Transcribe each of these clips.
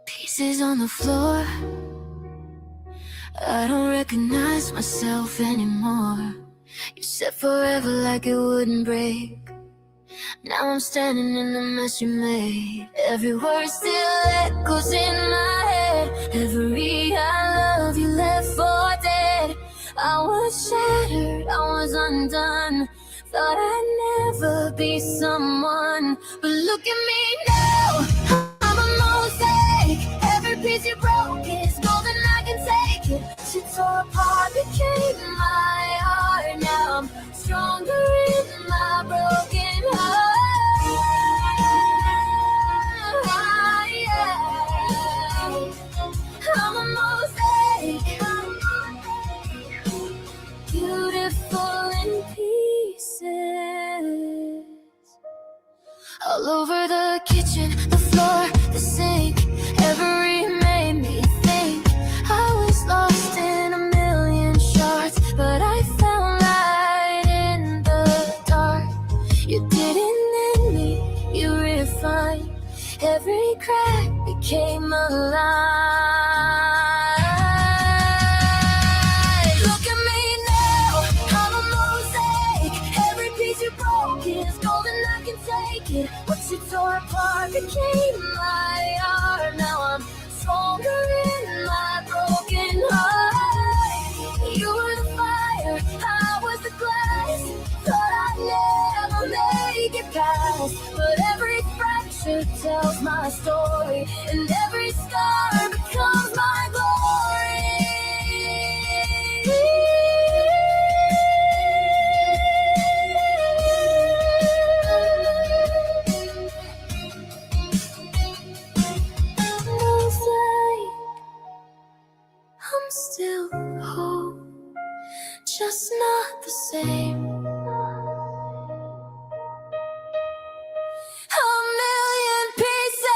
Pieces on the floor, I don't recognize myself anymore. You said forever like it wouldn't break. Now I'm standing in the mess you made. Every word still echoes in my head. Every I love you left for dead. I was shattered, I was undone. Thought I'd never be someone, but look at me now. I'm a mosaic. Every piece you broke is golden, I can take it. Shit tore apart became my heart. Now I'm stronger in my broken heart. I'm a mosaic, beautiful in pieces. All over the kitchen, the floor, the sink. Every made me think I was lost in a million shards, but I found light in the dark. You didn't end me, you refined. Every crack became a lie. Look at me now, I'm a mosaic. Every piece you broke is golden, I can take it. What you tore apart became my art. Now I'm stronger in my broken heart. You were the fire, I was the glass. Thought I'd never make it past, but every fracture tells my story, and every scar becomes my glory. I'm still whole, just not the same. A million pieces.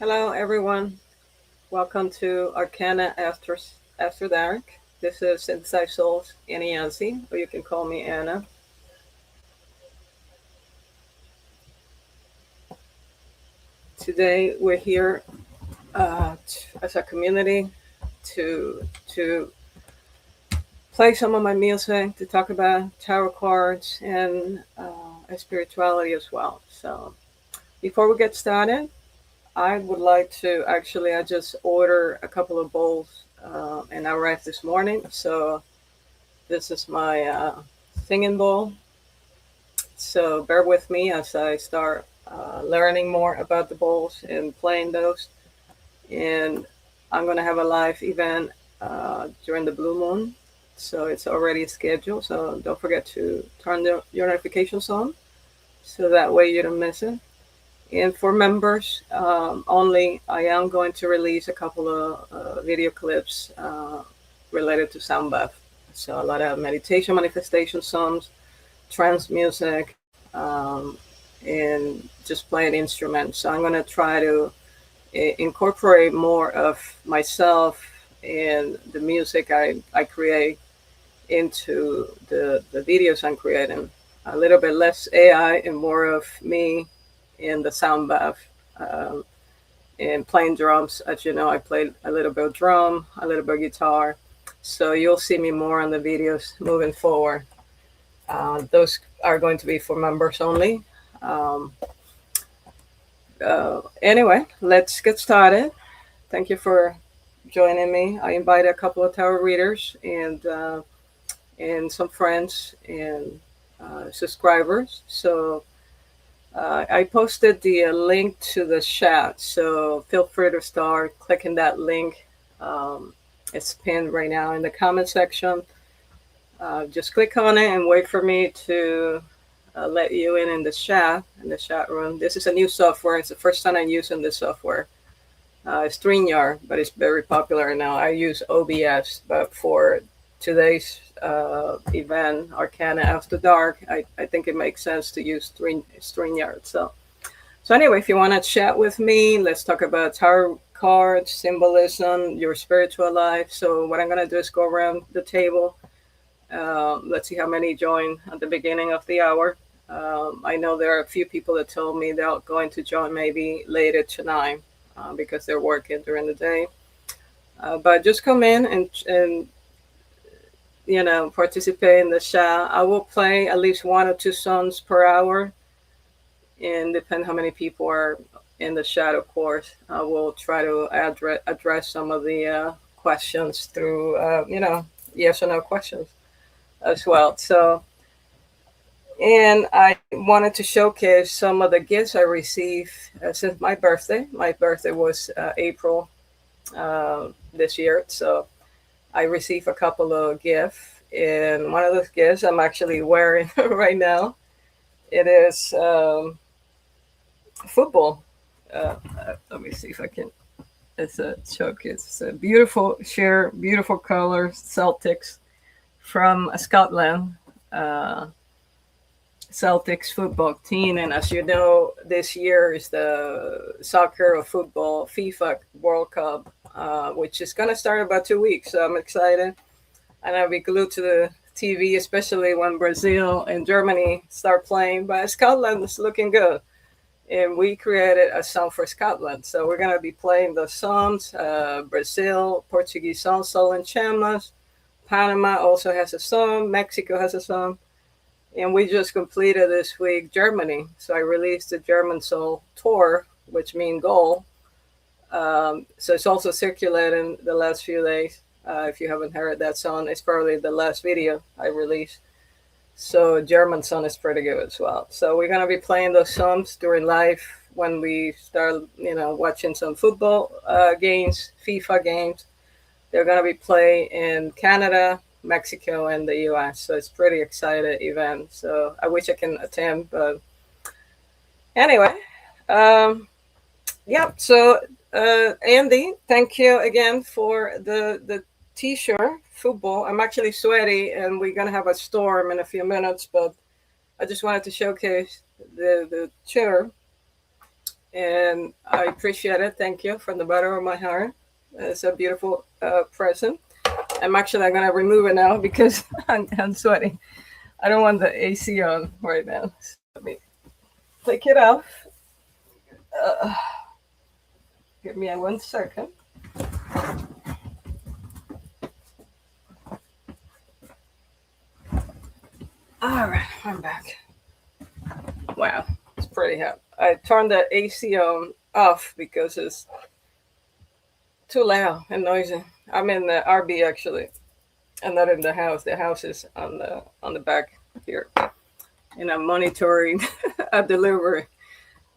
Hello, everyone. Welcome to Arcana After Dark. This is Synthesized Souls, Annie Yancy, or you can call me Anna. Today, we're here as a community to play some of my music, to talk about tarot cards and spirituality as well. So, before we get started, I would like to actually, I just ordered a couple of bowls and I arrived this morning. So, this is my singing bowl. So bear with me as I start learning more about the bowls and playing those. And I'm going to have a live event during the blue moon. So it's already scheduled. So don't forget to turn your notifications on so that way you don't miss it. And for members only, I am going to release a couple of video clips related to sound bath. So a lot of meditation, manifestation songs, trance music, and just playing instruments. So I'm going to try to incorporate more of myself and the music I create into the videos I'm creating. A little bit less AI and more of me in the sound bath. And playing drums. As you know, I played a little bit of drum, a little bit of guitar. So you'll see me more on the videos moving forward. Those are going to be for members only. Um, anyway, let's get started. Thank you for joining me. I invited a couple of tarot readers and some friends and subscribers. So I posted the link to the chat. So feel free to start clicking that link. It's pinned right now in the comment section. Just click on it and wait for me to let you in the chat room. This is a new software. It's the first time I'm using this software. It's StreamYard, but it's very popular now. I use OBS, but for today's event, Arcana After Dark, I think it makes sense to use StreamYard. So anyway, if you want to chat with me, let's talk about tarot cards, symbolism, your spiritual life. So what I'm going to do is go around the table. Let's see how many join at the beginning of the hour. I know there are a few people that told me they're going to join maybe later tonight because they're working during the day. But just come in and participate in the chat. I will play at least one or two songs per hour, and depend how many people are in the chat. Of course, I will try to address some of the questions through yes or no questions as well. So, and I wanted to showcase some of the gifts I received since my birthday. My birthday was April this year, so I received a couple of gifts, and one of those gifts I'm actually wearing right now. It is football. Let me see if I can. It's a showcase. It's a beautiful beautiful colors. Celtics from Scotland. Celtics football team, and as you know, this year is the soccer or football FIFA World Cup, which is going to start in about 2 weeks. So I'm excited, and I'll be glued to the TV, especially when Brazil and Germany start playing. But Scotland is looking good, and we created a song for Scotland, so we're going to be playing the songs. Brazil, Portuguese song, Sol and Chamas. Panama also has a song. Mexico has a song. And we just completed this week Germany. So I released the German Soul Tour, which means goal. So it's also circulating the last few days. If you haven't heard that song, it's probably the last video I released. So German song is pretty good as well. So we're going to be playing those songs during live when we start, watching some football games, FIFA games. They're going to be playing in Canada, Mexico, and the US. So it's pretty exciting event. So I wish I can attend, but anyway, yeah. So Andy, thank you again for the t-shirt football. I'm actually sweaty, and we're gonna have a storm in a few minutes, but I just wanted to showcase the chair. and I appreciate it. Thank you from the bottom of my heart. It's a beautiful present. I'm going to remove it now because I'm sweating. I don't want the AC on right now. So let me take it off. Uh, Give me 1 second. All right, I'm back. Wow, it's pretty hot. I turned the AC on off because it's too loud and noisy. I'm in the RB actually. I'm not in the house. The house is on the back here, and I'm monitoring a delivery.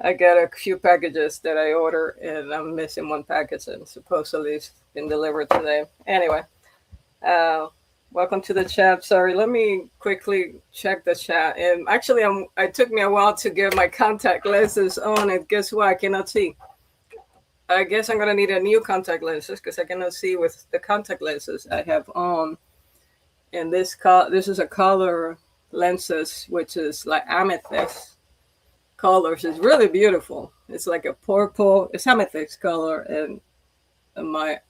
I got a few packages that I order, and I'm missing one package, and supposedly it's been delivered today. Anyway, uh, welcome to the chat. Sorry, let me quickly check the chat. And actually, it took me a while to get my contact lenses on, and guess what? I cannot see. I guess I'm gonna need a new contact lenses because I cannot see with the contact lenses I have on. And this is a color lenses, which is like amethyst colors. It's really beautiful. It's like a purple. It's amethyst color, and my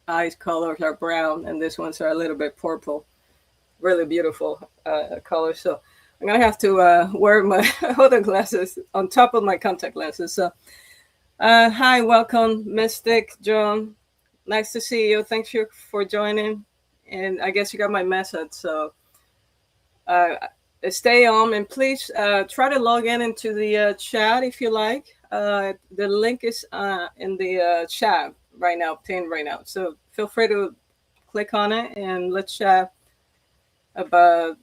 eyes colors are brown, and these ones are a little bit purple. Really beautiful color. So I'm gonna have to wear my other glasses on top of my contact lenses. So hi, welcome, Mystic John. Nice to see you. Thanks for joining. And I guess you got my message. So stay on, and please try to log into the chat if you like. The link is in the chat right now, pinned right now. So feel free to click on it, and let's chat about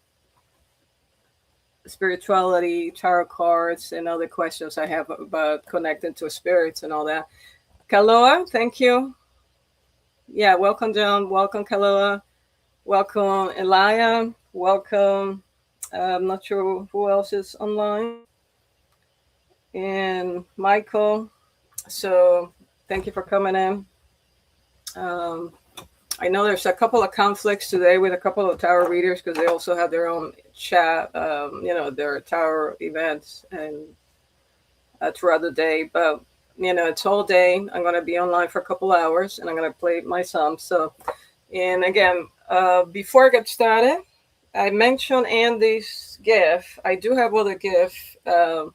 spirituality, tarot cards, and other questions I have about connecting to spirits and all that. Kaloa, thank you. Yeah, welcome, John. Welcome, Kaloa. Welcome, Elia. Welcome. I'm not sure who else is online. And Michael. So thank you for coming in. I know there's a couple of conflicts today with a couple of tower readers because they also have their own chat, their tower events and throughout the day. But, it's all day. I'm going to be online for a couple hours, and I'm going to play my song. So, and again, before I get started, I mentioned Andy's gift. I do have other gift. Let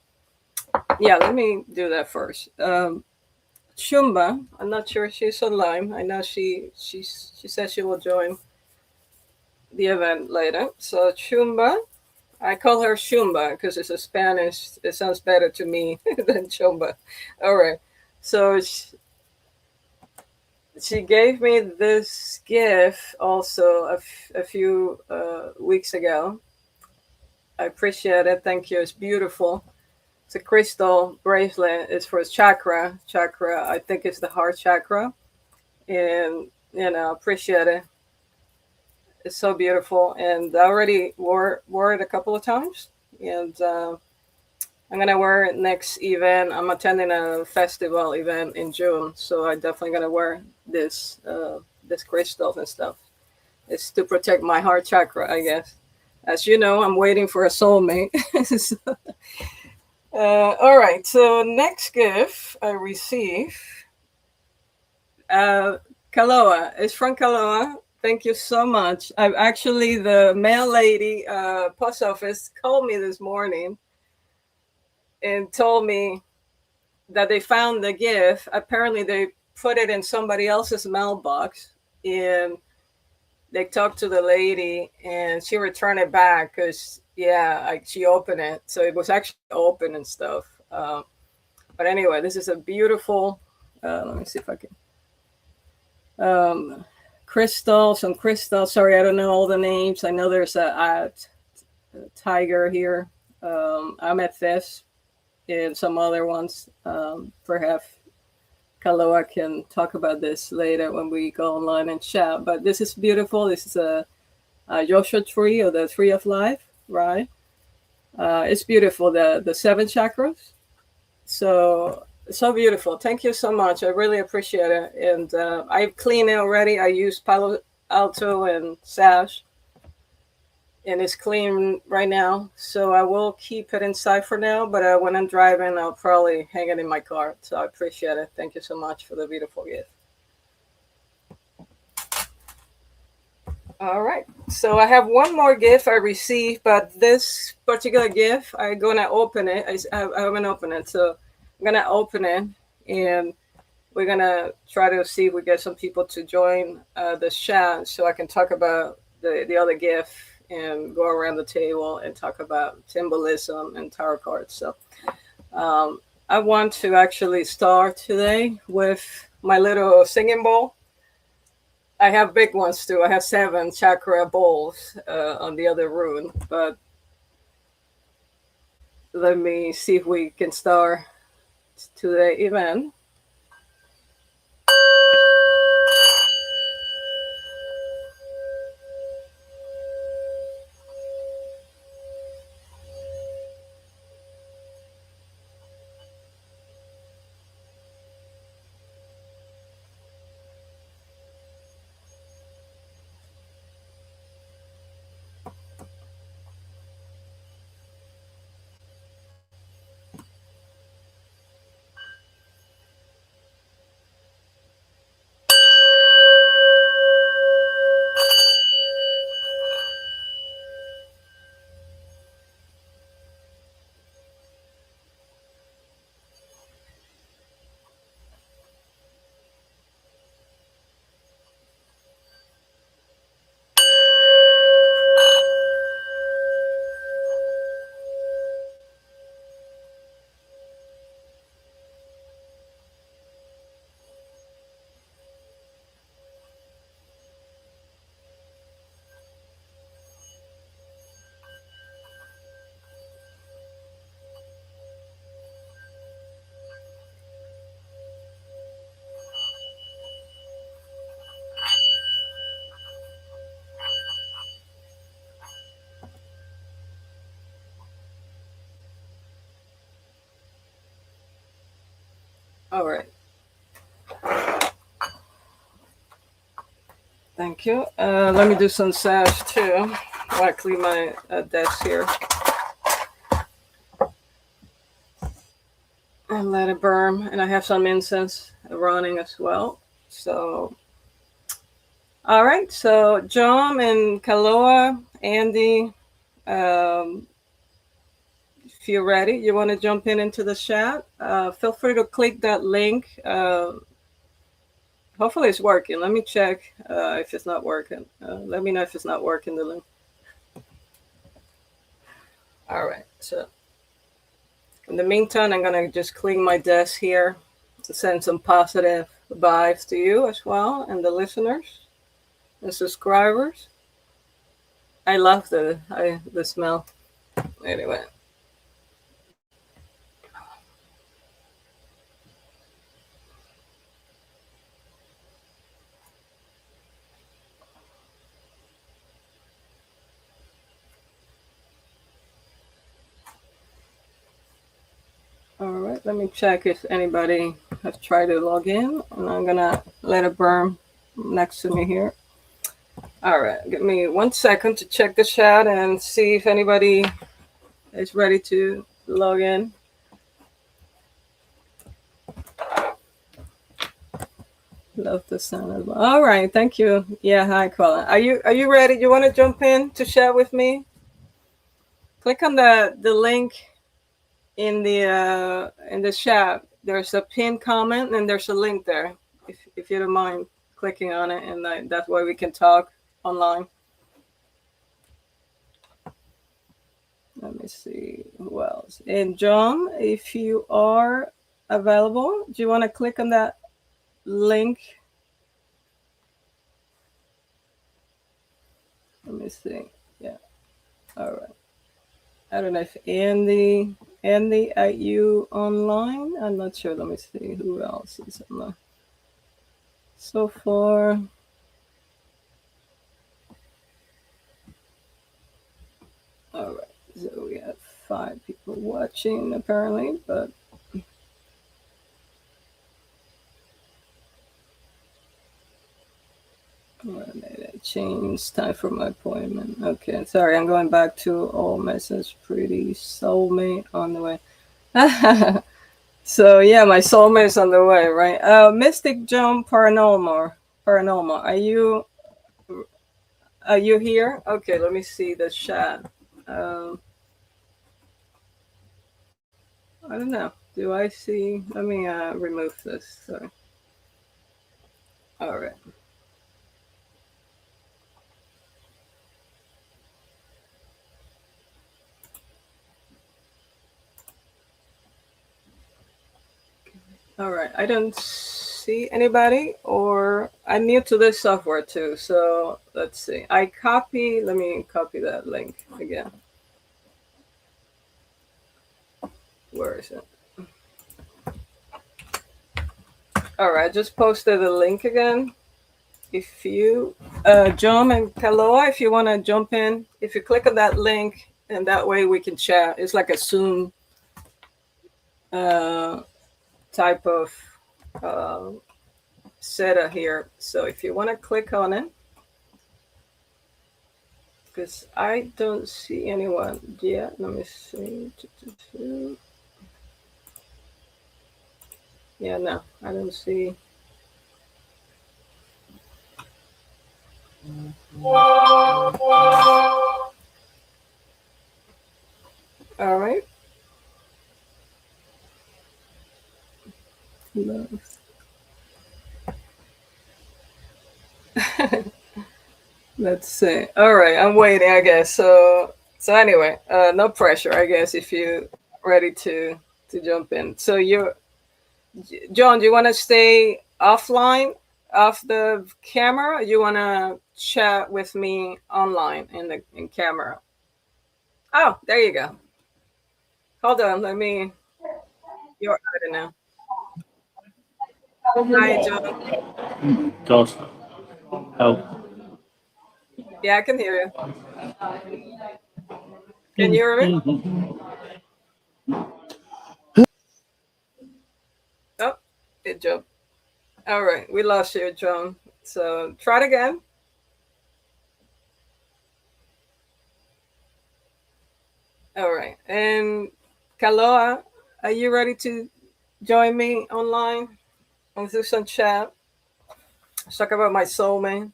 me do that first. Shumba, I'm not sure if she's online. I know she said she will join the event later. So Shumba, I call her Shumba because it's a Spanish. It sounds better to me than Chumba. All right. So she gave me this gift also a few weeks ago. I appreciate it. Thank you. It's beautiful. It's a crystal bracelet. It's for chakra. Chakra, I think it's the heart chakra. And, appreciate it. It's so beautiful. And I already wore it a couple of times. And I'm going to wear it next event. I'm attending a festival event in June. So I'm definitely going to wear this crystals and stuff. It's to protect my heart chakra, I guess. As you know, I'm waiting for a soulmate. So, all right, so next gift I receive, Kaloa. It's from Kaloa. Thank you so much. I've actually, the mail lady, post office called me this morning and told me that they found the gift. Apparently they put it in somebody else's mailbox, and they talked to the lady, and she returned it back because she opened it, so it was actually open and stuff. But anyway, this is a beautiful. Let me see if I can. Some crystal. Sorry, I don't know all the names. I know there's a tiger here, amethyst, and some other ones. Perhaps Kaloa can talk about this later when we go online and chat. But this is beautiful. This is a Joshua tree, or the tree of life, right? It's beautiful. The 7 chakras. So beautiful. Thank you so much. I really appreciate it. And I've cleaned it already. I use Palo Alto and Sash. and it's clean right now. So I will keep it inside for now. But when I'm driving, I'll probably hang it in my car. So I appreciate it. Thank you so much for the beautiful gift. All right. So I have one more gift I received, but this particular gift, I'm gonna open it. I haven't opened it, so I'm gonna open it, and we're gonna try to see if we get some people to join the chat, so I can talk about the other gift and go around the table and talk about symbolism and tarot cards. So I want to actually start today with my little singing bowl. I have big ones too. I have 7 chakra bowls on the other room, but let me see if we can start today event. All right. Thank you. Let me do some sash too. While I clean my desk here and let it burn. And I have some incense running as well. So, all right. So, John and Kaloa, Andy, um, if you're ready, you want to jump into the chat, feel free to click that link. Hopefully it's working. Let me check if it's not working. Let me know if it's not working, the link. All right. So in the meantime, I'm going to just clean my desk here to send some positive vibes to you as well and the listeners and subscribers. I love the smell. Anyway. All right, let me check if anybody has tried to log in, and I'm gonna let it burn next to me here. All right, give me 1 second to check the chat and see if anybody is ready to log in. Love the sound as well. All right, thank you. Yeah, hi, Colin. Are you ready? You want to jump in to chat with me? Click on the link in the chat. There's a pinned comment and there's a link there. If you don't mind clicking on it, and that's why we can talk online. Let me see who else. And John, if you are available, do you want to click on that link? Let me see. Yeah. All right. I don't know if Andy, are you online? I'm not sure. Let me see who else is online. So far, all right. So we have 5 people watching apparently, but Change time for my appointment. Okay, sorry, I'm going back to all message pretty soulmate on the way. So yeah, my soulmate's on the way, right? Mystic Jump Paranormal. Paranormal. Are you here? Okay, let me see the chat. I don't know. Do I see? Let me remove this. Sorry. All right. All right. I don't see anybody, or I'm new to this software too. So let's see. Let me copy that link again. Where is it? All right. I just posted a link again. If you, John and Kaloa, if you want to jump in, if you click on that link, and that way we can chat. It's like a Zoom type of setup here. So if you want to click on it, because I don't see anyone yet. Let me see. Yeah, no, I don't see. All right. Let's see. All right, I'm waiting, I guess. So anyway, no pressure, I guess, if you ready to jump in. So you, John, do you want to stay offline, off the camera? Or you want to chat with me online in camera? Oh, there you go. Hold on, let me. You're out now. Hi, John. God, help. Yeah, I can hear you. Can you hear me? Oh, it jumped. All right, we lost you, John. So try it again. All right, and Kaloa, are you ready to join me online? Let's do some chat. Let's talk about my soul, man.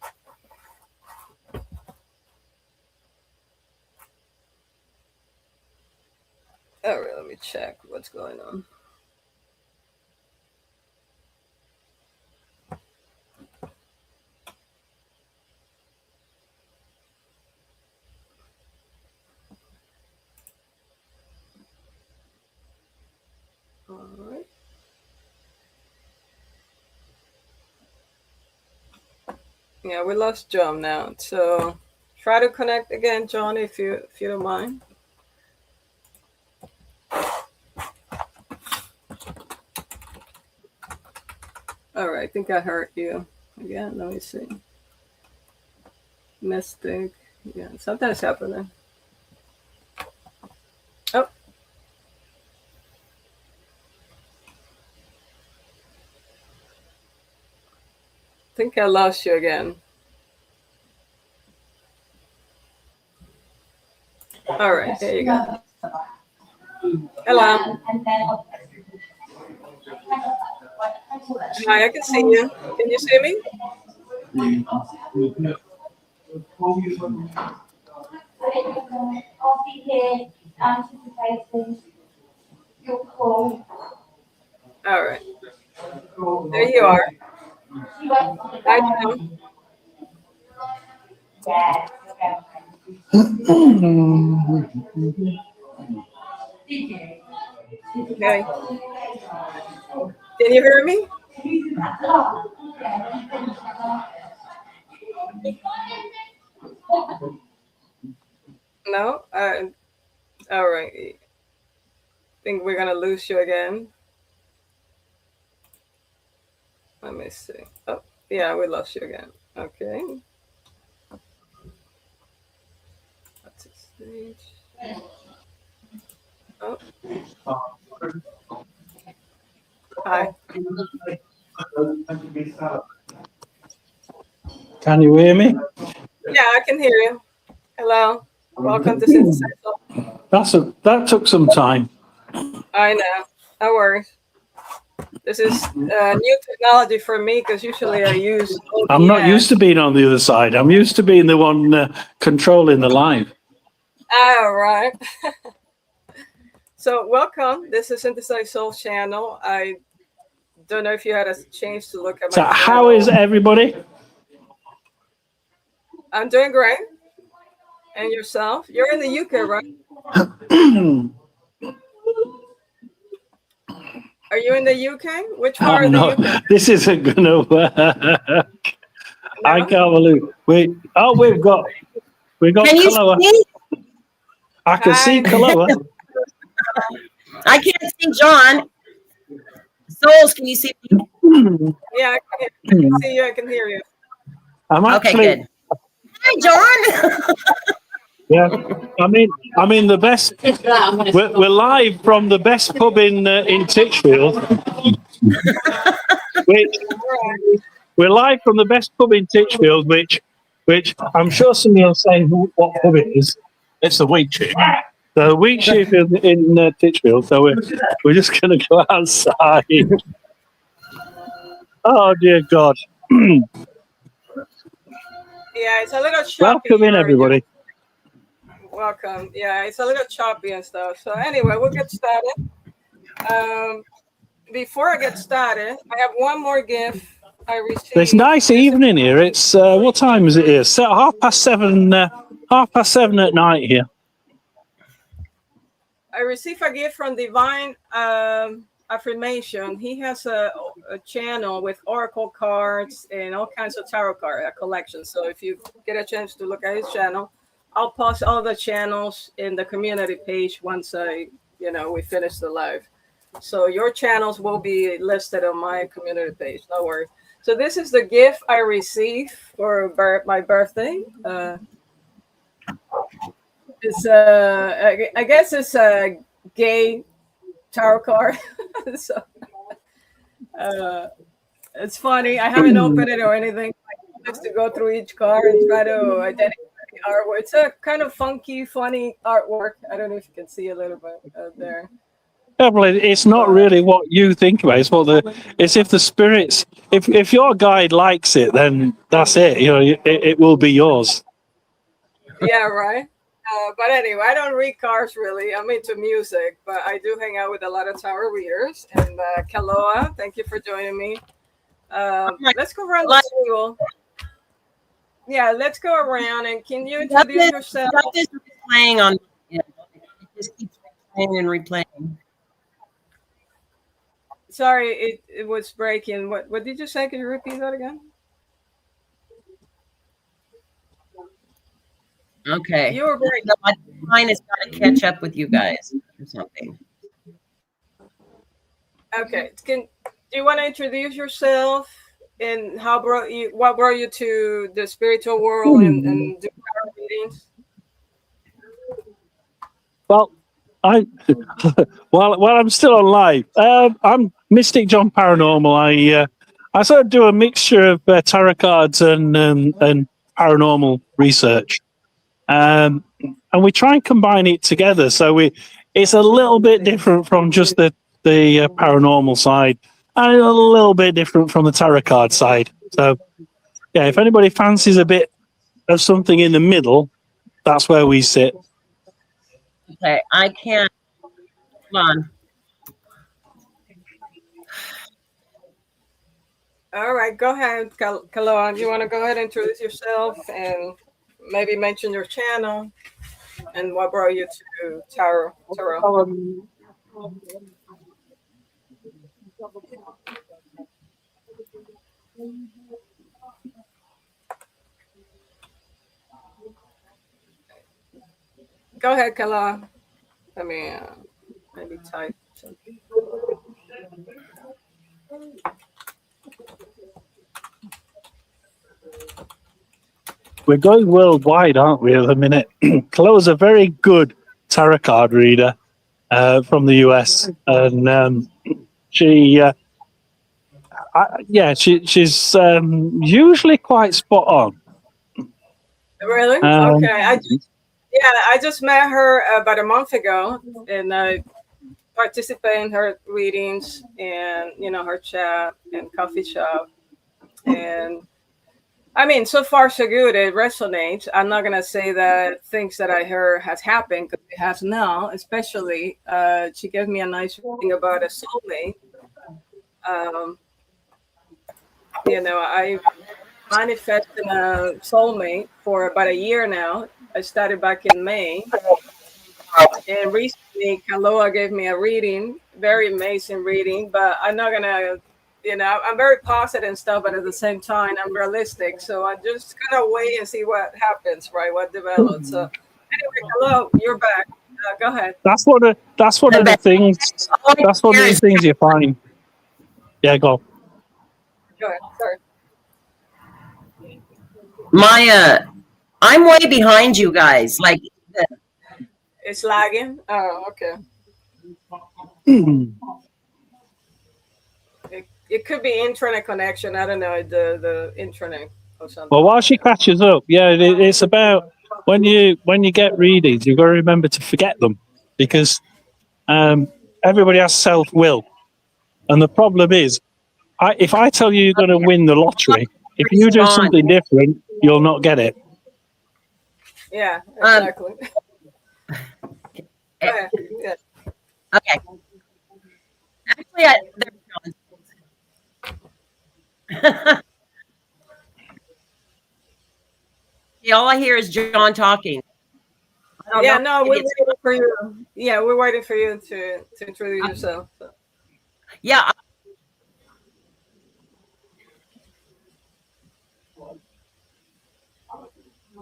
All right, let me check what's going on. All right. Yeah, we lost John now. So try to connect again, John, if you don't mind. All right, I think I heard you again. Let me see. Mystic. Yeah, something's happening. Oh, I think I lost you again. All right, there you go. Hello. Hi, I can see you. Can you see me? All right. There you are. Hi, John. Okay. Can you hear me? No? All right. I think we're going to lose you again. Let me see. Oh, yeah, we lost you again. Okay. That's a stage. Oh, hi. Can you hear me? Yeah, I can hear you. Hello. Welcome to Synthesized Souls. That took some time. I know. No worries. This is new technology for me because usually I use OBS. I'm not used to being on the other side. I'm used to being the one controlling the live. All right. So welcome. This is Synthesized Souls channel. I don't know if you had a chance to look at my So channel. how is everybody? I'm doing great. And yourself? You're in the UK, right? Are you in the UK? Which part of the UK? This isn't going to work. No? I can't believe. We've got Can you Kaloa. see? I can see Kaloa. I can't see John. Souls, can you see me? Yeah, I can see you. I can hear you. I'm Okay, actually, good. Hi, John. yeah. I mean the best. We're live from the best pub in Titchfield. We're live from the best pub in Titchfield, which I'm sure somebody will say what pub it is. It's the Wheat Sheep. The Wheat Sheep in Titchfield. So we're just going to go outside. Oh dear God! Yeah, it's a little choppy. Welcome in, everybody. Welcome. Yeah, it's a little choppy and stuff. So anyway, we'll get started. Before I get started, I have one more gift I received. It's nice evening here. It's what time is it here? So 7:30. 7:30 at night here. I received a gift from Divine Affirmation. He has a channel with oracle cards and all kinds of tarot card collection. So if you get a chance to look at his channel, I'll post all the channels in the community page once we finish the live. So your channels will be listed on my community page. No worries. So this is the gift I received for my birthday. It's I guess it's a gay tarot card. So it's funny. I haven't opened it or anything. Just to go through each card and try to identify the artwork. It's a kind of funky, funny artwork. I don't know if you can see a little bit there. Yeah, well, it's not really what you think about. It's if the spirits, if your guide likes it, then that's it. You know, it will be yours. Yeah, right. But anyway, I don't read cards really. I'm into music, but I do hang out with a lot of tarot readers. And Kaloa, thank you for joining me. Let's go around the table. Yeah, let's go around. And can you introduce yourself? Got this replaying on. It just keeps replaying and replaying. Sorry, it was breaking. What did you say? Can you repeat that again? Okay. You were breaking. Mine has got to catch up with you guys or something. Okay. Do you want to introduce yourself and what brought you to the spiritual world and do tarot readings? Well, while I'm still on live, I'm Mystic John Paranormal. I sort of do a mixture of tarot cards and paranormal research, and we try and combine it together. So it's a little bit different from just the paranormal side, and a little bit different from the tarot card side. So yeah, if anybody fancies a bit of something in the middle, that's where we sit. Okay, I can't. Come on. All right, go ahead, Kaloa. You want to go ahead and introduce yourself and maybe mention your channel and what brought you to tarot? Go ahead, Kaloa. Let me maybe type something. We're going worldwide, aren't we, at the minute? Chloe's a very good tarot card reader from the US. And Yeah, she's usually quite spot on. Really? Okay. I just met her about a month ago, and I participate in her readings and her chat and coffee shop. And I mean, so far so good. It resonates. I'm not gonna say that things that I heard has happened, because it has now. Especially, she gave me a nice reading about a soulmate. Um, I manifested a soulmate for about a year now. I started back in May, and recently Kaloa gave me a reading, very amazing reading. But I'm not gonna, I'm very positive and stuff, but at the same time, I'm realistic. So I'm just gonna wait and see what happens, right? What develops. So anyway, hello, you're back. Go ahead. That's one of the things. That's one of the things you find. Yeah, go. Go ahead. Sorry. I'm way behind you guys. Like, It's lagging. Oh, okay. It could be internet connection. I don't know, the internet or something. Well, while she catches up, yeah, it's about when you get readings, you've got to remember to forget them, because everybody has self-will, and the problem is, if I tell you you're going to win the lottery, if you do something different, you'll not get it. Yeah, exactly. Yeah. Okay. Actually, all I hear is John talking. Yeah, no, we're waiting for you. Yeah, we're waiting for you to introduce yourself. So. Yeah.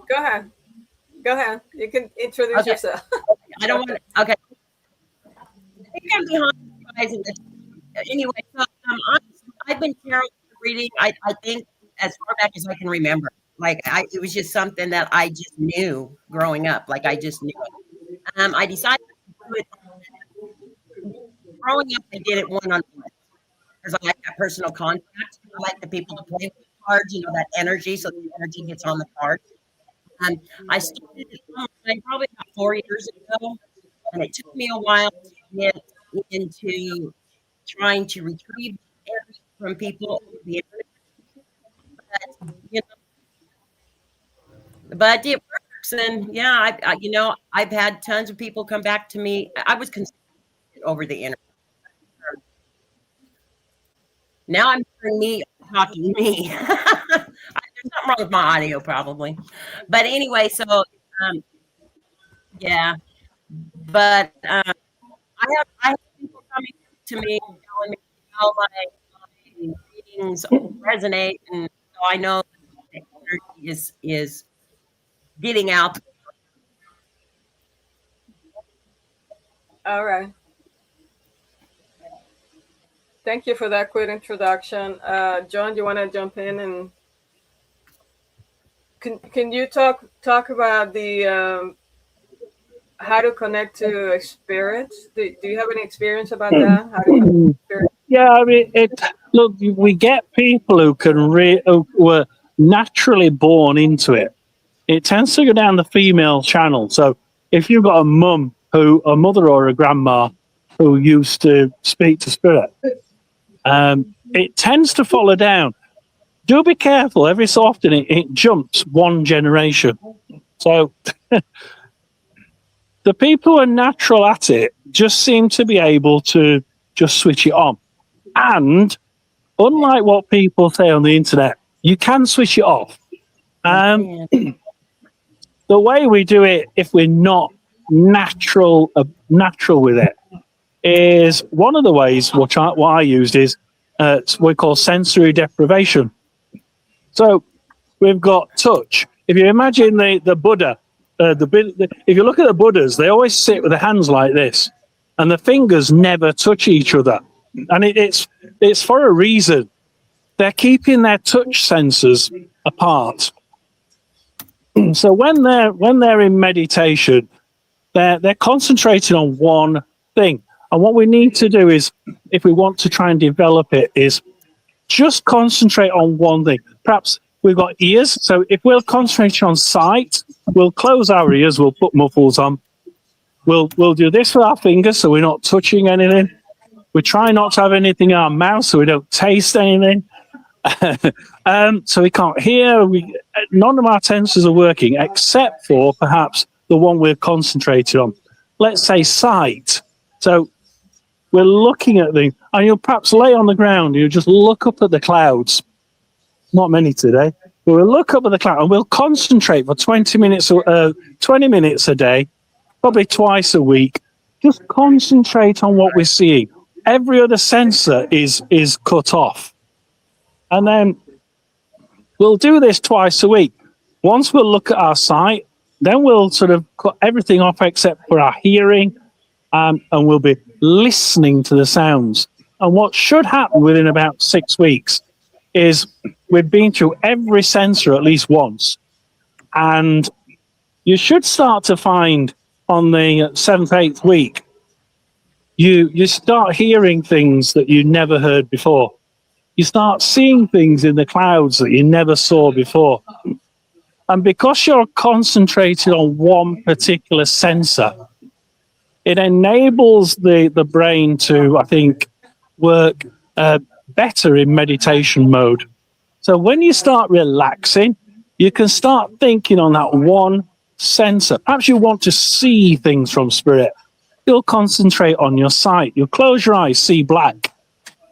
Go ahead. You can introduce yourself. I don't want to. Okay. I think I'm behind you guys in this. Anyway, so I've been tarot reading. I think as far back as I can remember. Like it was just something that I just knew growing up. Like I just knew it. I decided to do it. Growing up, I did it one-on-one because I like that personal contact. I like the people to play with the cards. That energy, so the energy gets on the card. I started it probably about 4 years ago, and it took me a while to get into trying to retrieve energy from people over the internet. But it works, and yeah, I've had tons of people come back to me. I was considered over the internet. Now I'm hearing me talking to me. There's something wrong with my audio, probably. But anyway, so yeah. But I have people coming to me telling me how my readings resonate, and so I know the energy is getting out. All right. Thank you for that quick introduction. John, do you want to jump in and can you talk about the how to connect to spirits? Do you have any experience about that? How to connect to spirits? Yeah, I mean, look, we get people who who were naturally born into it. It tends to go down the female channel. So if you've got a mother or a grandma who used to speak to spirit, it tends to follow down. Do be careful. Every so often it jumps one generation. So the people who are natural at it just seem to be able to just switch it on. And unlike what people say on the internet, you can switch it off. The way we do it, if we're not natural with it, is one of the ways what I used is we call sensory deprivation. So we've got touch. If you imagine the Buddha, if you look at the Buddhas, they always sit with their hands like this, and the fingers never touch each other. And it's for a reason. They're keeping their touch sensors apart. So when they're in meditation, they're concentrating on one thing. And what we need to do is, if we want to try and develop it, is just concentrate on one thing. Perhaps we've got ears, so if we're concentrating on sight, we'll close our ears, we'll put muffles on. We'll do this with our fingers, so we're not touching anything. We try not to have anything in our mouth, so we don't taste anything. So we can't hear. None of our senses are working, except for perhaps the one we're concentrating on. Let's say sight. So we're looking at things, and you'll perhaps lay on the ground. You just look up at the clouds. Not many today, but we'll look up at the cloud, and we'll concentrate for 20 minutes a day, probably twice a week. Just concentrate on what we're seeing. Every other sensor is cut off. And then we'll do this twice a week. Once we'll look at our sight, then we'll sort of cut everything off except for our hearing, and we'll be listening to the sounds. And what should happen within about 6 weeks is we've been through every sensor at least once. And you should start to find on the 7th, 8th week, you start hearing things that you never heard before. You start seeing things in the clouds that you never saw before. And because you're concentrated on one particular sensor, it enables the brain to, I think, work better in meditation mode. So when you start relaxing, you can start thinking on that one sensor. Perhaps you want to see things from spirit. You'll concentrate on your sight. You'll close your eyes, see black.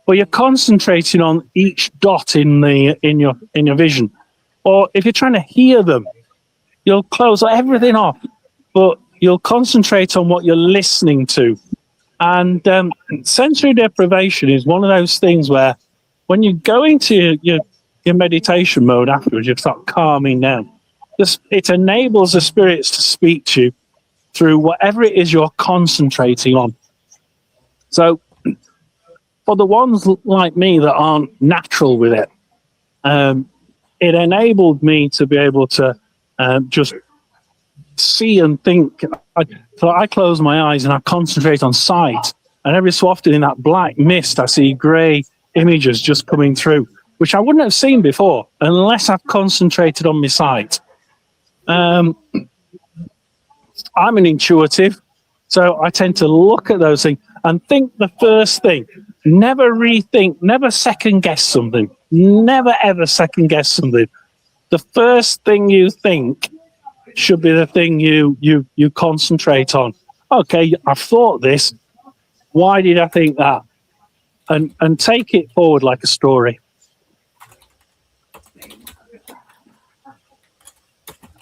But you're concentrating on each dot in your vision. Or if you're trying to hear them, you'll close everything off, but you'll concentrate on what you're listening to. And sensory deprivation is one of those things where when you go into your meditation mode afterwards, you start calming down. It enables the spirits to speak to you through whatever it is you're concentrating on. So for the ones like me that aren't natural with it, it enabled me to be able to just see and think. So I close my eyes and I concentrate on sight. And every so often in that black mist, I see grey images just coming through, which I wouldn't have seen before unless I've concentrated on my sight. I'm an intuitive, so I tend to look at those things and think the first thing. Never rethink, never second guess something. Never ever second guess something. The first thing you think should be the thing you concentrate on. Okay, I've thought this. Why did I think that? And take it forward like a story.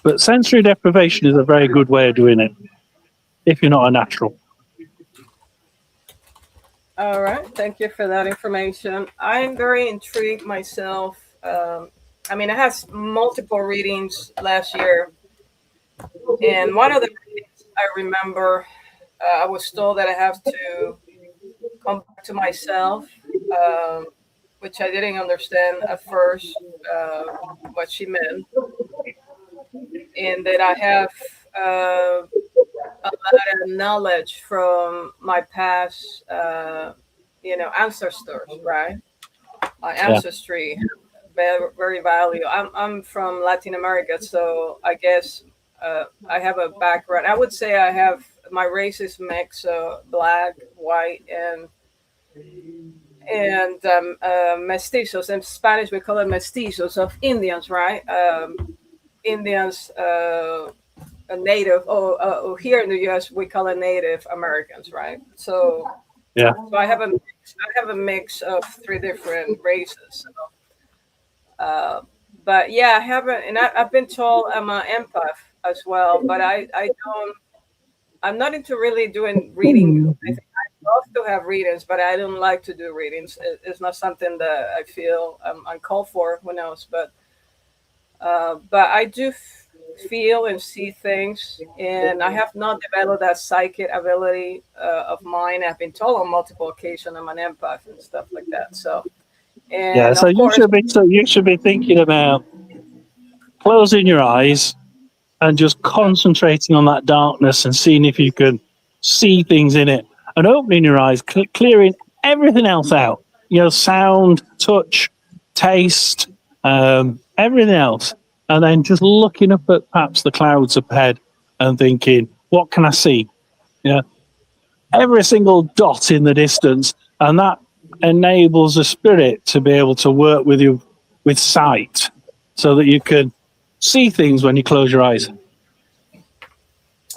But sensory deprivation is a very good way of doing it if you're not a natural. All right, thank you for that information. I'm very intrigued myself. I mean, I had multiple readings last year, and one of the readings I remember, I was told that I have to come back to myself, which I didn't understand at first what she meant, and that I have a lot of knowledge from my past, ancestors, right? My ancestry, very, very valuable. I'm from Latin America, so I guess I have a background. I would say I have, my race is mix, black, white, and mestizos. In Spanish, we call it mestizos, of Indians, right? Indians, a native, or here in the U.S. we call it Native Americans, right? So I have a mix of 3 different races. So, but yeah, I haven't, and I've been told I'm an empath as well, but I'm not into really doing reading. I love to have readings, but I don't like to do readings. It's not something that I feel I'm called for. Who knows? But I do feel and see things, and I have not developed that psychic ability of mine. I've been told on multiple occasions I'm an empath and stuff like that. So, so you should be thinking about closing your eyes and just concentrating on that darkness and seeing if you can see things in it, and opening your eyes, clearing everything else out. Sound, touch, taste, everything else, and then just looking up at perhaps the clouds ahead and thinking, what can I see? Yeah, every single dot in the distance, and that enables a spirit to be able to work with you with sight, so that you can see things when you close your eyes.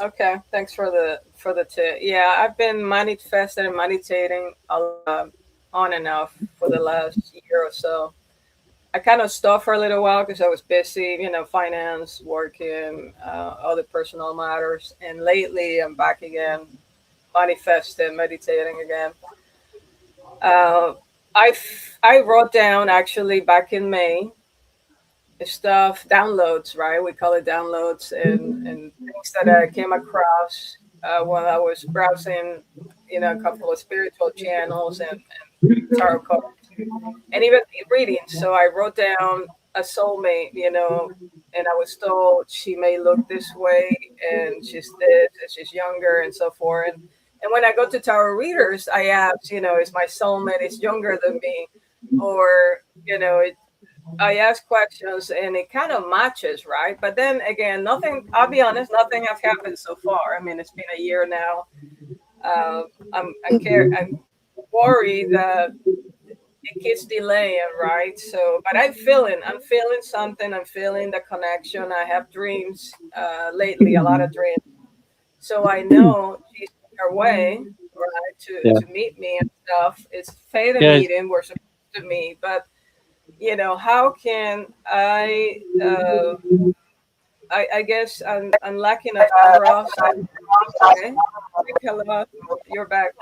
Okay, thanks for the tip. Yeah, I've been manifesting and meditating on and off for the last year or so. I kind of stopped for a little while because I was busy, finance, working, other personal matters, and lately I'm back again, manifesting, meditating again. I wrote down actually back in May stuff, downloads, right? We call it downloads, and things that I came across while I was browsing, a couple of spiritual channels and tarot cards, and even readings. So I wrote down a soulmate, and I was told she may look this way, and she's this, and she's younger, and so forth. And when I go to tarot readers, I ask, is my soulmate is younger than me, or I ask questions and it kind of matches, right? But then again, nothing, I'll be honest, nothing has happened so far. I mean, it's been a year now. I'm worried that it keeps delaying, right? So, but I'm feeling something. I'm feeling the connection. I have dreams lately, a lot of dreams. So I know she's on her way, right, to meet me and stuff. It's fate meeting. We're supposed to meet, but how can I guess I'm lacking a trust. Okay. Hello, you're back.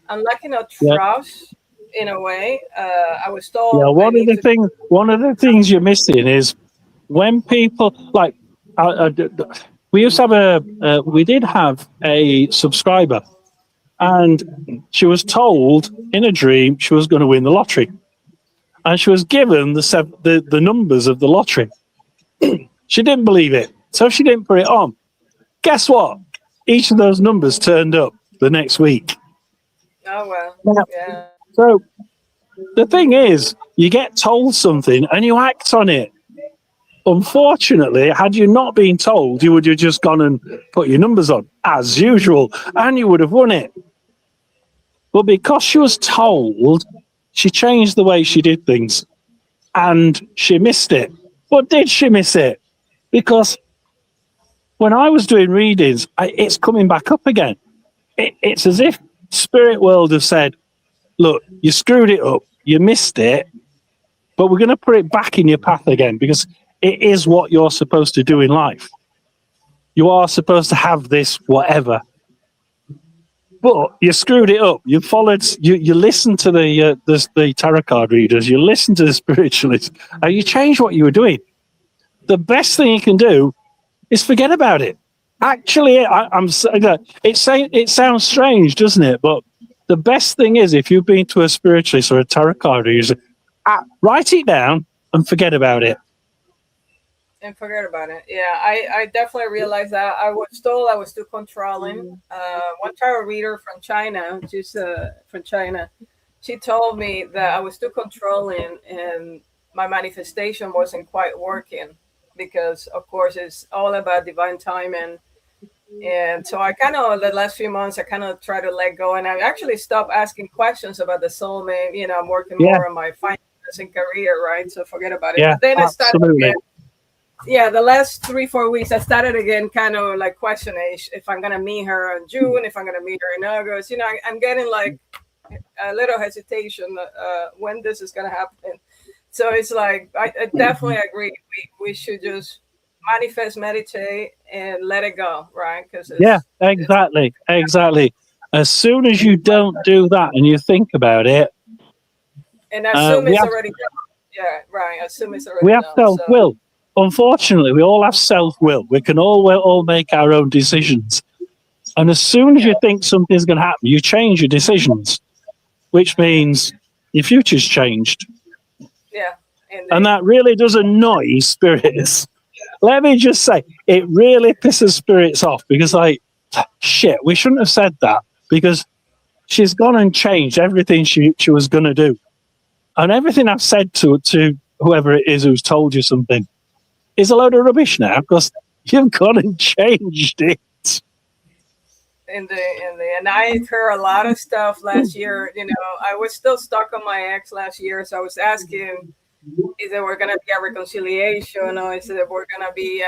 I'm lacking a trust in a way. I was told. Yeah, one of the things you're missing is when people like. We used to have we did have a subscriber, and she was told in a dream she was going to win the lottery. And she was given the numbers of the lottery. She didn't believe it, so she didn't put it on. Guess what? Each of those numbers turned up the next week. Oh, well, yeah. So the thing is, you get told something and you act on it. Unfortunately, had you not been told, you would have just gone and put your numbers on, as usual, and you would have won it. But because she was told, she changed the way she did things, and she missed it. But did she miss it? Because when I was doing readings, it's coming back up again. It's as if Spirit World have said, look, you screwed it up, you missed it, but we're going to put it back in your path again, because it is what you're supposed to do in life. You are supposed to have this whatever. But you screwed it up. You followed. You listened to the tarot card readers. You listened to the spiritualists, and you changed what you were doing. The best thing you can do is forget about it. Actually, it sounds strange, doesn't it? But the best thing is, if you've been to a spiritualist or a tarot card reader, write it down and forget about it. And forget about it. Yeah, I definitely realized that. I was told I was too controlling. One tarot reader from China, she told me that I was too controlling and my manifestation wasn't quite working because, of course, it's all about divine timing. And so I kind of, the last few months, I kind of try to let go. And I actually stopped asking questions about the soulmate. I'm working more on my finances and career, right? So forget about it. Yeah, but then absolutely. I started again. Yeah, the last 3-4 weeks, I started again kind of like questioning if I'm going to meet her in June, if I'm going to meet her in August. I'm getting like a little hesitation when this is going to happen. So it's like, I definitely agree. We should just manifest, meditate, and let it go, right? Exactly. As soon as you don't do that and you think about it. And assume it's already done. Yeah, right. Assume it's already done. We have self-will. So. Unfortunately, we all have self-will. We can all make our own decisions. And as soon as you think something's going to happen, you change your decisions, which means your future's changed. Yeah. And that really does annoy spirits. Let me just say, it really pisses spirits off because, shit, we shouldn't have said that because she's gone and changed everything she was going to do. And everything I've said to whoever it is who's told you something is a load of rubbish now because you've gone and changed it. And I heard a lot of stuff last year. I was still stuck on my ex last year, so I was asking, is it we're gonna be a reconciliation, or is it we're gonna be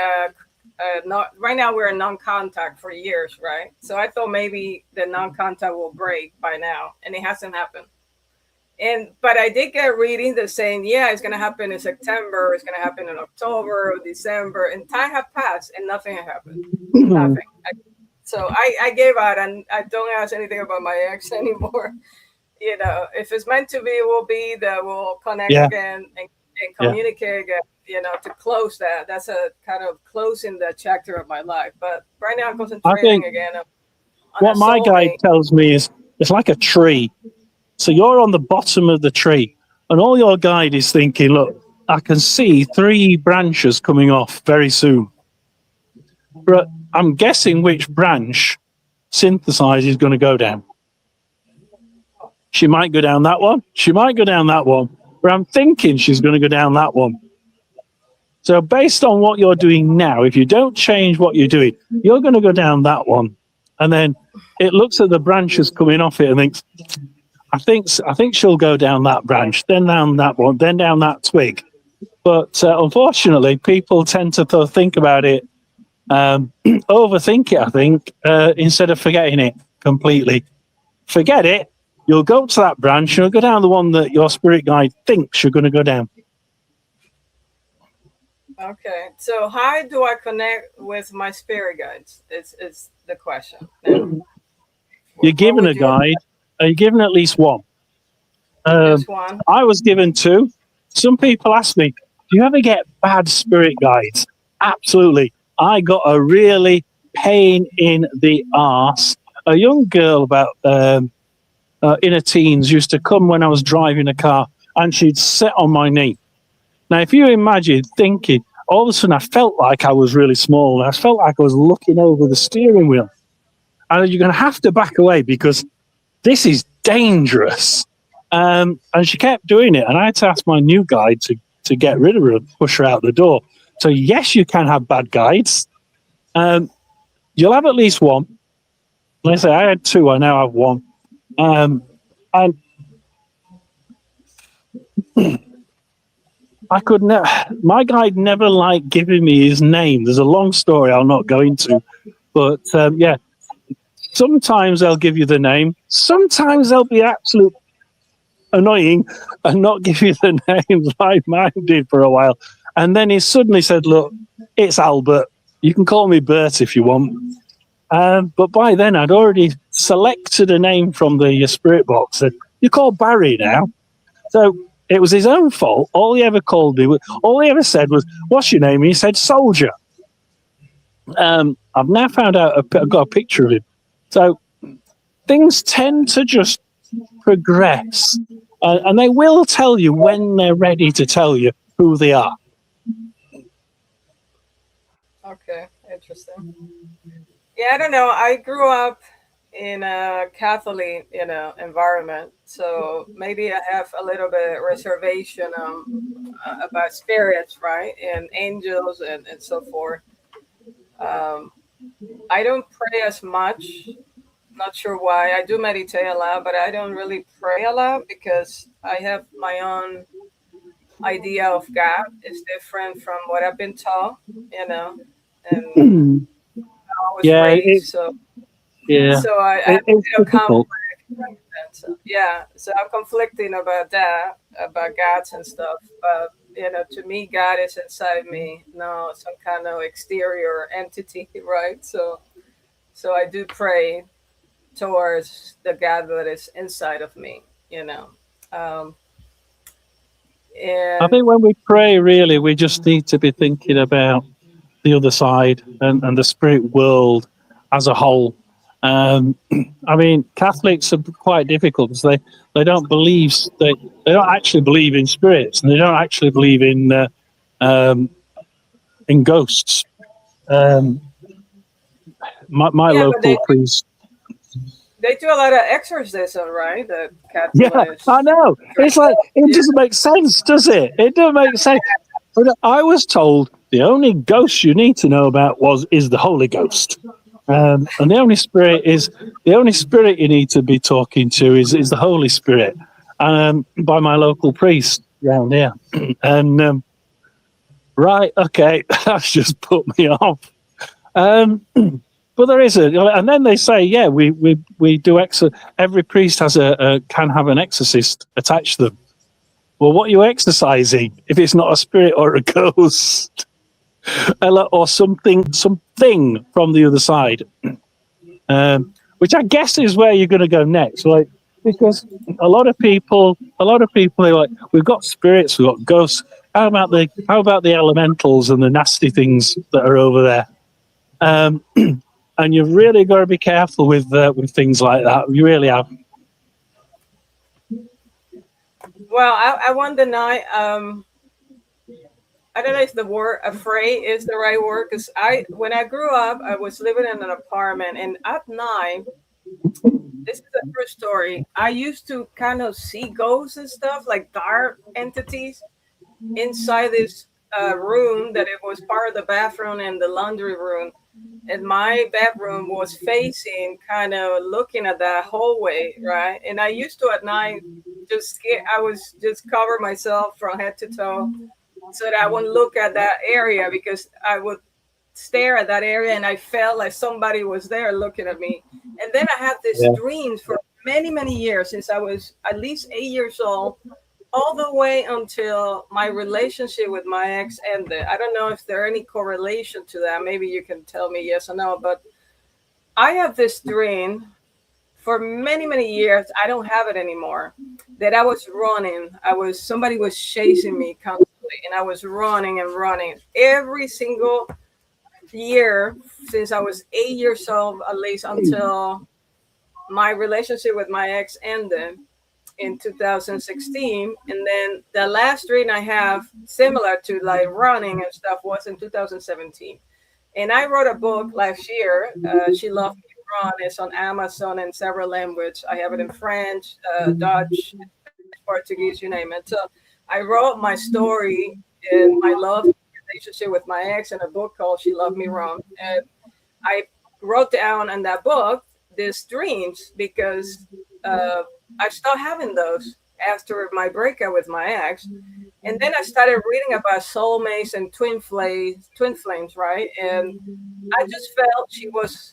not? Right now we're in non-contact for years, right? So I thought maybe the non-contact will break by now, and it hasn't happened. But I did get readings that saying, yeah, it's gonna happen in September, it's gonna happen in October or December, and time have passed and nothing has happened. Nothing. So I gave out, and I don't ask anything about my ex anymore. If it's meant to be, it will be that we'll connect again and communicate again, to close that. That's a kind of closing the chapter of my life. But right now I'm concentrating again on what my guide tells me is it's like a tree. So you're on the bottom of the tree, and all your guide is thinking, look, I can see 3 branches coming off very soon. But I'm guessing which branch Synthesized is going to go down. She might go down that one. She might go down that one. But I'm thinking she's going to go down that one. So based on what you're doing now, if you don't change what you're doing, you're going to go down that one. And then it looks at the branches coming off it and thinks, I think she'll go down that branch, then down that one, then down that twig. But unfortunately, people tend to think about it, overthink it, I think, instead of forgetting it completely. Forget it. You'll go to that branch, you'll go down the one that your spirit guide thinks you're going to go down. Okay, so how do I connect with my spirit guides? Is the question. Now, you're given a guide. You're given at least one. Just one. I was given 2. Some people ask me, do you ever get bad spirit guides? Absolutely. I got a really pain in the arse. A young girl about in her teens used to come when I was driving a car, and she'd sit on my knee. Now, if you imagine thinking, all of a sudden I felt like I was really small. I felt like I was looking over the steering wheel. And you're going to have to back away because this is dangerous. And she kept doing it. And I had to ask my new guide to get rid of her and push her out the door. So, yes, you can have bad guides. You'll have at least one. Like I say, I had 2. I now have 1. And I could never. My guide never liked giving me his name. There's a long story I'll not go into, but yeah. Sometimes they'll give you the name. Sometimes they'll be absolute annoying and not give you the names like mine did for a while. And then he suddenly said, "Look, it's Albert. You can call me Bert if you want." But by then, I'd already selected a name from the spirit box. Said, "You're called Barry now." So it was his own fault. All he ever called me, all he ever said was, "What's your name?" And he said, "Soldier." I've now found out, I've got a picture of him. So things tend to just progress. And they will tell you when they're ready to tell you who they are. Okay, interesting. Yeah, I don't know. I grew up in a Catholic, environment, so maybe I have a little bit of reservation about spirits, right, and angels and so forth. I don't pray as much. Not sure why. I do meditate a lot, but I don't really pray a lot because I have my own idea of God. It's different from what I've been taught, and I was raised. So I conflict. Yeah, so I'm conflicting about that, about gods and stuff. But to me, God is inside me, no some kind of exterior entity, right? So I do pray towards the God that is inside of me, And I think when we pray, really, we just need to be thinking about the other side and the spirit world as a whole. I mean, Catholics are quite difficult because they don't believe, they don't actually believe in spirits, and they don't actually believe in ghosts. My local priest. They do a lot of exorcism, right? The Yeah, Catholics. I know. It's like, it doesn't make sense, does it? It doesn't make sense. But I was told the only ghost you need to know about is the Holy Ghost. And the only spirit you need to be talking to is the Holy Spirit, by my local priest around here. And right, okay, that's just put me off. But there is and then they say, yeah, we do every priest can have an exorcist attached to them. Well, what are you exorcising if it's not a spirit or a ghost? Or something from the other side, which I guess is where you're going to go next, like, because a lot of people are like, we've got spirits, we've got ghosts. How about the elementals and the nasty things that are over there? And you've really got to be careful with things like that. You really have. Well, I won't deny. I don't know if the word "afraid" is the right word, because when I grew up, I was living in an apartment, and at night, this is a true story. I used to kind of see ghosts and stuff, like dark entities, inside this room that it was part of the bathroom and the laundry room. And my bedroom was facing, kind of looking at that hallway, right? And I used to at night I was just cover myself from head to toe so that I wouldn't look at that area, because I would stare at that area and I felt like somebody was there looking at me. And then I had these dreams for many, many years, since I was at least 8 years old, all the way until my relationship with my ex ended. I don't know if there any correlation to that. Maybe you can tell me yes or no, but I have this dream for many, many years. I don't have it anymore. That I was running. Somebody was chasing me constantly, and I was running and running every single year since I was 8 years old, at least until my relationship with my ex ended in 2016. And then the last dream I have, similar to like running and stuff, was in 2017. And I wrote a book last year. She Loved Me Run. It's on Amazon in several languages. I have it in French, Dutch, Portuguese, you name it. So I wrote my story and my love relationship with my ex in a book called She Loved Me Run. And I wrote down in that book these dreams because I started having those after my breakup with my ex. And then I started reading about soulmates and twin flames, right? And I just felt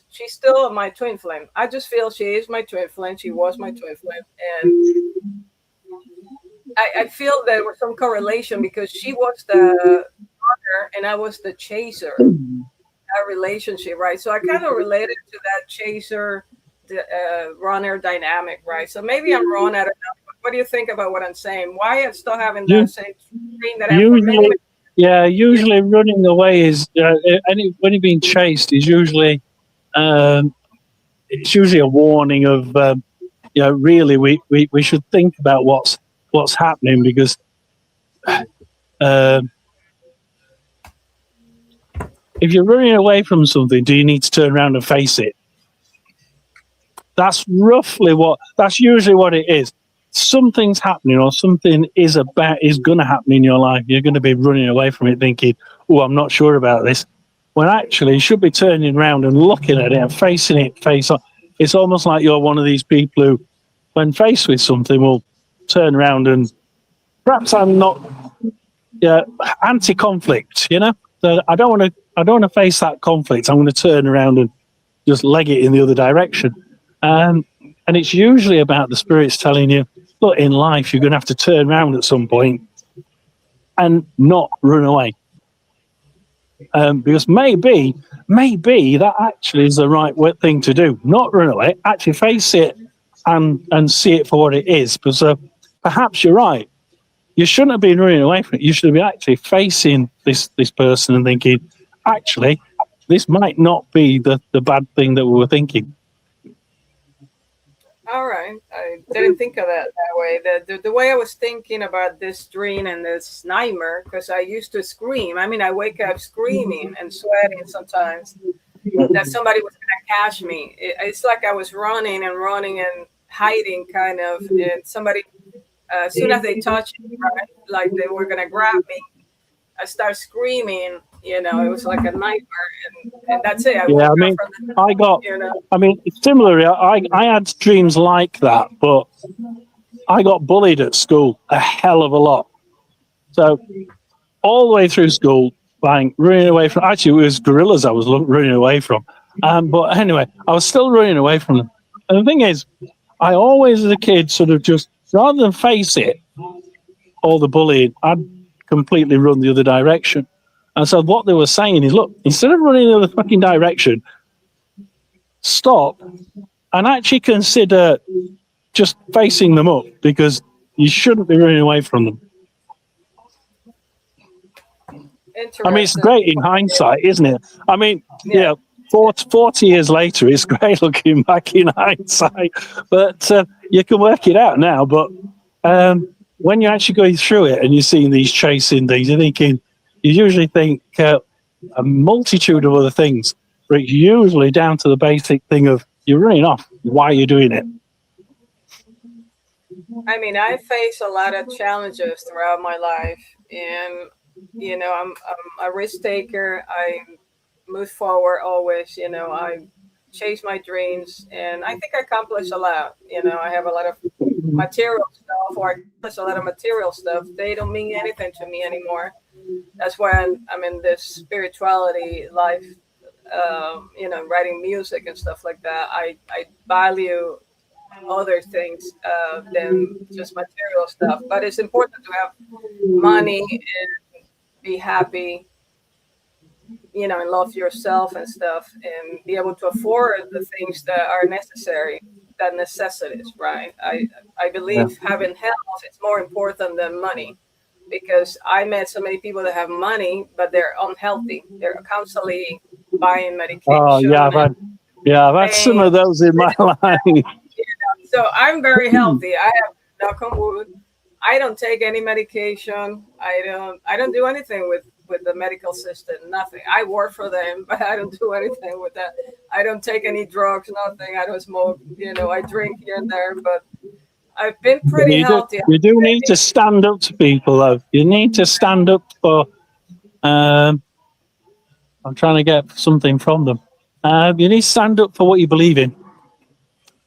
she's still my twin flame. I just feel she is my twin flame. She was my twin flame. And I feel there was some correlation, because she was the runner and I was the chaser. That relationship, right? So I kind of related to that chaser, runner dynamic, right? So maybe I'm wrong. I don't know. What do you think about what I'm saying? Why I'm still having that same dream that I have for many. Yeah, usually running away is when you're being chased is usually it's usually a warning of really we should think about what's happening, because if you're running away from something, do you need to turn around and face it? That's usually what it is. Something's happening, or something is going to happen in your life. You're going to be running away from it thinking, oh, I'm not sure about this. When actually you should be turning around and looking at it and facing it face on. It's almost like you're one of these people who, when faced with something, will turn around and, perhaps I'm not anti-conflict, So I don't want to face that conflict. I'm going to turn around and just leg it in the other direction. And it's usually about the spirits telling you, look, in life, you're going to have to turn around at some point and not run away. Because maybe that actually is the right thing to do. Not run away, actually face it and see it for what it is. Because perhaps you're right. You shouldn't have been running away from it. You should have been actually facing this person and thinking, actually, this might not be the bad thing that we were thinking. All right. I didn't think of that way. The way I was thinking about this dream and this nightmare, because I used to scream. I mean, I wake up screaming and sweating sometimes that somebody was going to catch me. It's like I was running and hiding, kind of, and somebody, as soon as they touched me, right, like they were gonna grab me, I start screaming. You know, it was like a nightmare, and that's it. I woke Yeah, I up mean, from the, you know. similarly, I had dreams like that, but I got bullied at school a hell of a lot. So all the way through school, like running away from, actually it was gorillas I was running away from. But anyway, I was still running away from them. And the thing is, I always as a kid sort of just, rather than face it, all the bullying, I'd completely run the other direction. And so what they were saying is, look, instead of running the other fucking direction, stop and actually consider just facing them up, because you shouldn't be running away from them. I mean, it's great in hindsight, isn't it? I mean, yeah, 40 years later, it's great looking back in hindsight, but you can work it out now. But when you're actually going through it and you're seeing these chasing things, you're thinking, you usually think a multitude of other things, but it's usually down to the basic thing of you're running off. Why are you doing it? I mean, I face a lot of challenges throughout my life, and you know, I'm a risk taker. I move forward always. You know, I chase my dreams, and I think I accomplish a lot. You know, I have a lot of material stuff, or I accomplish a lot of material stuff. They don't mean anything to me anymore. That's why I'm in this spirituality life. You know, writing music and stuff like that. I value other things than just material stuff. But it's important to have money and be happy, you know, and love yourself and stuff, and be able to afford the things that are necessary, that necessities, right? I believe having health is more important than money, because I met so many people that have money, but they're unhealthy. They're constantly buying medication. Oh, yeah, I've had some of those in my life. So I'm very healthy. I have, knock on wood, I don't take any medication. I don't do anything with the medical system. Nothing. I work for them, but I don't do anything with that. I don't take any drugs. Nothing. I don't smoke. You know, I drink here and there, but I've been pretty healthy. You do need to stand up to people, though. You need to stand up for. I'm trying to get something from them. You need to stand up for what you believe in.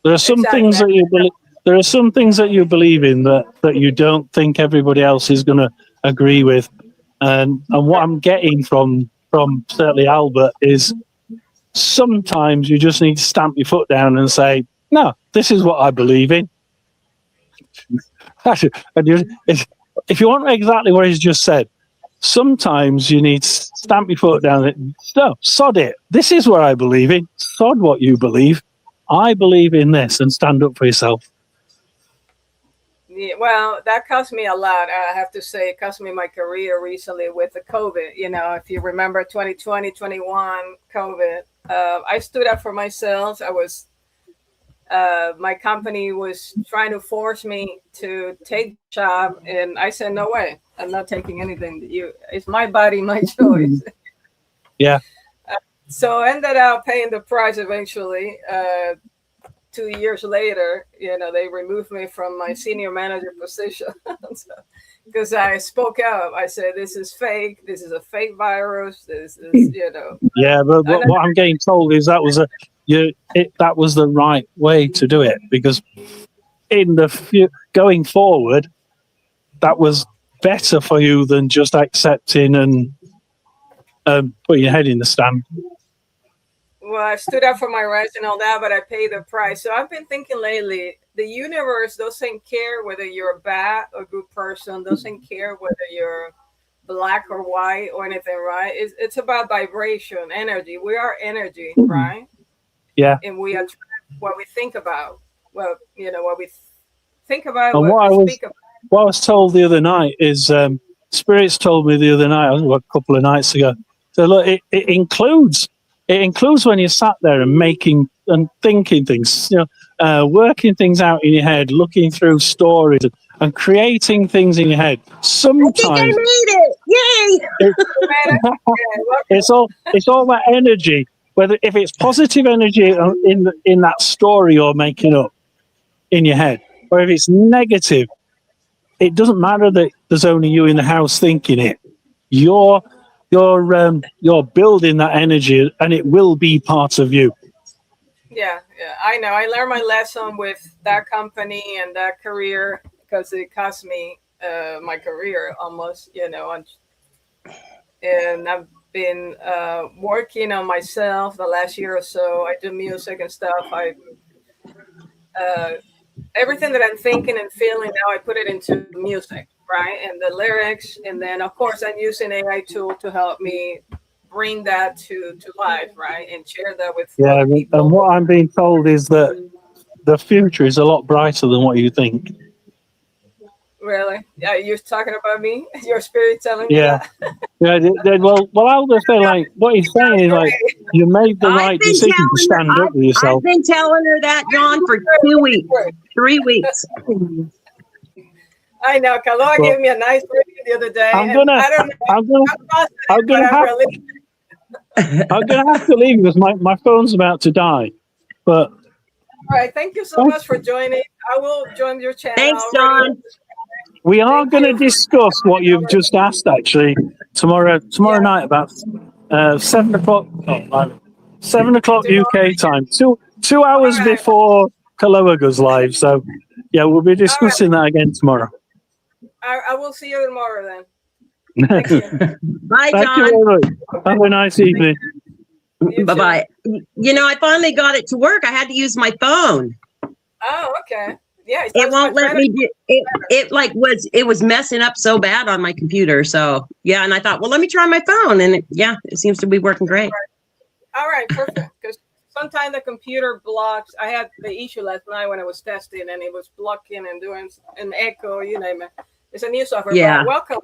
There are some things that you believe. There are some things that you believe in that you don't think everybody else is going to agree with. And what I'm getting from certainly Albert is sometimes you just need to stamp your foot down and say, no, this is what I believe in. And if you want exactly what he's just said, sometimes you need to stamp your foot down and no, sod it. This is what I believe in. Sod what you believe. I believe in this, and stand up for yourself. Yeah, well, that cost me a lot. I have to say, it cost me my career recently with the COVID. You know, if you remember 2020, 21, COVID, I stood up for myself. I was, my company was trying to force me to take the job, and I said, no way, I'm not taking anything. It's my body, my choice. Yeah. So I ended up paying the price eventually. 2 years later, you know, they removed me from my senior manager position because I spoke up. I said, this is fake. This is a fake virus. This is, you know. Yeah, but what I'm getting told is that was that was the right way to do it, because in going forward, that was better for you than just accepting and putting your head in the sand. Well, I stood up for my rights and all that, but I paid the price. So I've been thinking lately, the universe doesn't care whether you're a bad or good person, doesn't care whether you're black or white or anything, right? It's about vibration, energy. We are energy, right? Yeah. And we attract what we think about. Well, you know, what we think about, and what we speak about. What I was told the other night is, Spirits told me the other night, a couple of nights ago, so look, it includes when you're sat there and making and thinking things, you know, working things out in your head, looking through stories and creating things in your head. Sometimes I think I made it! Yay! It's all that energy. whether if it's positive energy in that story you're making up in your head, or if it's negative, it doesn't matter that there's only you in the house thinking it. You're building that energy, and it will be part of you. Yeah, I know. I learned my lesson with that company and that career because it cost me my career almost, and I've been working on myself the last year or so. I do music and stuff. Everything that I'm thinking and feeling now, I put it into music, right? And the lyrics, and then of course I'm using AI tool to help me bring that to life, right? And share that with other people. And what I'm being told is that the future is a lot brighter than what you think. Really? Yeah, you're talking about me? Your spirit telling me that? Well, I'll just say, like, what he's saying is, like, you made the right decision to stand up for yourself. I've been telling her that, John, for 2 weeks, 3 weeks. I know. Kaloa gave me a nice rating the other day. I'm gonna have to leave because my phone's about to die. But all right, thank you so much for joining. I will join your channel. Thanks, John. We are going to discuss what you've just asked, actually, tomorrow night about 7 o'clock. 7 o'clock UK time. 2 hours before Kaloa goes live. So, yeah, we'll be discussing that again tomorrow. I will see you tomorrow then. Thank you. Bye, Thank John. you very much. Have a nice evening. Bye-bye. I finally got it to work. I had to use my phone. Oh, okay. Yeah, it won't let me do it. It was messing up so bad on my computer. So yeah, and I thought, well, let me try my phone, and it seems to be working great. All right, perfect. Because sometimes the computer blocks. I had the issue last night when I was testing, and it was blocking and doing an echo. You name it. It's a new software. Yeah. Welcome.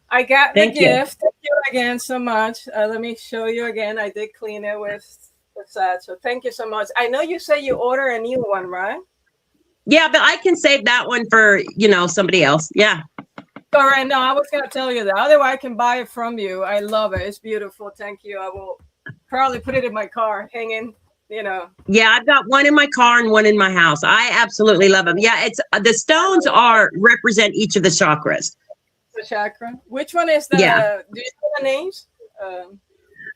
I got the Thank you. gift. Thank you again so much. Let me show you again. I did clean it with that. So thank you so much. I know you say you order a new one, right? Yeah, but I can save that one for, somebody else. Yeah. All right. No, I was going to tell you that. Otherwise, I can buy it from you. I love it. It's beautiful. Thank you. I will probably put it in my car, hanging, Yeah, I've got one in my car and one in my house. I absolutely love them. Yeah, it's the stones represent each of the chakras. The chakra. Which one is the? Yeah. Do you know the names?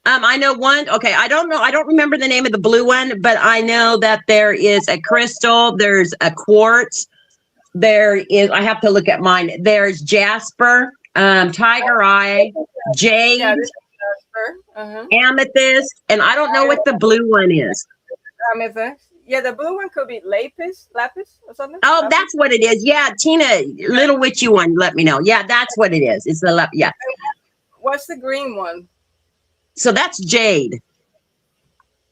I know one. Okay, I don't know. I don't remember the name of the blue one, but I know that there is a crystal. There's a quartz. There is. I have to look at mine. There's jasper, tiger eye, jade, amethyst, and I don't know what the blue one is. Amethyst. Yeah, the blue one could be lapis or something. Oh, that's what it is. Yeah, Tina, little witchy one. Let me know. Yeah, that's what it is. It's the yeah. What's the green one? So that's jade.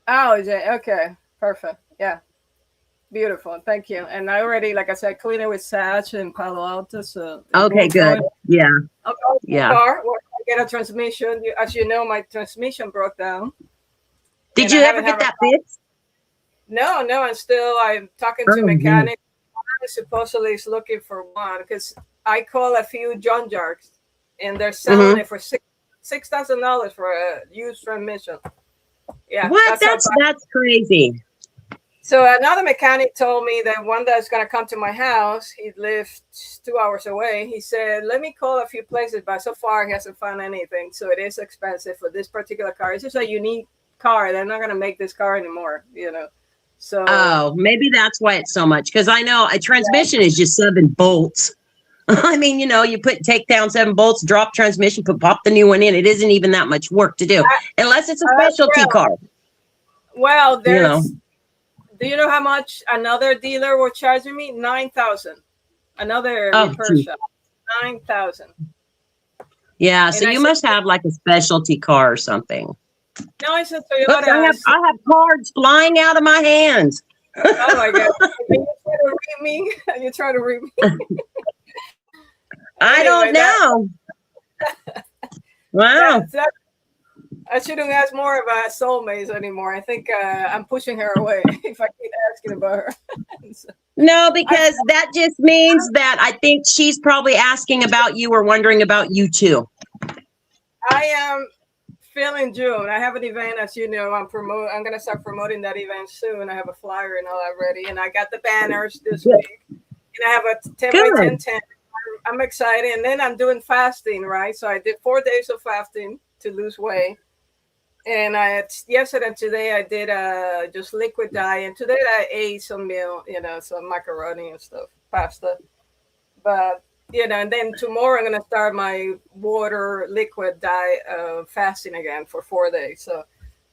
Oh, jade. Okay, perfect. Yeah, beautiful. Thank you. And I already, like I said, clean it with sage and Palo Alto. So okay, good. Yeah. Okay. Yeah. Car, I get a transmission. As you know, my transmission broke down. Did you ever get that fixed? No. I'm talking to mechanic. Supposedly is looking for one because I call a few junkyards and they're selling it for $6,000 for a used transmission. Yeah. What? That's crazy. So another mechanic told me that one that's going to come to my house, he lived 2 hours away. He said, let me call a few places, but so far he hasn't found anything. So it is expensive for this particular car. It's just a unique car. They're not going to make this car anymore, So maybe that's why it's so much. Because I know a transmission is just 7 bolts. I mean, you take down 7 bolts, drop transmission, pop the new one in. It isn't even that much work to do, unless it's a specialty car. Well, there's. Do you know how much another dealer was charging me? $9,000. Another repair shop. $9,000. Yeah, and so you must have like a specialty car or something. No, it's a Toyota. Look, I have cards flying out of my hands. Oh my God! You try to read me? I don't know. Wow. I shouldn't ask more about soulmates anymore. I think I'm pushing her away if I keep asking about her. No, because that just means that I think she's probably asking about you or wondering about you too. I am film in June. I have an event, as you know. I'm gonna start promoting that event soon. I have a flyer and all that ready, and I got the banners this Good. week. And I have a 10 by 10 tent. I'm excited. And then I'm doing fasting, right? So I did 4 days of fasting to lose weight. And yesterday and today I did just liquid diet. And today I ate some meal, some macaroni and stuff, pasta. But and then tomorrow I'm gonna start my water liquid diet fasting again for 4 days. So,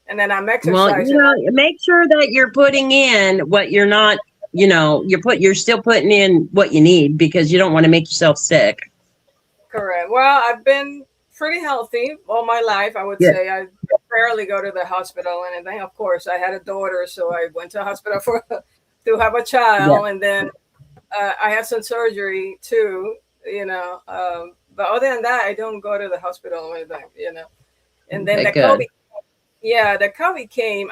and then I'm exercising. Well, make sure that you're putting in what you're not. You're still putting in what you need, because you don't want to make yourself sick. Correct. Well, I've been pretty healthy all my life. I would say I rarely go to the hospital or anything. Of course, I had a daughter, so I went to the hospital to have a child, and then I had some surgery too. But other than that, I don't go to the hospital or anything. And then COVID. Yeah, the COVID came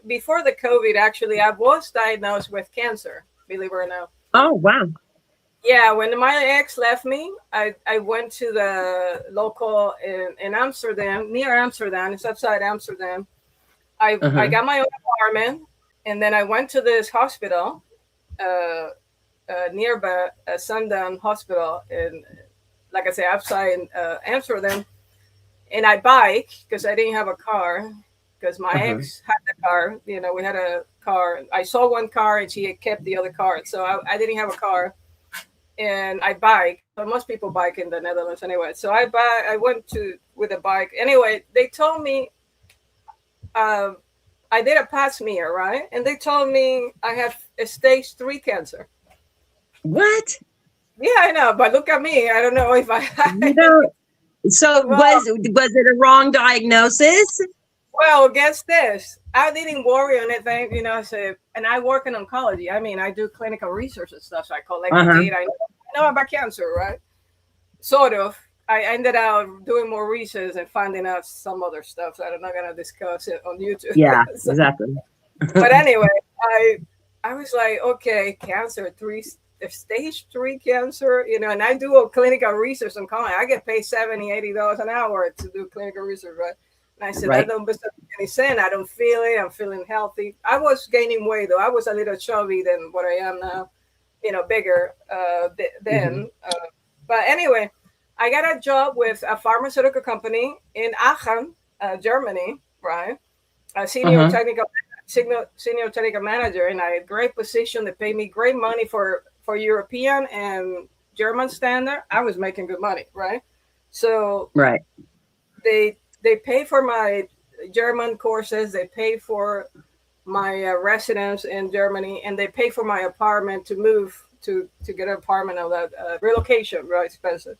before the COVID. Actually, I was diagnosed with cancer, believe it or not. Oh, wow. Yeah, when my ex left me, I went to the local in Amsterdam, near Amsterdam. It's outside Amsterdam. I got my own apartment, and then I went to this hospital, nearby Sundown Hospital, in, like I say, outside Amsterdam. And I bike because I didn't have a car. Because my ex had the car, we had a car. I saw one car and she had kept the other car. So I didn't have a car, and I bike. But most people bike in the Netherlands anyway. So I went with a bike. Anyway, they told me I did a pap smear, right? And they told me I have a stage 3 cancer. What? Yeah, I know. But look at me. I don't know if I So was it a wrong diagnosis? Well, guess this. I didn't worry on anything, and I work in oncology. I mean, I do clinical research and stuff. So I collect data. I know about cancer, right? Sort of. I ended up doing more research and finding out some other stuff that I'm not going to discuss it on YouTube. Yeah, exactly. But anyway, I was like, okay, cancer, stage 3 cancer, and I do a clinical research on oncology. I get paid $70-$80 an hour to do clinical research, right? And I said, that don't make any sense. I don't feel it. I'm feeling healthy. I was gaining weight, though. I was a little chubby than what I am now, bigger then. But anyway, I got a job with a pharmaceutical company in Aachen, Germany, right? A senior technical manager, and I had a great position. They paid me great money for European and German standard. I was making good money, right? So they pay for my German courses. They pay for my residence in Germany, and they pay for my apartment to move to get an apartment. Of that relocation, very expensive.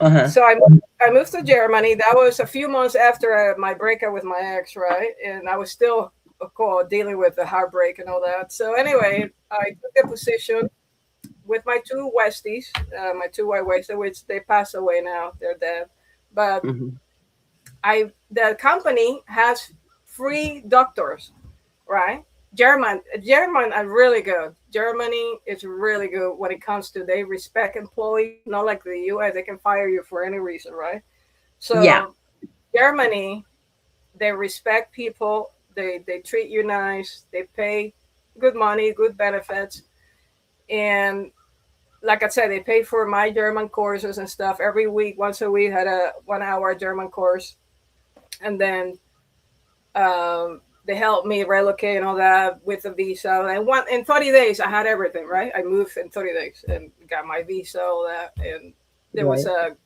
So I moved to Germany. That was a few months after my breakup with my ex, right? And I was still, of course, dealing with the heartbreak and all that. So anyway, I took a position with my 2 Westies, my 2 white Westies, which they passed away now. They're dead. But the company has free doctors, right? German are really good. Germany is really good when it comes to they respect employees, not like the US. They can fire you for any reason, right? So Germany, they respect people. They treat you nice. They pay good money, good benefits, and like I said, they pay for my German courses and stuff every week. Once a week, had a 1-hour German course. And then they helped me relocate and all that with the visa. And in 30 days, I had everything, right? I moved in 30 days and got my visa, all that. And there was a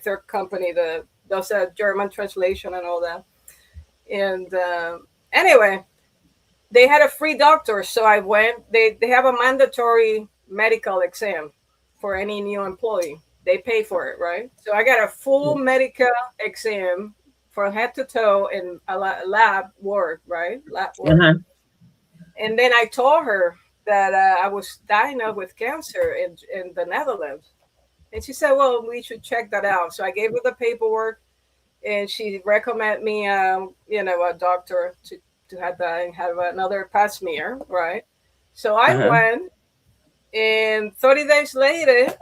third company that does a German translation and all that. And anyway, they had a free doctor. So I went. They have a mandatory medical exam for any new employee. They pay for it, right? So I got a full medical exam from head to toe in a lab work, right? Lab work. And then I told her that I was diagnosed with cancer in the Netherlands. And she said, well, we should check that out. So I gave her the paperwork, and she recommended me, a doctor to have another pap smear, right? So I went, and 30 days later,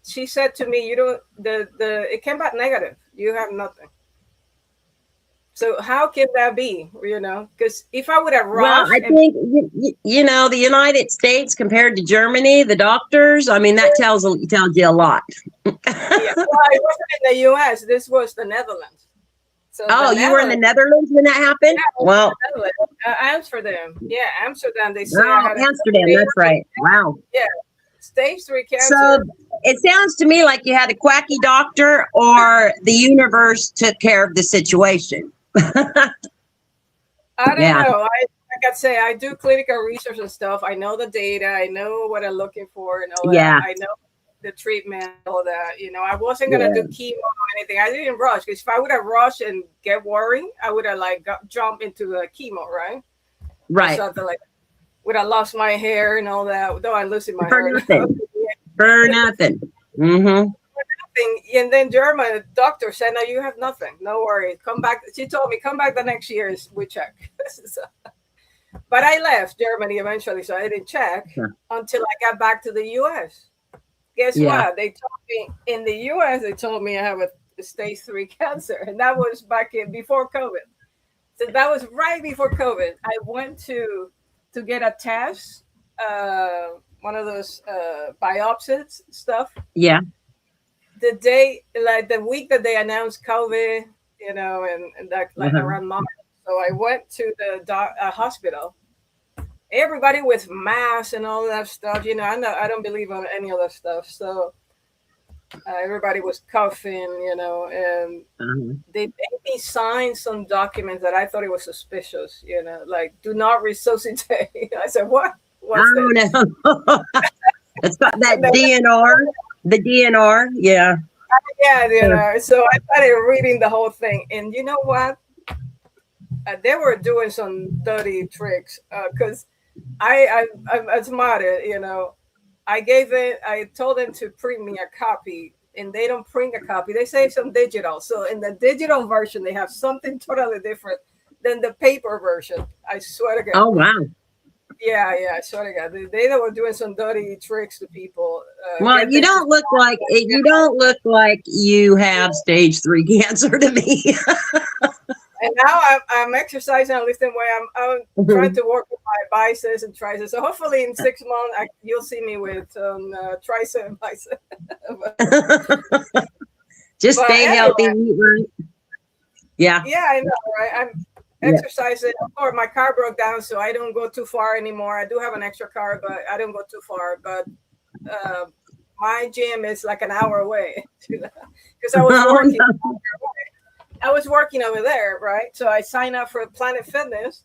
she said to me, it came back negative. You have nothing. So how can that be? Because if I would have Well, rushed I and think the United States compared to Germany, the doctors. I mean, that tells you a lot. yeah, well, it wasn't in the U.S. This was the Netherlands. So the Oh, you were in the Netherlands, Netherlands when that yeah, happened? I was in Well, the Netherlands. Amsterdam, yeah, Amsterdam. They say I oh, had a Amsterdam. That's right. Wow. yeah, stage 3 So cancer. it sounds to me like you had a quacky doctor, or the universe took care of the situation. I don't Yeah. know. Like I say, I do clinical research and stuff. I know the data. I know what I'm looking for and all that. Yeah. I know the treatment, all that. I wasn't gonna do Yeah. chemo or anything. I didn't rush because if I would have rushed and get worried, I would have like jumped into the chemo, right? Or Right. something like. Would have lost my hair and all that. Though I'm losing my For hair now. nothing. For nothing. Mm-hmm. And then German doctor said, "No, you have nothing. No worries. Come back." She told me, "Come back the next year. We check." So, but I left Germany eventually, so I didn't check until I got back to the U.S. Guess Yeah. what? They told me in the U.S. They told me I have a stage 3 cancer, and that was back in before COVID. So that was right before COVID. I went to get a test, one of those biopsies stuff. Yeah. The day, like the week that they announced COVID, and that like Uh-huh. around March. So I went to the hospital. Everybody with masks and all that stuff. I don't believe on any of that stuff. So everybody was coughing, and Uh-huh. they made me sign some documents that I thought it was suspicious. Like do not resuscitate. I said, what? What's Oh this? no. It's got that And then, DNR. The DNR. Yeah. yeah. So I started reading the whole thing, and you know what? They were doing some dirty tricks because I'm smart. I told them to print me a copy, and they don't print a copy. They save some digital. So in the digital version, they have something totally different than the paper version. I swear to God. Oh wow. Yeah, I swear to God. They were doing some dirty tricks to people. Well, Get you them to don't look like you have stage 3 cancer to me. And now I'm exercising and lifting weight. I'm trying to work with my biceps and triceps. So hopefully in 6 months, you'll see me with tricep and bicep. Just But stay healthy. anyway, Eat right. Yeah. yeah, I know, right? I'm Yeah. exercising. Or my car broke down, so I don't go too far anymore. I do have an extra car, but I don't go too far. But my gym is like an hour away because I was Oh, working. no. I was working over there, right? So I signed up for Planet Fitness,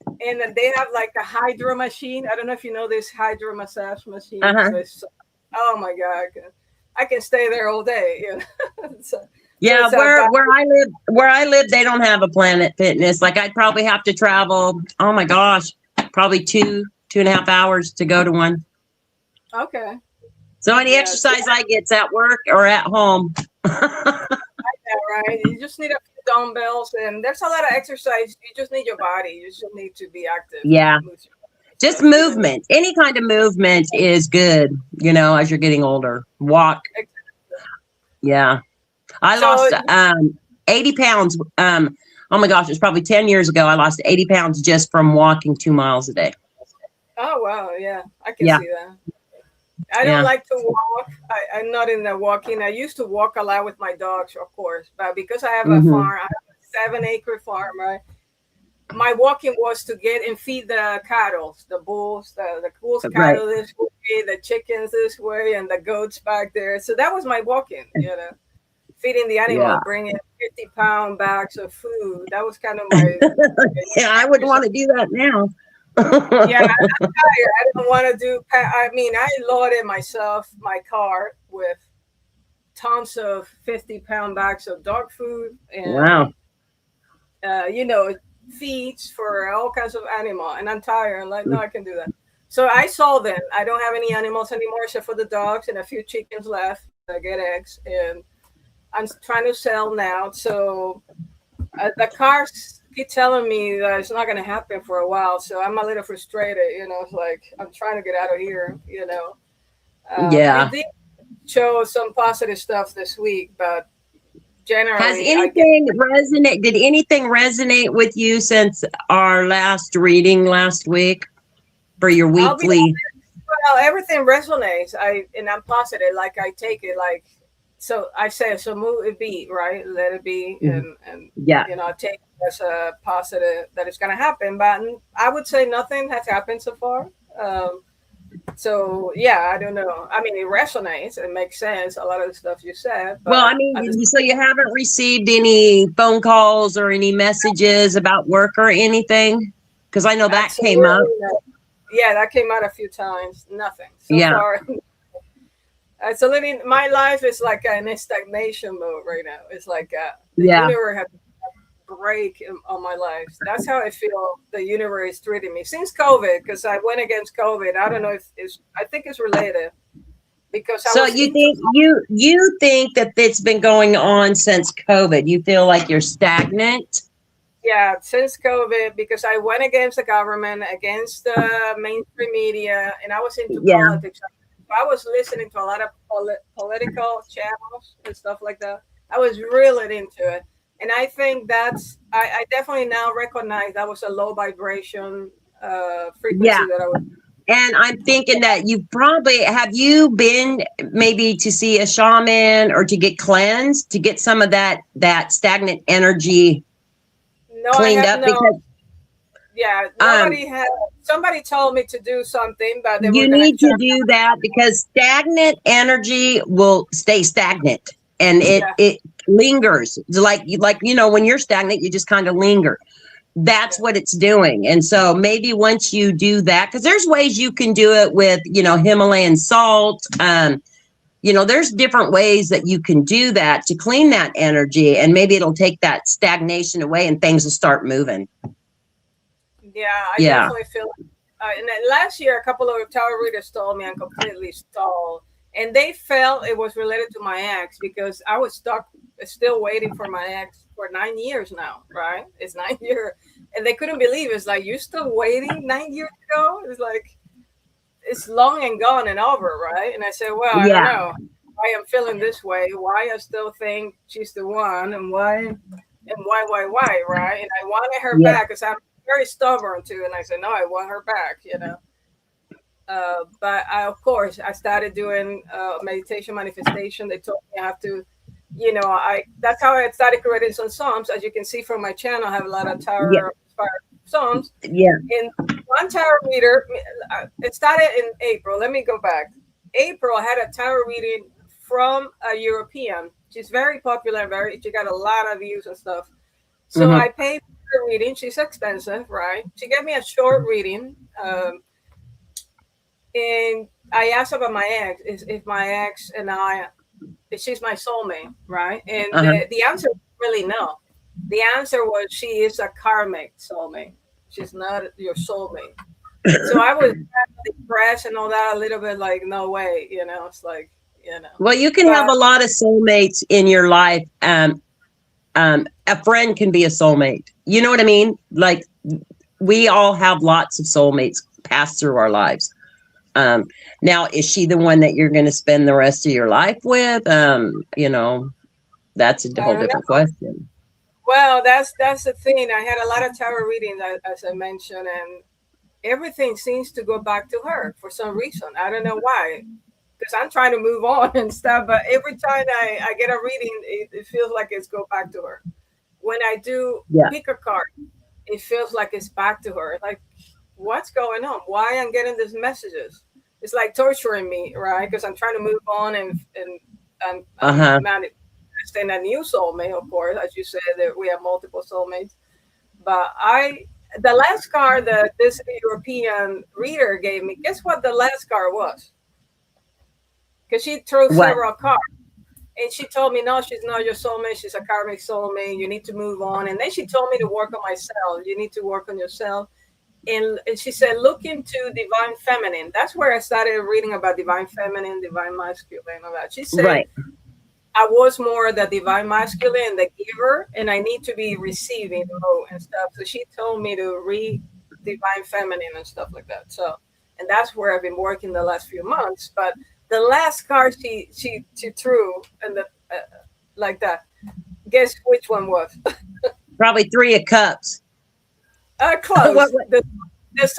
and then they have like a hydro machine. I don't know if you know this hydro massage machine. Uh-huh. So oh my God, I can stay there all day. So, Yeah, so where I live, they don't have a Planet Fitness. Like I'd probably have to travel. Oh my gosh, probably 2.5 hours to go to one. okay. So any Yeah, exercise I get's at work or at home. yeah, right. You just need a few dumbbells, and there's a lot of exercise. You just need your body. You just need to be active. Yeah. Move Just yourself, movement. Any kind of movement is good, as you're getting older. Walk. Yeah. I So- lost 80 pounds. Oh my gosh, it's probably 10 years ago. I lost 80 pounds just from walking 2 miles a day. Oh wow, yeah, I can Yeah. see that. I don't like to walk. I'm not in the walking. I used to walk a lot with my dogs, of course, but because I have a Mhm. farm, I have a 7-acre farm, right? My walking was to get and feed the cattle, the bulls, the bulls, Right. cattle this way, the chickens this way, and the goats back there. So that was my walking, feeding the animal, Yeah. bringing 50-pound bags of food. That was kind of my Yeah, I wouldn't want to do that now. yeah, I'm tired. I don't want to do. I mean, I loaded my car with tons of 50-pound bags of dog food and Wow. Feeds for all kinds of animal. And I'm tired. I'm like, no, I can do that. So I sold them. I don't have any animals anymore except for the dogs and a few chickens left. I get eggs, and I'm trying to sell now. So the cars keep telling me that it's not going to happen for a while, so I'm a little frustrated. It's like I'm trying to get out of here. Yeah. It did show some positive stuff this week, but generally, Has anything resonate? Did anything resonate with you since our last reading last week for your I'll be weekly? well, everything resonates. I'm positive. Like I take it like so. I say so. Move it be right. Let it be, Mhm. and Yeah. I take it as a positive that it's gonna happen. But I would say nothing has happened so far. So yeah, I don't know. I mean, it resonates. It makes sense. A lot of the stuff you said, Well, I but mean, at the so you haven't received any phone calls or any messages about work or anything? Because I know that came up. absolutely not. Yeah, that came out a few times. Nothing so Yeah. far. It's a living. My life is like in a stagnation mode right now. It's like the Yeah. universe has a break on my life. That's how I feel. The universe is treating me since COVID because I went against COVID. I don't know if it's. I think it's related because I So was you into. think you think that it's been going on since COVID? You feel like you're stagnant? Yeah, since COVID, because I went against the government, against the mainstream media, and I was into Yeah. politics. I was listening to a lot of political channels and stuff like that. I was really into it. And I think I definitely now recognize that was a low vibration Yeah. frequency that I was. And I'm thinking that you probably have you been maybe to see a shaman or to get cleansed to get some of that stagnant energy No, I cleaned have up no. because Yeah, um nobody had. Somebody told me to do something, but they were you going to need to do that because stagnant energy will stay stagnant and it Yeah. it lingers like when you're stagnant you just kind of linger. That's Yeah. what it's doing. And so maybe once you do that, because there's ways you can do it with Himalayan salt. There's different ways that you can do that to clean that energy, and maybe it'll take that stagnation away and things will start moving. Yeah, I Yeah. definitely feel. And then last year, a couple of tarot readers told me I'm completely stalled, and they felt it was related to my ex because I was stuck, still waiting for my ex for 9 years now. Right? It's 9 years, and they couldn't believe it. It's like you're still waiting 9 years ago. It's like it's long and gone and over, right? And I said, well, I don't Yeah. know why I'm feeling this way. Why I still think she's the one, and why, right? And I wanted her Yeah. back because I'm very stubborn too. And I said, no, I want her back. But of course, I started doing meditation manifestation. They told me I have to, that's how I started creating some psalms. As you can see from my channel, I have a lot of Yeah. tarot inspired psalms. Yeah. And one tarot reader, it started in April. Let me go back. April, I had a tarot reading from a European. She's very popular, she got a lot of views and stuff. So Mhm. I paid for her reading. She's expensive, right? She gave me a short reading. And I asked about my ex, if my ex and I, if she's my soulmate, right? And Uh-huh. the answer was really no. The answer was she is a karmic soulmate. She's not your soulmate. So I was kind of depressed and all that, a little bit like, no way, it's like, Well, you can have but a lot of soulmates in your life. A friend can be a soulmate. You know what I mean? Like we all have lots of soulmates pass through our lives. Now, is she the one that you're going to spend the rest of your life with? That's a I whole don't different know. question. Well, that's the thing. I had a lot of tarot readings, as I mentioned, and everything seems to go back to her for some reason. I don't know why, because I'm trying to move on and stuff. But every time I get a reading, it feels like it's go back to her. When I do Yeah. pick a card, it feels like it's back to her. Like, what's going on? Why I'm getting these messages? It's like torturing me, right? Because I'm trying to move on and Uh-huh. manifesting a new soulmate, of course, as you said, that we have multiple soulmates. But the last card that this European reader gave me, guess what the last card was? Because she threw What? several cards. And she told me, no, she's not your soulmate. She's a karmic soulmate. You need to move on. And then she told me to work on myself. You need to work on yourself. And she said, look into divine feminine. That's where I started reading about divine feminine, divine masculine, all that. She said, Right. I was more the divine masculine, the giver, and I need to be receiving more and stuff. So she told me to read divine feminine and stuff like that. So, and that's where I've been working the last few months. But the last card she threw and like that, guess which one was. Probably 3 of cups. Close. What? The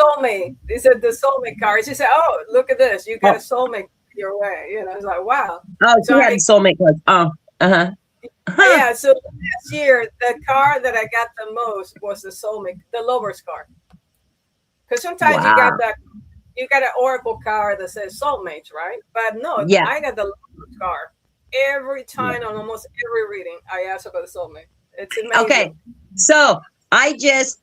soulmate. He said the soulmate card. She said, "Oh, look at this! You got a soulmate your way." You know, it's like, wow. Oh, So she had soulmate cards. Oh, yeah. So last year, the card that I got the most was the soulmate, the lover's card. Because sometimes Wow. you got an oracle card that says soulmates, right? But no, Yeah. I got the lover's card every time on almost every reading. I ask about the soulmate. It's amazing. Okay, so I just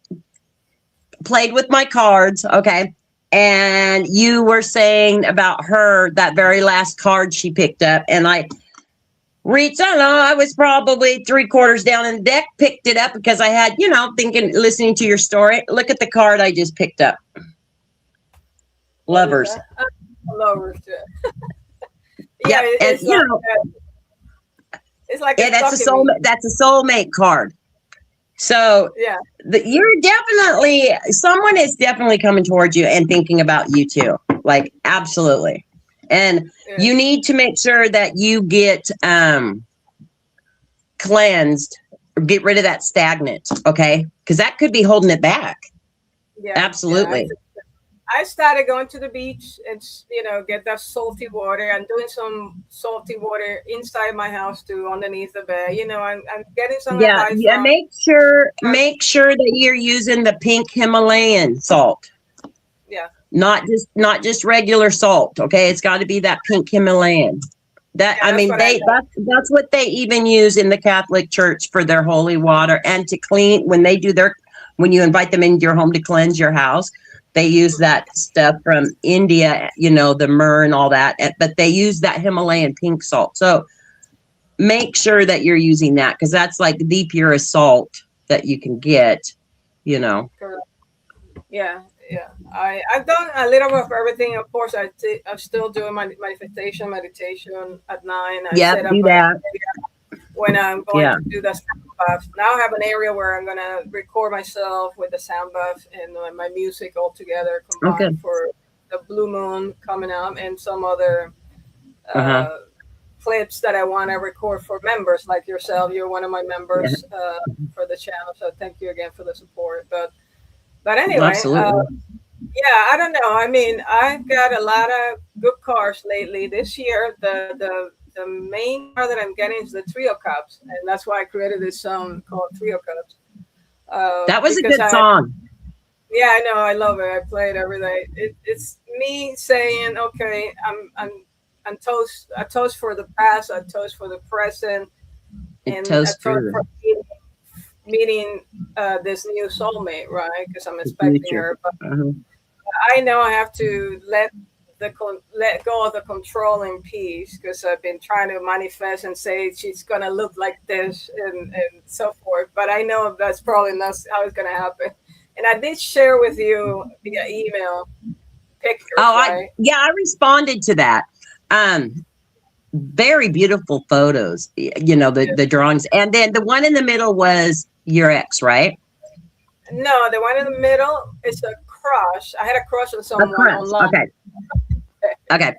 played with my cards, okay, and you were saying about her, that very last card she picked up, and I reached, I don't know, I was probably 3/4 down in the deck, picked it up because I had, listening to your story. Look at the card I just picked up. Lovers. Lovers, yeah. Yeah, and it's like that's a soulmate. That's a soulmate card. So yeah, someone is definitely coming towards you and thinking about you too. Like, absolutely. And you need to make sure that you get cleansed, or get rid of that stagnant. Okay, because that could be holding it back. Yeah, absolutely. Yeah, I started going to the beach and get that salty water. I'm doing some salty water inside my house too, underneath the bed. I'm getting some advice. Yeah. Make sure that you're using the pink Himalayan salt. Yeah. Not just regular salt. Okay, it's got to be that pink Himalayan. That's what they even use in the Catholic Church for their holy water and to clean when you invite them into your home to cleanse your house. They use that stuff from India, the myrrh and all that, but they use that Himalayan pink salt. So make sure that you're using that because that's like the purest salt that you can get, Correct. Yeah. I've done a little bit of everything. Of course, I'm still doing my meditation at 9. Yeah, do that. When I'm going to do the sound bath. Now I have an area where I'm going to record myself with the sound bath and my music all together combined for the Blue Moon coming up and some other clips that I want to record for members like yourself. You're one of my members for the channel. So thank you again for the support. But anyway, I don't know. I mean, I've got a lot of good cards lately. This year, the main card that I'm getting is the Three of Cups, and that's why I created this song called Three of Cups. That was a good song. Yeah, I know. I love it. I play it every day. It's me saying, okay, I'm toast. I toast for the past. I toast for the present, and I toast for meeting this new soulmate, right? Because I'm expecting her, but I know I have to let go of the controlling piece because I've been trying to manifest and say she's gonna look like this and so forth. But I know that's probably not how it's gonna happen. And I did share with you via email pictures. I responded to that. Very beautiful photos. The drawings, and then the one in the middle was your ex, right? No, the one in the middle is a crush. I had a crush on someone online. Okay.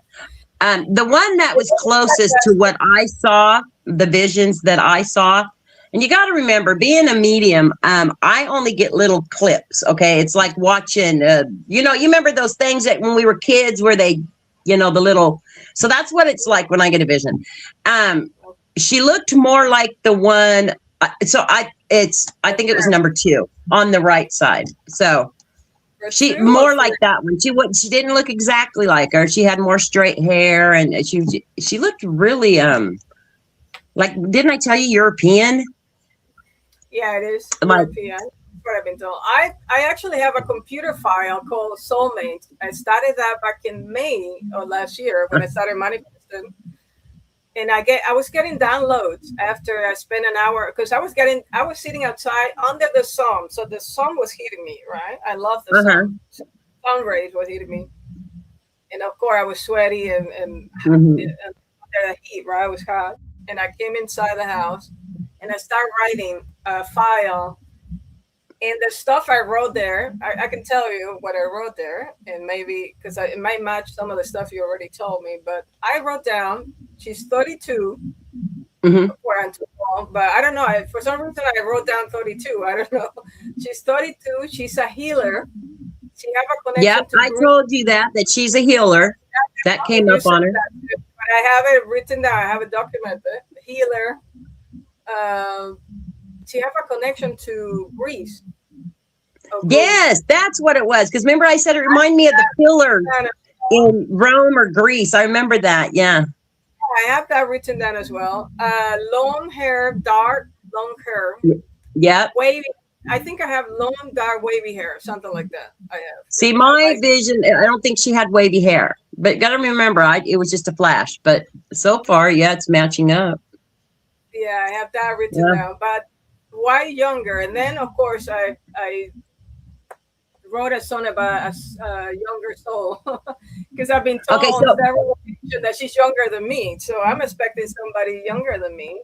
The one that was closest to what I saw, the visions that I saw, and you got to remember, being a medium, I only get little clips. Okay, it's like watching. You remember those things that when we were kids, where they, the little. So that's what it's like when I get a vision. She looked more like the one. I think it was number 2 on the right side. So. She more like that one. She didn't look exactly like her. She had more straight hair and she looked really like, didn't I tell you, European? Yeah, it is European. That's what I've been told. I actually have a computer file called Soulmates. I started that back in May of last year when I started manifesting. And I was getting downloads after I spent an hour because I was sitting outside under the sun. So the sun was hitting me, right? I love the sun. So sun rays was hitting me. And of course I was sweaty and under the heat, right? I was hot. And I came inside the house and I started writing a file. And the stuff I wrote there, I can tell you what I wrote there, and maybe because it might match some of the stuff you already told me. But I wrote down she's 32, small, but I don't know. For some reason, I wrote down 32. I don't know. She's 32. She's a healer. She have a connection Yep, to I Greece. told you that she's a healer. That came You up said on her. that too, but I have it written down. I have it documented. Healer. She have a connection to Greece. Yes, that's what it was. Because remember, I said it reminded me of the pillar in Rome or Greece. I remember that. Yeah. I have that written down as well. Long hair, dark, long hair. Yep. Wavy. I think I have long, dark, wavy hair, something like that. I have. See, my vision, I don't think she had wavy hair. But got to remember, it was just a flash. But so far, yeah, it's matching up. Yeah, I have that written down. But why younger? And then, of course, I wrote a song about a younger soul because I've been told on several occasions that she's younger than me. So I'm expecting somebody younger than me.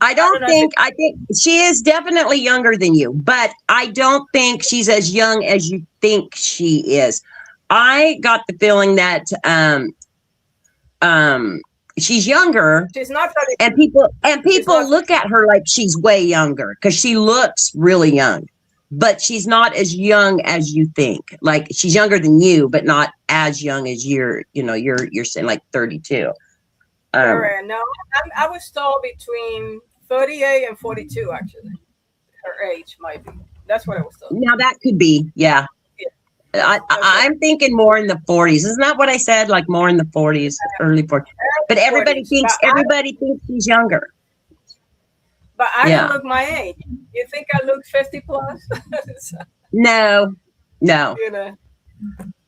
I think she is definitely younger than you, but I don't think she's as young as you think she is. I got the feeling that she's younger. She's not 30. And people look at her like she's way younger because she looks really young. But she's not as young as you think. Like she's younger than you, but not as young as you're saying like 32. Right. No, I was told between 38 and 42, actually. Her age might be. That's what I was told. Now that could be, yeah. I'm thinking more in the 40s. Isn't that what I said? Like more in the 40s, early 40s. But everybody thinks she's younger. But I don't look my age. You think I look 50 plus? No. You know.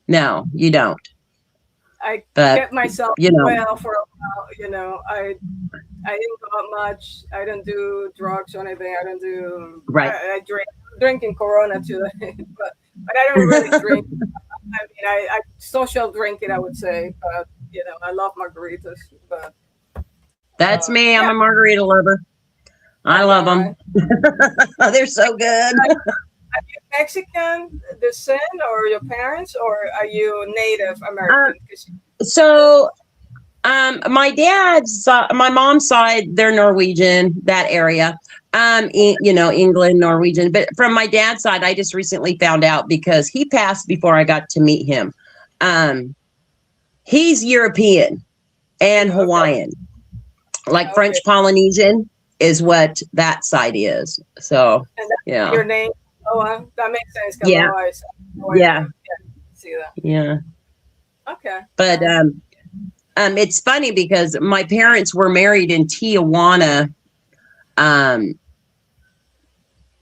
No, you don't. I kept myself well for a while. I didn't go out much. I don't do drugs or anything. I don't do. Right. I drink. I'm drinking Corona today, but I don't really drink. I mean, I social drink it, I would say. But I love margaritas. But that's me. I'm a margarita lover. I love them. They're so good. Are you Mexican descent, or your parents, or are you Native American? So, my mom's side, they're Norwegian, that area. England, Norwegian. But from my dad's side, I just recently found out because he passed before I got to meet him. He's European and Hawaiian, like French Polynesian is what that side is. So, yeah. Your name? Oh, that makes sense. Yeah. Yeah. See that? Yeah. Okay. But it's funny because my parents were married in Tijuana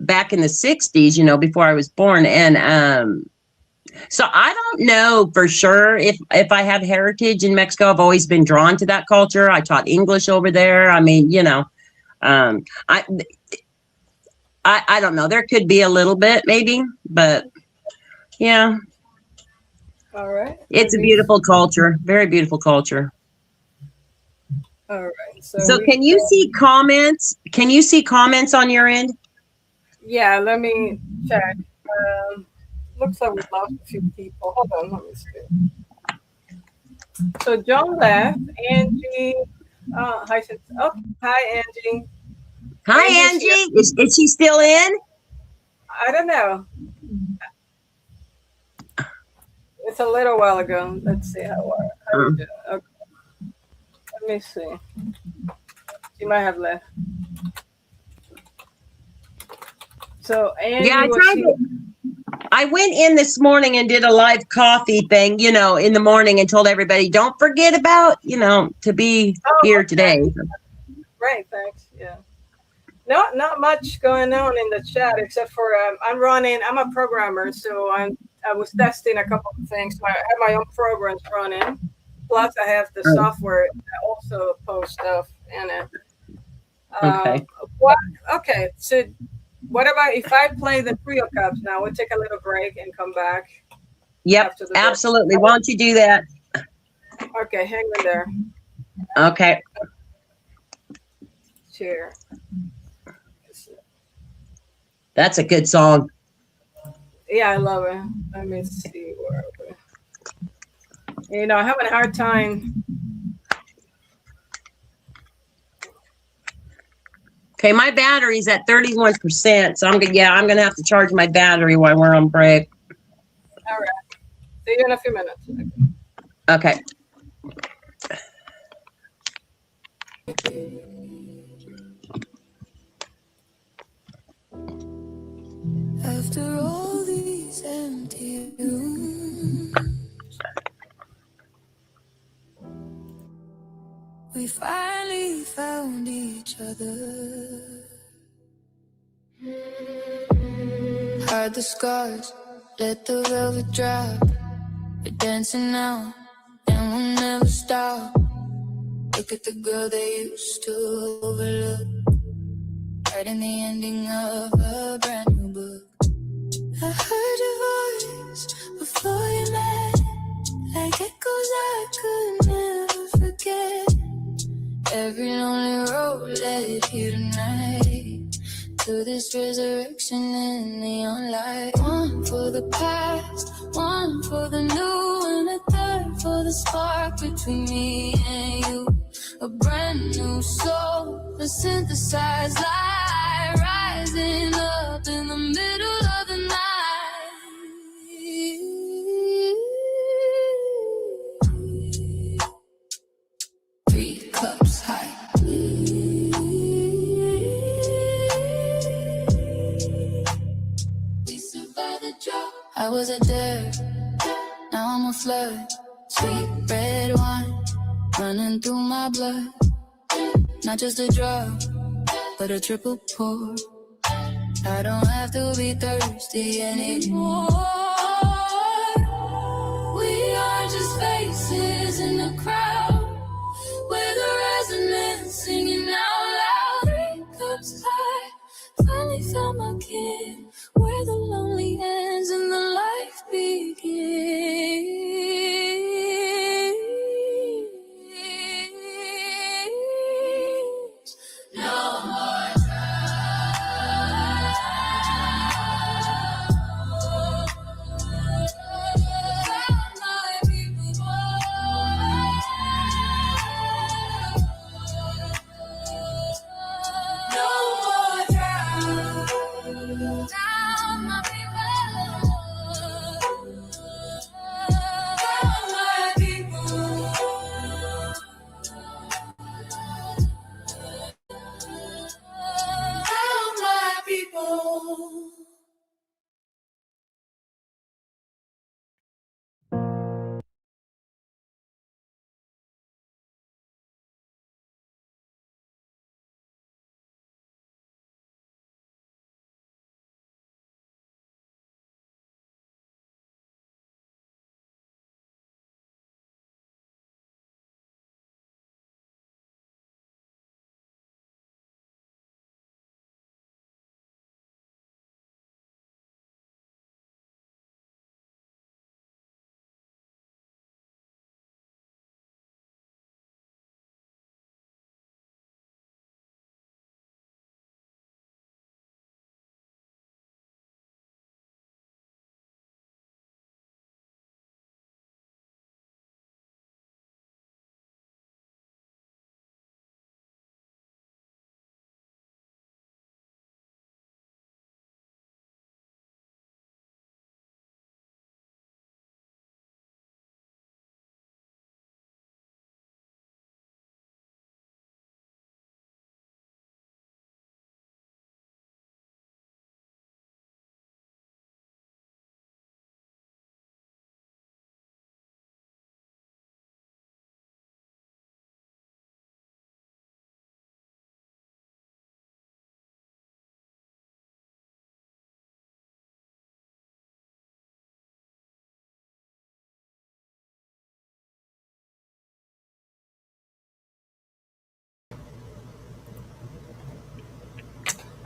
back in the 60s, before I was born. And so I don't know for sure if I have heritage in Mexico. I've always been drawn to that culture. I taught English over there. I mean, I don't know. There could be a little bit, maybe, but yeah. All right. It's a beautiful culture. Very beautiful culture. All right. So can you see comments? Can you see comments on your end? Yeah, let me check. Looks like we lost a few people. Hold on, let me see. So John left. Angie. Hi, Angie. Hi, Angie. Is she still in? I don't know. It's a little while ago. Let's see how we do. Okay. Let me see. She might have left. So Angie, I went in this morning and did a live coffee thing, in the morning, and told everybody, don't forget about, to be here today. Great, thanks. Yeah. Not much going on in the chat except for I'm a programmer, so I was testing a couple of things. So I have my own programs running. Plus, I have the software that also posts stuff in it. Okay. So, what about if I play the trio cups now? We'll take a little break and come back. Yep, absolutely. Why don't you do that? Okay, hang in there. Okay. Share. That's a good song. Yeah, I love it. Let me see where. I'm having a hard time. Okay, my battery's at 31%, so I'm gonna have to charge my battery while we're on break. All right. See you in a few minutes. Okay. After all these empty rooms, we finally found each other. Hide the scars, let the velvet drop. We're dancing now, and we'll never stop. Look at the girl they used to overlook, writing the ending of a brand new book. I heard your voice before you left, like echoes I could never forget. Every lonely road led here tonight, to this resurrection in neon light. One for the past, one for the new, and a third for the spark between me and you. A brand new soul, a synthesized light, rising up in the middle of the night. 3 cups high. We survived the drought. I was a dare, now I'm a flood. Sweet red wine running through my blood. Not just a drug, but a triple pour. I don't have to be thirsty anymore. We are just faces in the crowd, with a resonance singing out loud. 3 cups high, finally found my kin, where the lonely ends and the life begins. No more trials. Found my people. No more trials. Found my people. Found my people. Found my people.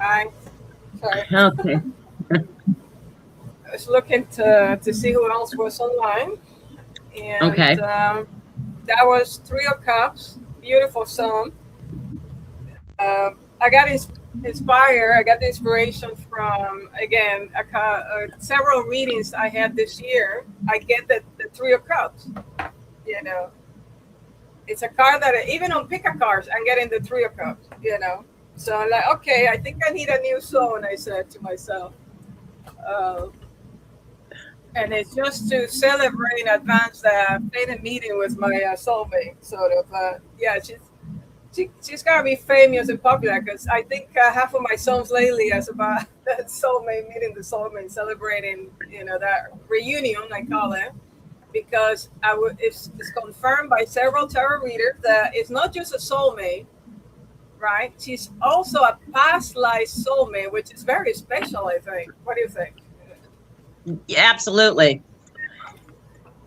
Hi. Sorry. Okay. I was looking to see who else was online. And Okay. that was 3 of Cups. Beautiful song. I got inspired. I got the inspiration from, again, several readings I had this year. I get the 3 of Cups. You know, it's a card that even on pick-up cards, I'm getting the 3 of Cups. You know, So I'm like, okay, I think I need a new zone, I said to myself. Uh, and it's just to celebrate in advance that I've made a meeting with my soulmate, sort of. Yeah, she's gonna be famous and popular because I think half of my songs lately is about that soulmate meeting the soulmate, celebrating, that reunion I call it, because it's confirmed by several tarot readers that it's not just a soulmate, right? She's also a past life soulmate, which is very special, I think. What do you think? Yeah, absolutely.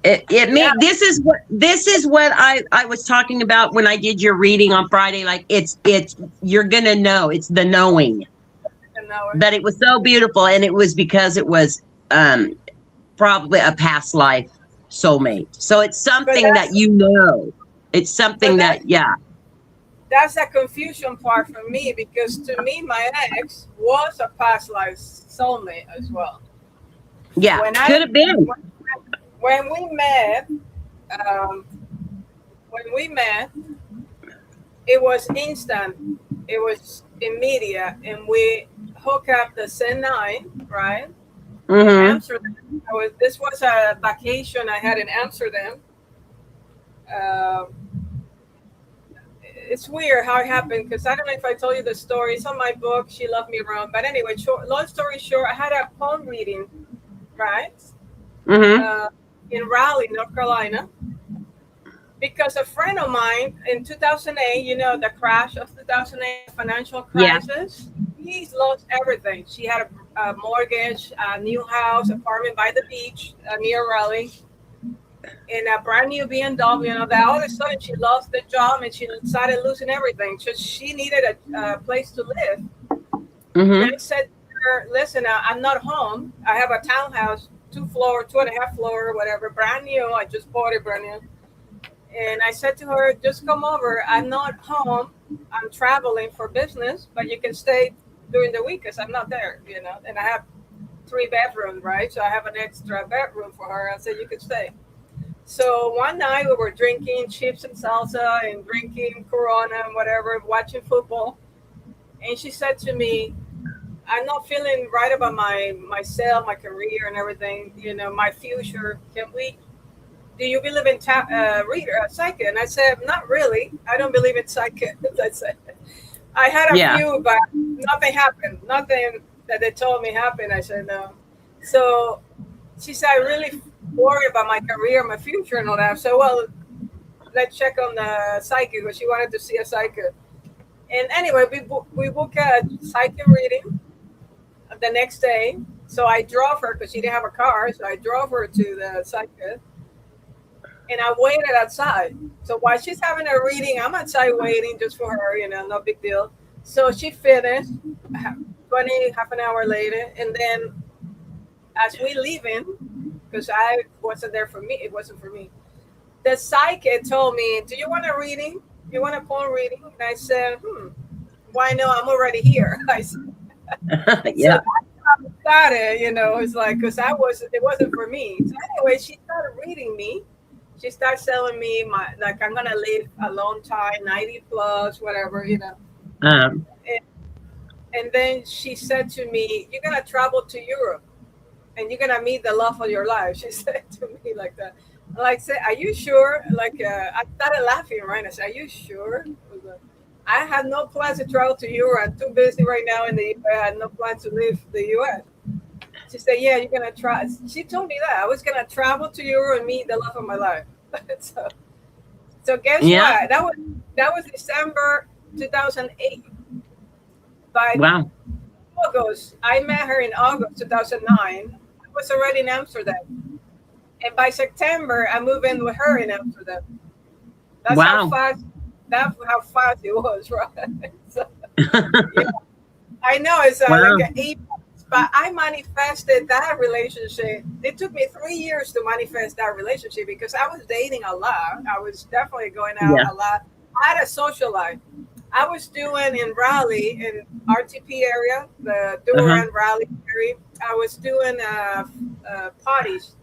It Yeah, this is what I was talking about when I did your reading on Friday. Like it's you're gonna know, it's the knowing and now that it was so beautiful, and it was because it was um probably a past life soulmate. So it's but something that that's you know. It's but something that that that's a confusion part for me, because to me my ex was a past life soulmate as well. When I could have been. when we met, um, when we met, it was instant. It was immediate, and we hooked up the same night, right? In Mm-hmm. Amsterdam. This was a vacation I had in Amsterdam. Um, it's weird how it happened, because I don't know if I told you the story. It's on my book, She Loved Me Wrong. But anyway, long story short, I had a poem reading, right? Mm-hmm. Uh, in Raleigh, North Carolina, because a friend of mine in 2008, the crash of 2008 financial Yeah. crisis, he's lost everything. She had a mortgage, a new house, apartment by the beach near Raleigh, and a brand new BMW. That all of a sudden she lost the job and she started losing everything. So she needed a place to live. And I Mm-hmm. said to her, listen, I'm not home. I have a townhouse, 2 floor, 2.5 floor, whatever, brand new. I just bought it brand new. And I said to her, just come over. I'm not home. I'm traveling for business, but you can stay during the week because I'm not there, And I have 3 bedrooms, right? So I have an extra bedroom for her. I said, you can stay. So one night we were drinking chips and salsa and drinking Corona and whatever, watching football. And she said to me, I'm not feeling right about myself, my career and everything, my future. Do you believe in psychic? And I said, not really. I don't believe in psychic. I said, I had a Yeah. few, but nothing happened. Nothing that they told me happened. I said, no. So she said, I really worry about my career, my future, and all that. So, well, let's check on the psychic, because she wanted to see a psychic. And anyway, we booked a psychic reading the next day. So I drove her, because she didn't have a car. So I drove her to the psychic. And I waited outside. So while she's having a reading, I'm outside waiting just for her, no big deal. So she finished 20, half an hour later. And then as we leaving, because I wasn't there for me, it wasn't for me, the psychic told me, do you want a reading? You want a poem reading? And I said, why no? I'm already here. I said, so Yeah. that's how it started, it's like, because it wasn't for me. So anyway, she started reading me. She starts telling me I'm gonna live a long time, 90 plus, whatever, Um. And then she said to me, "You're gonna travel to Europe, and you're gonna meet the love of your life." She said to me like that. Like, say, are you sure? Like, I started laughing, right? I said, are you sure? I had no plans to travel to Europe. I'm too busy right now in the U.S. I had no plans to leave the U.S. She said, yeah, you're gonna try. She told me that I was gonna travel to Europe and meet the love of my life. so guess Yeah. what? That was December 2008. By Wow. August, I met her in August 2009. I was already in Amsterdam, and by September, I moved in with her in Amsterdam. That's how Wow. fast. That's how fast it was, right? So, yeah, I know it's Wow. like an 8 months, but I manifested that relationship. It took me 3 years to manifest that relationship, because I was dating a lot. I was definitely going out Yeah. a lot. I had a social life. I was doing in Raleigh, in RTP area, the Uh-huh. Durham Raleigh area. I was doing parties.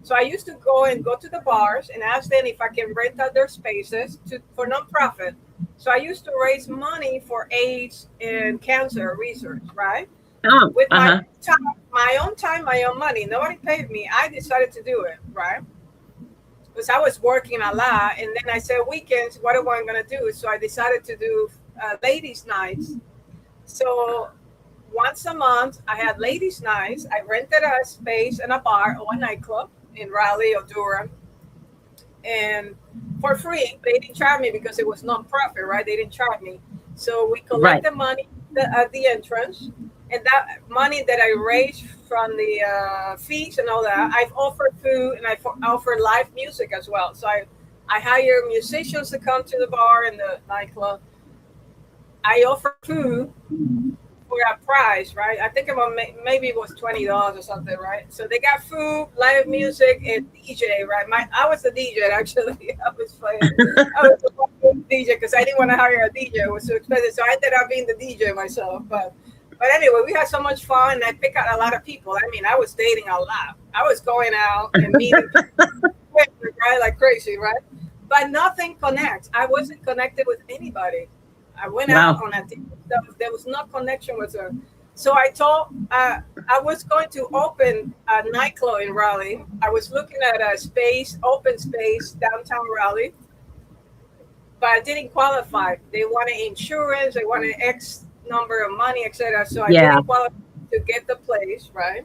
So I used to go to the bars and ask them if I can rent out their spaces for nonprofit. So I used to raise money for AIDS and cancer research, right? Oh, With my uh-huh. time, my own money. Nobody paid me. I decided to do it, right? Because I was working a lot, and then I said, weekends, what am I going to do? So I decided to do ladies' nights. So once a month, I had ladies' nights. I rented a space in a bar or a nightclub in Raleigh or Durham, and for free. They didn't charge me because it was non-profit, right? They didn't charge me. So we Right. collected money at the entrance, and that money that I raised from the fees and all that, I've offered food and I've offered live music as well. So I hire musicians to come to the bar and the nightclub. I offer food for a price, right? I think about maybe it was $20 or something, right? So they got food, live music, and DJ, right? I was the DJ actually. I was playing. I was the DJ because I didn't want to hire a DJ. It was too expensive, so I ended up being the DJ myself. But anyway, we had so much fun, and I picked out a lot of people. I mean, I was dating a lot. I was going out and meeting people, right, like crazy, right? But nothing connects. I wasn't connected with anybody. I went out on a date. There was no connection with her. So I told, I was going to open a nightclub in Raleigh. I was looking at a space, open space, downtown Raleigh, but I didn't qualify. They wanted insurance, they wanted X number of money, etc. So I Yeah. didn't qualify to get the place, right?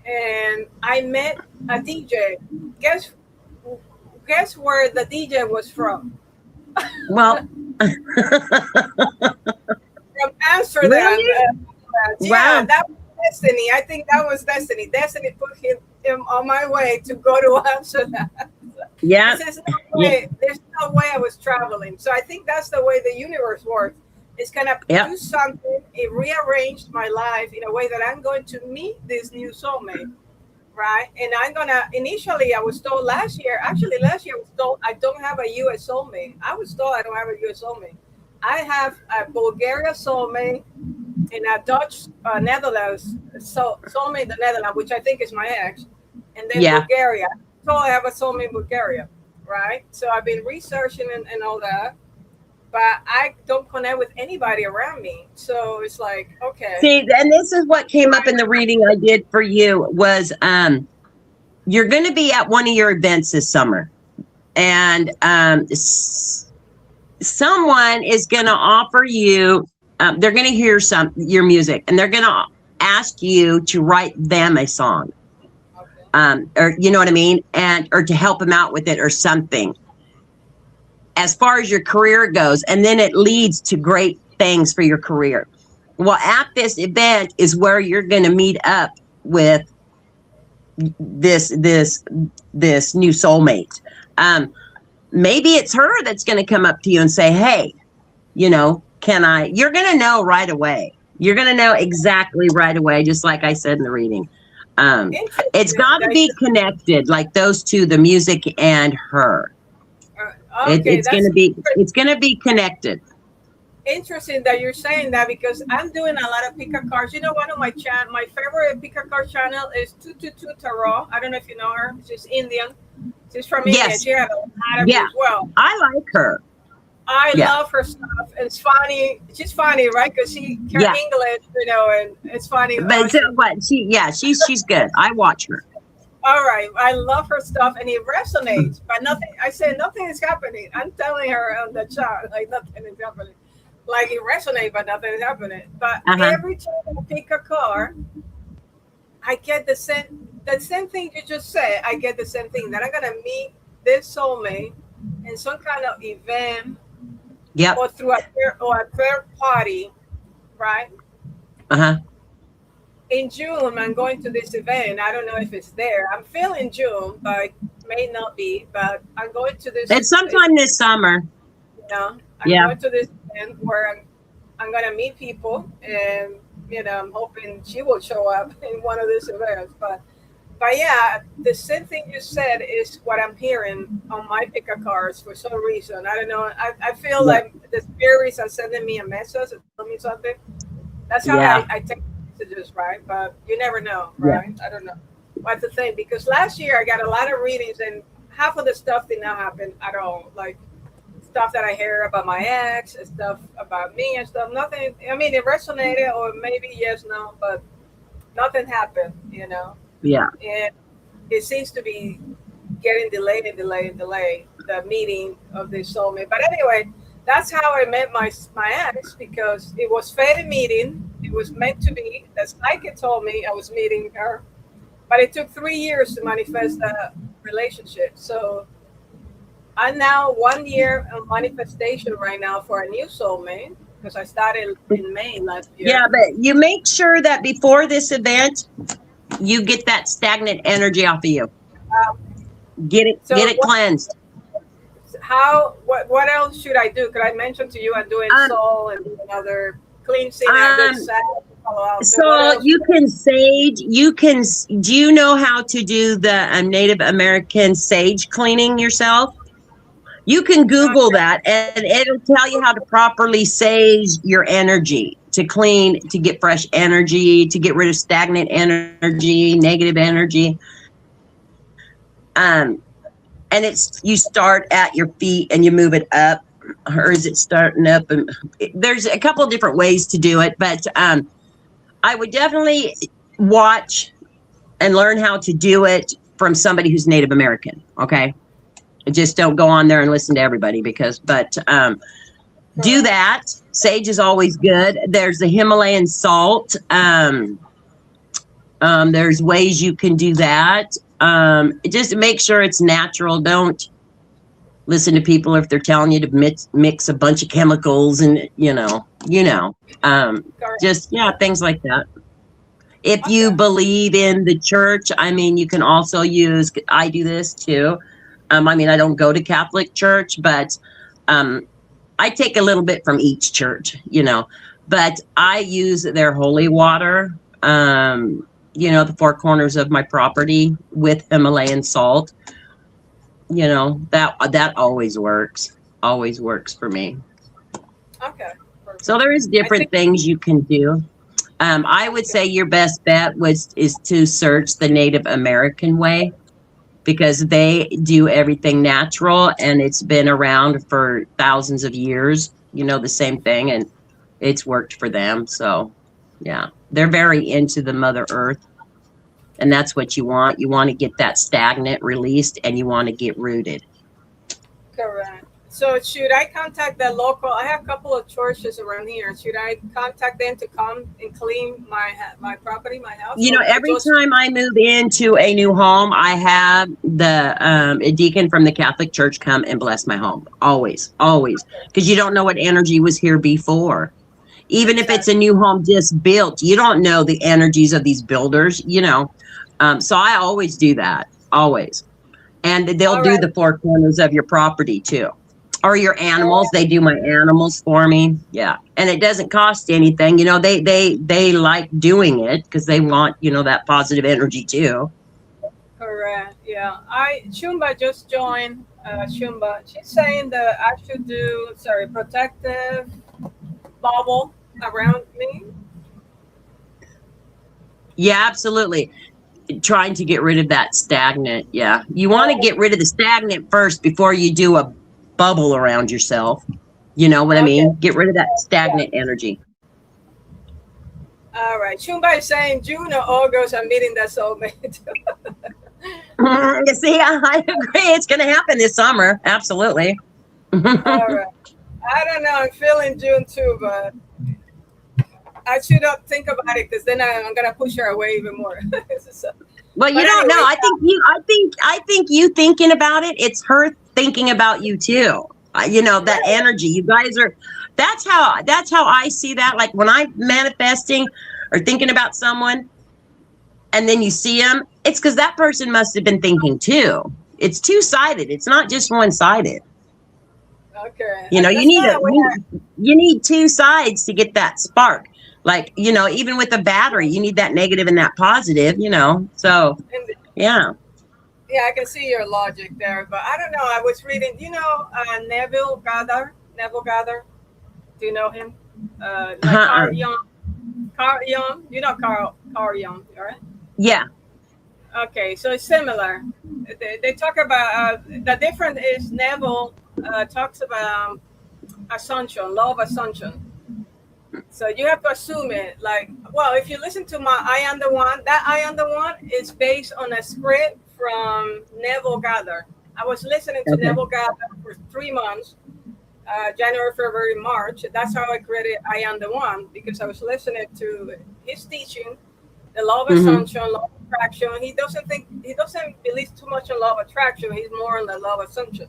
And I met a DJ. Guess where the DJ was from? Well, From Amsterdam. Really? Yeah, Wow. that was destiny. I think that was destiny. Destiny put him on my way to go to Amsterdam. Yeah. There's no way. There's no way I was traveling. So I think that's the way the universe works. It's gonna Yep. do something. It rearranged my life in a way that I'm going to meet this new soulmate, right? And I'm gonna. Initially, I was told last year. Actually, last year I was told I don't have a U.S. soulmate. I was told I don't have a U.S. soulmate. I have a Bulgaria soulmate and a Dutch Netherlands soulmate in the Netherlands, which I think is my ex, and then Yeah. Bulgaria. So I have a soulmate in Bulgaria, right? So I've been researching and all that, but I don't connect with anybody around me. So it's like, okay. See, and this is what came up in the reading I did for you was you're going to be at one of your events this summer, and someone is going to offer you. They're going to hear your music, and they're going to ask you to write them a song, or you know what I mean, or to help them out with it or something. As far as your career goes, and then it leads to great things for your career. Well, at this event is where you're going to meet up with this new soulmate. Maybe it's her that's going to come up to you and say, "Hey, you know, you're going to know right away. You're going to know exactly right away, just like I said in the reading. It's got to be connected, like those two, the music and her. Okay, It's going to be connected. Interesting that you're saying that because I'm doing a lot of pick-up cards. You know, one of my favorite pick-up card channel is 222 Tarot. I don't know if you know her. She's Indian. She's from India. Yes. She had a lot of as well. I like her. I love her stuff. It's funny. She's funny, right? Because she can English, you know, and it's funny. But she's good. I watch her. All right. I love her stuff and it resonates. But nothing, I say nothing is happening. I'm telling her on the chat, like nothing is happening. Like it resonates, but nothing is happening. But every time I pick a card, I get the same thing you just said. I get the same thing that I'm gonna meet this soulmate in some kind of event, or through a third party, right? In June, I'm going to this event. I don't know if it's there. I'm feeling June, but it may not be. But I'm going to this. It's sometime this summer. I'm going to this event where I'm going to meet people, and you know, I'm hoping she will show up in one of these events. But yeah, the same thing you said is what I'm hearing on my pick-up cards for some reason. I don't know. I feel like the spirits are sending me a message, telling me something. That's how I take messages, right? But you never know, right? I don't know what to think, because last year I got a lot of readings and half of the stuff did not happen at all. Like stuff that I hear about my ex, and stuff about me and stuff. Nothing. I mean, it resonated, or maybe yes, no, but nothing happened. Yeah. And it seems to be getting delayed and delayed and delayed, the meeting of the soulmate. But anyway, that's how I met my ex, because it was fated meeting. It was meant to be. The psychic told me I was meeting her, but it took 3 years to manifest that relationship. So I'm now 1 year of manifestation right now for a new soulmate, because I started in May last year. Yeah, but you make sure that before this event, you get that stagnant energy off of you. Get it cleansed. What else should I do? Could I mention to you I'm doing soul and another cleansing? So you can sage. Do you know how to do the Native American sage cleaning yourself? You can Google that, and it'll tell you how to properly sage your energy, to clean, to get fresh energy, to get rid of stagnant energy, negative energy. And you start at your feet and you move it up, or is it starting up? And there's a couple of different ways to do it, but I would definitely watch and learn how to do it from somebody who's Native American. Okay. Just don't go on there and listen to everybody, do that. Sage is always good. There's the Himalayan salt. There's ways you can do that. Just make sure it's natural. Don't listen to people if they're telling you to mix a bunch of chemicals and, things like that. If you believe in the church, you can also I do this too. I don't go to Catholic church, but I take a little bit from each church, but I use their holy water, the 4 corners of my property with Himalayan salt. That always works for me. Okay. Perfect. So there is different things you can do. I would say your best bet is to search the Native American way, because they do everything natural and it's been around for thousands of years, the same thing, and it's worked for them. So yeah, they're very into the Mother Earth, and that's what you want. You want to get that stagnant released, and you want to get rooted. Correct. So should I contact the local? I have a couple of churches around here. Should I contact them to come and clean my property, my house? Every time I move into a new home, I have a deacon from the Catholic Church come and bless my home. Always, because you don't know what energy was here before. Even if it's a new home just built, you don't know the energies of these builders. So I always do that, always, and they'll do the 4 corners of your property too. Or your animals. They do my animals for me. Yeah. And it doesn't cost anything. They like doing it because they want, that positive energy too. Correct. Yeah. Shumba just joined. Shumba. She's saying that I should do, protective bubble around me. Yeah, absolutely. Trying to get rid of that stagnant. Yeah. You want to get rid of the stagnant first before you do a bubble around yourself. You know what I mean? Get rid of that stagnant energy. All right. Shumba is saying June or August, I'm meeting that soulmate. You see, I agree. It's going to happen this summer. Absolutely. All right. I don't know. I'm feeling June too, but I should think about it, because then I'm going to push her away even more. Well, you don't know. I think you thinking about it, it's her thinking about you too. That energy. You guys are. That's how I see that. Like when I'm manifesting or thinking about someone, and then you see them, it's because that person must have been thinking too. It's 2-sided. It's not just 1-sided. Okay. You need 2 sides to get that spark. Like, even with a battery, you need that negative and that positive, so yeah. Yeah, I can see your logic there, but I don't know. I was reading, Neville Goddard. Do you know him? Carl Jung. Carl Jung. You know Carl Jung, right? Yeah. Okay, so it's similar. They talk about the difference is Neville talks about assumption, law of assumption. So you have to assume it. Like, well, if you listen to my I Am the One, that I Am the One is based on a script from Neville Gather. I was listening to Okay. Neville Gather for 3 months, January, February, March. That's how I created I Am the One, because I was listening to his teaching, the law of assumption, law of attraction. He doesn't believe too much in law of attraction. He's more on the law of assumption.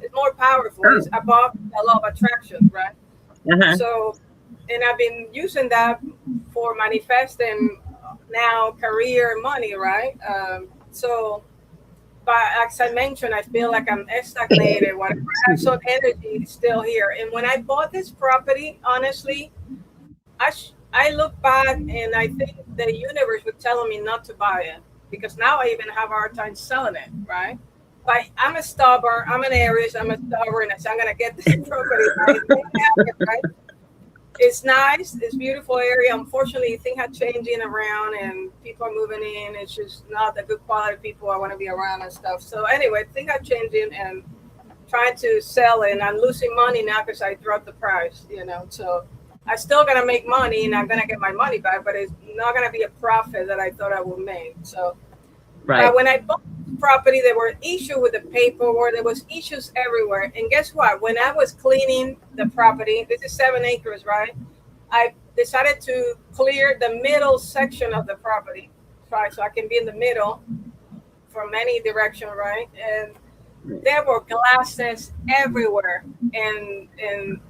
It's more powerful. It's above the law of attraction, right? Uh-huh. So, and I've been using that for manifesting now career and money, right? So, but as I mentioned, I feel like I'm stagnated. Whatever, I have some energy still here. And when I bought this property, honestly, I look back and I think the universe was telling me not to buy it, because now I even have a hard time selling it, right? But I'm a stubborn. I'm an Aries. I'm a stubborn. So I'm gonna get this property. Right? It's nice. It's a beautiful area. Unfortunately, things are changing around and people are moving in. It's just not the good quality people I want to be around and stuff. So anyway, things are changing and trying to sell it. And I'm losing money now because I dropped the price, So I still gonna make money and I'm gonna get my money back, but it's not gonna be a profit that I thought I would make. So Right. when I bought the property, there were issues with the paperwork. There was issues everywhere. And guess what? When I was cleaning the property, this is 7 acres, right? I decided to clear the middle section of the property, right? So I can be in the middle from any direction, right? And there were glasses everywhere. And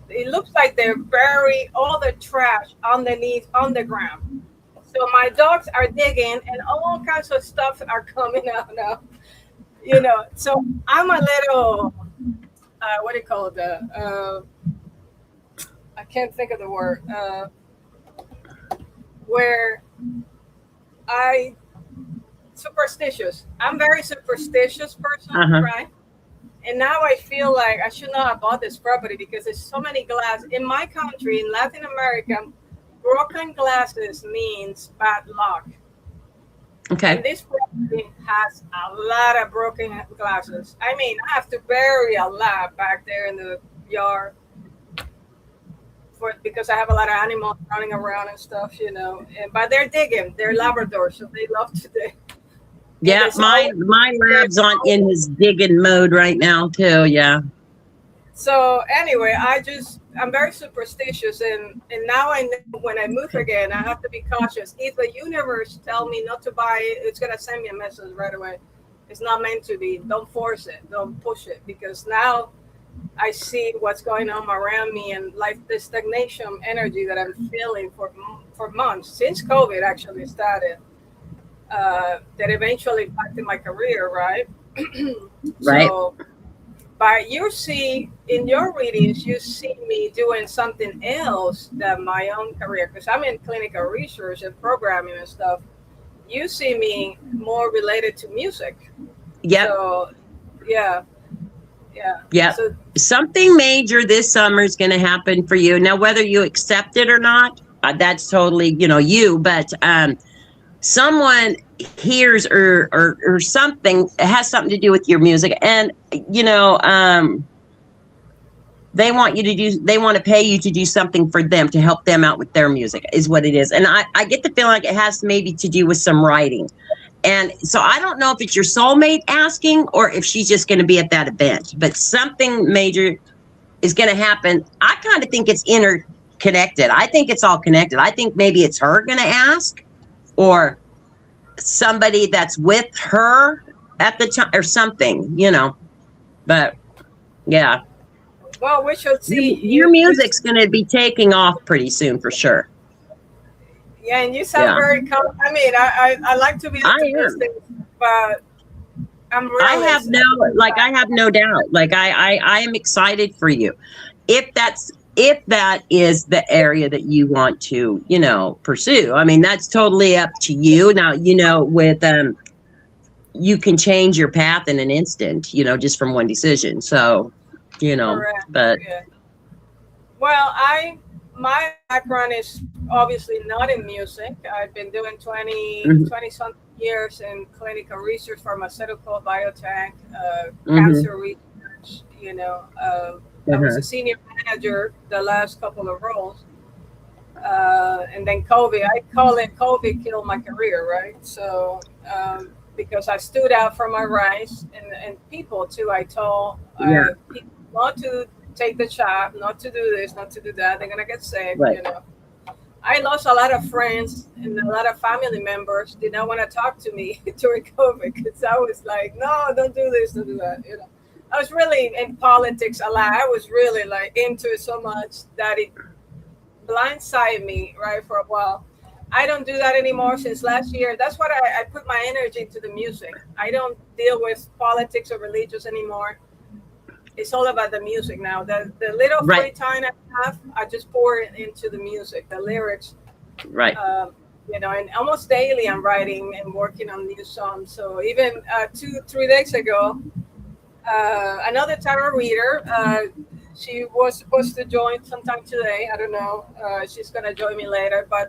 it looks like they're burying all the trash underneath on the ground. So my dogs are digging and all kinds of stuff are coming out now, So I'm a little, what do you call it? I can't think of the word. Where superstitious. I'm very superstitious person, right? And now I feel like I should not have bought this property because there's so many glass in my country, in Latin America. Broken glasses means bad luck. Okay. And this property has a lot of broken glasses. I mean, I have to bury a lot back there in the yard because I have a lot of animals running around and stuff, but they're digging. They're Labradors, so they love to dig. Yeah, my lab's in his digging mode right now too. Yeah. So anyway, I'm very superstitious, and now I know when I move again, I have to be cautious. If the universe tell me not to buy it, it's gonna send me a message right away. It's not meant to be. Don't force it. Don't push it, because now I see what's going on around me and like the stagnation energy that I'm feeling for months since COVID actually started. That eventually impacted my career, right? Right. So, but you see in your readings, you see me doing something else than my own career, because I'm in clinical research and programming and stuff. You see me more related to music. Yep. So, yeah. So, something major this summer is going to happen for you. Now, whether you accept it or not, that's totally, you. But someone hears or something, it has something to do with your music, and they want to pay you to do something for them, to help them out with their music, is what it is. And I get the feeling like it has maybe to do with some writing. And so I don't know if it's your soulmate asking or if she's just going to be at that event, but something major is going to happen. I kind of think it's interconnected. I think it's all connected. I think maybe it's her going to ask, or somebody that's with her at the time, or something, but yeah. Well, we should see. Your music's going to be taking off pretty soon for sure. Yeah, and you sound very calm. I mean, I like to be optimistic, but I'm realistic. I have no doubt. Like I am excited for you. If that is the area that you want to, pursue. I mean, that's totally up to you. Now, with you can change your path in an instant, just from one decision. So, Correct. But yeah. Well, my background is obviously not in music. I've been doing 20 something years in clinical research, pharmaceutical, biotech, cancer research, I was a senior manager the last couple of roles. And then COVID, I call it COVID killed my career, right? So, because I stood out for my rights and people too, I told people not to take the shot, not to do this, not to do that. They're going to get sick, Right. I lost a lot of friends and a lot of family members did not want to talk to me during COVID because I was like, no, don't do this, don't do that. I was really in politics a lot. I was really like into it so much that it blindsided me, right, for a while. I don't do that anymore since last year. That's what I put my energy into the music. I don't deal with politics or religious anymore. It's all about the music now. The little free time I have, I just pour it into the music, the lyrics. Right. And almost daily I'm writing and working on new songs. So even 2-3 days ago, another tarot reader, she was supposed to join sometime today. I don't know. She's gonna join me later. But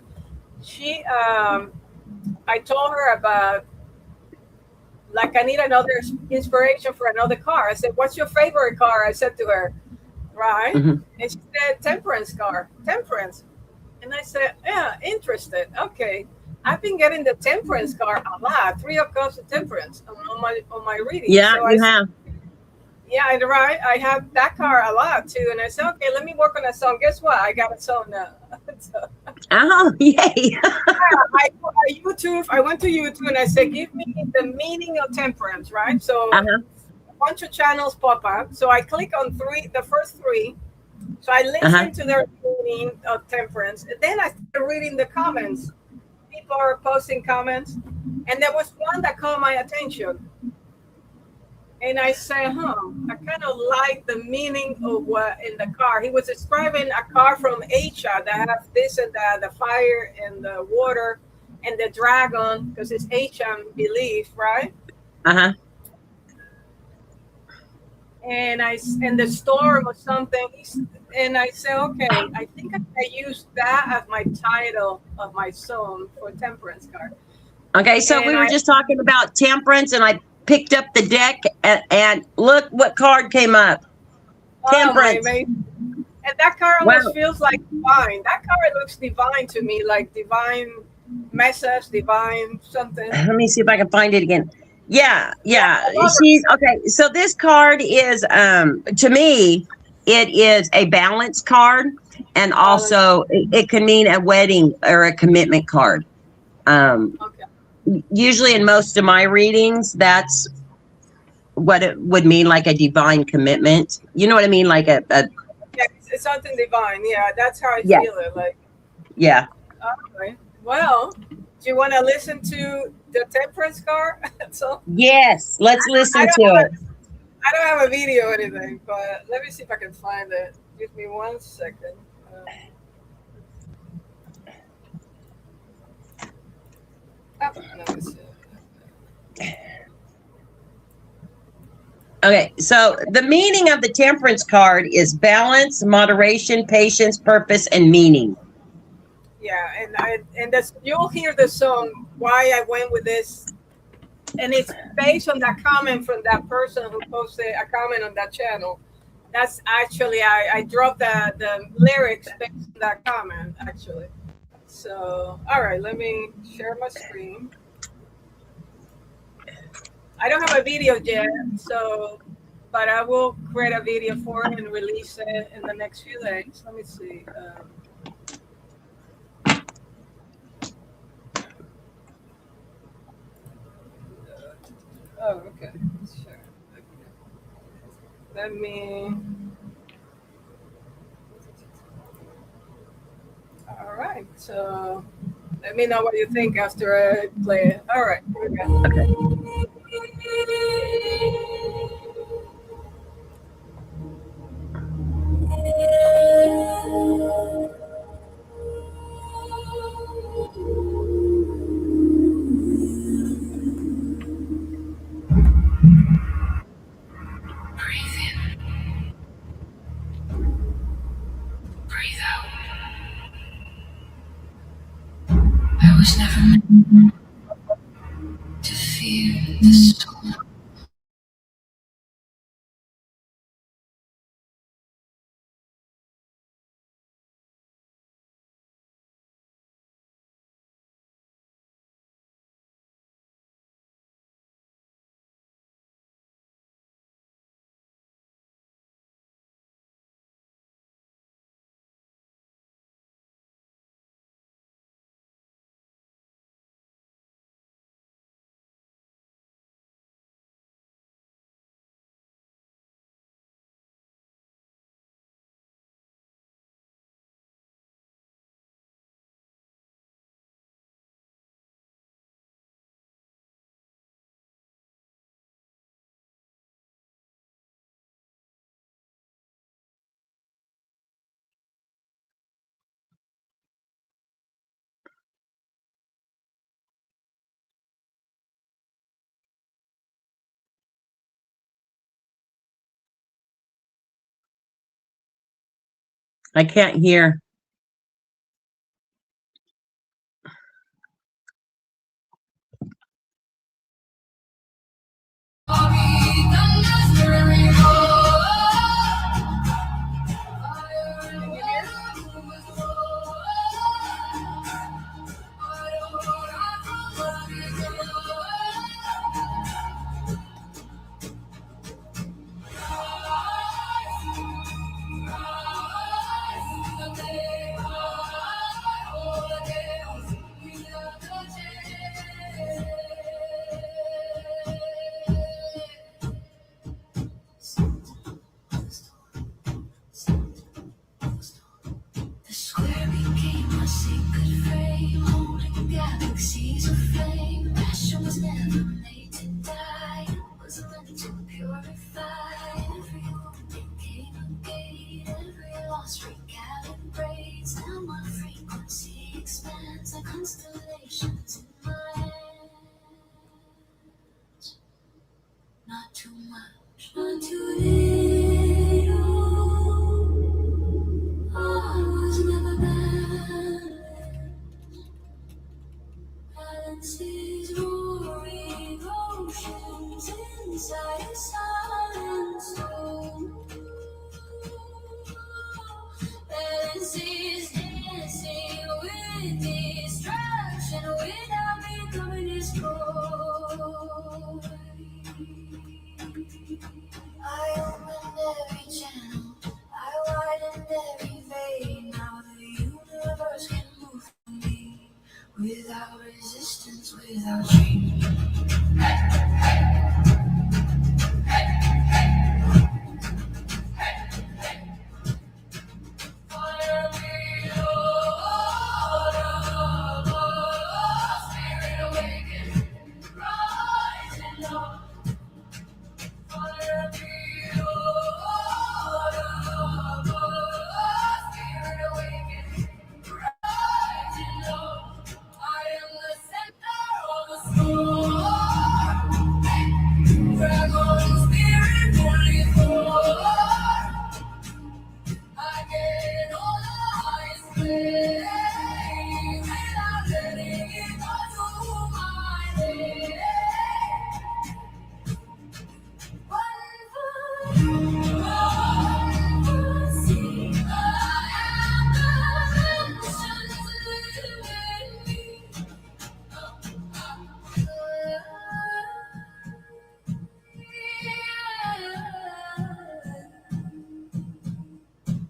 she, I told her about, like, I need another inspiration for another car. I said, what's your favorite car? I said to her, right? Mm-hmm. And she said, temperance car, temperance. And I said, yeah, interested. Okay. I've been getting the temperance car a lot, 3 of Cups of temperance on my reading. Yeah, so you have. Yeah, right. I have that car a lot too. And I said, okay, let me work on a song. Guess what? I got a song now. So, oh, yay. I went to YouTube and I said, give me the meaning of temperance, right? So a bunch of channels pop up. So I click on the first 3. So I listen to their meaning of temperance. And then I started reading the comments. People are posting comments. And there was one that caught my attention. And I said, I kind of like the meaning of what in the car. He was describing a car from Asia that has this and that, the fire and the water and the dragon, because it's Asian belief, right? And the storm or something. And I said, okay, I think I used that as my title of my song for Temperance card. Okay, so we were just talking about temperance, and I picked up the deck, and look what card came up. Temperance. And that card almost feels like divine. That card looks divine to me, like divine message, divine something. Let me see if I can find it again. Yeah. She's okay. So this card is, to me, it is a balance card, and also it can mean a wedding or a commitment card. Usually in most of my readings, that's what it would mean, like a divine commitment. You know what I mean? Like a it's something divine. Yeah, that's how I feel it. Like, yeah. Okay. Well, do you want to listen to the temperance card? So yes, let's listen to it. I don't have a video or anything, but let me see if I can find it. Give me 1 second. Okay, so the meaning of the temperance card is balance, moderation, patience, purpose, and meaning. Yeah, and that's, you'll hear the song why I went with this, and it's based on that comment from that person who posted a comment on that channel. That's actually I dropped the lyrics based on that comment actually. So all right, let me share my screen. I don't have a video yet, so, but I will create a video for it and release it in the next few days. Let me see. Oh, okay. Sure. Okay. Let me. All right. So let me know what you think after I play it. All right. Here we go. Okay. Breathe in. Breathe out. I was never meant to fear the storm. I can't hear. The square became a sacred frame, holding galaxies aflame. Passion was never made to die, it was meant to purify. Every wound became a gate, every loss recalibrates. Now my frequency expands like constellations in my hands. Not too much, not too little. I was never bad. Balance is roaring oceans inside a silent soul. Balance is dancing with distraction without becoming destroyed. I opened every channel, I widened every vein. Now the universe can move through me without resistance, without change. Fire me, spirit awaken, rising up. Fire me, spirit awaken, rising up. I am the center of the storm. Dragon spirit fully formed. I get all the highest praise without letting it go to my head. One for you, one for see. I am the dimensions living me.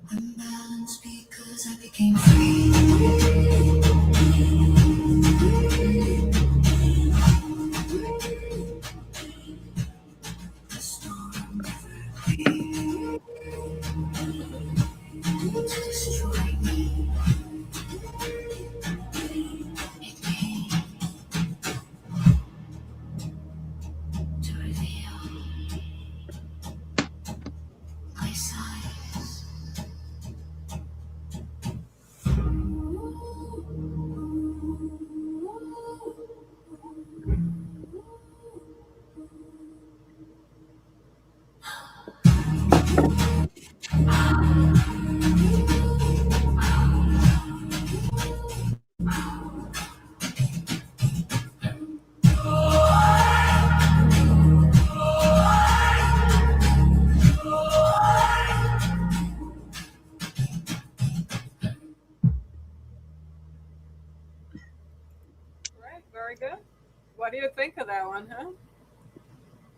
Unbalanced because I became free. The storm never came to destroy me. It came to reveal my size. Right, very good. What do you think of that one, huh?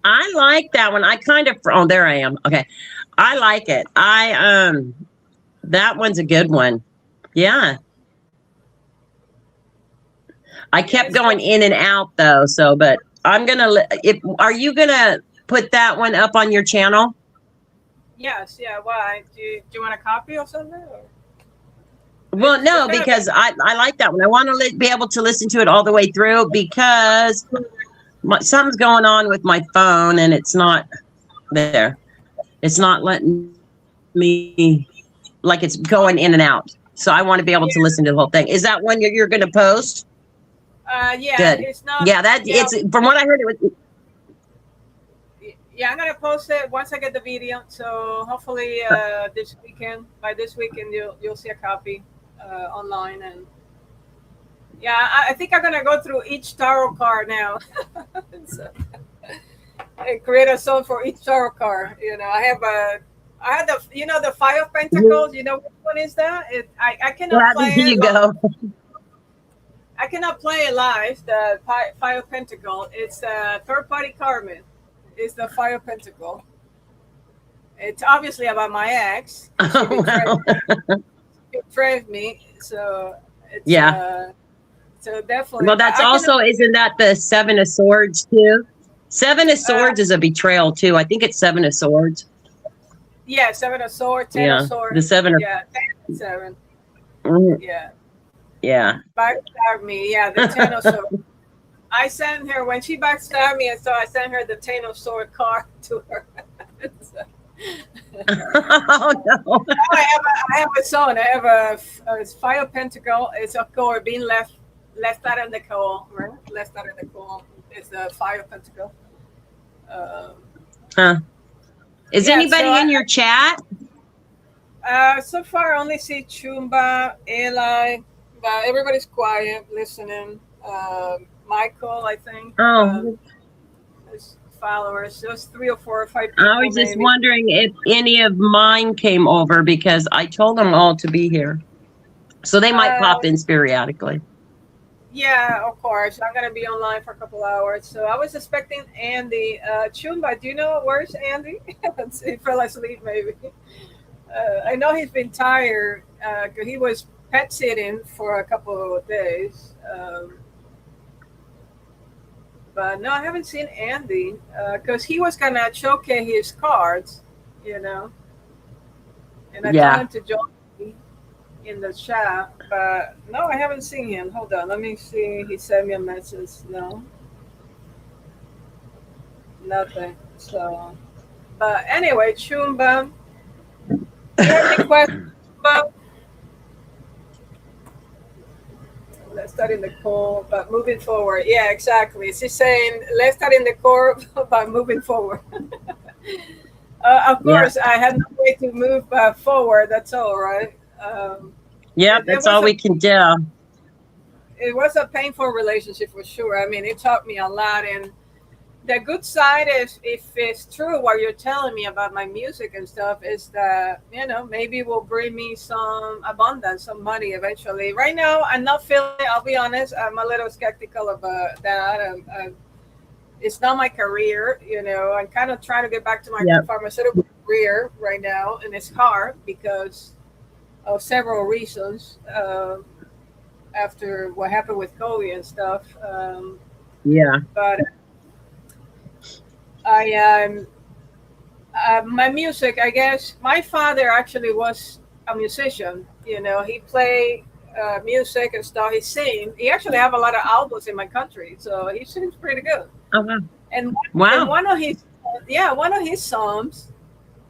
I like that one. I kind of, oh, there I am. Okay. I like it. That one's a good one. Yeah. I kept going in and out though. So, but I'm going to, are you going to put that one up on your channel? Yes, yeah. Why? Do you want a copy or something? Or? Well, no, because I like that one. I want to be able to listen to it all the way through because something's going on with my phone and it's not there. It's not letting me, like it's going in and out. So I want to be able to listen to the whole thing. Is that one you're going to post? Yeah. Good. It's not. Yeah, it's from what I heard. It was. Yeah, I'm gonna post it once I get the video. So hopefully this weekend, by this weekend, you'll see a copy online. And yeah, I think I'm gonna go through each tarot card now. So, and create a song for each tarot card. I had the Five of Pentacles. You know which one is that? I cannot Yeah, play there it you live. go. I cannot play it live. The Five of Pentacles. It's third party Carmen. It's the Five of Pentacles. It's obviously about my ex. She Oh, wow. betrayed me. So it's Yeah. so definitely. Well, But that's I cannot. also, isn't that the Seven of Swords too? Seven of Uh, Swords is a betrayal too. I think it's Seven of Swords. yeah, Seven of Swords, Ten of Yeah. The Swords. Seven of. Yeah, 10 and 7. Mhm. Yeah. Yeah. Backstab me. Yeah, the Ten of Swords. I sent her when she backstabbed me, and so I sent her the Ten of Sword card to her. So, Oh no. I have a son. I have a Five of Pentacle. It's of course being left out in the coal, right? Left out in the coal is the Five of Pentacle. Um, Huh. Is yeah. So anybody in your chat? so far I only see Chumba, Eli, but everybody's quiet, listening. Michael, I think. Oh, His followers, just 3 or 4 or 5 I people, was just maybe. wondering if any of mine came over because I told them all to be here. So they might Uh, pop in periodically. Yeah, of course. I'm gonna be online for a couple hours. So I was expecting Andy. Chumba, do you know where's Andy? He fell asleep, maybe. I know he's been tired. 'Cause he was pet sitting for a couple of days. But no, I haven't seen Andy because he was gonna showcase his cards, you know. And I told Yeah. him to join me in the chat, but no, I haven't seen him. Hold on, let me see. He sent me a message. No, nothing. So, but anyway, Chumba, do you have any questions? Chumba? Let's start in the core, but moving forward. Yeah, exactly. She's saying let's start in the core, but moving forward. Of Yeah. course, I had no way to move forward. That's all right. Yep. It That's was all a we can do. painful relationship for sure. I mean, it taught me a lot, and the good side is if it's true what you're telling me about my music and stuff is that maybe it will bring me some abundance, some money eventually. Right now I'm not feeling it. I'll be honest, I'm a little skeptical about that. It's not my career. I'm kind of trying to get back to my Yep. pharmaceutical career right now, and it's hard because of several reasons. After what happened with COVID and stuff, Yeah. but my music, I guess my father actually was a musician. He played music and stuff. He sing. He actually have a lot of albums in my country, so he sings pretty good. Oh, wow. And Wow. one of his songs,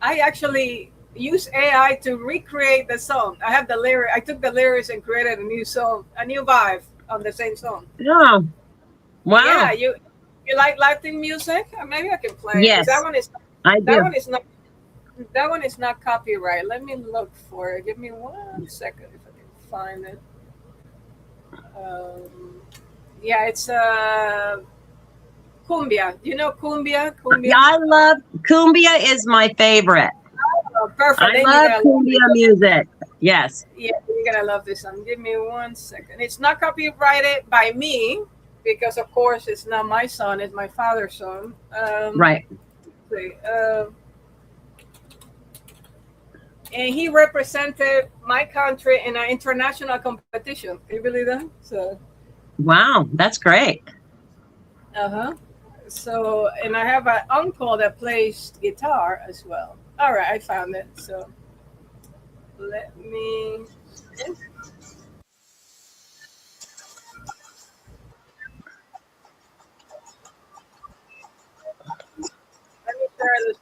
I actually use AI to recreate the song. I have the lyric. I took the lyrics and created a new song, a new vibe on the same song. Oh, Yeah, wow. you like Latin music? Maybe I can play it because Yes, I that do. one is not that one is not copyright. Let me look for it. Give me 1 second if I can find it. Yeah, it's cumbia. Do you know cumbia? Yeah, Cumbia. I love cumbia is my favorite. Oh, perfect. I Then you're love gonna love cumbia it. music. Yes. Yeah, you're gonna love this song. Give me 1 second. It's not copyrighted by me because, of course, it's not my song. It's my father's song. Right. See, and he represented my country in an international competition. Can you believe that? So, Wow, that's great. uh-huh. So, and I have an uncle that plays guitar as well. All right, I found it. So, let me share this.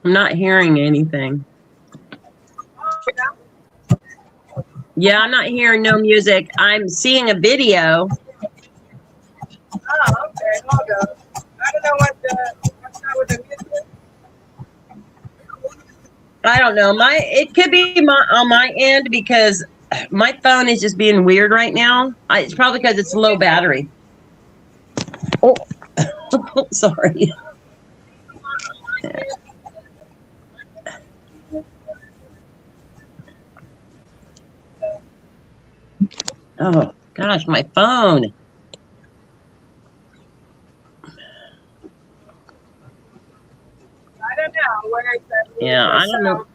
I'm not hearing anything. Yeah, I'm not hearing no music. I'm seeing a video. Oh, okay. Hold on. I don't know what's up with the music. I don't know. It could be on my end because my phone is just being weird right now. It's probably because it's low battery. Oh, sorry. Oh gosh, my phone. I don't know where is that. Yeah, I don't know.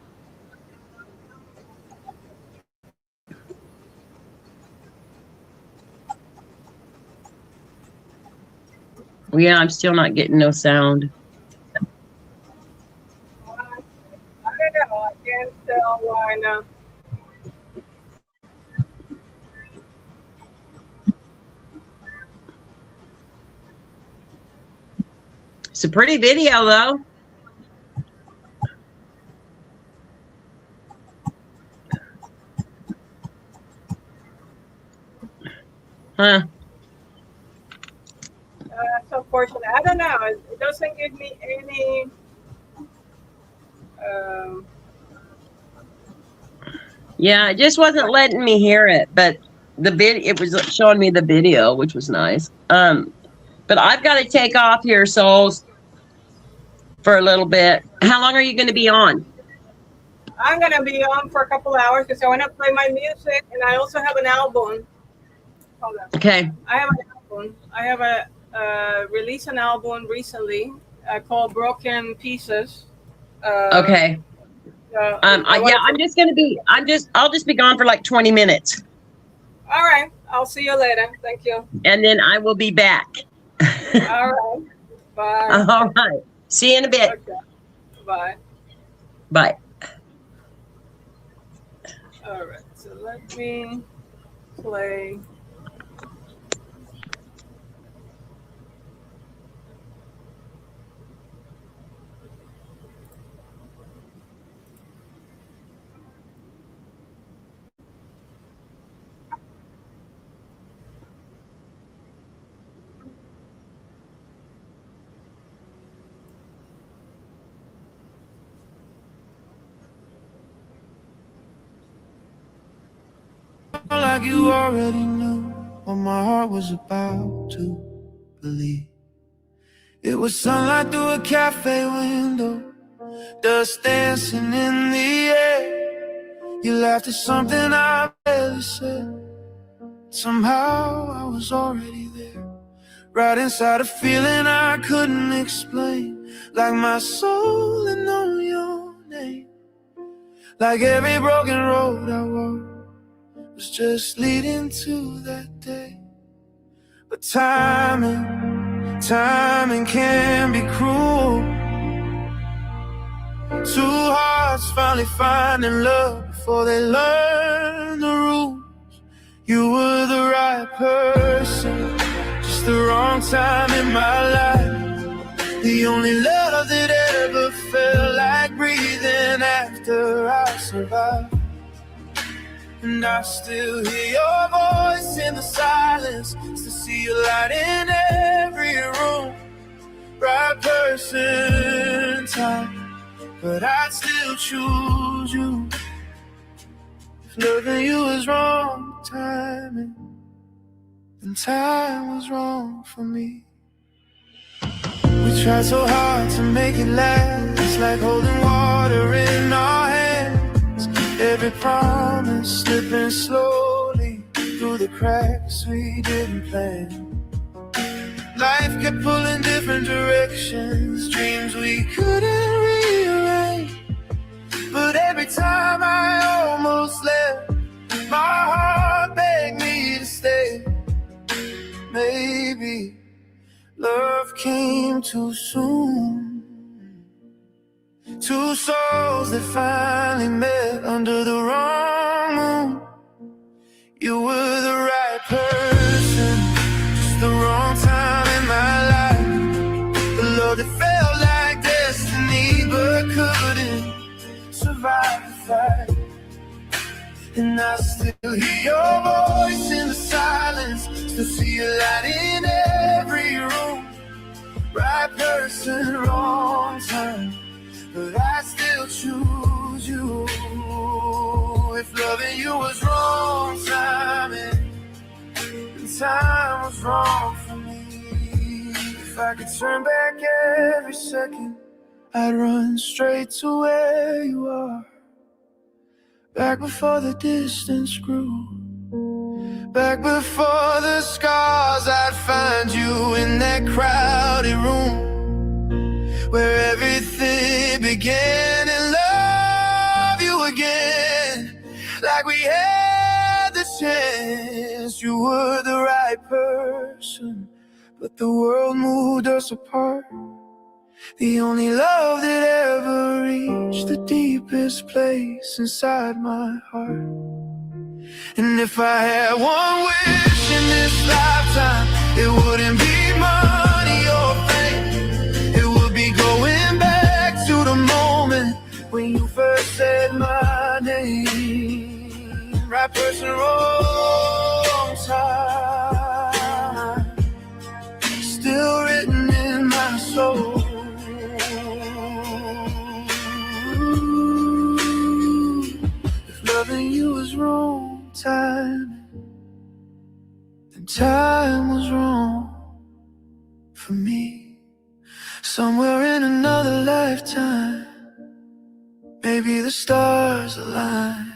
Yeah, I'm still not getting no sound. I don't know. I can't tell why now. It's a pretty video though. Huh. That's unfortunate. I don't know. It doesn't give me any. Yeah, it just wasn't letting me hear it, but it was showing me the video, which was nice. But I've got to take off here, Souls, for a little bit. How long are you going to be on? I'm gonna be on for a couple hours because I want to play my music, and I also have an album. Hold on. Okay. I have an album. I have released an album recently called Broken Pieces. Okay. Yeah, I'm just gonna be. I'll just be gone for like 20 minutes. All right. I'll see you later. Thank you. And then I will be back. All right. Bye. All right. See you in a bit. Okay. Bye. Bye. All right. So let me play. Like you already knew what my heart was about to believe. It was sunlight through a cafe window, dust dancing in the air. You laughed at something I barely said. Somehow I was already there, right inside a feeling I couldn't explain. Like my soul and know your name. Like every broken road I walked was just leading to that day. But timing can be cruel. Two hearts finally finding love before they learn the rules. You were the right person, just the wrong time in my life. The only love that ever felt like breathing after I survived. And I still hear your voice in the silence, still see you light in every room. Right person, time, but I'd still choose you. If loving you is wrong timing, then time was wrong for me. We tried so hard to make it last, like holding water in our hands. Every promise slipping slowly through the cracks we didn't plan. Life kept pulling different directions, dreams we couldn't rearrange. But every time I almost left, my heart begged me to stay. Maybe love came too soon. Two souls that finally met under the wrong moon. You were the right person, just the wrong time in my life. The love that felt like destiny but could fight. And I still hear your voice in the silence, still see a light in every room. Right person, wrong time, but I still choose you. If loving you was wrong timing, then time was wrong for me. If I could turn back every second, I'd run straight to where you are. Back before the distance grew, back before the scars, I'd find you in that crowded room where everything began, and love you again like we had the chance. You were the right person, but the world moved us apart. The only love that ever reached the deepest place inside my heart. And if I had one wish in this lifetime, it wouldn't be money or fame. It would be going back to the moment when you first said my name. Right person, wrong time, still written in my soul. If loving you was wrong time, then time was wrong for me. Somewhere in another lifetime, maybe the stars align.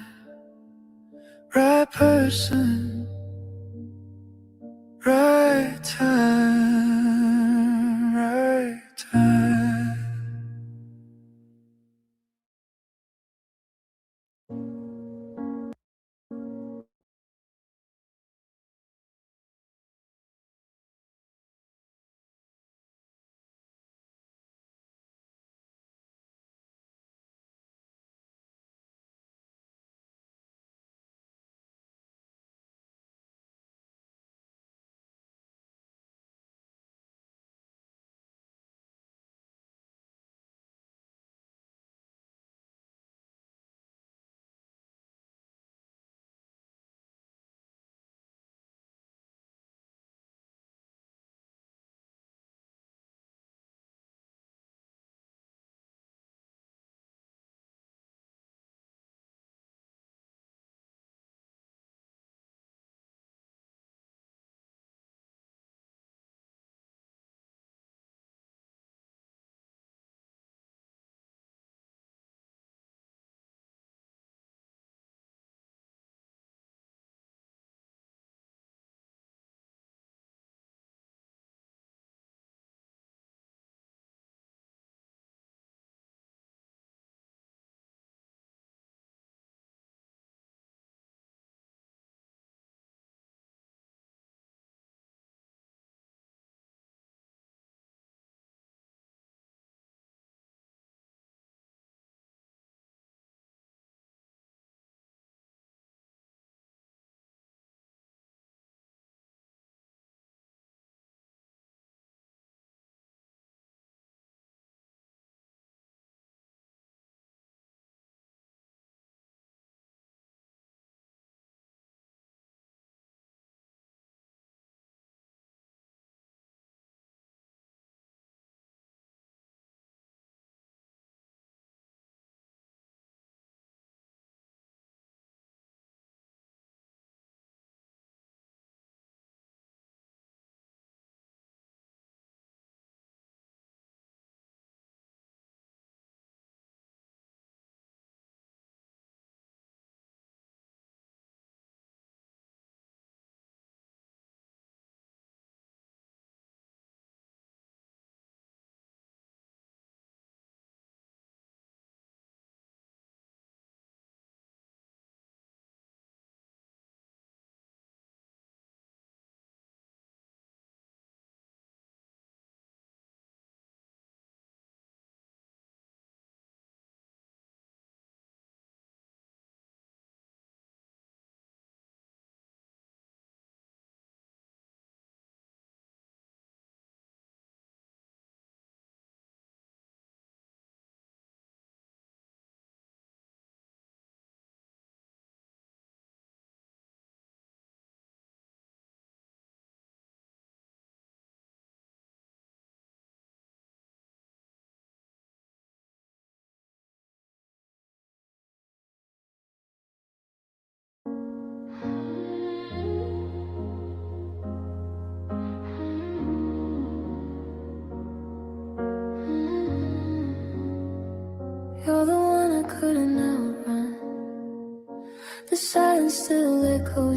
Right person, right time, right time.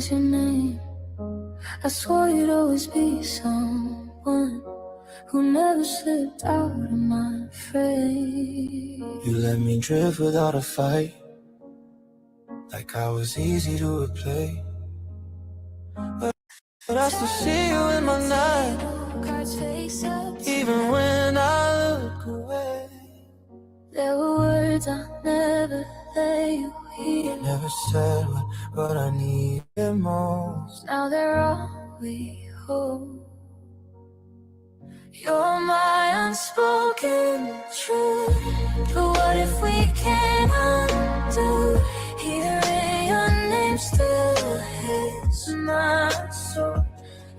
was your name. I swore you'd always be someone who never slipped out of my frame. You let me drift without a fight, like I was easy to replay. But I still see you in my night, even when I look away. There were words I never let you hear. Never said what I needed most. Now they're all we hold. You're my unspoken truth. But what if we can't undo? Hearing your name still hits my soul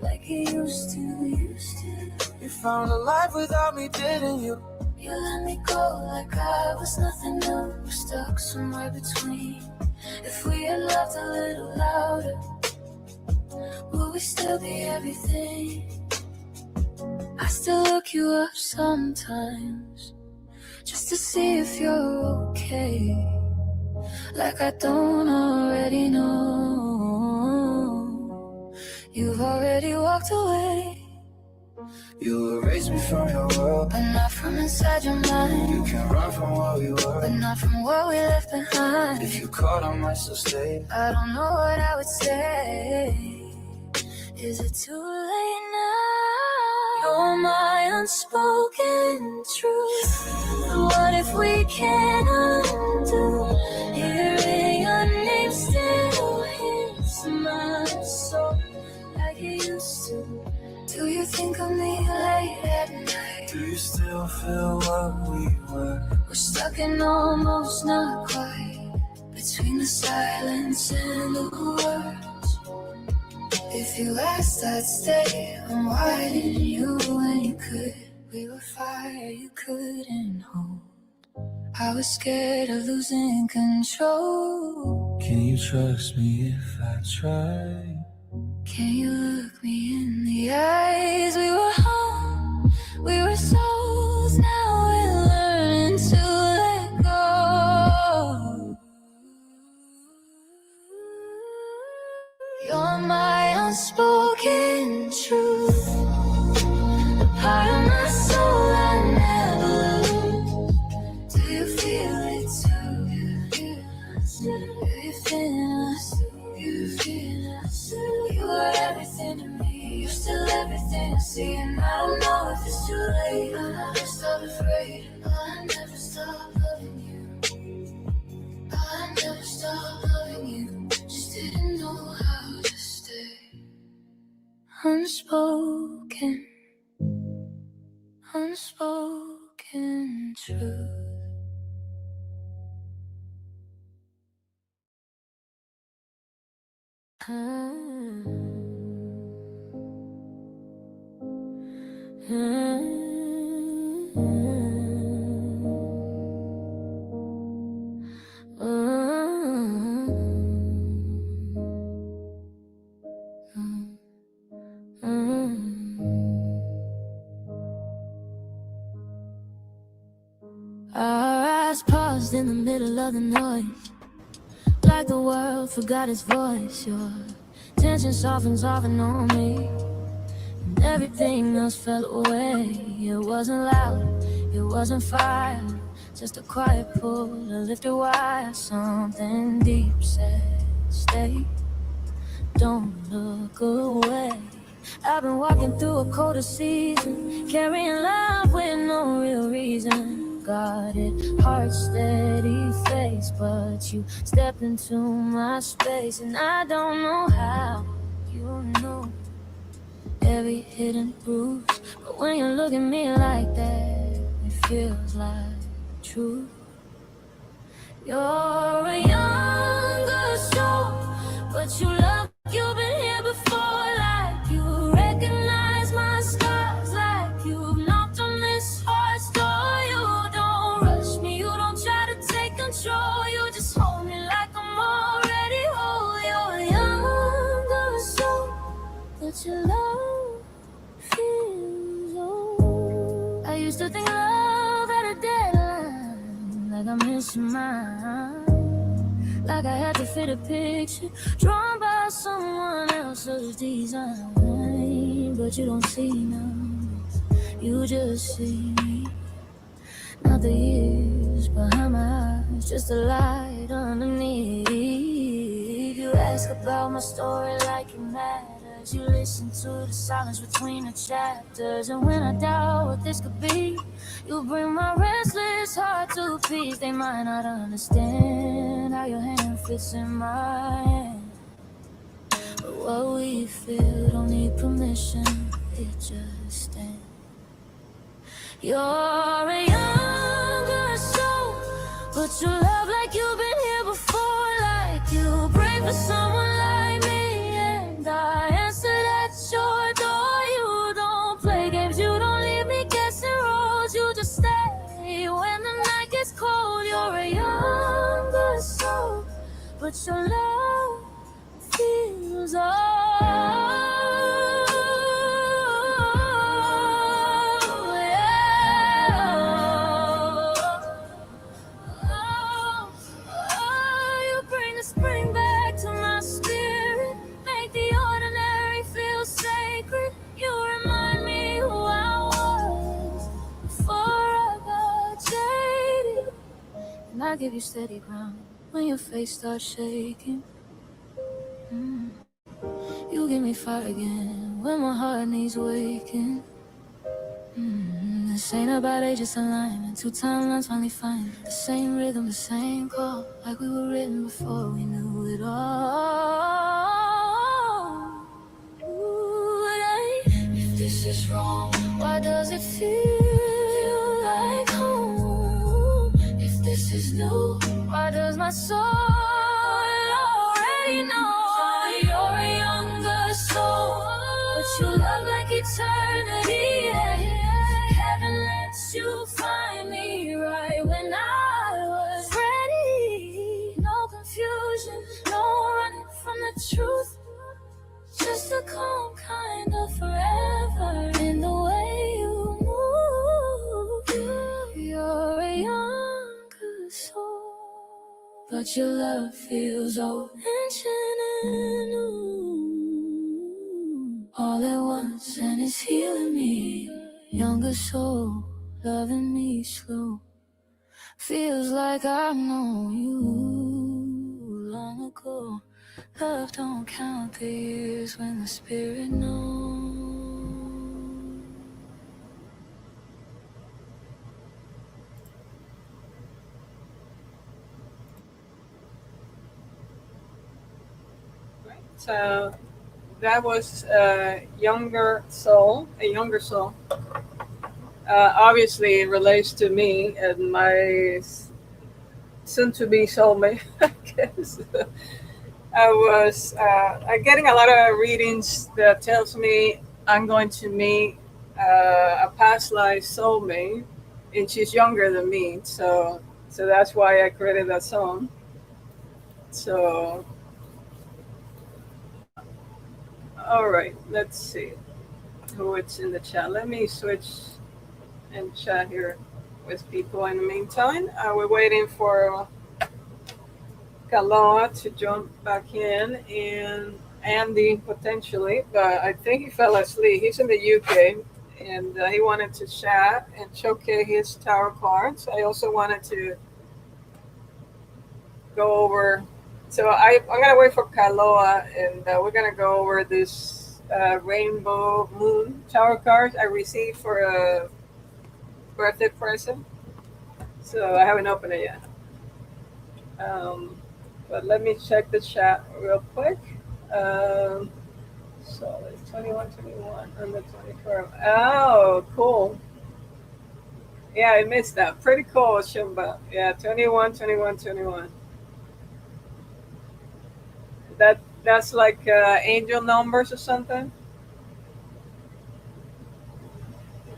like it used to. You found a life without me, didn't you? You let me go like I was nothing new. We're stuck somewhere between. If we had loved a little louder, would we still be everything? I still look you up sometimes, just to see if you're okay. Like I don't already know. You've already walked away. You erased me from your world, but not from inside your mind. You can run from what we were, but not from what we left behind. If you called, I might still stay. I don't know what I would say. Is it too late now? You're my unspoken truth. What if we can't undo? Hearing your name still hits my soul like it used to. Do you think of me late at night? Do you still feel what we were? We're stuck in almost not quite, between the silence and the words. If you asked, I'd stay. I'm writing you when you could. We were fire you couldn't hold. I was scared of losing control. Can you trust me if I try? Can you look me in the eyes? We were home, we were souls. Now we're learning to let go. You're my unspoken truth, the part of my soul I never lose. Do you feel it too? Do you feel us? You are everything to me. You're still everything I see, and I don't know if it's too late. I never stop afraid. I never stop loving you. I never stop loving you. Just didn't know how to stay. Unspoken truth. Our eyes paused in the middle of the noise, like the world forgot its voice. Your tension softens often on me, and everything else fell away. It wasn't loud, it wasn't fire, just a quiet pull, a lifted wire. Something deep said, stay, don't look away. I've been walking through a colder season, carrying love with no real reason. Guarded heart, steady face, but you stepped into my space, and I don't know how you know every hidden bruise. But when you look at me like that, it feels like truth. You're a younger soul, but you look, you've been here before. Like you recognize my scars, like you've knocked on this heart's door. You don't rush me, you don't try to take control. You just hold me like I'm already whole. You're a younger soul, but your love feels old. I used to think love had a deadline, like I'm missing mine. like I had to fit a picture drawn by someone else's design. But you don't see numbers, you just see me. Not the years behind my eyes, just the light underneath. You ask about my story like it matters. You listen to the silence between the chapters. And when I doubt what this could be, you bring my restless heart to peace. They might not understand how your hand fits in my hand, but what we feel don't need permission, it just stands. You're a younger soul, but you love like you've been here before, like you pray for someone like me, and I answer at your door. You don't play games, you don't leave me guessing roles, you just stay when the night gets cold. You're a younger soul, but your love feels old. Spring back to my spirit, make the ordinary feel sacred. You remind me who I was before I got jaded, and I give you steady ground when your face starts shaking. You give me fire again when my heart needs waking. This ain't about age, it's alignment. Two timelines finally find the same rhythm, the same call, like we were written before we knew it all. If this is wrong, why does it feel like home? If this is new, why does my soul already know? You're a younger soul, but you love like eternity. Heaven lets you find me right when I was ready. No confusion, no running from the truth, just a calm kind of forever in the way you move. You're a younger soul, but your love feels old, ancient and new, all at once, and it's healing me. Younger soul, loving me slow, feels like I've known you long ago. Love don't count the years when the spirit knows. Right. So that was a younger soul. Obviously, it relates to me and my soon-to-be soulmate. I guess I'm getting a lot of readings that tells me I'm going to meet a past life soulmate, and she's younger than me. So that's why I created that song. So, all right, let's see who it's in the chat. Let me switch and chat here with people in the meantime. We're waiting for Kaloa to jump back in and Andy potentially, but I think he fell asleep. He's in the UK and he wanted to chat and showcase his tarot cards. I also wanted to go over. So I'm going to wait for Kaloa and we're going to go over this Rainbow Moon tarot cards I received for a birthday present. So I haven't opened it yet. But let me check the chat real quick. So it's 21 and the 24. Oh, cool. Yeah, I missed that. Pretty cool, Shumba. Yeah, 21. That's like angel numbers or something.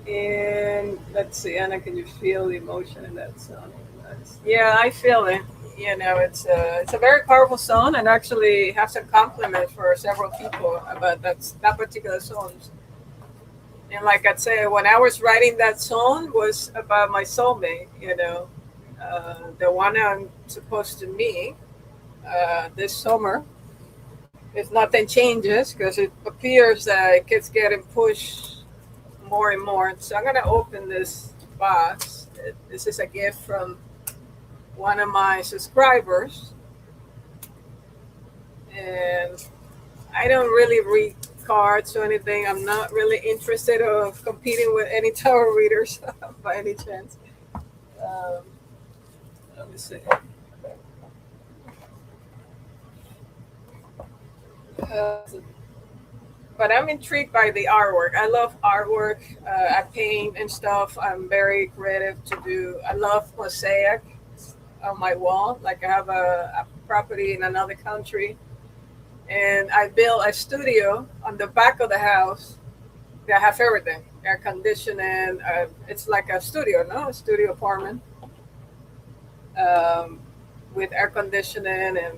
And let's see, Anna, can you feel the emotion in that song? Yeah, I feel it. You know, it's a very powerful song, and actually have some compliment for several people about that particular song. And like I say, when I was writing that song, was about my soulmate. You know, the one I'm supposed to meet this summer, if nothing changes, because it appears that it keeps getting pushed more and more. So I'm gonna open this box. This is a gift from one of my subscribers, and I don't really read cards or anything. I'm not really interested of competing with any tarot readers by any chance. Um, Let me see. Uh, but I'm intrigued by the artwork. I love artwork. I paint and stuff. I'm very creative to do. I love mosaic on my wall. Like I have a property in another country, and I built a studio on the back of the house that have everything: air conditioning. It's like a studio, no, a studio apartment um, with air conditioning and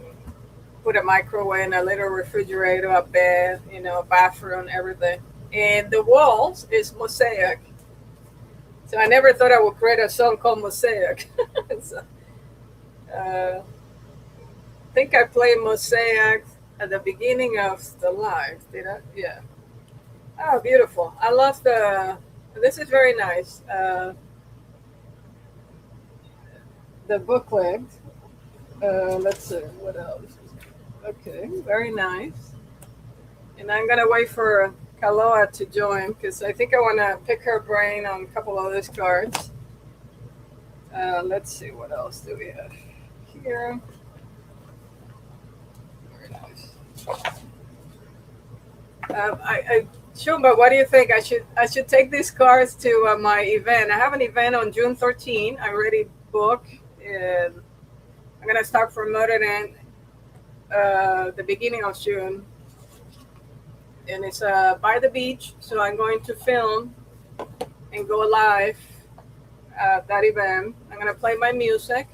put a microwave and a little refrigerator, a bed, a bathroom, everything. And the walls is mosaic. So I never thought I would create a song called Mosaic. So, I think I played Mosaic at the beginning of the live. Did I? Yeah. Oh, beautiful. I love this is very nice. The booklet. Let's see, what else? Okay, very nice. And I'm gonna wait for Kaloa to join because I think I want to pick her brain on a couple of these cards. Let's see, what else do we have here? Very nice. Shumba, what do you think? I should take these cards to my event. I have an event on June 13. I already booked, and I'm gonna start promoting it the beginning of June, and it's by the beach. So I'm going to film and go live at that event. I'm gonna play my music,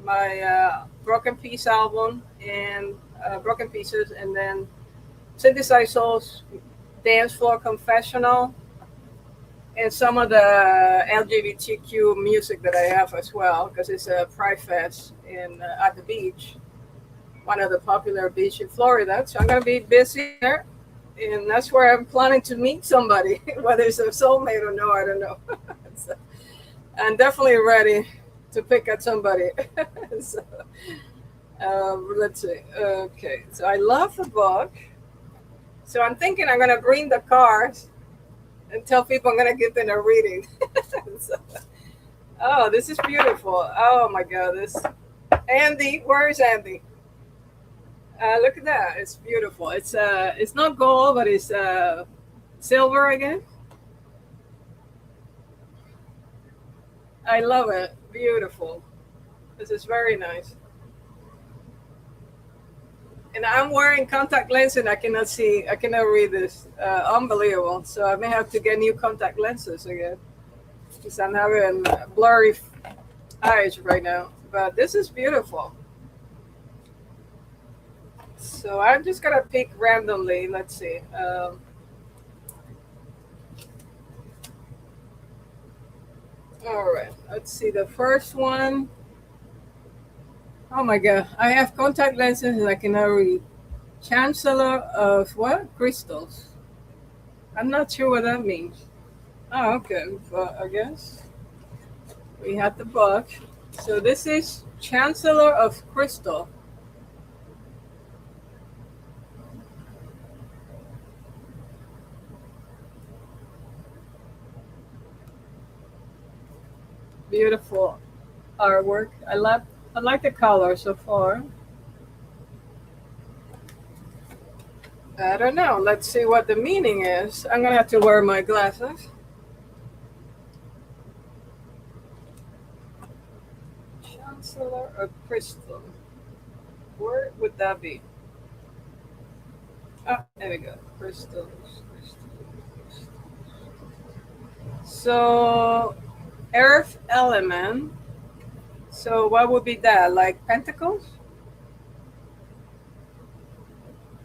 my Broken Piece album, and Broken Pieces, and then Synthesized Souls, Dance Floor Confessional, and some of the LGBTQ music that I have as well, because it's a Pride Fest at the beach, one of the popular beach in Florida. So I'm going to be busy there, and that's where I'm planning to meet somebody, whether it's a soulmate or no, I don't know. So I'm definitely ready to pick at somebody. So, let's see. Okay, so I love the book. So I'm thinking I'm going to bring the cards and tell people I'm going to give them a reading. So, oh, this is beautiful. Oh my God, Andy, where is Andy? Look at that. It's beautiful. It's not gold, but it's silver again. I love it. Beautiful. This is very nice. And I'm wearing contact lenses and I cannot see. I cannot read this. Unbelievable. So I may have to get new contact lenses again because I'm having blurry eyes right now. But this is beautiful. So I'm just gonna pick randomly. Let's see. All right. Let's see the first one. Oh my God! I have contact lenses and I cannot read. Chancellor of what? Crystals. I'm not sure what that means. Oh, okay. But I guess we had the book. So this is Chancellor of Crystal. Beautiful artwork. I like the color so far. I don't know. Let's see what the meaning is. I'm gonna have to wear my glasses. Chancellor of Crystal. Where would that be? Oh, there we go. Crystals. So, Earth element. So, what would be that? Like pentacles?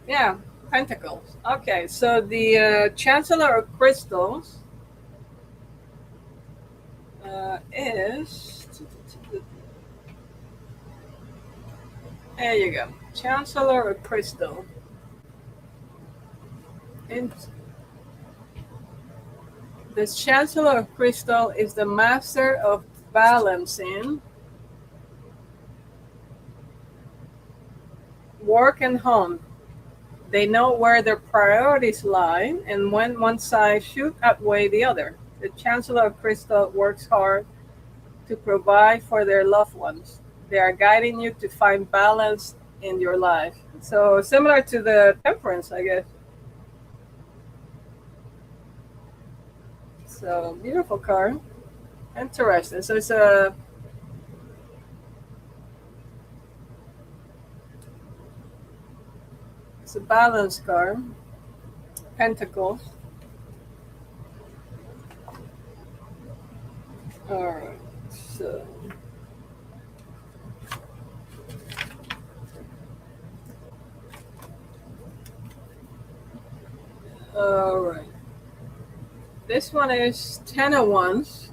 Yeah, pentacles. Okay, so the Chancellor of Crystals is. There you go. Chancellor of Crystal. And the Chancellor of Crystal is the master of balancing work and home. They know where their priorities lie and when one side should outweigh the other. The Chancellor of Crystal works hard to provide for their loved ones. They are guiding you to find balance in your life. So similar to the Temperance, I guess. So beautiful card. Interesting. So it's a balance card. Pentacles. All right. So all right. This one is 10 of Wands.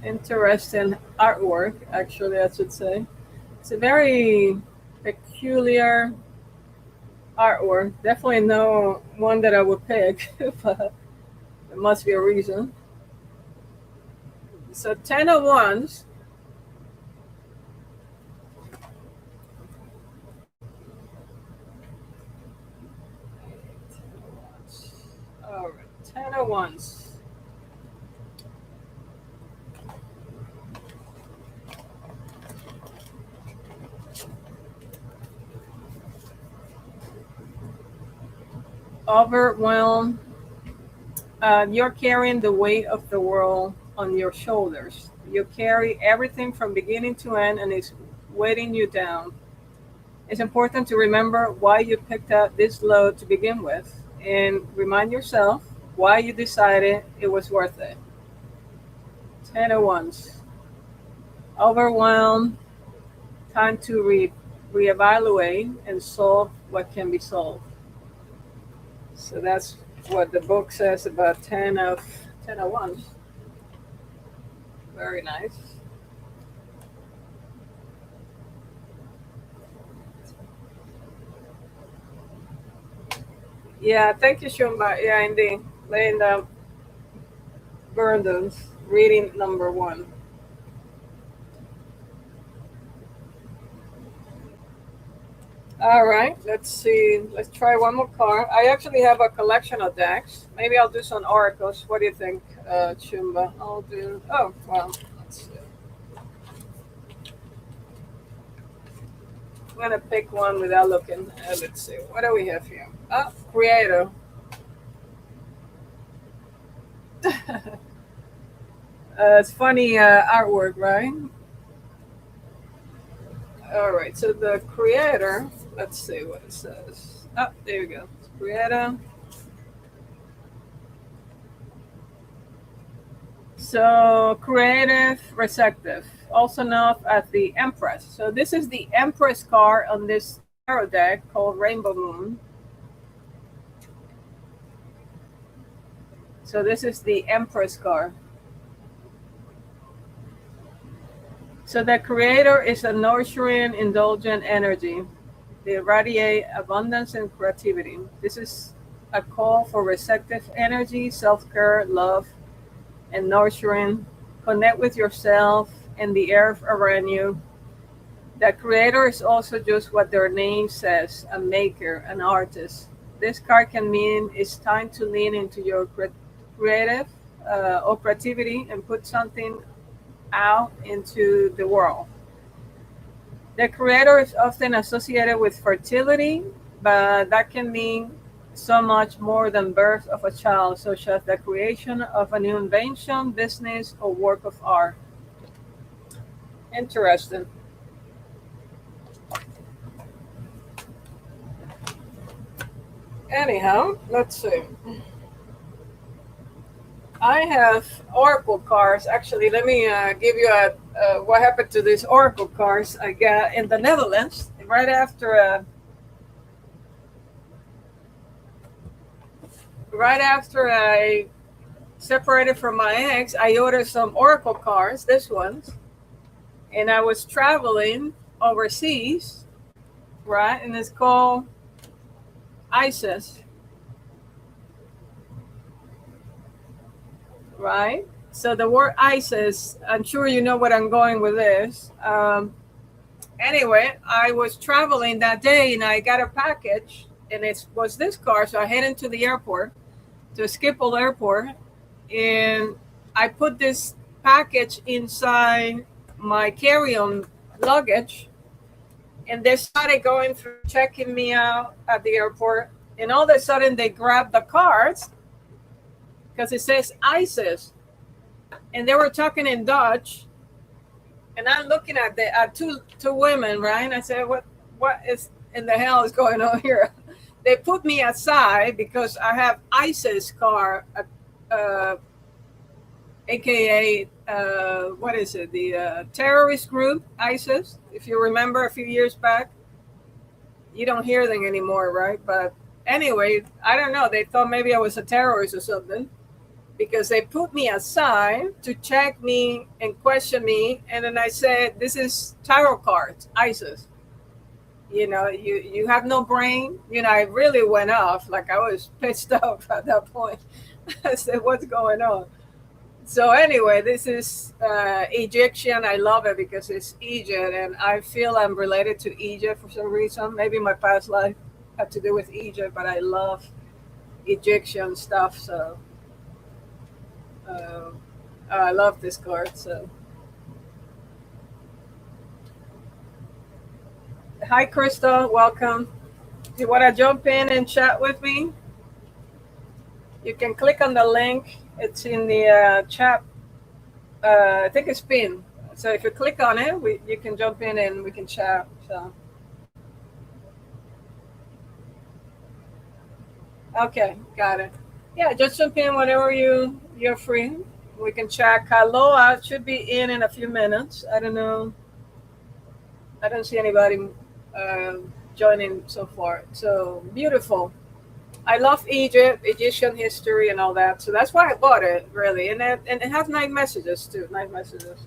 Interesting artwork, actually, I should say. It's a very peculiar artwork. Definitely no one that I would pick, but there must be a reason. So 10 of Wands. All right, 10 of Wands. Overwhelmed. You're carrying the weight of the world on your shoulders. You carry everything from beginning to end, and it's weighting you down. It's important to remember why you picked up this load to begin with, and remind yourself why you decided it was worth it. 10 of Wands. Overwhelmed. Time to reevaluate and solve what can be solved. So that's what the book says about 10 of Wands. Very nice. Yeah, thank you, Shumba. Yeah, indeed. Laying down burdens. Reading number 1. All right, let's see. Let's try one more card. I actually have a collection of decks. Maybe I'll do some oracles. What do you think, Chumba? I'll do. Oh, well, let's see. I'm gonna pick one without looking. Let's see. What do we have here? Oh, Creator. It's funny artwork, right? All right. So the Creator. Let's see what it says. Oh, there you go. Creator. So creative, receptive, also known as the Empress. So this is the Empress card on this tarot deck called Rainbow Moon. So this is the Empress card. So the Creator is a nurturing, indulgent energy. They radiate abundance and creativity. This is a call for receptive energy, self-care, love, and nurturing. Connect with yourself and the earth around you. The Creator is also just what their name says, a maker, an artist. This card can mean it's time to lean into your creative or creativity and put something out into the world. The Creator is often associated with fertility, but that can mean so much more than birth of a child, such as the creation of a new invention, business, or work of art. Interesting. Anyhow, let's see. I have oracle cards. Actually, let me give you what happened to these oracle cards I got in the Netherlands right after I separated from my ex. I ordered some oracle cards. This ones, and I was traveling overseas, right? And it's called ISIS, right? So the word ISIS, I'm sure you know what I'm going with this. Anyway, I was traveling that day and I got a package, and it was this car. So I headed to the airport, to Schiphol Airport, and I put this package inside my carry-on luggage, and they started going through checking me out at the airport, and all of a sudden they grabbed the cards because it says ISIS, and they were talking in Dutch, and I'm looking at the two women, right? And I said, what is in the hell is going on here? They put me aside because I have ISIS card, aka what is it? The terrorist group ISIS. If you remember a few years back, you don't hear them anymore, right? But anyway, I don't know. They thought maybe I was a terrorist or something, because they put me aside to check me and question me. And then I said, this is tarot cards, ISIS. You know, you have no brain. You know, I really went off. Like, I was pissed off at that point. I said, what's going on? So anyway, this is Egyptian. I love it because it's Egypt, and I feel I'm related to Egypt for some reason. Maybe my past life had to do with Egypt, but I love Egyptian stuff. So I love this card. So hi, Crystal. Welcome. If you want to jump in and chat with me, you can click on the link. It's in the chat. I think it's pinned. So if you click on it, you can jump in and we can chat. So okay, got it. Yeah, just jump in whenever you're free. We can chat. Kaloa should be in a few minutes. I don't know. I don't see anybody joining so far. So beautiful. I love Egypt, Egyptian history, and all that. So that's why I bought it, really. And it has nice messages too. Nice messages.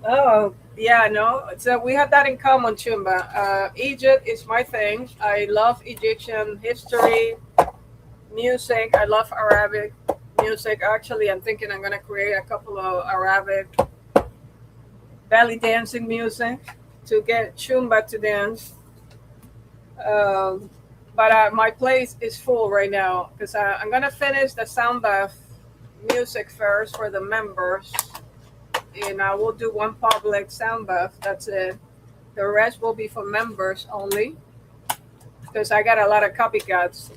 Oh, yeah, no. So we have that in common, Chumba. Egypt is my thing. I love Egyptian history, music. I love Arabic music. Actually, I'm thinking I'm going to create a couple of Arabic belly dancing music to get Chumba to dance. But my place is full right now because I'm going to finish the sound bath music first for the members. And I will do one public sound bath. That's it. The rest will be for members only, because I got a lot of copycats,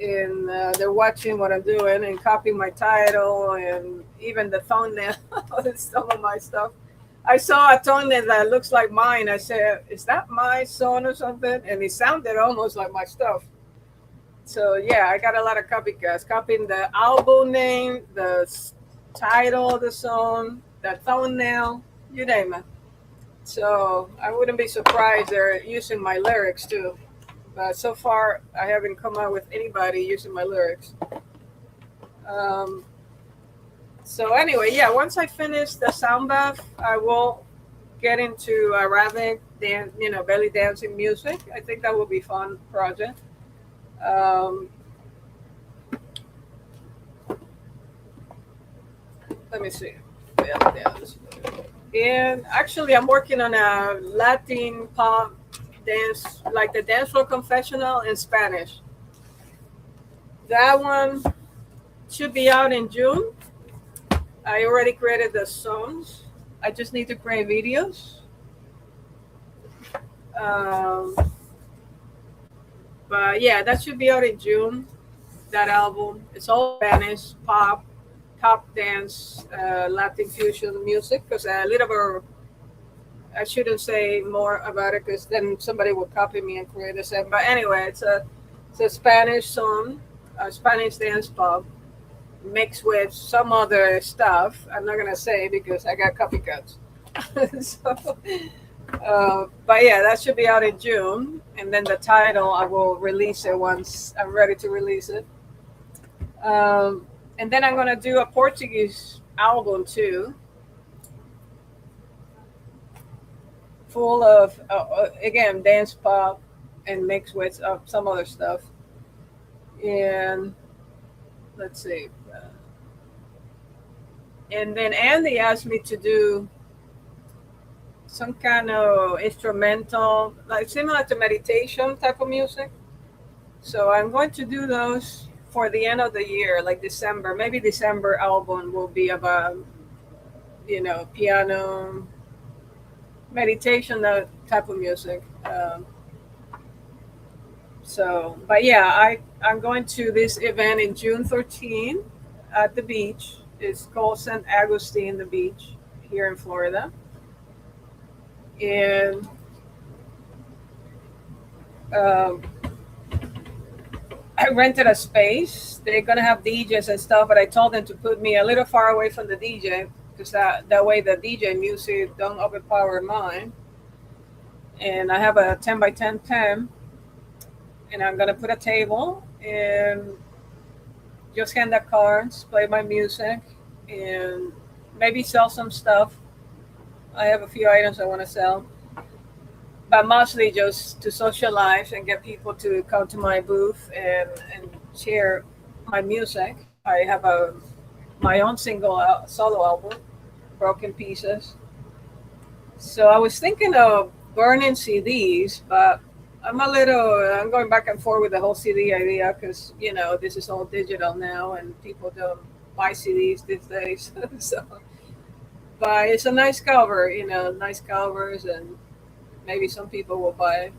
and they're watching what I'm doing and copying my title and even the thumbnail, some of my stuff. I saw a thumbnail that looks like mine. I said, "Is that my song or something?" And it sounded almost like my stuff. So yeah, I got a lot of copycats, copying the album name, the title of the song, the thumbnail, you name it. So I wouldn't be surprised they're using my lyrics too. But so far, I haven't come out with anybody using my lyrics. So anyway, yeah, once I finish the sound bath, I will get into Arabic dance, belly dancing music. I think that will be a fun project. Let me see. Belly dance. And actually, I'm working on a Latin pop dance, like the Dance Floor Confessional in Spanish. That one should be out in June. I already created the songs. I just need to create videos. But yeah, that should be out in June. That album. It's all Spanish pop dance, Latin fusion music. Because a little bit, I shouldn't say more about it because then somebody will copy me and create the same. But anyway, it's a Spanish song, a Spanish dance pop mixed with some other stuff. I'm not gonna say because I got copycats. So, But yeah, that should be out in June, and then the title I will release it once I'm ready to release it. Um, and then I'm gonna do a Portuguese album too, full of again dance pop and mixed with some other stuff. And let's see, and then Andy asked me to do some kind of instrumental, like similar to meditation type of music. So I'm going to do those for the end of the year, like December. Maybe December album will be about, piano, meditation, that type of music. But yeah, I'm going to this event in June 13 at the beach. It's called St. Augustine, the beach here in Florida. And um, I rented a space. They're gonna have DJs and stuff, but I told them to put me a little far away from the DJ because that way the DJ music don't overpower mine. And I have a 10 by 10 pen, and I'm gonna put a table and just hand out cards, play my music, and maybe sell some stuff. I have a few items I want to sell, but mostly just to socialize and get people to come to my booth and share my music. I have my own solo album, Broken Pieces. So I was thinking of burning CDs, but I'm going back and forth with the whole CD idea because this is all digital now and people don't buy CDs these days. So, but it's a nice cover, nice covers, and maybe some people will buy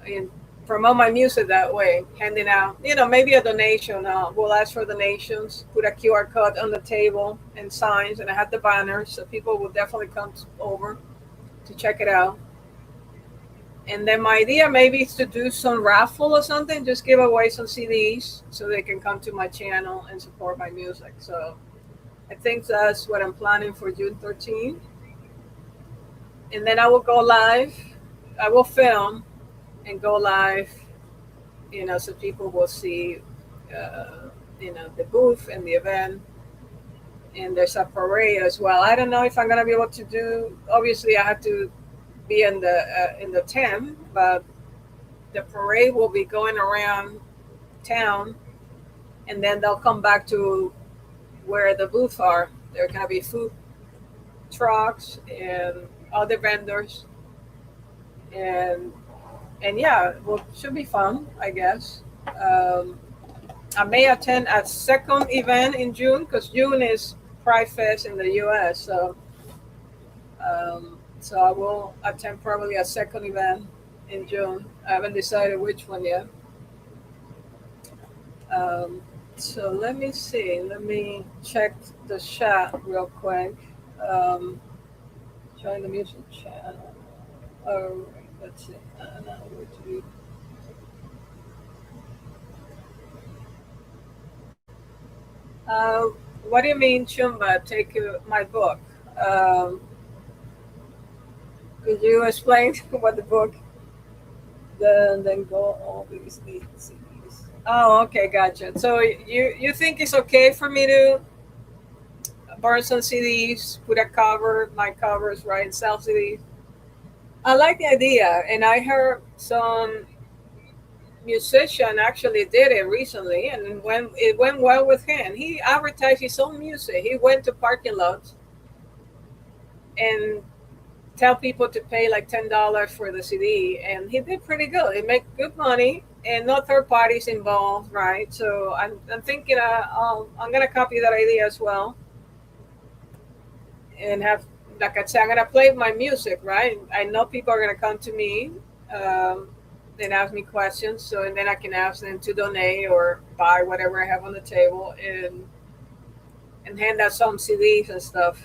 and promote my music that way, handing out, maybe a donation. We'll ask for donations, put a QR code on the table and signs, and I have the banners, so people will definitely come over to check it out. And then my idea maybe is to do some raffle or something, just give away some CDs so they can come to my channel and support my music. So I think that's what I'm planning for June 13th. And then I will go live. I will film and go live, so people will see, the booth and the event. And there's a parade as well. I don't know if I'm gonna be able to do. Obviously, I have to be in the tent, but the parade will be going around town, and then they'll come back to where the booths are. There are gonna be food trucks and other vendors, and yeah, well, should be fun, I guess. I may attend a second event in June because June is Pride Fest in the U.S. So I will attend probably a second event in June. I haven't decided which one yet. So let me see. Let me check the chat real quick. Join the music channel. Oh, let's see. I don't know where to be. What do you mean, Chumba? Take my book. Um, could you explain what the book? Then go all these CDs. Oh, okay, gotcha. So you think it's okay for me to burn some CDs, put a cover, my covers, right, and sell CDs? I like the idea, and I heard some musician actually did it recently, and when it went well with him, he advertised his own music. He went to parking lots and tell people to pay like $10 for the CD, and he did pretty good. He made good money, and no third parties involved, right? So I'm thinking I'm gonna copy that idea as well, and have, like I said, I'm gonna play my music, right? I know people are gonna come to me and ask me questions, so and then I can ask them to donate or buy whatever I have on the table, and hand out some CDs and stuff.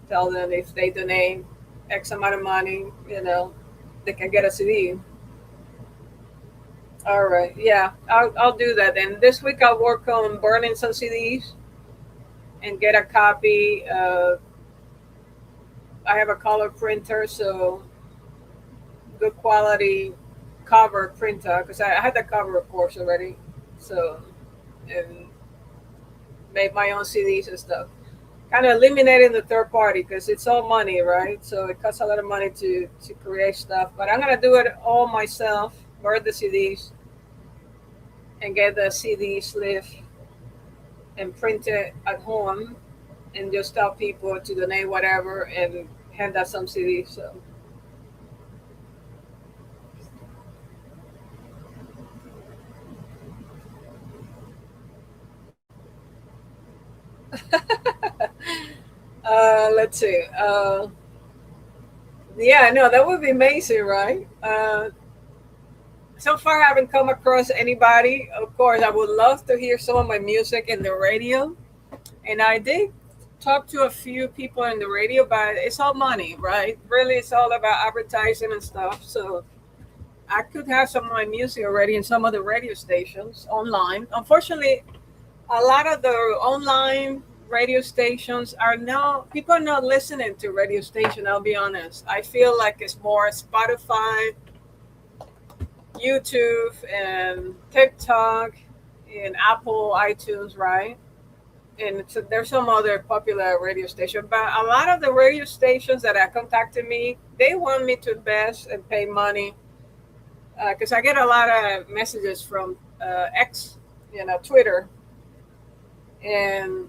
Tell them if they donate X amount of money, they can get a CD. All right, yeah, I'll do that. And this week I'll work on burning some CDs and get a copy I have a color printer, so good quality cover printer because I had the cover, of course, already. So, and made my own CDs and stuff. Kind of eliminating the third party because it's all money, right? So it costs a lot of money to create stuff. But I'm gonna do it all myself. Burn the CDs and get the CD sleeve and print it at home and just tell people to donate whatever and hand out some CDs. So let's see. Yeah, no, that would be amazing, right? So far, I haven't come across anybody. Of course, I would love to hear some of my music in the radio. And I did talk to a few people in the radio, but it's all money, right? Really, it's all about advertising and stuff. So I could have some of my music already in some of the radio stations online. Unfortunately, a lot of the online radio stations are now people are not listening to radio station. I'll be honest. I feel like it's more Spotify, YouTube, and TikTok, and Apple iTunes, right? And so there's some other popular radio station, but a lot of the radio stations that are contacting me, they want me to invest and pay money because I get a lot of messages from X, Twitter, and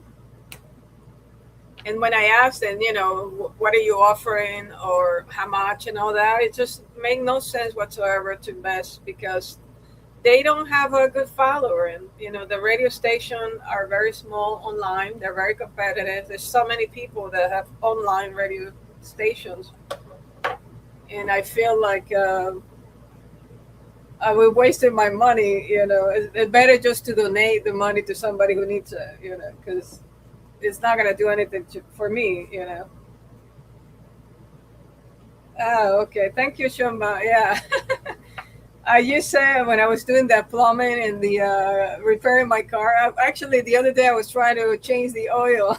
when I ask them, what are you offering or how much and all that, it just make no sense whatsoever to invest because they don't have a good follower. And, the radio station are very small online. They're very competitive. There's so many people that have online radio stations. And I feel like I was wasting my money, it's better just to donate the money to somebody who needs it, because it's not going to do anything for me. Oh, okay. Thank you, Shomba. Yeah. I used to when I was doing that plumbing and the repairing my car. Actually, the other day I was trying to change the oil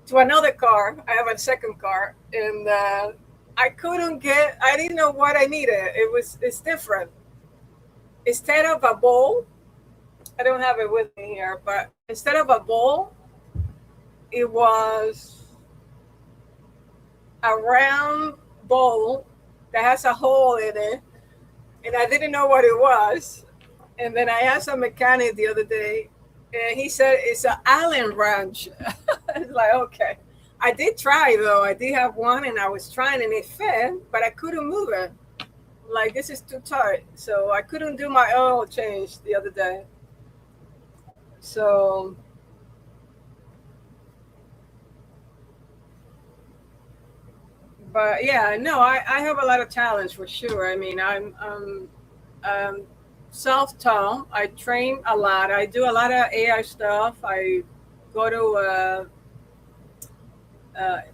to another car. I have a second car, and I couldn't get. I didn't know what I needed. It's different. Instead of a bowl, I don't have it with me here, but instead of a bowl, it was a round bowl that has a hole in it, and I didn't know what it was. And then I asked a mechanic the other day, and he said it's an Allen wrench. It's like, okay. I did try though. I did have one, and I was trying, and it fit, but I couldn't move it. Like, this is too tight, so I couldn't do my oil change the other day. So but yeah, no, I have a lot of talents for sure. I mean, I'm self-taught. I train a lot. I do a lot of AI stuff. I go to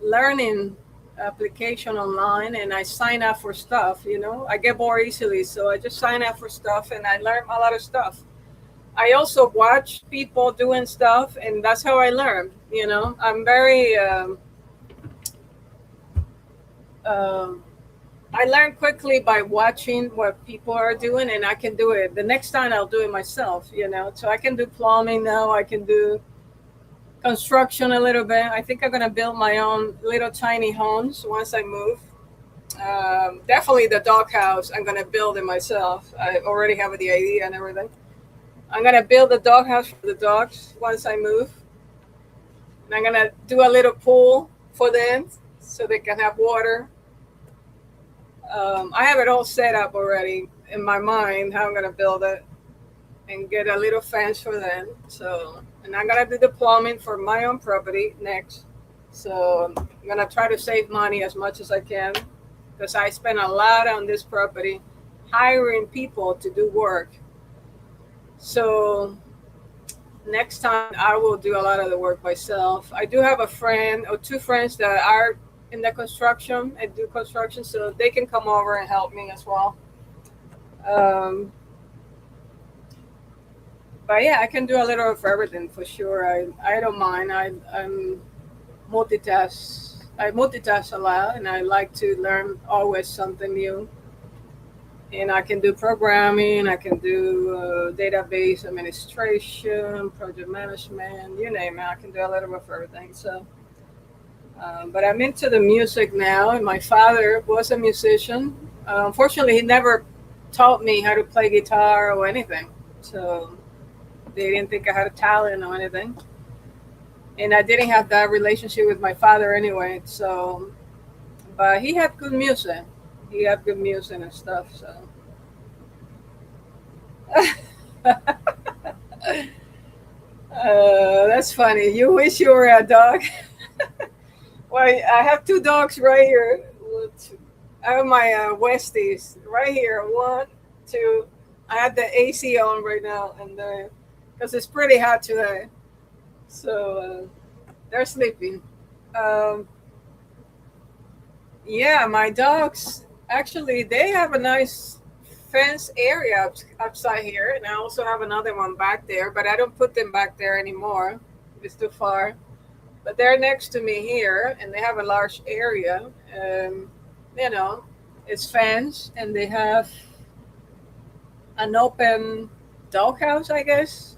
learning application online, and I sign up for stuff. I get bored easily, so I just sign up for stuff, and I learn a lot of stuff. I also watch people doing stuff, and that's how I learn. I'm very I learn quickly by watching what people are doing, and I can do it. The next time I'll do it myself, So I can do plumbing now. I can do construction a little bit. I think I'm going to build my own little tiny homes once I move. Definitely the doghouse, I'm going to build it myself. I already have the idea and everything. I'm going to build a doghouse for the dogs once I move. And I'm going to do a little pool for them so they can have water. I have it all set up already in my mind how I'm going to build it and get a little fence for them. So, and I'm going to do the plumbing for my own property next. So I'm going to try to save money as much as I can because I spend a lot on this property hiring people to do work. So next time I will do a lot of the work myself. I do have a friend or two friends that are in the construction and do construction, so they can come over and help me as well. But yeah, I can do a little of everything for sure. I don't mind. I'm multitask I multitask a lot, and I like to learn always something new. And I can do programming, I can do database administration, project management, you name it. I can do a little bit of everything. So, but I'm into the music now, and my father was a musician. Unfortunately, he never taught me how to play guitar or anything. So they didn't think I had a talent or anything. And I didn't have that relationship with my father anyway. So, but he had good music. He had good music and stuff. So. That's funny. You wish you were a dog. Well, I have two dogs right here. I have my Westies right here. One, two. I have the AC on right now, and because it's pretty hot today, so they're sleeping. Um, yeah, my dogs actually they have a nice fence area upside here, and I also have another one back there, but I don't put them back there anymore. It's too far. But they're next to me here, and they have a large area. You know, it's fenced, and they have an open doghouse, I guess.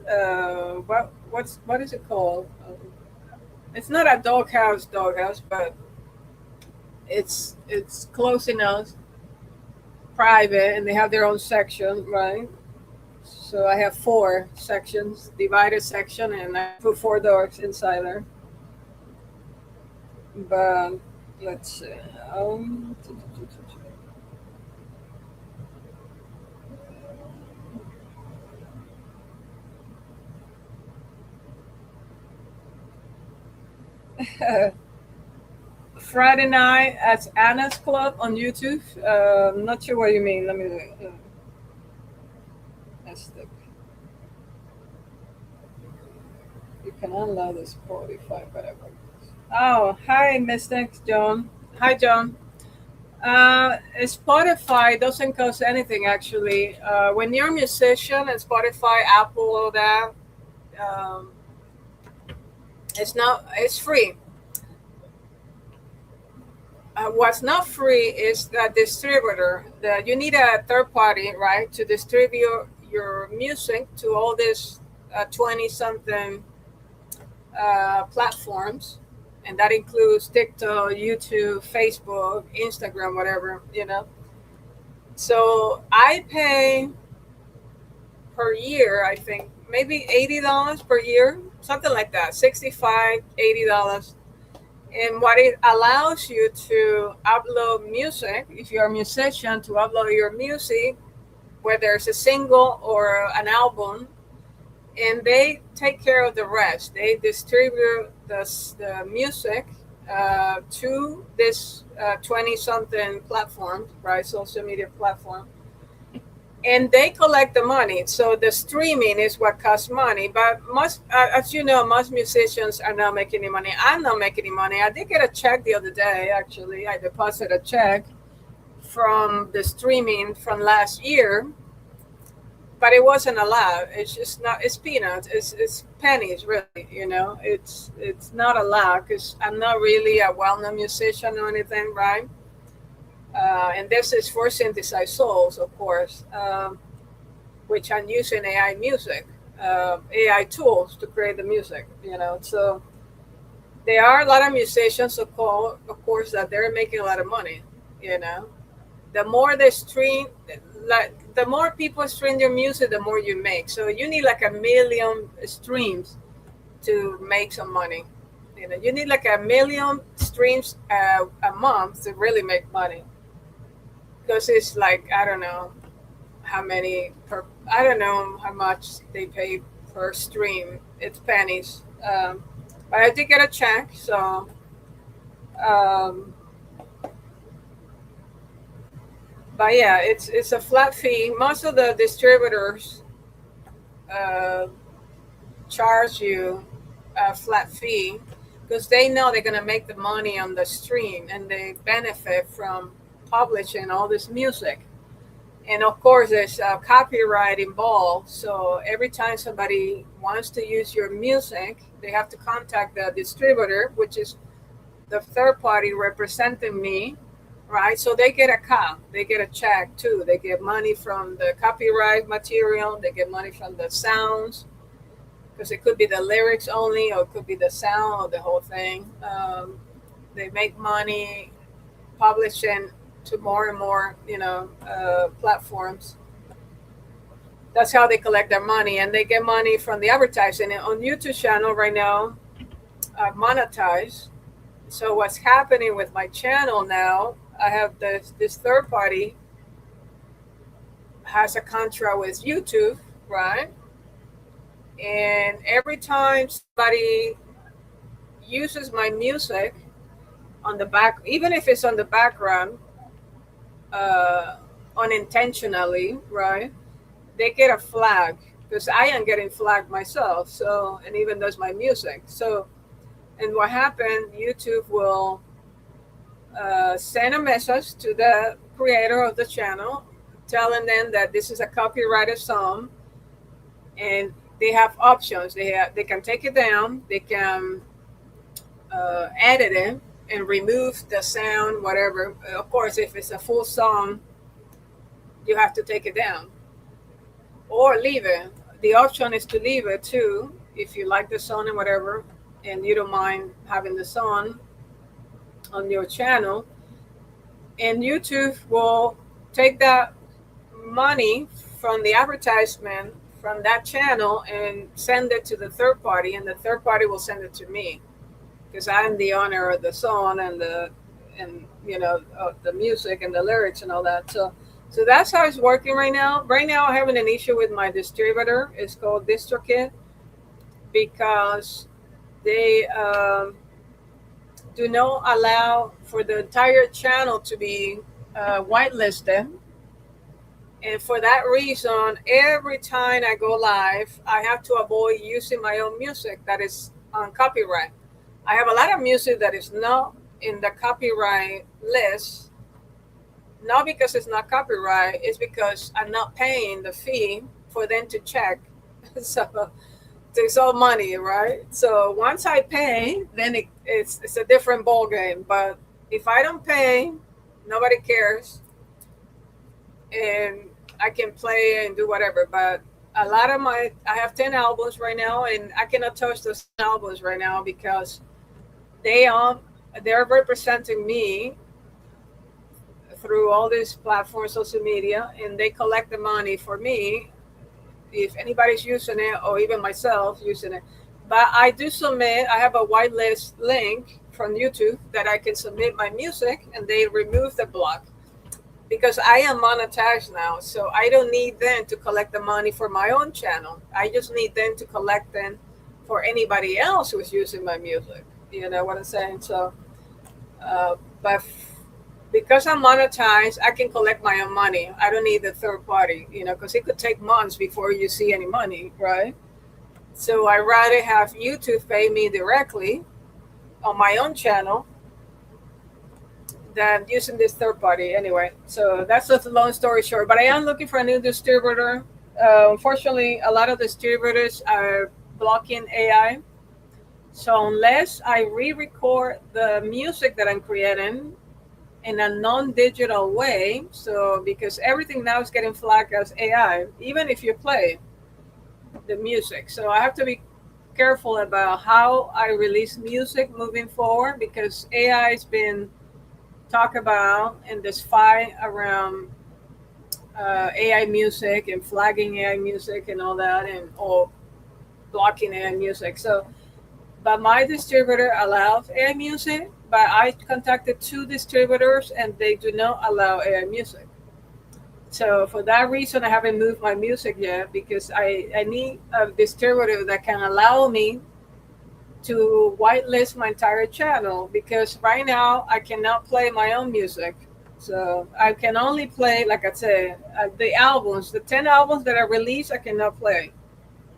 What is it called? It's not a doghouse, but it's close enough, private, and they have their own section, right? So I have four sections, divided section, and I put four dogs inside there. But let's see. Um, Friday night at Anna's Club on YouTube. I'm not sure what you mean. Let me look. That's the, you can unload the Spotify, whatever. Oh, hi, Mystic John. Hi, John. Spotify doesn't cost anything actually. When you're a musician and Spotify, Apple, all that, um, it's not. It's free. What's not free is the distributor. That you need a third party, right, to distribute your music to all these 20 something platforms, and that includes TikTok, YouTube, Facebook, Instagram, whatever, you know. So I pay per year, I think maybe $80 per year, something like that, 65, $80. And what it allows you to upload music, if you're a musician, to upload your music, whether it's a single or an album, and they take care of the rest. They distribute the music to this 20 something platform, right? Social media platform. And they collect the money. So the streaming is what costs money. But most, as you know, most musicians are not making any money. I'm not making any money. I did get a check the other day, actually. I deposited a check from the streaming from last year, but it wasn't allowed. It's just not. It's peanuts. It's pennies, really. You know, it's not allowed because I'm not really a well-known musician or anything, right? And this is for Synthesized Souls, of course, which I'm using AI music, AI tools to create the music. You know, so there are a lot of musicians, of course, that they're making a lot of money. You know, the more they stream, like the more people stream your music, the more you make. So you need like 1 million streams to make some money. You know, you need like 1 million streams a month to really make money. Because it's like I don't know how many per. I don't know how much they pay per stream. It's pennies. But I did get a check, so. Um, but yeah, it's a flat fee. Most of the distributors uh, charge you a flat fee because they know they're gonna make the money on the stream and they benefit from publishing all this music. And of course, there's copyright involved. So every time somebody wants to use your music, they have to contact the distributor, which is the third party representing me, right? So they get a cut, they get a check too. They get money from the copyright material, they get money from the sounds, because it could be the lyrics only, or it could be the sound or the whole thing. They make money publishing to more and more, platforms. That's how they collect their money, and they get money from the advertising. And on YouTube channel right now, I monetize. So what's happening with my channel now? I have this third party has a contract with YouTube, right? And every time somebody uses my music on the back, even if it's on the background, unintentionally, right? They get a flag, because I am getting flagged myself. So, and even though it's my music. So, and what happened, YouTube will send a message to the creator of the channel telling them that this is a copyrighted song, and they have options. They can take it down, they can edit it and remove the sound, whatever. Of course, if it's a full song, you have to take it down or leave it. The option is to leave it too, if you like the song and whatever, and you don't mind having the song on your channel. And YouTube will take that money from the advertisement from that channel and send it to the third party, and the third party will send it to me, because I'm the owner of the song and the music and the lyrics and all that. So that's how it's working right now. Right now, I'm having an issue with my distributor. It's called DistroKid, because they do not allow for the entire channel to be whitelisted. And for that reason, every time I go live, I have to avoid using my own music that is on copyright. I have a lot of music that is not in the copyright list, not because it's not copyright, it's because I'm not paying the fee for them to check. So it's all money, right? So once I pay, then it's a different ball game. But if I don't pay, nobody cares, and I can play and do whatever. But a lot of I have 10 albums right now, and I cannot touch those albums right now because they're representing me through all these platforms, social media, and they collect the money for me if anybody's using it, or even myself using it. But I do submit, I have a whitelist link from YouTube that I can submit my music, and they remove the block, because I am monetized now. So I don't need them to collect the money for my own channel. I just need them to collect them for anybody else who's using my music. You know what I'm saying? So, but because I'm monetized, I can collect my own money. I don't need the third party, because it could take months before you see any money, right? So I rather have YouTube pay me directly on my own channel than using this third party anyway. So that's just a long story short. But I am looking for a new distributor. Unfortunately, a lot of distributors are blocking AI. So unless I re-record the music that I'm creating in a non-digital way, so because everything now is getting flagged as AI, even if you play the music. So I have to be careful about how I release music moving forward, because AI has been talked about in this fight around AI music and flagging AI music and all that, or blocking AI music. So, but my distributor allows AI music, but I contacted 2 distributors and they do not allow AI music. So for that reason, I haven't moved my music yet, because I need a distributor that can allow me to whitelist my entire channel, because right now I cannot play my own music. So I can only play, like I said, the albums, the 10 albums that I released, I cannot play,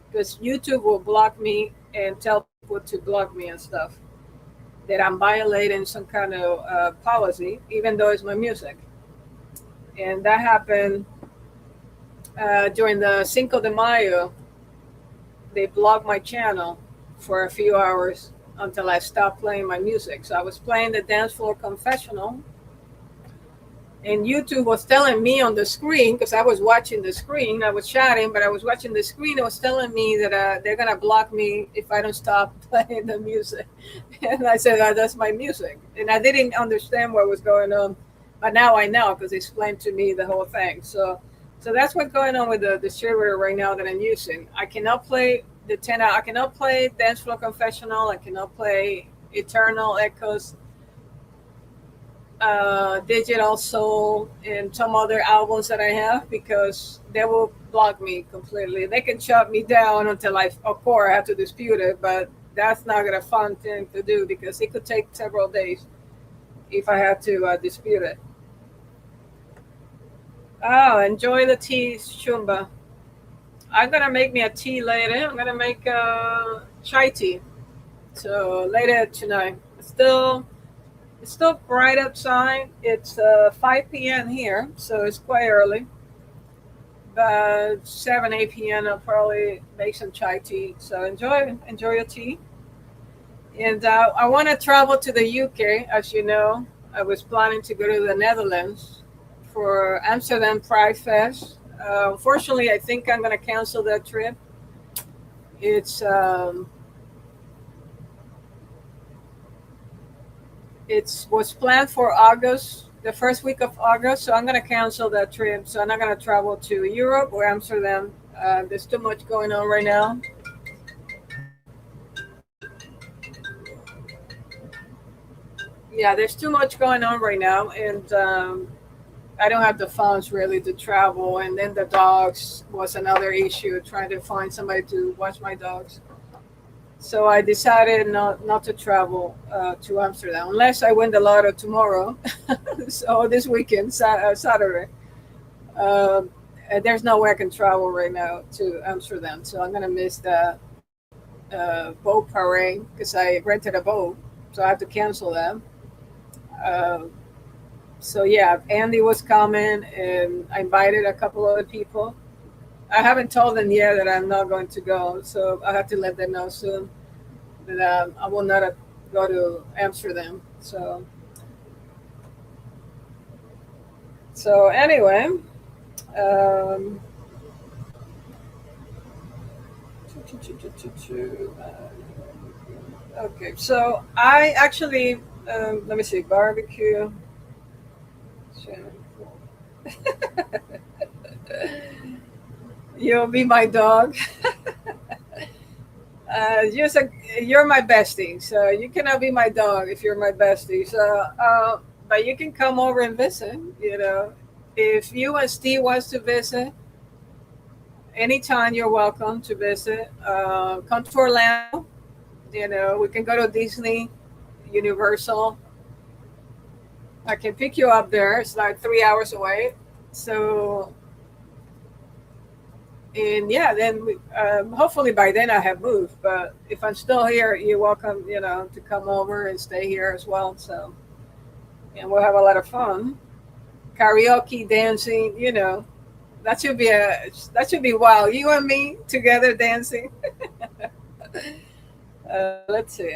because YouTube will block me and tell people to block me and stuff, that I'm violating some kind of policy, even though it's my music. And that happened during the Cinco de Mayo. They blocked my channel for a few hours until I stopped playing my music. So I was playing the dance floor confessional, and YouTube was telling me on the screen, because I was watching the screen, I was chatting, but I was watching the screen. It was telling me that they're gonna block me if I don't stop playing the music. And I said, oh, that's my music, and I didn't understand what was going on, but now I know because they explained to me the whole thing. So that's what's going on with the distributor right now that I'm using. I cannot play the 10 hour. I cannot play Dance Floor Confessional. I cannot play Eternal Echoes, Digital Soul, and some other albums that I have, because they will block me completely. They can shut me down until of course, I have to dispute it, but that's not gonna fun thing to do because it could take several days if I have to dispute it. Oh, enjoy the tea, Shumba. I'm gonna make me a tea later. I'm gonna make chai tea. So later tonight. It's still bright outside. It's 5 p.m. here, so it's quite early. But 7, 8 p.m. I'll probably make some chai tea. So enjoy your tea. And I want to travel to the UK, as you know. I was planning to go to the Netherlands for Amsterdam Pride Fest. Unfortunately, I think I'm going to cancel that trip. It's was planned for August, the first week of August. So I'm going to cancel that trip. So I'm not going to travel to Europe or Amsterdam. There's too much going on right now. Yeah, there's too much going on right now, and I don't have the funds really to travel. And then the dogs was another issue, trying to find somebody to watch my dogs. So I decided not to travel to Amsterdam unless I win the lotto tomorrow. So this weekend, Saturday. Um, there's no way I can travel right now to Amsterdam, so I'm gonna miss the boat parade because I rented a boat, so I have to cancel that. Uh, so yeah, Andy was coming, and I invited a couple other people. I haven't told them yet that I'm not going to go, so I have to let them know soon that I will not go to Amsterdam. So anyway, um, okay. So I actually let me see, barbecue. You'll be my dog. You're, you're my bestie, so you cannot be my dog if you're my bestie. But you can come over and visit. You know, if you and Steve wants to visit, anytime you're welcome to visit. Come to Orlando. You know, we can go to Disney, Universal. I can pick you up there. It's like 3 hours away. So, and yeah, then hopefully by then I have moved. But if I'm still here, you're welcome, to come over and stay here as well. So, and we'll have a lot of fun. Karaoke, dancing, that should be wild. You and me together dancing. Let's see.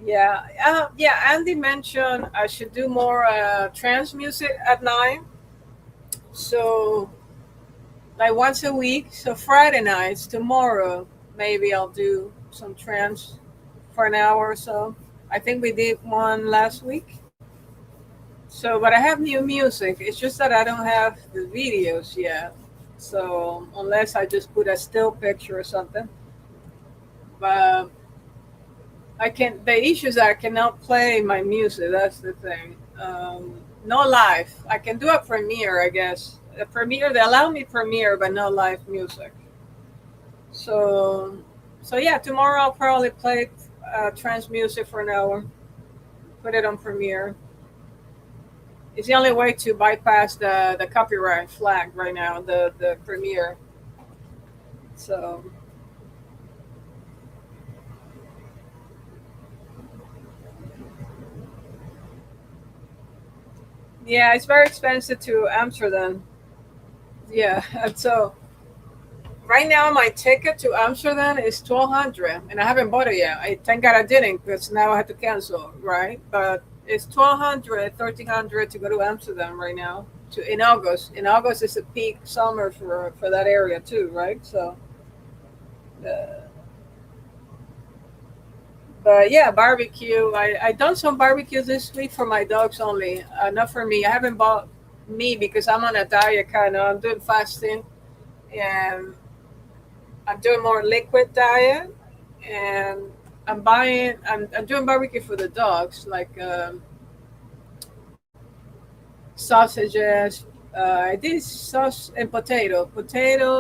Yeah, yeah. Andy mentioned I should do more trance music at night. So, like once a week. So Friday nights, tomorrow, maybe I'll do some trance for an hour or so. I think we did one last week. So, but I have new music. It's just that I don't have the videos yet. So unless I just put a still picture or something, but I can. The issue is I cannot play my music. That's the thing. No live. I can do a premiere, I guess. A premiere. They allow me premiere, but no live music. So, so yeah. Tomorrow I'll probably play trance music for an hour. Put it on premiere. It's the only way to bypass the copyright flag right now. The premiere. So Yeah, it's very expensive to Amsterdam. Yeah, and so right now my ticket to Amsterdam is 1,200, and I haven't bought it yet. I thank God I didn't because now I have to cancel, right? But it's 1,200, 1,300 to go to Amsterdam right now. To in August. In August is a peak summer for that area too, right? So, uh, but yeah, barbecue. I done some barbecues this week for my dogs only, not for me. I haven't bought me because I'm on a diet kind of. I'm doing fasting and I'm doing more liquid diet, and I'm doing barbecue for the dogs, like sausages. I did sauce and potato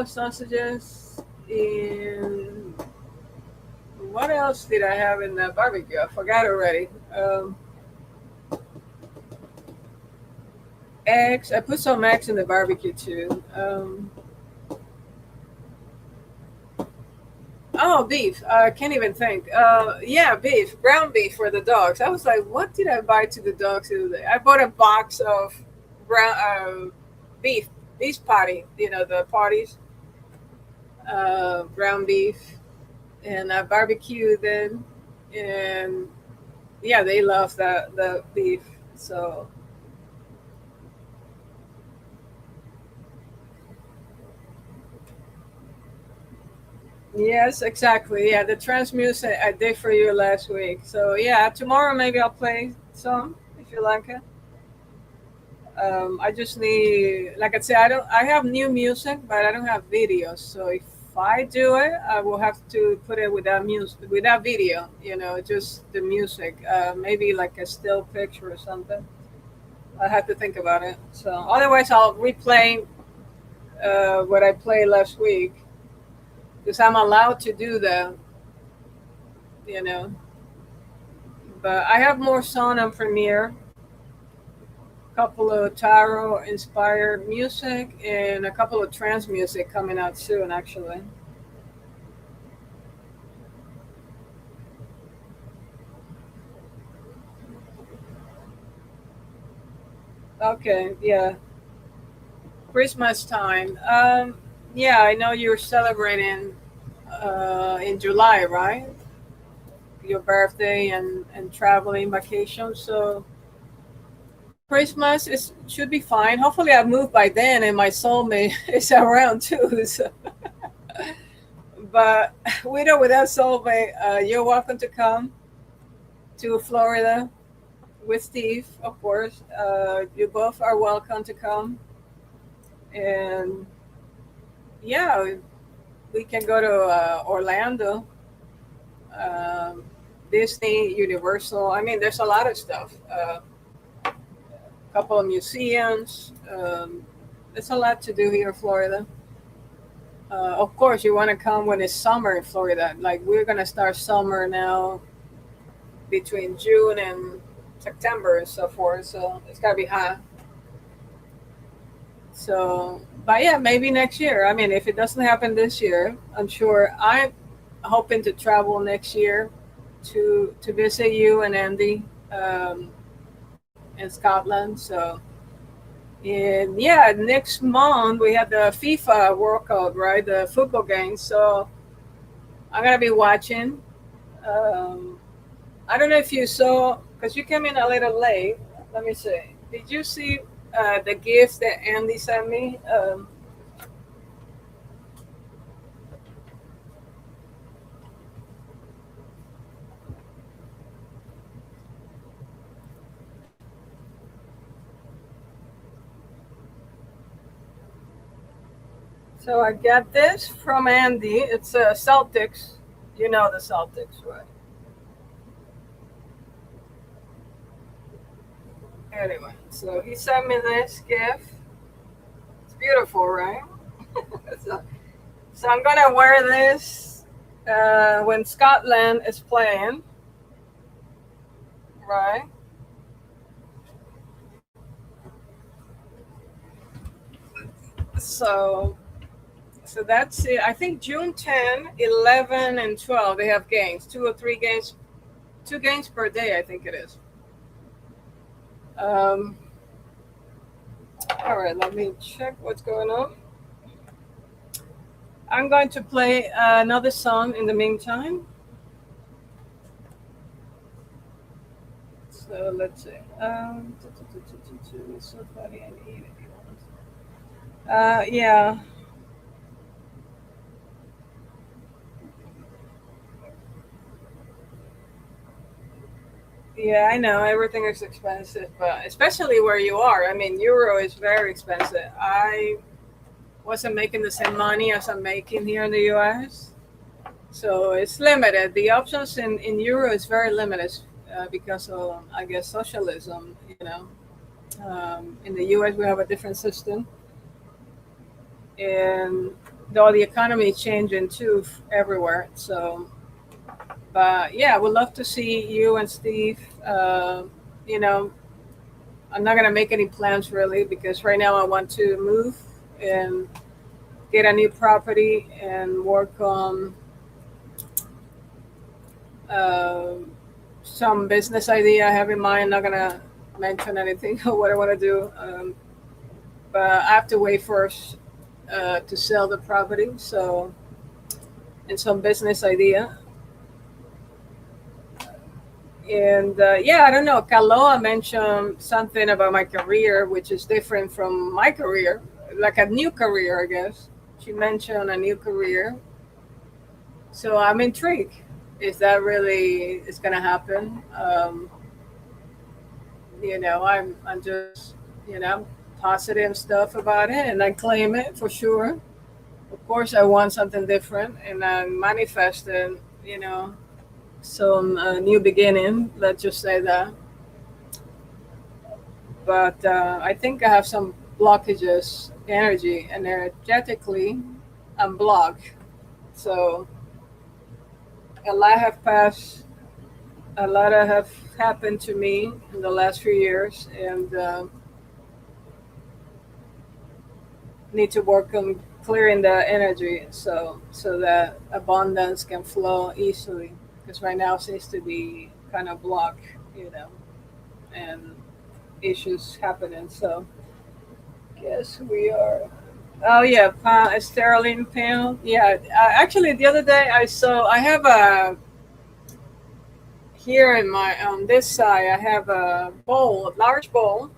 sausages. And what else did I have in the barbecue? I forgot already. Eggs. I put some eggs in the barbecue too. Oh, beef. I can't even think. Yeah, beef, ground beef for the dogs. I was like, what did I buy to the dogs the other day? I bought a box of ground beef, beef patty. You know the patties, ground beef, and I barbecued it, and yeah, they love that the beef. So yes, exactly. Yeah, the trance music I did for you last week. So yeah, tomorrow maybe I'll play some if you like it. I just need, like I said, I don't. I have new music, but I don't have videos. So if I do it, I will have to put it without music, without video. You know, just the music. Maybe like a still picture or something. I have to think about it. So otherwise, I'll replay what I played last week because I'm allowed to do that. You know, but I have more song on Premiere, couple of tarot inspired music, and a couple of trance music coming out soon actually. Okay, yeah, Christmas time. Yeah, I know you're celebrating in July, right? Your birthday and traveling vacation. So Christmas is should be fine. Hopefully I move by then and my soulmate is around too. So. But with or without soulmate, you're welcome to come to Florida with Steve, of course. You both are welcome to come, and yeah, we can go to Orlando, um, Disney, Universal. I mean, there's a lot of stuff. A couple of museums. There's a lot to do here in Florida. Of course, you want to come when it's summer in Florida. Like we're gonna start summer now between June and September and so forth. So it's gotta be hot. So, but yeah, maybe next year. I mean, if it doesn't happen this year, I'm sure I'm hoping to travel next year to visit you and Andy in Scotland. So, and yeah, next month we have the FIFA World Cup, right? The football game. So I'm gonna be watching. Um, I don't know if you saw because you came in a little late. Let me see. Did you see the gifts that Andy sent me? So I got this from Andy. It's Celtics. You know the Celtics, right? Anyway, so he sent me this gift. It's beautiful, right? so, so I'm gonna wear this when Scotland is playing, right? So so that's it. I think June 10, 11, and 12 they have games, 2 or 3 games, 2 games per day. I think it is. Um, All right, let me check what's going on. I'm going to play another song in the meantime. So let's see. So funny, I need it. Yeah. Yeah, I know everything is expensive, but especially where you are. I mean, euro is very expensive. I wasn't making the same money as I'm making here in the US, so it's limited. The options in euro is very limited because of, I guess, socialism. In the US we have a different system, and though the economy is changing too everywhere. So, but yeah, I would love to see you and Steve. You know, I'm not gonna make any plans really because right now I want to move and get a new property and work on uh, some business idea I have in mind. Not gonna mention anything of what I want to do, but I have to wait first to sell the property. So, and some business idea. And yeah, I don't know. Kaloa mentioned something about my career, which is different from my career, like a new career, I guess. She mentioned a new career. So I'm intrigued. Is that really is going to happen? I'm just, positive stuff about it and I claim it for sure. Of course, I want something different and I'm manifesting, some new beginning. Let's just say that. But I think I have some blockages, energetically. I'm blocked. So a lot have passed. A lot have happened to me in the last few years, and need to work on clearing the energy so that abundance can flow easily. Because right now it seems to be kind of blocked, and issues happening. So guess we are. Oh yeah, sterling pound. Yeah, actually the other day I saw. I have a here in my on this side. I have a bowl, a large bowl.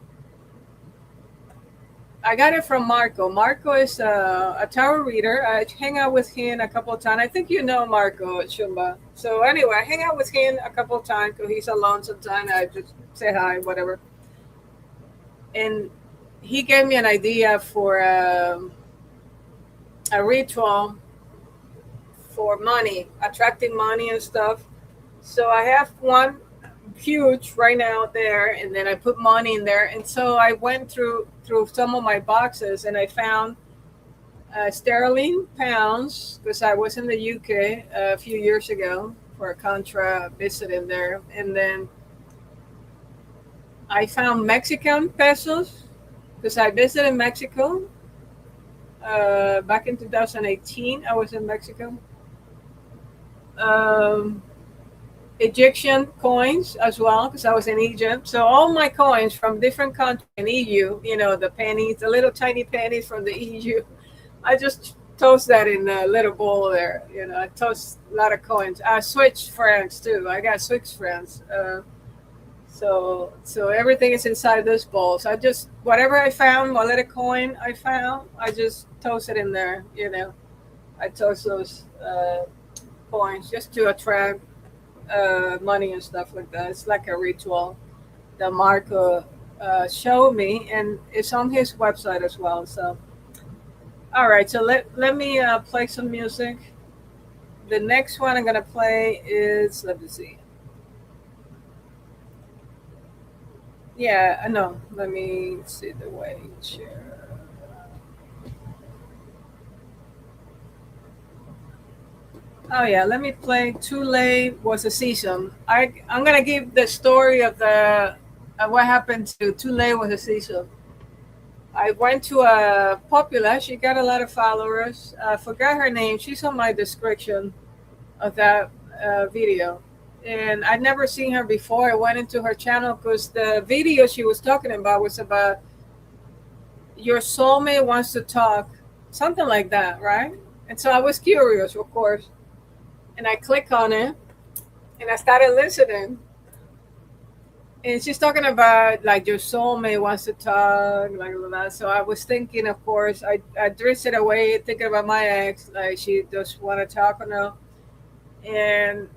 I got it from Marco. Marco is a tarot reader. I hang out with him a couple of times. I think you know Marco Shumba. So anyway, I hang out with him a couple of times because he's alone sometimes. I just say hi, whatever. And he gave me an idea for a ritual for money, attracting money and stuff. So I have one huge right now there, and then I put money in there. And so I went through some of my boxes, and I found sterling pounds because I was in the UK a few years ago for a contra visit in there, and then I found Mexican pesos because I visited Mexico back in 2018. I was in Mexico. Um, Egyptian coins as well because I was in Egypt. So all my coins from different countries in EU, the pennies, the little tiny pennies from the EU, I just toast that in a little bowl there. I toast a lot of coins. I Swiss francs too. I got Swiss francs. So everything is inside this bowl. So I just whatever I found, what little coin I found, I just toast it in there. I toast those coins just to attract money and stuff like that. It's like a ritual that Marco showed me, and it's on his website as well. So, all right. So let me play some music. The next one I'm gonna play is let me see. Yeah, I know. Let me see the way here. Oh yeah, let me play Too Late Was a Season. I'm gonna give the story of the what happened to Too Late Was a Season. I went to a popular. She got a lot of followers. I forgot her name. She's on my description of that video, and I'd never seen her before. I went into her channel because the video she was talking about was about your soulmate wants to talk, something like that, right? And so I was curious, of course, and I click on it, and I started listening. And she's talking about like your soulmate wants to talk, like that. So I was thinking, of course, I drifted away thinking about my ex, like she does want to talk or no. And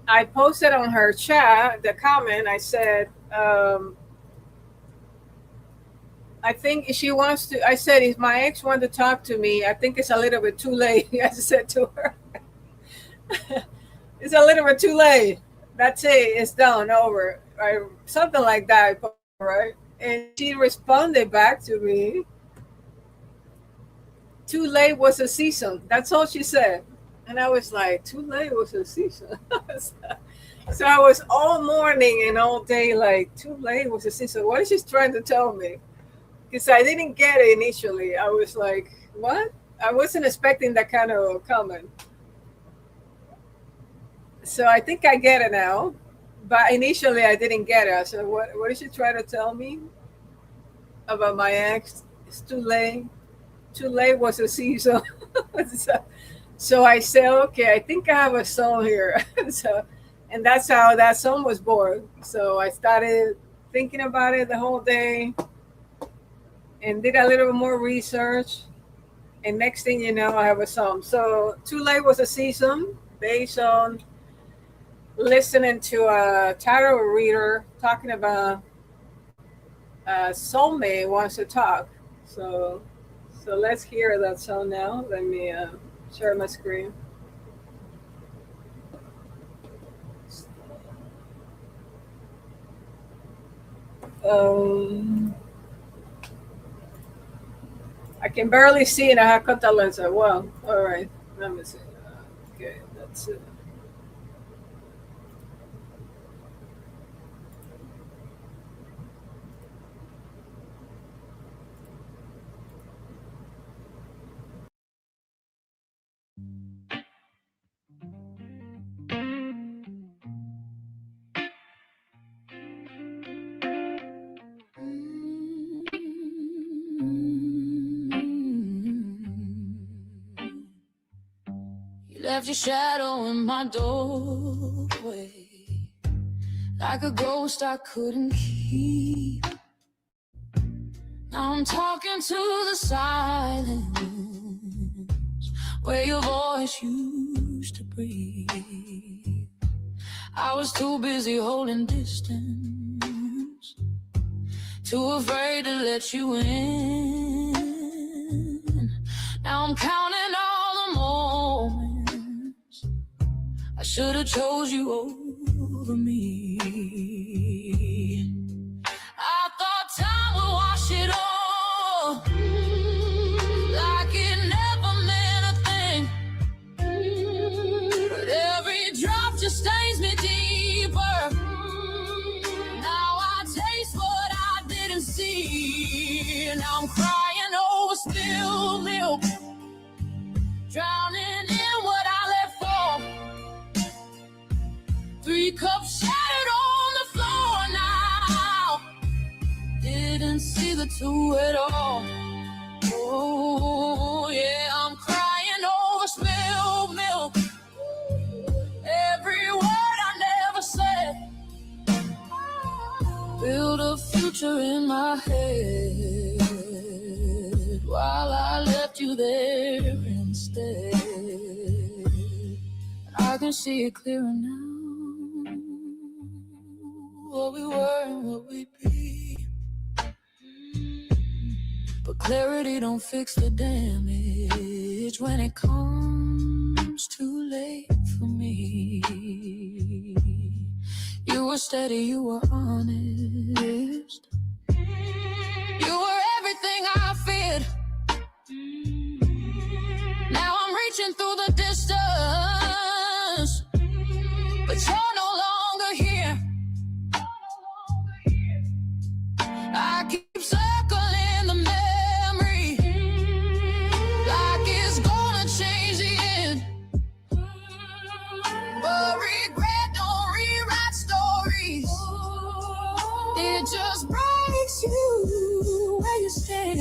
I posted on her chat the comment. I said, I think she wants to. I said, if my ex wants to talk to me, I think it's a little bit too late. I said to her, it's a little bit too late. That's it. It's done, over. Right? Something like that, right? And she responded back to me, too late was a season. That's all she said. And I was like, too late was a season. So I was all morning and all day like, too late was a season. What is she trying to tell me? Because I didn't get it initially. I was like, what? I wasn't expecting that kind of comment. So I think I get it now. But initially I didn't get it. I said, what is she trying to tell me about my ex? It's too late. Too late was a season. So I said, okay, I think I have a song here. And that's how that song was born. So I started thinking about it the whole day and did a little bit more research. And next thing you know, I have a song. So Too Late was a season based on listening to a tarot reader talking about soulmate wants to talk. So let's hear that song now. Let me share my screen. I can barely see in a Hakata lens. Well, all right. Let me see. Okay, that's it. You left your shadow in my doorway, like a ghost I couldn't keep. Now I'm talking to the silence where your voice used to breathe. I was too busy holding distance, too afraid to let you in. Now I'm counting all the moments I should have chose you over me. I thought time would wash it all, like it never meant a thing. But every drop just stains me deeper. Now I taste what I didn't see. Now I'm crying over spilled milk, drowning in what I let fall. 3 cups shattered on the floor now. Didn't see the 2 at all. Oh, yeah, I'm crying over spilled milk. Every word I never said. Build a future in my head while I left you there instead. I can see it clearer now, what we were and what we'd be. But clarity don't fix the damage when it comes too late for me. You were steady, you were honest, you were everything I feared. Now I'm reaching through the distance, but you're no longer here. I keep circling the memory, like it's gonna change the end. But regret don't rewrite stories, it just breaks you where you stand.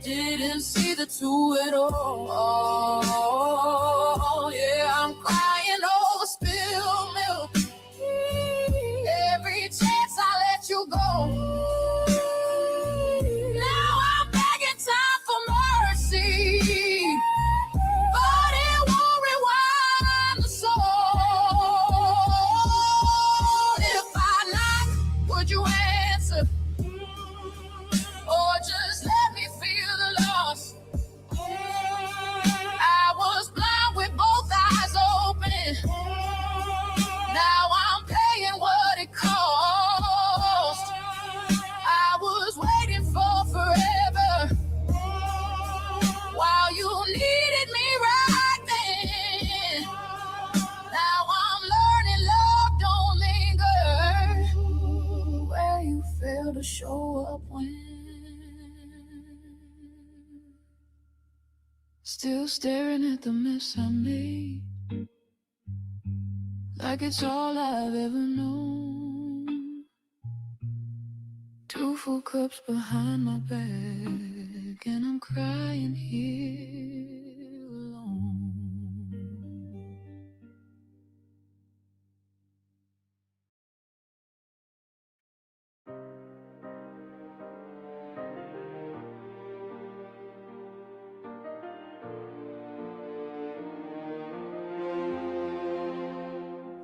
didn't see the two at all. Yeah, I'm crying over spilled milk. Every chance I let you go. Now I'm begging time for mercy, but it won't rewind the soul. If I knock, would you answer? Or just let me feel the loss? I was blind with both eyes open. Now I'm paying what it cost. I was waiting for forever while you needed me right then. Now I'm learning love don't linger where you fail to show up when. Still staring at the mess I made, like it's all I've ever known. 2 full cups behind my back, and I'm crying here alone.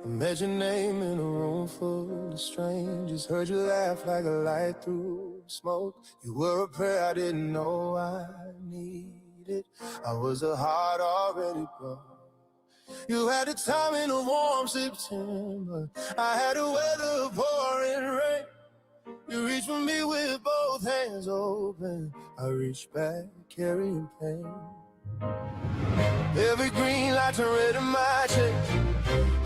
I met your name in a room full of strangers. Heard you laugh like a light through smoke. You were a prayer I didn't know I needed. I was a heart already broke. You had the time in a warm September. I had to weather a pouring rain. You reached for me with both hands open. I reached back carrying pain. Every green light turned red in my chest.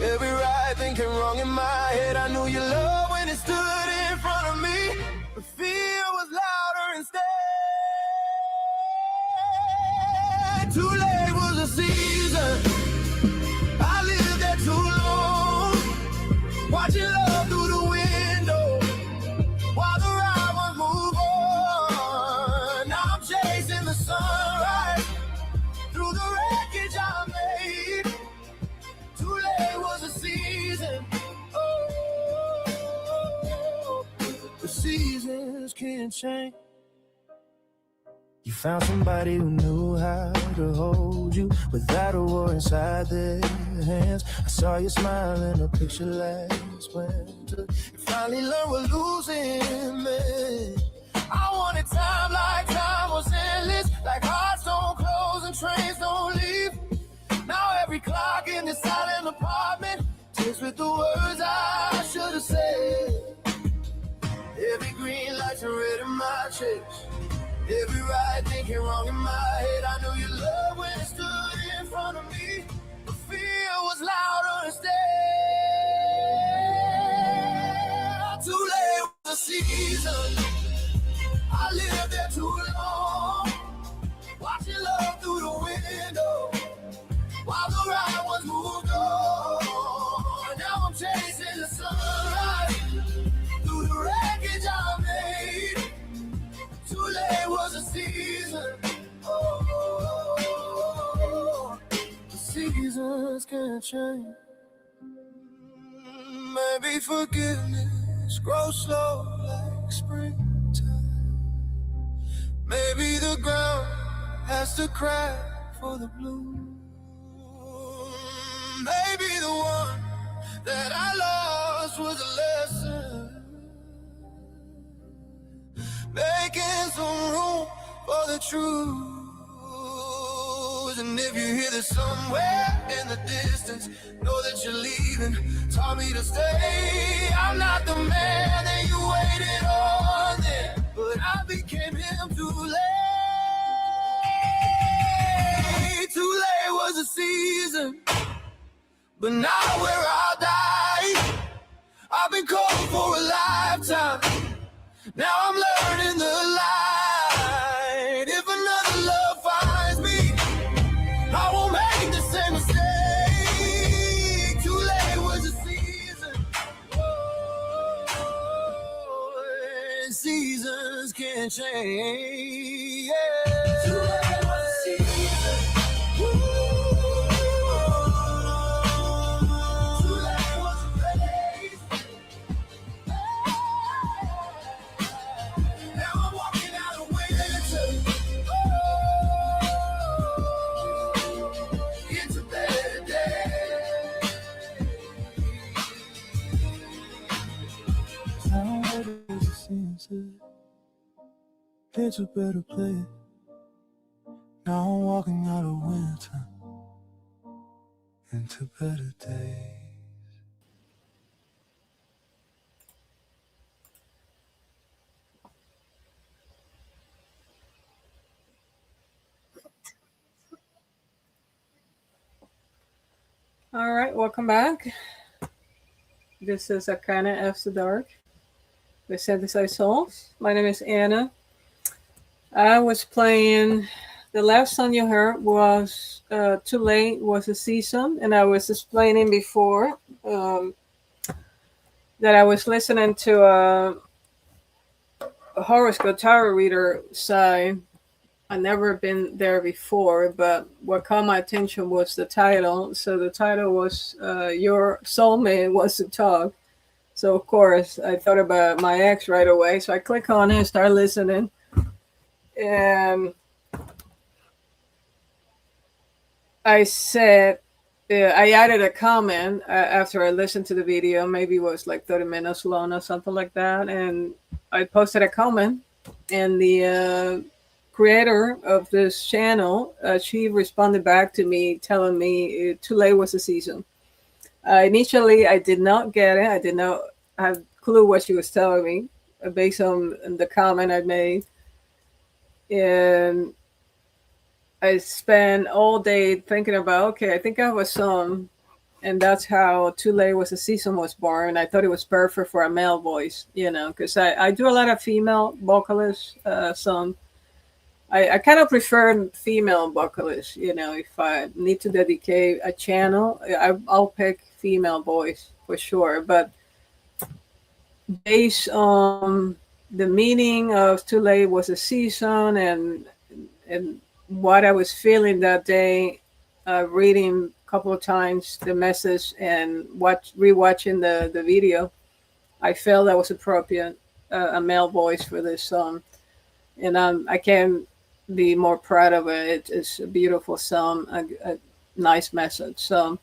Every right thing came wrong in my head. I knew your love when it stood in front of me. The fear was louder instead. Too late was a season. I lived there too long, watching love through the window while the ride was moved on. Now I'm chasing the sunrise through the wreckage I made. Too late was a season. Oh, the seasons can't change. You found somebody who knew how to hold you without a war inside their hands. I saw you smile in a picture last winter. You finally learned what losing meant. I wanted time like time was endless, like hearts don't close and trains don't leave. Now every clock in this silent apartment ticks with the words I should have said. Every green light turned red in my chest. Every right thinking wrong in my head. I knew your love when it stood in front of me. The fear was louder instead. Too late was the season. I lived there too long, watching love through the window while the ride was moved on. Now I'm chasing the sunrise through the wreckage I made. Too late was a season. Oh, the seasons can change. Maybe forgiveness grows slow like springtime. Maybe the ground has to cry for the bloom. Maybe the one that I lost was a lesson, making some room for the truth. And if you hear this somewhere in the distance, know that you're leaving. Taught me to stay. I'm not the man that you waited on there, but I became him too late. Too late was a season, but now where I'll die. I've been called for a lifetime. Now I'm learning the light. If another love finds me, I won't make the same mistake. Too late was a season. Oh, seasons can change. Yeah. It's a better place. Now I'm walking out of winter into better days. All right, welcome back. This is Arcana After Dark with Synthesized Souls. My name is Anna. I was playing, the last song you heard was Too Late Was a Season, and I was explaining before that I was listening to a horoscope tarot reader side. I've never been there before, but what caught my attention was the title. So the title was Your Soulmate Wants to Talk. So of course I thought about my ex right away. So I click on it and start listening. And I said, I added a comment after I listened to the video. Maybe it was like 30 minutes long or something like that. And I posted a comment, and the creator of this channel, she responded back to me telling me Too Late Was a Season. Initially, I did not get it. I did not have a clue what she was telling me based on the comment I made. And I spent all day thinking about, okay, I think I have a song, and that's how Too Late Was a Season was born. I thought it was perfect for a male voice, because I do a lot of female vocalists, some. I kind of prefer female vocalists, if I need to dedicate a channel, I'll pick female voice for sure. But based on the meaning of Too Late Was a Season and what I was feeling that day, reading a couple of times the message and rewatching the video, I felt that was appropriate, a male voice for this song. And I can't be more proud of it. It's a beautiful song, a nice message. So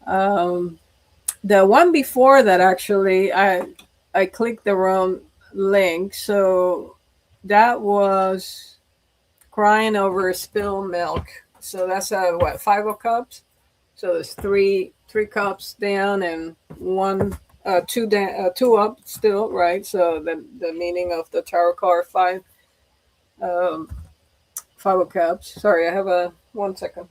the one before that, actually, I clicked the wrong link. So that was Crying Over Spilled Milk. So that's 5 of cups. So there's three cups down and two down, two up still, right? So the meaning of the tarot card 5 of cups. Sorry, I have 1 second.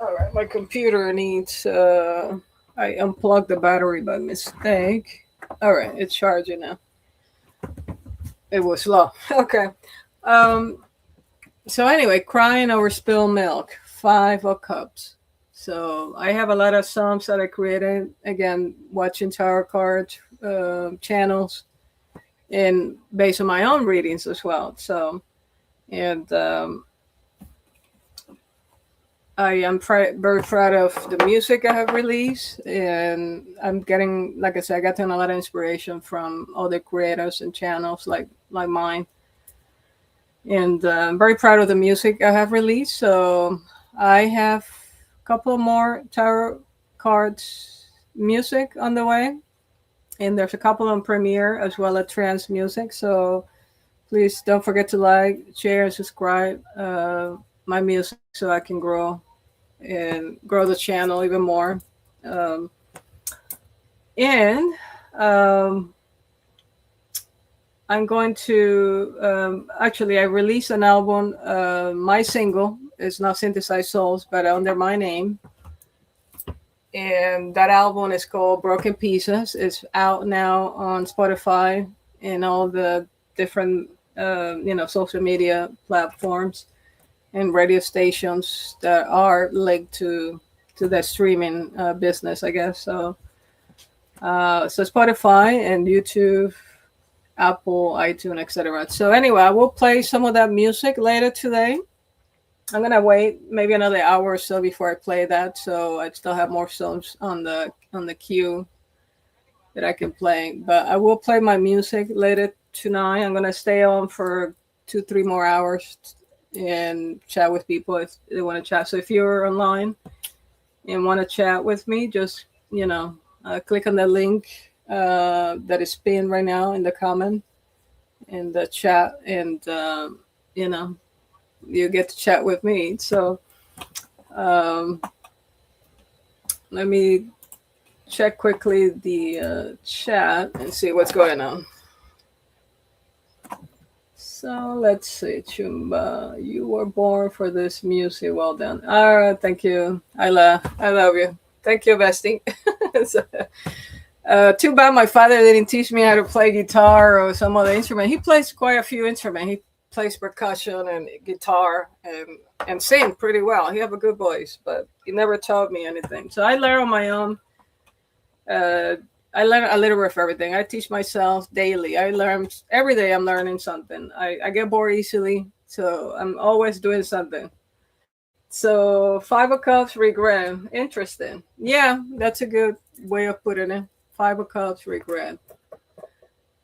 All right, my computer needs. I unplugged the battery by mistake. All right, it's charging now. It was low. Okay. So anyway, Crying Over Spilled Milk, 5 of cups. So I have a lot of songs that I created, again, watching tarot card channels and based on my own readings as well. So, and I am very proud of the music I have released, and I'm getting, like I said, I got a lot of inspiration from other creators and channels like mine. And I'm very proud of the music I have released. So I have a couple more tarot cards music on the way, and there's a couple on Premiere as well as trance music. So please don't forget to like, share, and subscribe my music so I can grow the channel even more. I'm going to actually, I released an album. My single is not Synthesized Souls, but under my name. And that album is called Broken Pieces. It's out now on Spotify and all the different social media platforms and radio stations that are linked to the streaming business, I guess. So Spotify and YouTube, Apple, iTunes, etc. So anyway, I will play some of that music later today. I'm gonna wait maybe another hour or so before I play that, so I still have more songs on the queue that I can play. But I will play my music later tonight. I'm gonna stay on for 2-3 more hours and chat with people if they want to chat. So if you're online and want to chat with me, just click on the link that is pinned right now in the comment in the chat, and you know you get to chat with me. So um, let me check quickly the chat and see what's going on. So let's see, Chumba, you were born for this music. Well done. All right, thank you. I love you. Thank you, Bestie. So, too bad my father didn't teach me how to play guitar or some other instrument. He plays quite a few instruments. He plays percussion and guitar and sing pretty well. He have a good voice, but he never taught me anything. So I learn on my own. I learn a little bit of everything. I teach myself daily. I learn every day. I'm learning something. I get bored easily, so I'm always doing something. So 5 of Cups, regret. Interesting. Yeah, that's a good way of putting it. 5 of Cups, regret.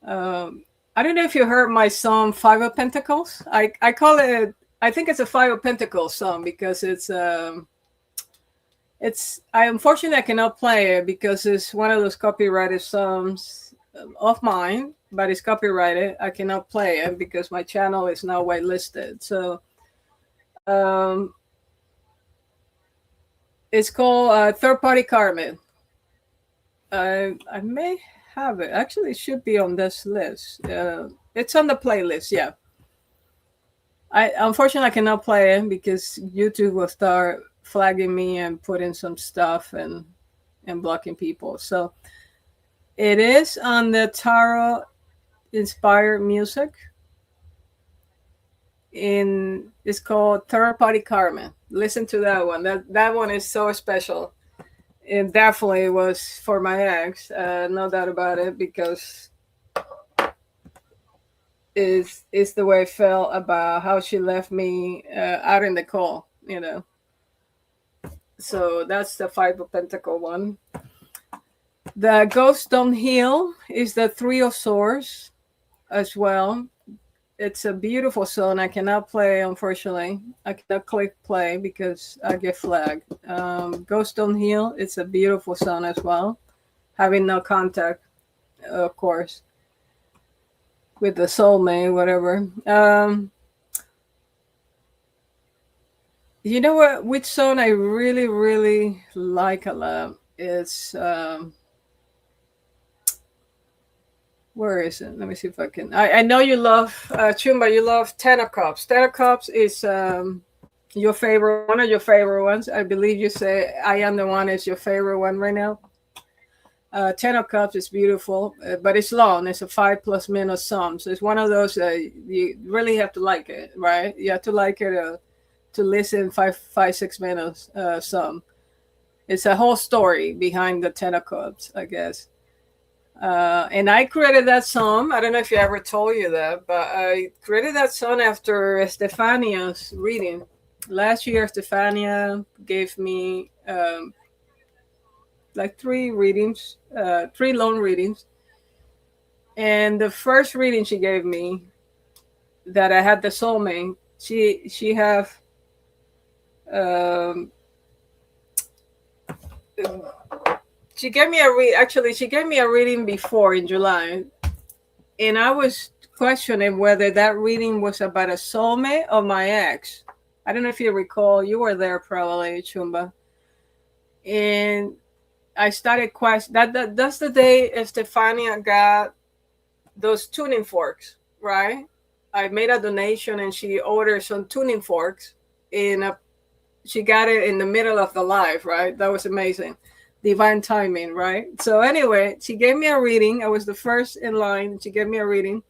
I don't know if you heard my song 5 of Pentacles. I call it. I think it's a 5 of Pentacles song because I unfortunately I cannot play it because it's one of those copyrighted songs of mine, but it's copyrighted. I cannot play it because my channel is now whitelisted. So it's called Third Party Karma. I may have it. Actually, it should be on this list. It's on the playlist. Yeah. I unfortunately I cannot play it because YouTube will start flagging me and putting some stuff and blocking people. So it is on the tarot inspired music. It's called Third Party Karma. Listen to that one. That one is so special. It definitely was for my ex, no doubt about it, because is the way I felt about how she left me out in the cold, So that's the 5 of Pentacles one. The Ghosts Don't Heal is the 3 of Swords as well. It's a beautiful song. I cannot play, unfortunately. I cannot click play because I get flagged. Ghosts Don't Heal, it's a beautiful song as well. Having no contact, of course, with the soulmate, whatever. You know what? Which song I really, really like a lot is where is it? Let me see if I can. I know you love Chumba. You love 10 of Cups. 10 of Cups is your favorite, one of your favorite ones. I believe you say I Am the One is your favorite one right now. 10 of Cups is beautiful, but it's long. It's a 5+ minute song, so it's one of those you really have to like it, right? You have to like it to listen 5-6 minutes song. It's a whole story behind the 10 of Cups, I guess. And I created that song. I don't know if you ever told you that, but I created that song after Stefania's reading. Last year, Stefania gave me like 3 readings, 3 long readings. And the first reading she gave me that I had the soulmate, she have she gave me a reading before in July, and I was questioning whether that reading was about a soulmate or my ex. I don't know if you recall, you were there probably, Chumba. And I started questioning that's the day Stefania got those tuning forks, right? I made a donation and she ordered some tuning forks she got it in the middle of the live, right? That was amazing. Divine timing, right? So anyway, she gave me a reading. I was the first in line. She gave me a reading.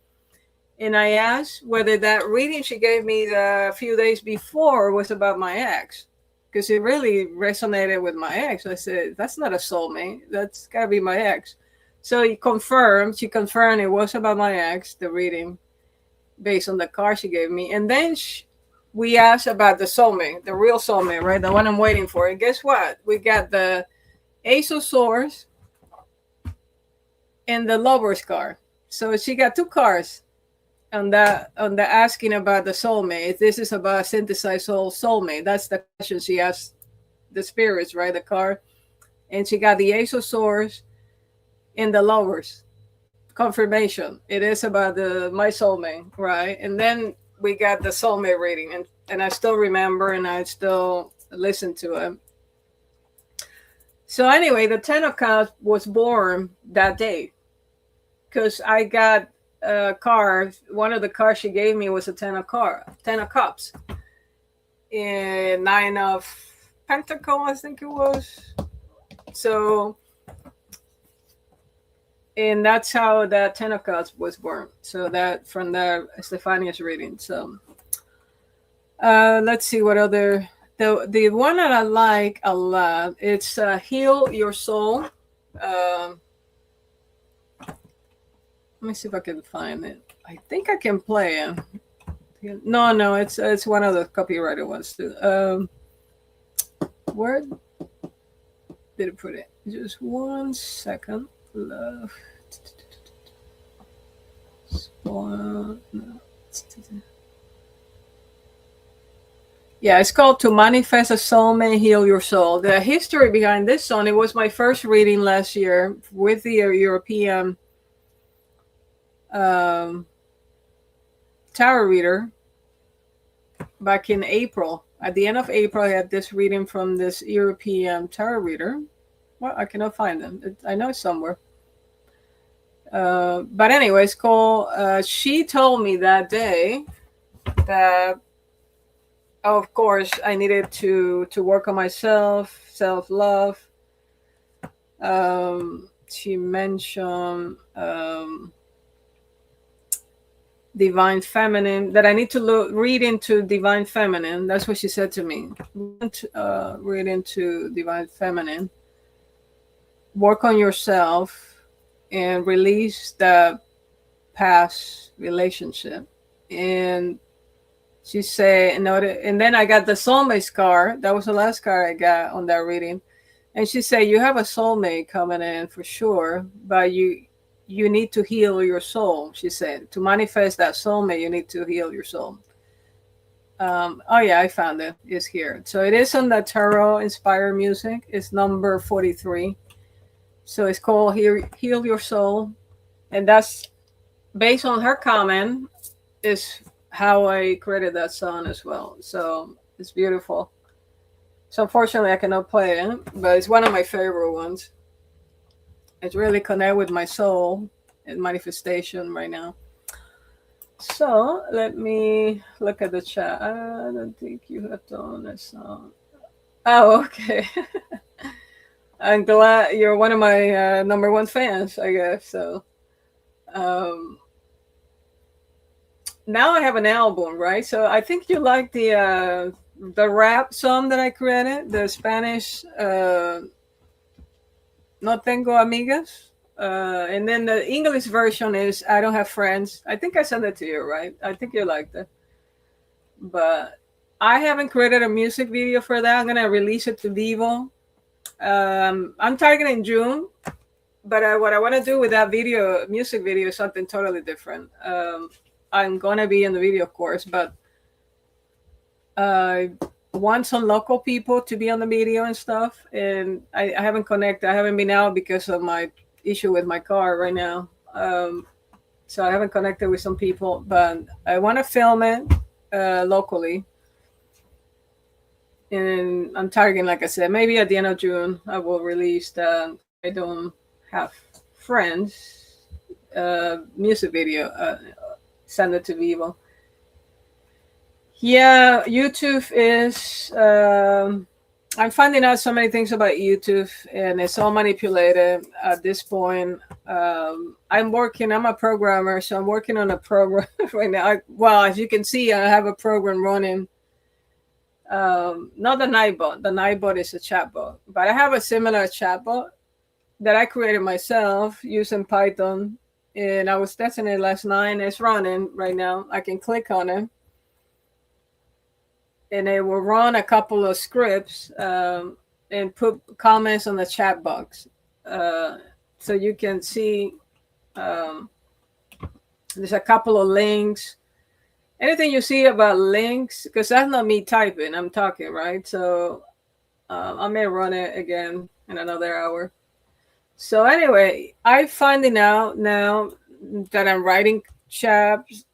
And I asked whether that reading she gave me the few days before was about my ex. Because it really resonated with my ex. I said, that's not a soulmate. That's got to be my ex. So she confirmed it was about my ex, the reading, based on the card she gave me. And then we asked about the soulmate, the real soulmate, right? The one I'm waiting for. And guess what? We got the Ace of Swords and the Lover's card. So she got 2 cards on the asking about the soulmate. This is about Synthesized Souls soulmate. That's the question she asked the spirits, right? The card. And she got the Ace of Swords in the lowers. Confirmation. It is about the my soulmate, right? And then we got the soulmate reading, and I still remember, and I still listen to it. So anyway, the Ten of Cups was born that day because I got a card. One of the cards she gave me was a Ten of Cups, and Nine of Pentacles, I think it was. So, and that's how that Ten of Cups was born. So that from the Stefania's reading. So let's see what other the one that I like a lot. It's Heal Your Soul. Let me see if I can find it. I think I can play it. No, it's one of the copyrighted ones too. Where did it put it? Just 1 second. Love. Yeah, it's called To Manifest a Soulmate, Heal Your Soul. The history behind this song, it was my first reading last year with the European tarot reader back in April. At the end of April, I had this reading from this European tarot reader. Well, I cannot find them. I know it's somewhere. But anyway, it's called, she told me that day that, of course, I needed to work on myself, self-love. She mentioned divine feminine, that I need to read into divine feminine. That's what she said to me. Read into divine feminine. Work on yourself and release the past relationship. And she said, and then I got the soulmate card. That was the last card I got on that reading. And she said, you have a soulmate coming in for sure, but you need to heal your soul. She said, to manifest that soulmate, you need to heal your soul. Oh yeah, I found it. It's here. So it is on the Tarot Inspired Music. It's number 43. So it's called Heal Your Soul. And that's based on her comment is how I created that song as well. So it's beautiful. So unfortunately I cannot play it, but it's one of my favorite ones. It's really connect with my soul and manifestation right now. So let me look at the chat. I don't think you have done a song. Oh, okay. I'm glad you're one of my number one fans, I guess. So now I have an album, right? So I think you like the rap song that I created, the Spanish No Tengo Amigas. And then the English version is I Don't Have Friends. I think I sent it to you, right? I think you liked it. But I haven't created a music video for that. I'm going to release it to Vivo. I'm targeting June. But what I want to do with that music video is something totally different. I'm going to be in the video, of course, but I want some local people to be on the video and stuff. And I haven't connected. I haven't been out because of my issue with my car right now. So I haven't connected with some people, but I want to film it locally. And I'm targeting, like I said, maybe at the end of June, I will release the I Don't Have Friends music video. Send it to Vivo. Yeah, YouTube is I'm finding out so many things about YouTube, and it's all manipulated at this point. I'm a programmer, so I'm working on a program right now. Well, as you can see, I have a program running. Not the Nightbot. The Nightbot is a chatbot, but I have a similar chatbot that I created myself using Python, and I was testing it last night. It's running right now. I can click on it, and it will run a couple of scripts and put comments on the chat box. So you can see there's a couple of links. Anything you see about links, because that's not me typing, I'm talking, right? So I may run it again in another hour. So anyway, I'm finding out now that I'm writing chats,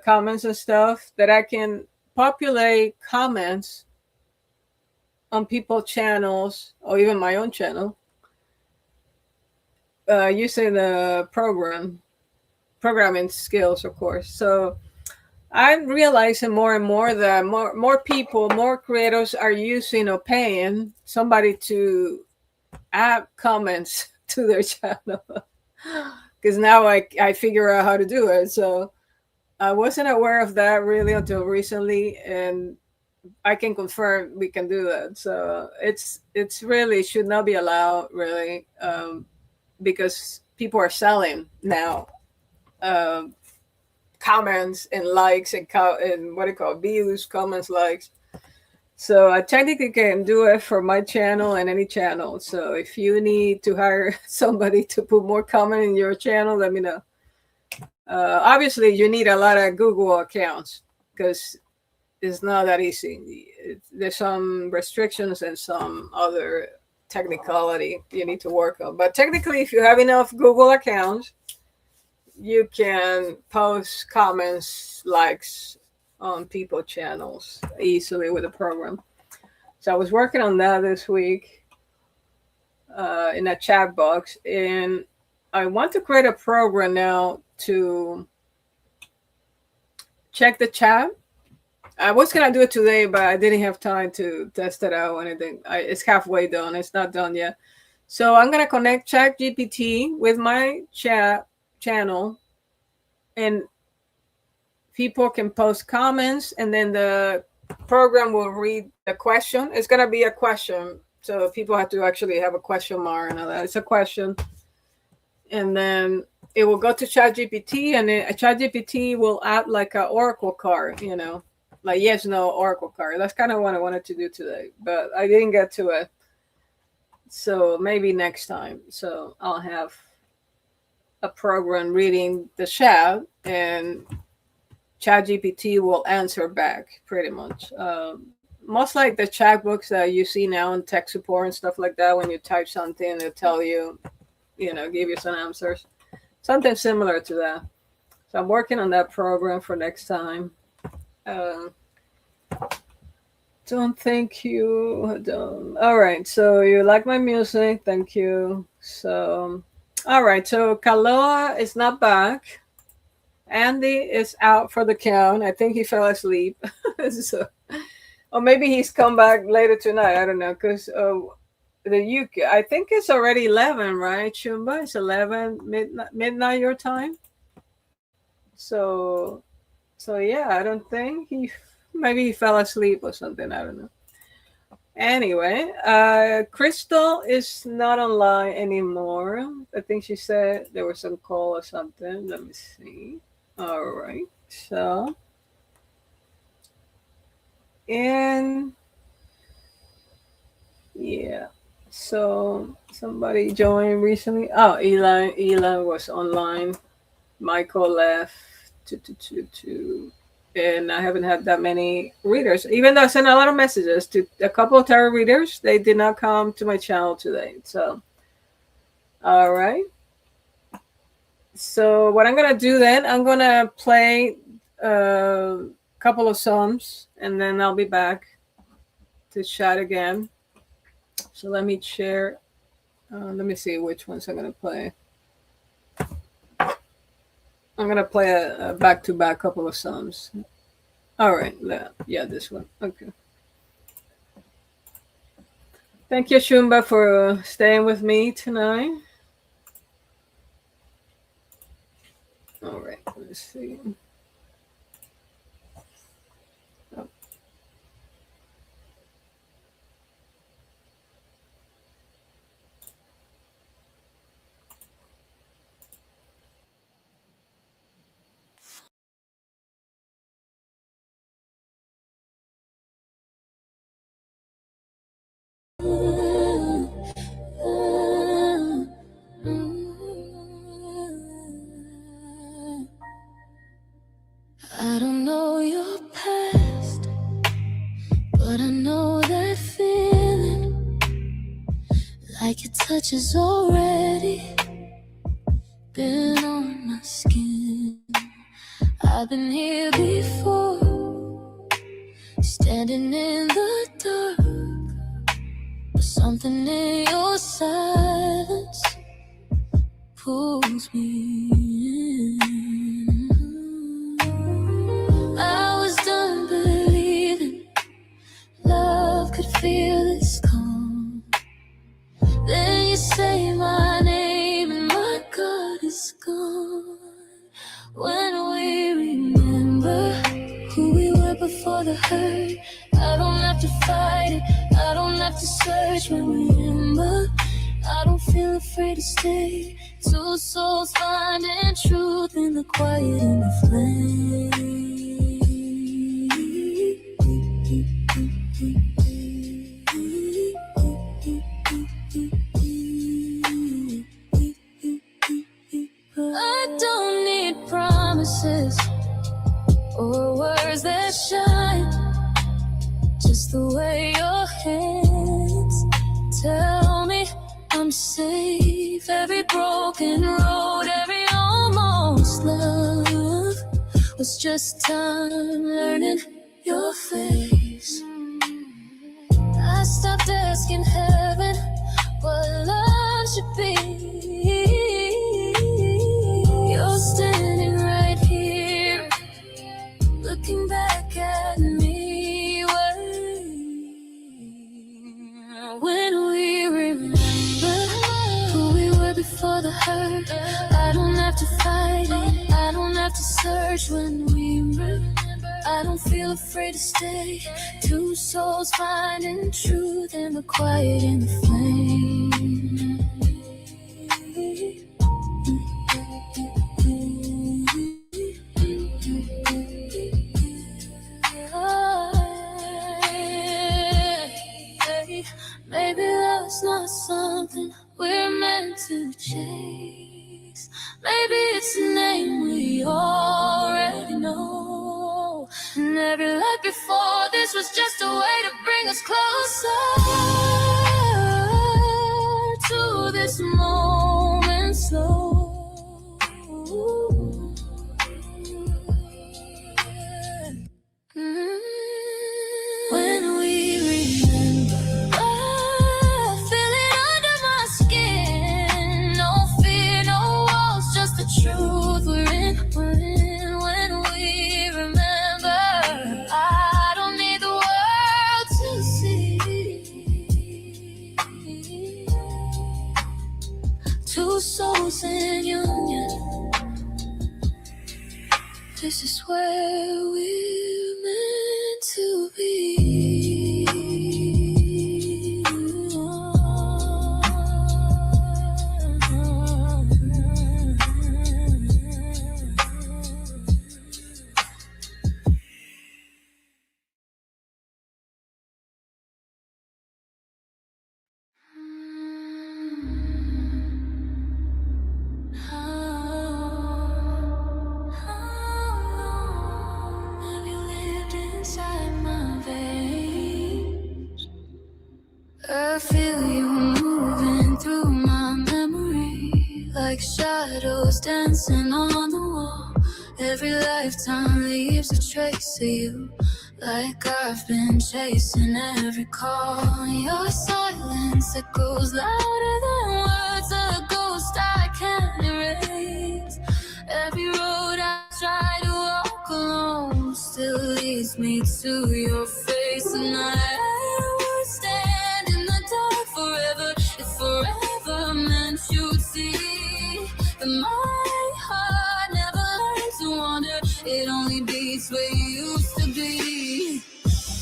comments and stuff, that I can populate comments on people's channels or even my own channel using the programming skills, of course. So I'm realizing more and more that more people, more creators are using or paying somebody to add comments to their channel. Because now I figure out how to do it. So I wasn't aware of that really until recently, and I can confirm we can do that. So it's really should not be allowed really, because people are selling now comments and likes and what do you call it, views, comments, likes. So I technically can do it for my channel and any channel. So if you need to hire somebody to put more comment in your channel, let me know. Obviously, you need a lot of Google accounts because it's not that easy. There's some restrictions and some other technicality you need to work on. But technically, if you have enough Google accounts, you can post comments, likes on people channels easily with the program. So I was working on that this week in a chat box, and I want to create a program now to check the chat. I was gonna do it today, but I didn't have time to test it out or anything. It's halfway done. It's not done yet. So I'm gonna connect ChatGPT with my chat channel, and people can post comments, and then the program will read the question. It's gonna be a question, so people have to actually have a question mark and all that. It's a question, and then it will go to ChatGPT, and ChatGPT will add like an oracle card, like yes, no oracle card. That's kind of what I wanted to do today, but I didn't get to it. So maybe next time. So I'll have a program reading the chat, and ChatGPT will answer back pretty much. Most like the chat books that you see now in tech support and stuff like that. When you type something, it'll tell you, give you some answers. Something similar to that. So I'm working on that program for next time. Don't thank you. Don't. All right. So you like my music? Thank you. So, all right. So Kaloa is not back. Andy is out for the count. I think he fell asleep. So, or maybe he's come back later tonight. I don't know. Because the UK, I think it's already 11, right, Chumba? It's 11 midnight your time. So yeah, I don't think maybe he fell asleep or something. I don't know. Anyway, Crystal is not online anymore. I think she said there was some call or something. Let me see. All right. So, and yeah. So somebody joined recently. Oh, Elon was online. Michael left. And I haven't had that many readers. Even though I sent a lot of messages to a couple of tarot readers, they did not come to my channel today. So, all right. So what I'm gonna do then, I'm gonna play a couple of songs, and then I'll be back to chat again. So let me share. Let me see which ones I'm gonna play. I'm gonna play a back-to-back couple of songs. All right, yeah, this one. Okay. Thank you, Shumba, for staying with me tonight. All right, let's see. Oh. scratches already been on my skin. I've been here before, standing in the dark, but something in your silence pulls me in. I was done believing love could feel this calm. Then you say my name and my God is gone. When we remember who we were before the hurt, I don't have to fight it, I don't have to search. When we remember, I don't feel afraid to stay. Two souls finding truth in the quiet and the flame. I don't need promises or words that shine, just the way your hands tell me I'm safe. Every broken road, every almost love was just time learning your face. I stopped asking heaven what love should be. You're standing right here, looking back at me. When we remember who we were before the hurt, I don't have to fight it, I don't have to search. When we remember, I don't feel afraid to stay. Two souls finding truth in the quiet and the flame. Maybe love's not something we're meant to chase. Maybe it's a name we already know. And every life before this was just a way to bring us closer to this moment slow. When we remember, I feel it under my skin. No fear, no walls, just the truth we're in. When we remember, I don't need the world to see. Two souls in union, this is where we're meant to be. Have you lived inside my veins? I feel you moving through my memory, like shadows dancing on the wall. Every lifetime leaves a trace of you, like I've been chasing every call. Your silence echoes louder than words, a ghost I can't erase. Every road I try to walk alone still leads me to your face. And I would stand in the dark forever if forever meant you'd see that my heart never learned to wander. It only beats where you used to be.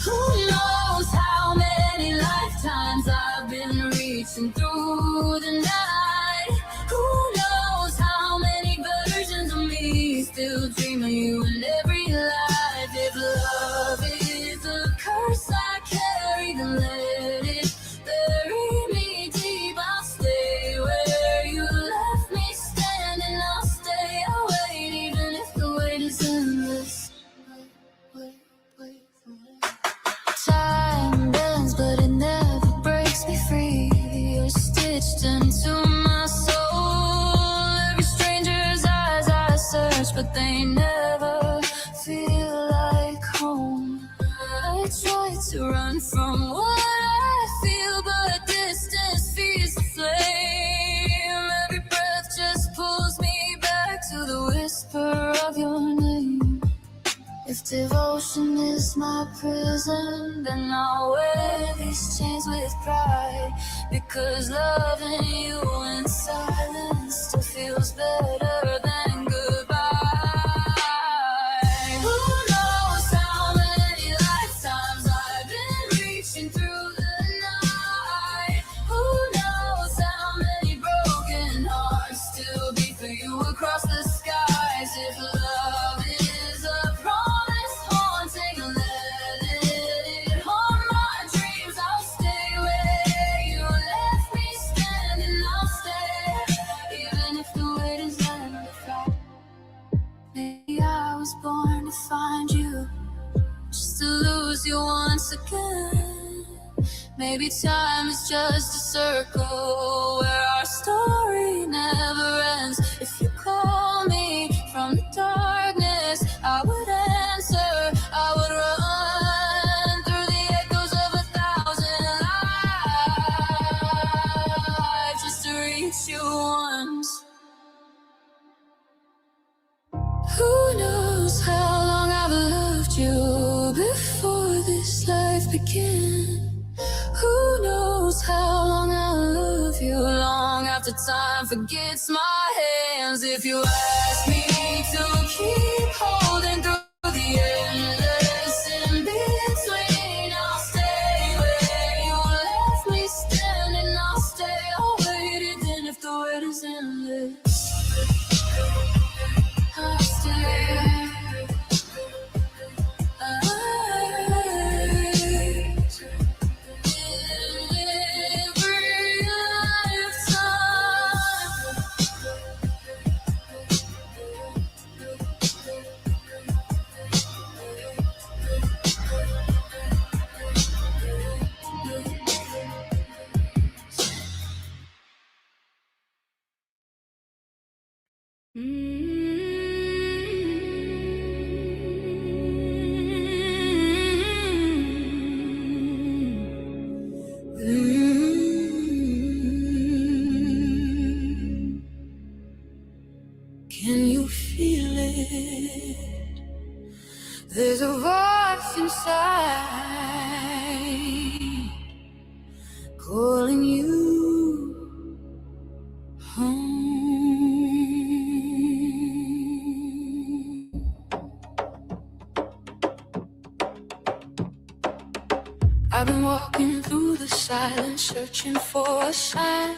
Who knows how many lifetimes I've been reaching through the night? Who knows how many versions of me still dream of you in every life? If love is a curse I carry, then let it bury me deep. I'll stay where you left me standing. may never feel like home. I try to run from what I feel, but distance feeds the flame. Every breath just pulls me back to the whisper of your name. If devotion is my prison, then I'll wear these chains with pride. Because loving you in silence still feels better than goodbye. Who knows how many lifetimes I've been reaching through the night? Who knows how many broken hearts still beat for you across the skies? If love is a promise haunting, let it haunt my dreams. I'll stay where you left me standing. I'll stay, even if the weight is endless. Maybe I was born to find you, just to lose you once again. Maybe time is just a circle where our story never ends. If you call me from the darkness, I would answer. I would run through the echoes of 1,000 lives just to reach you once. Who knows how long I've loved you before this life began? Who knows how long I'll love you long after time forgets my hands? If you ask me to keep holding through the endless in between, I'll stay where you left me standing. I'll stay, I'll wait even if the wait is endless. I'll stay. Can you feel it? There's a voice inside calling you home. I've been walking through the silence, searching for a sign.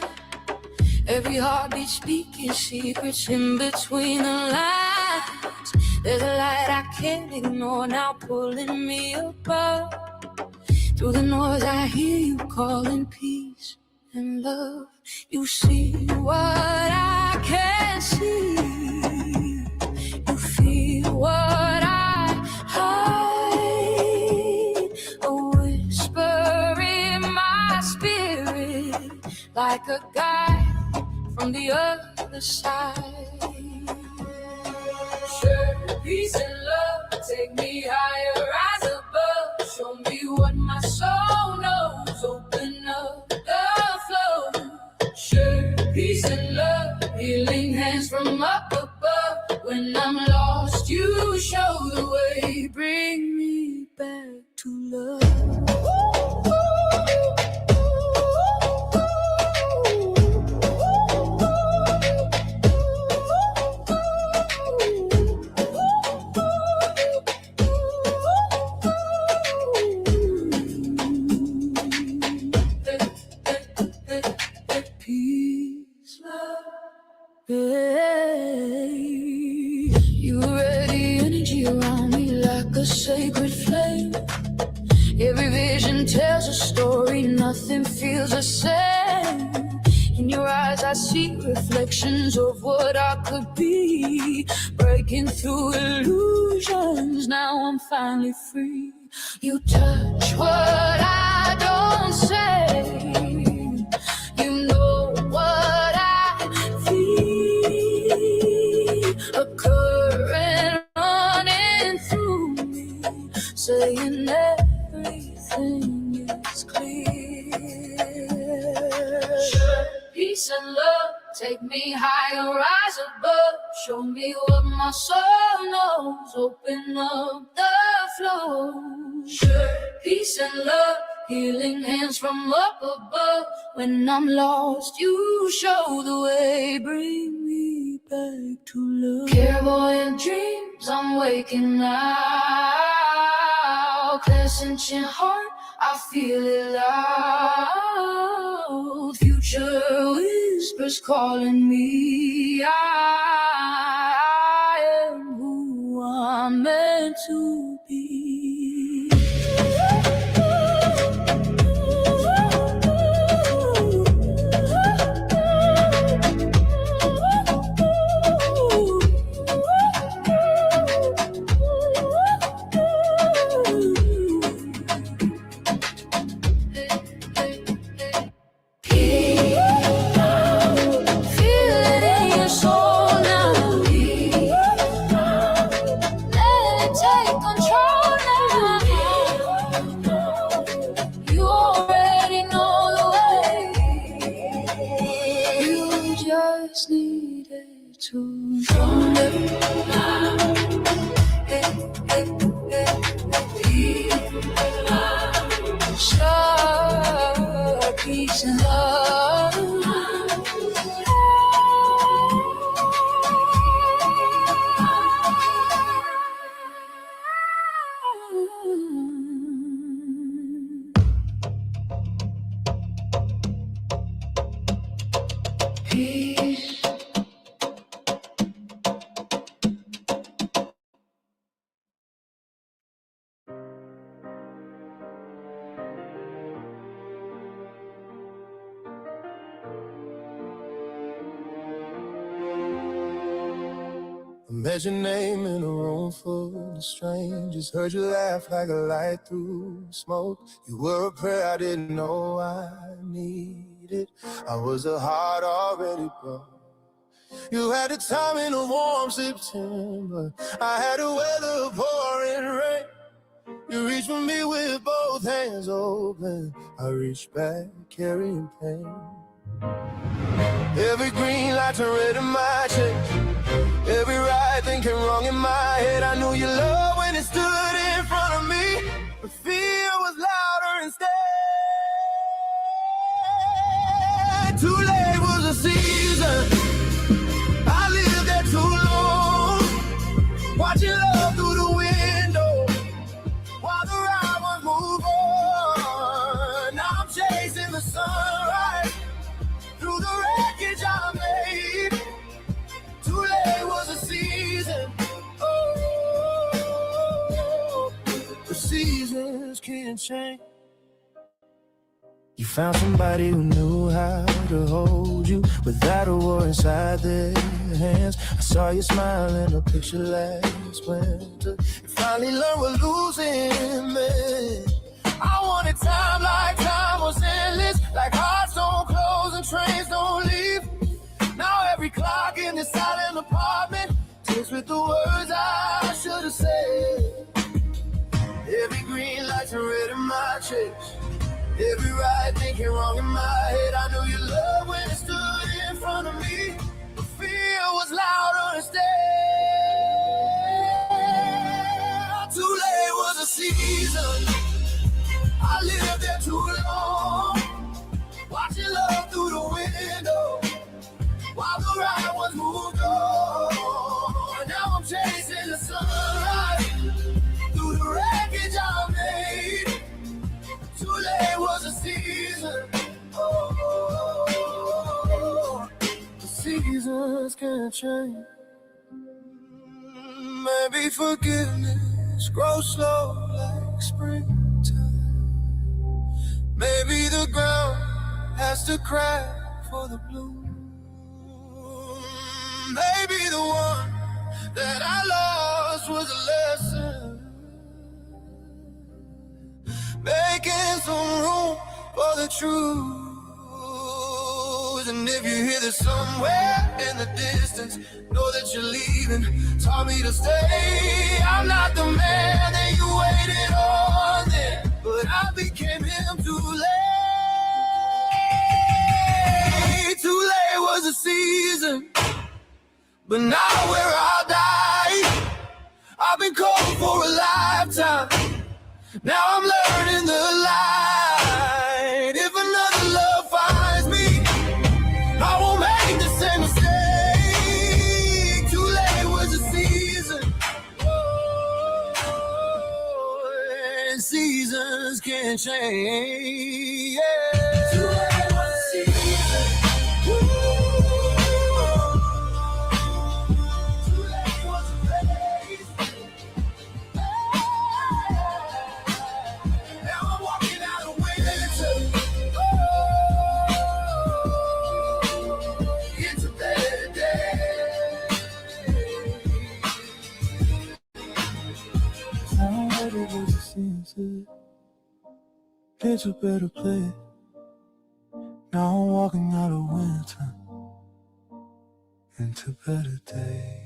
Every heartbeat speaking secrets in between the lines. There's a light I can't ignore now, pulling me above. Through the noise I hear you calling peace and love. You see what I can't see. You feel what I hide. A whisper in my spirit, like a guide from the other side. Share peace and love, take me higher, rise above. Show me what my soul knows, open up the flow. Share peace and love, healing hands from up above. When I'm lost, you show the way, bring me back to love. You ready energy around me like a sacred flame. Every vision tells a story, nothing feels the same. In your eyes I see reflections of what I could be. Breaking through illusions, now I'm finally free. You touch what I don't say. You know what I feel. A current Take me higher, rise above. Show me what my soul knows. Open up the flow. Peace and love, healing hands from up above. When I'm lost, you show the way. Bring me back to love. Clairvoyant dreams, I'm waking now. Crescent heart, I feel it loud. Future whispers calling me. I am who I'm meant to be. Peace and love. Peace. I met your name in a room full of strangers. Heard you laugh like a light through smoke. You were a prayer I didn't know I needed. I was a heart already broke. You had the time in a warm September. I had to weather pouring rain. You reached for me with both hands open. I reached back carrying pain. Every green light turned red in my chest. Every right thing came wrong in my head. I knew your love when it stood in front of me. The fear was louder instead. Too late was a season. I lived there too long, watching love through the window while the right ones move on. Now I'm chasing the sunrise through the wreckage I made. Too late was a season. Oh, the seasons can't change. You found somebody who knew how to hold you without a war inside their hands. I saw you smile in a picture last winter. You finally learned what losing meant. I wanted time like time was endless, like hearts don't close and trains don't leave. Now every clock in this silent apartment ticks with the words I should have said. Every green light's red in my chest. Every right thinking wrong in my head. I knew your love when it stood in front of me. The fear was louder instead. Too late was a season. I lived there too long, watching love through the window while the right ones moved on. Now I'm chasing the sunrise through the wreckage I made. Too late was a season. Oh, the seasons can't change. Maybe forgiveness grows slow like springtime. Maybe the ground has to cry for the bloom. Maybe the one that I lost was a lesson. Making some room for the truth. And if you hear this somewhere in the distance, know that you're leaving. Taught me to stay. I'm not the man that you waited on then, but I became him too late. Too late was a season. season, but now where I'll die. I've been cold for a lifetime. Now I'm learning the light. If another love finds me, I won't make the same mistake. Too late was a season. Oh, and seasons can change. Yeah. Too late was a season. Too late was a place. Now I'm walking out of winter. It's a better day. Now it was a season. It's a better place. Now I'm walking out of winter into better days.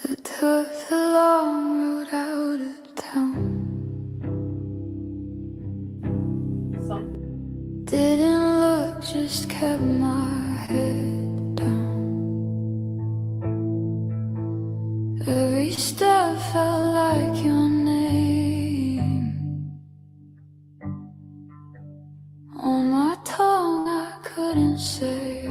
I took the long road out of town. Didn't look, just kept my head down. Every step felt like your name on my tongue, I couldn't say.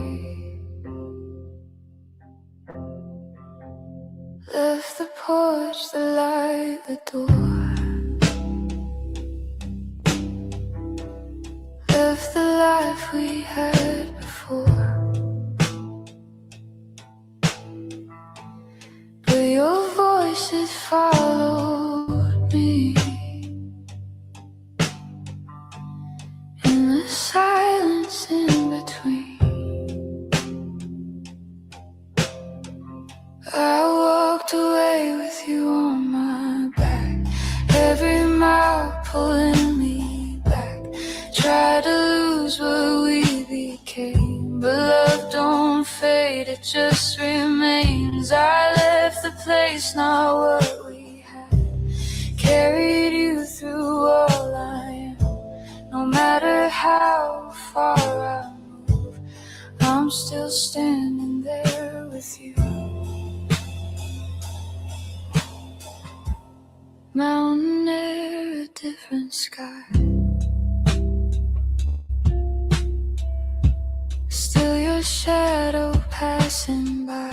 Left the porch, the light, the door. Left the life we had before. But your voices followed me in the silence in between. I walked away with you on my back, every mile pulling me back. Tried to lose what we became, but love don't fade, it just remains. I left the place, not what we had. Carried you through all I am. No matter how far I move, I'm still standing there with you. Mountain air, a different sky. Still your shadow passing by.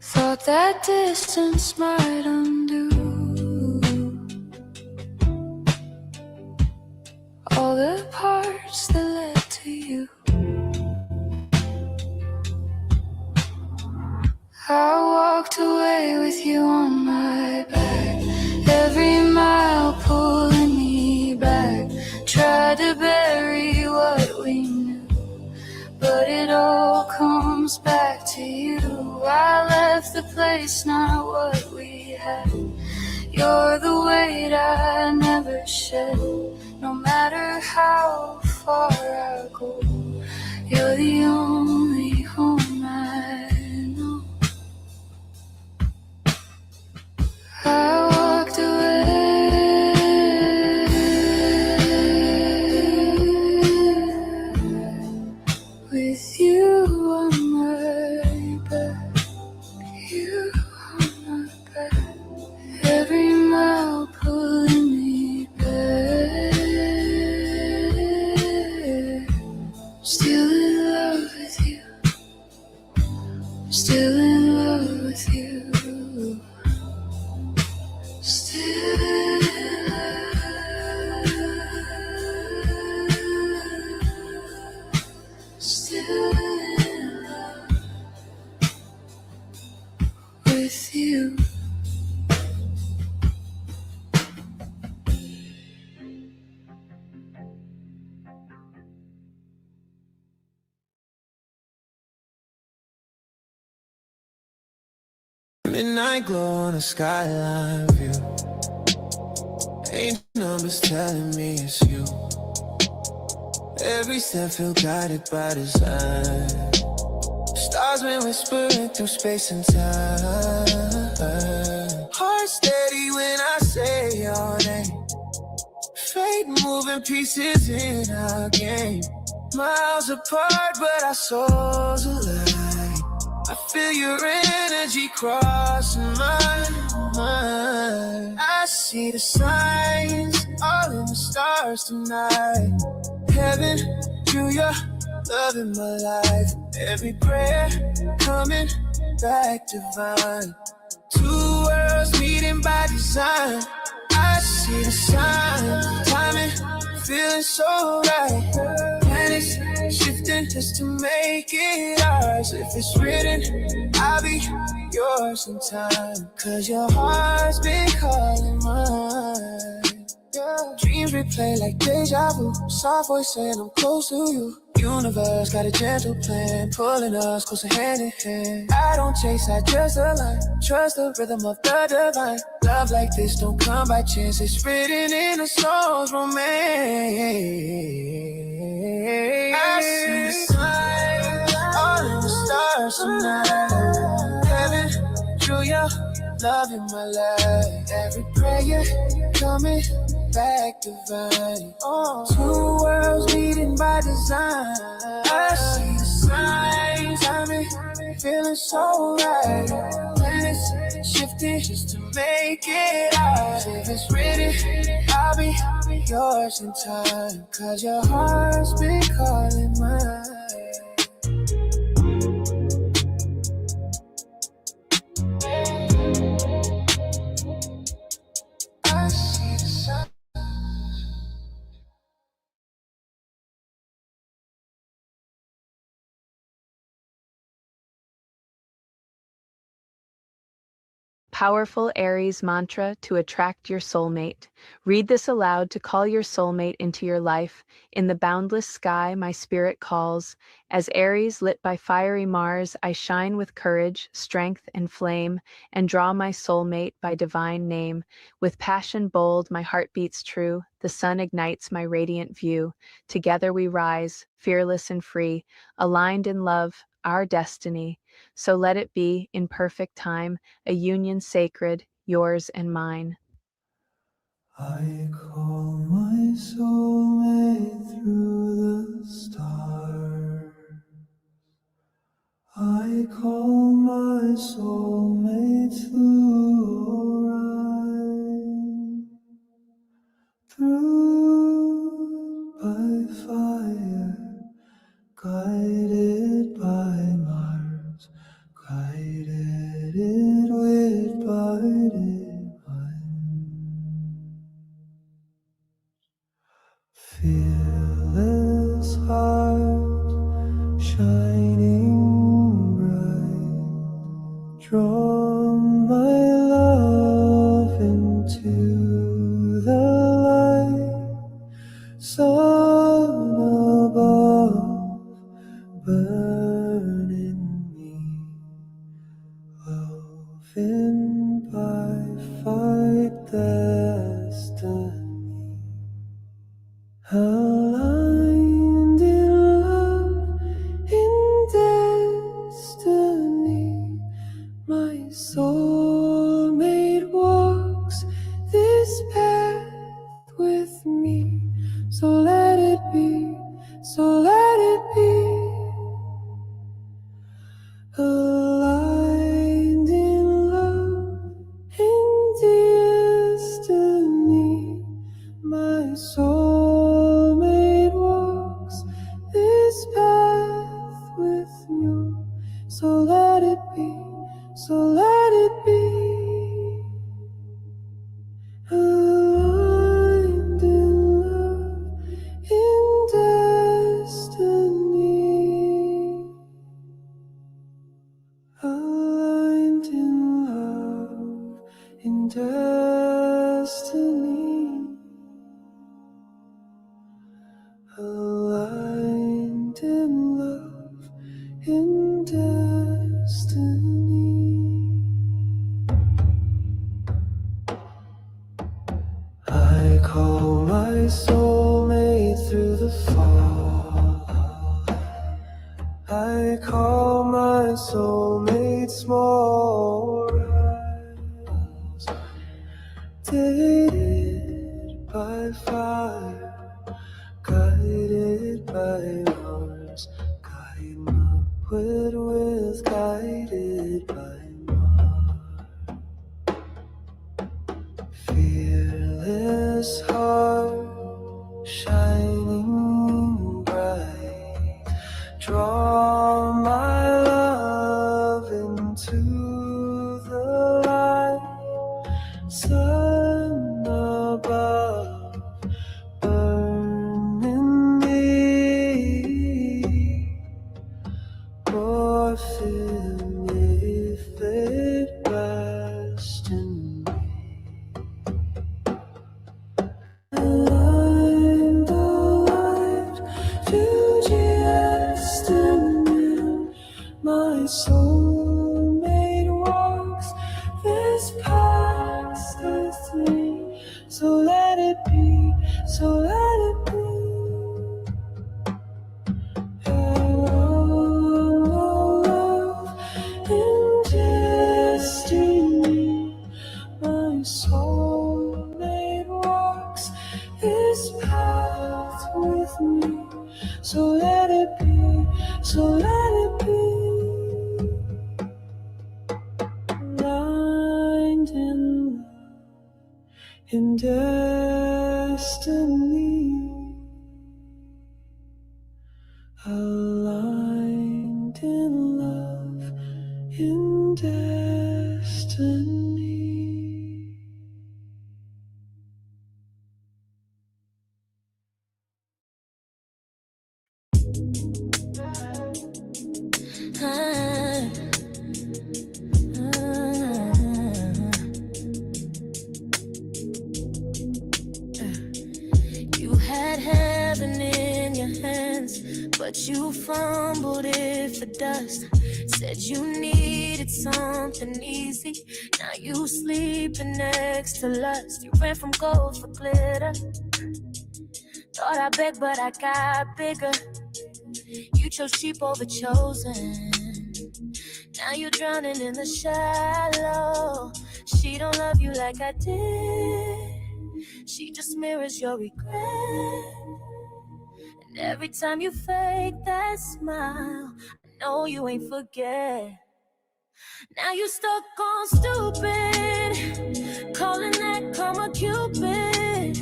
Thought that distance might undo all the parts that led to you. I walked away with you on my back, every mile pulling me back. Tried to bury what we knew, but it all comes back to you. I left the place, not what we had. You're the weight I never shed. No matter how far I go, you're the only home I know. I walked away with you on my back, you on my back, every mile pulling me back. Still in love with you, still in love with you. Still in love, still in love with you. Midnight glow on a skyline view. Ain't numbers telling me it's you. Every step feel guided by design. Stars stars went whispering through space and time. Heart steady when I say your name. Fate moving pieces in our game. Miles apart, but our souls align. I feel your energy crossing mine. I see the signs all in the stars tonight. Heaven, through your love in my life. Every prayer coming back divine. Two worlds meeting by design. I see the sign, timing, feeling so right. Planets shifting just to make it ours. If it's written, I'll be yours in time. Cause your heart's been calling mine. Yeah. Dreams replay like deja vu. Soft voice saying I'm close to you. Universe got a gentle plan, pulling us closer hand in hand. I don't chase, I just align. Trust the rhythm of the divine. Love like this don't come by chance. It's written in the soul's romance. I see the signs all in the stars tonight. Heaven, through your love in my life. Every prayer coming back divine. Two worlds meeting by design. I see the signs, timing, feeling so right. Planets shifting just to make it ours. If it's written, I'll be yours in time. Cause your heart's been calling mine. I see the signs. Powerful Aries mantra to attract your soulmate. Read this aloud to call your soulmate into your life. In the boundless sky, my spirit calls. As Aries lit by fiery Mars, I shine with courage, strength, and flame, and draw my soulmate by divine name. With passion bold, my heart beats true. The sun ignites my radiant view. Together we rise, fearless and free, aligned in love, our destiny. So let it be, in perfect time, a union sacred, yours and mine. I call my soulmate through the stars. I call my soulmate through Orion. Through by fire, guided by Mars, guided it with by divine. Fearless heart, shining bright, draw my love into the light. Sun above, burn in me, woven by fight destiny. Aligned in love, in destiny, my soulmate walks this path with me. So let it be, so let it be. Aligned in love, in destiny, my soulmate walks this path with you. So let it be, so let it be. Aligned in love, in destiny. Aligned in love, in destiny. Aligned in love, in destiny. I call my soulmate through the fall. I call my soulmate's morals. Dated by fire, guided by Mars. Guide my wit with guided by Mars. Fearless heart, shining bright. Draw my love into the light. Sun above, burn in me. Orphan if it rest in me. I'm alive to destiny. My soulmate walks this path with me. So let it be, so let it be. Love in destiny. My soulmate walks this path with me. So let it be, so let it be. Aligned in love, in destiny. Aligned in love, in destiny. You had heaven in your hands, but you fumbled it for dust. Said you needed something easy. Now you sleeping next to lust. You ran from gold for glitter. Thought I begged, but I got bigger. You chose cheap over chosen. Now you're drowning in the shallow. She don't love you like I did. She just mirrors your regret. And every time you fake that smile, I know you ain't forget. Now you stuck on stupid, calling that karma Cupid.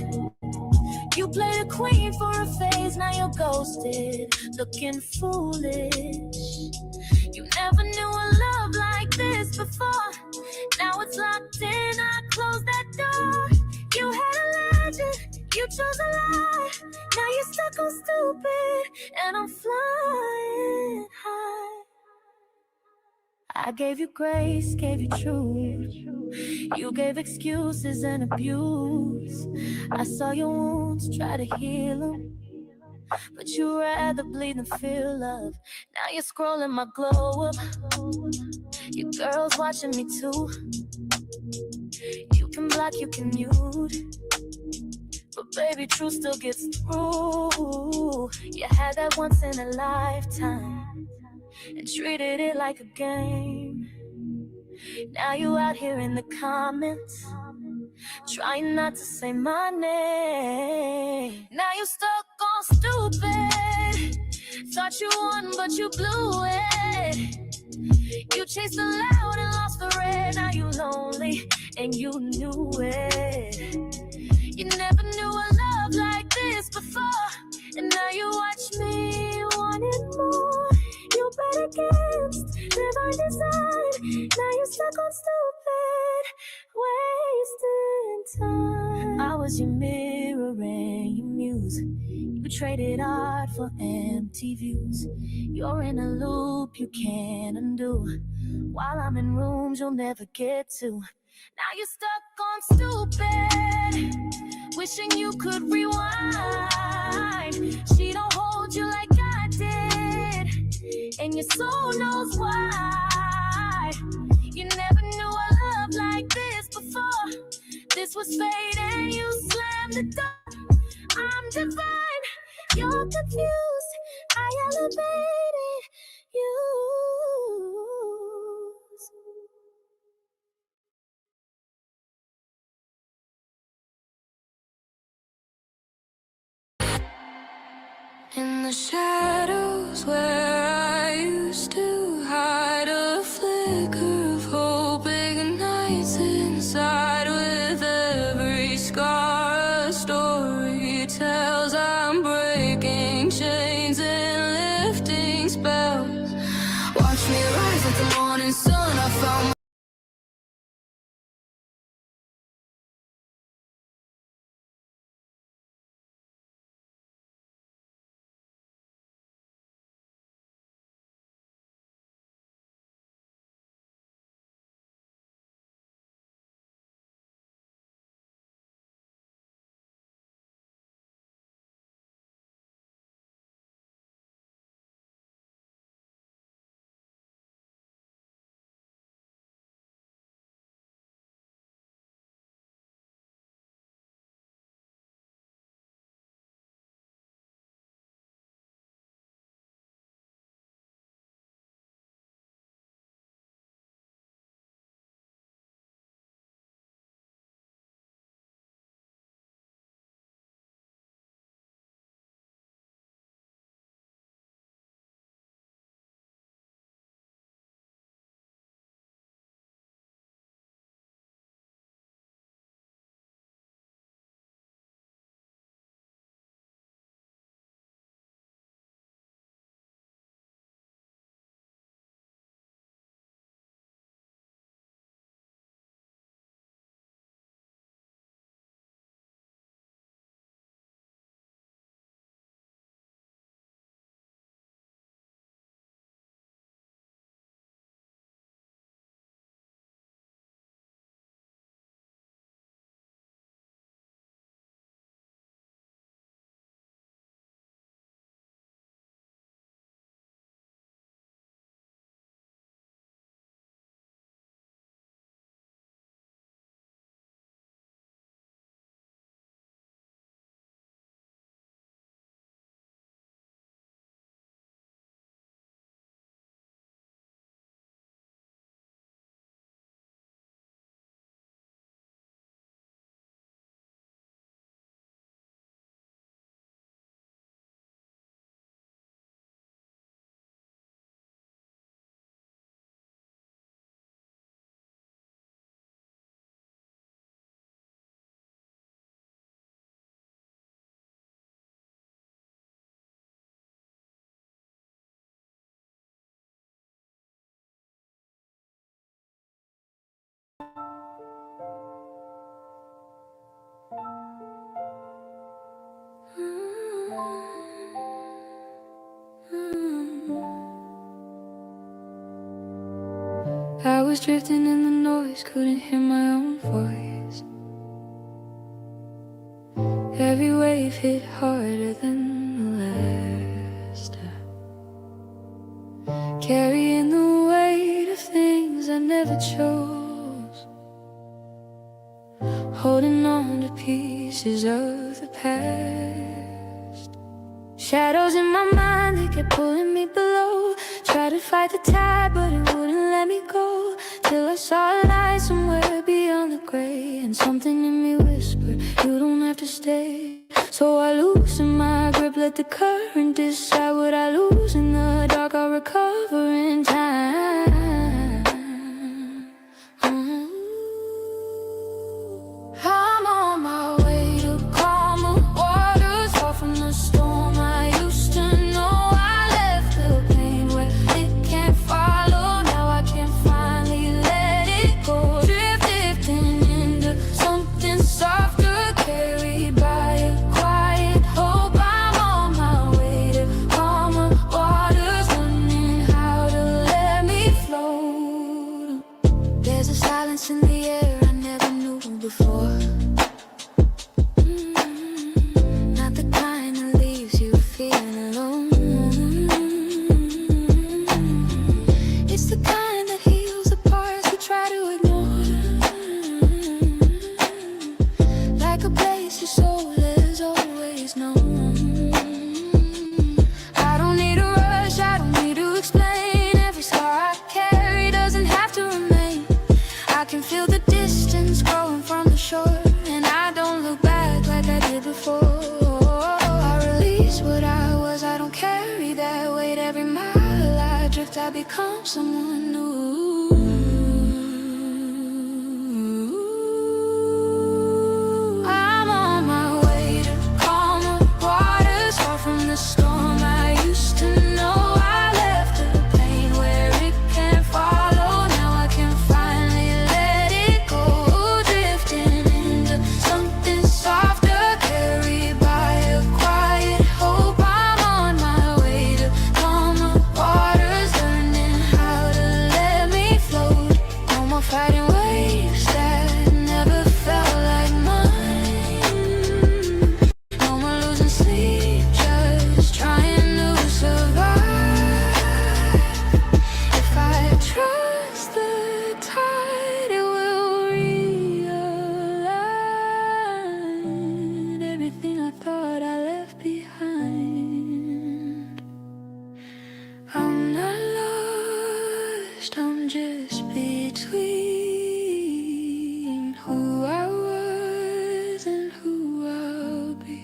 You played a queen for a phase, now you're ghosted, looking foolish. You never knew a love like this before. Now it's locked in, I closed that door. You had a legend, you chose a lie. Now you're stuck on stupid, and I'm flying high. I gave you grace, gave you truth. You gave excuses and abuse. I saw your wounds, try to heal them, but you rather bleed than feel love. Now you're scrolling my glow up. Your girl's watching me too. You can block, you can mute, but baby, truth still gets through. You had that once in a lifetime and treated it like a game. Now you out here in the comments, trying not to say my name. Now you stuck on stupid. Thought you won, but you blew it. You chased the loud and lost the red. Now you lonely, and you knew it. You never knew a love like this before, and now you watch me wanting more. You bet against divine design. Now you're stuck on stupid, wasting time. I was your mirror and your muse. You traded art for empty views. You're in a loop you can't undo, while I'm in rooms you'll never get to. Now you're stuck on stupid, wishing you could rewind. She don't hold you like I did, and your soul knows why. You never knew a love like this before. This was fate and you slammed the door. I'm divine, you're confused. I elevated you. In the shadows where I used to hide, a flicker of hope ignites inside. With every scar a story tells. I'm breaking chains and lifting spells. Watch me rise like the morning sun. I found I was drifting in the noise, couldn't hear my own voice. Every wave hit harder than the last. Carrying the weight of things I never chose, holding on to pieces of the past. Shadows in my mind, they kept pulling me below. Tried to fight the tide, but it wouldn't let me go. Till I saw a light somewhere beyond the gray, and something in me whispered, you don't have to stay. So I loosened my grip, let the current decide what I lose. In the dark I'll recover in time. I'm on my way to calmer waters, far from the storm I used to know. I left the pain where it can't follow. Now I can finally let it go. Drifting into something softer, carried by a quiet hope. I'm on my way to calmer waters, learning how to let me float. There's a silence in the air I never knew before. Not the kind that leaves you feeling alone. It's the kind that heals the parts we try to ignore. Like a place your soul has always known. I don't need a rush, I don't need to explain. Every scar I carry doesn't have to remain. I can feel the distance growing from the shore, and I don't look back like I did before. I release what I was, I I become someone new. I'm on my way to calmer waters, far from the storm I used to know. I left the pain where it can't follow. Now I can finally let it go, drifting into something softer, carried by a quiet hope. I'm on my way to calmer waters, learning how to let me float. No more fighting waves that never felt like mine. No more losing sleep, just trying to survive. If I trust the tide, it will realign everything I thought I left behind. I'm not lost, I'm just between who I was and who I'll be.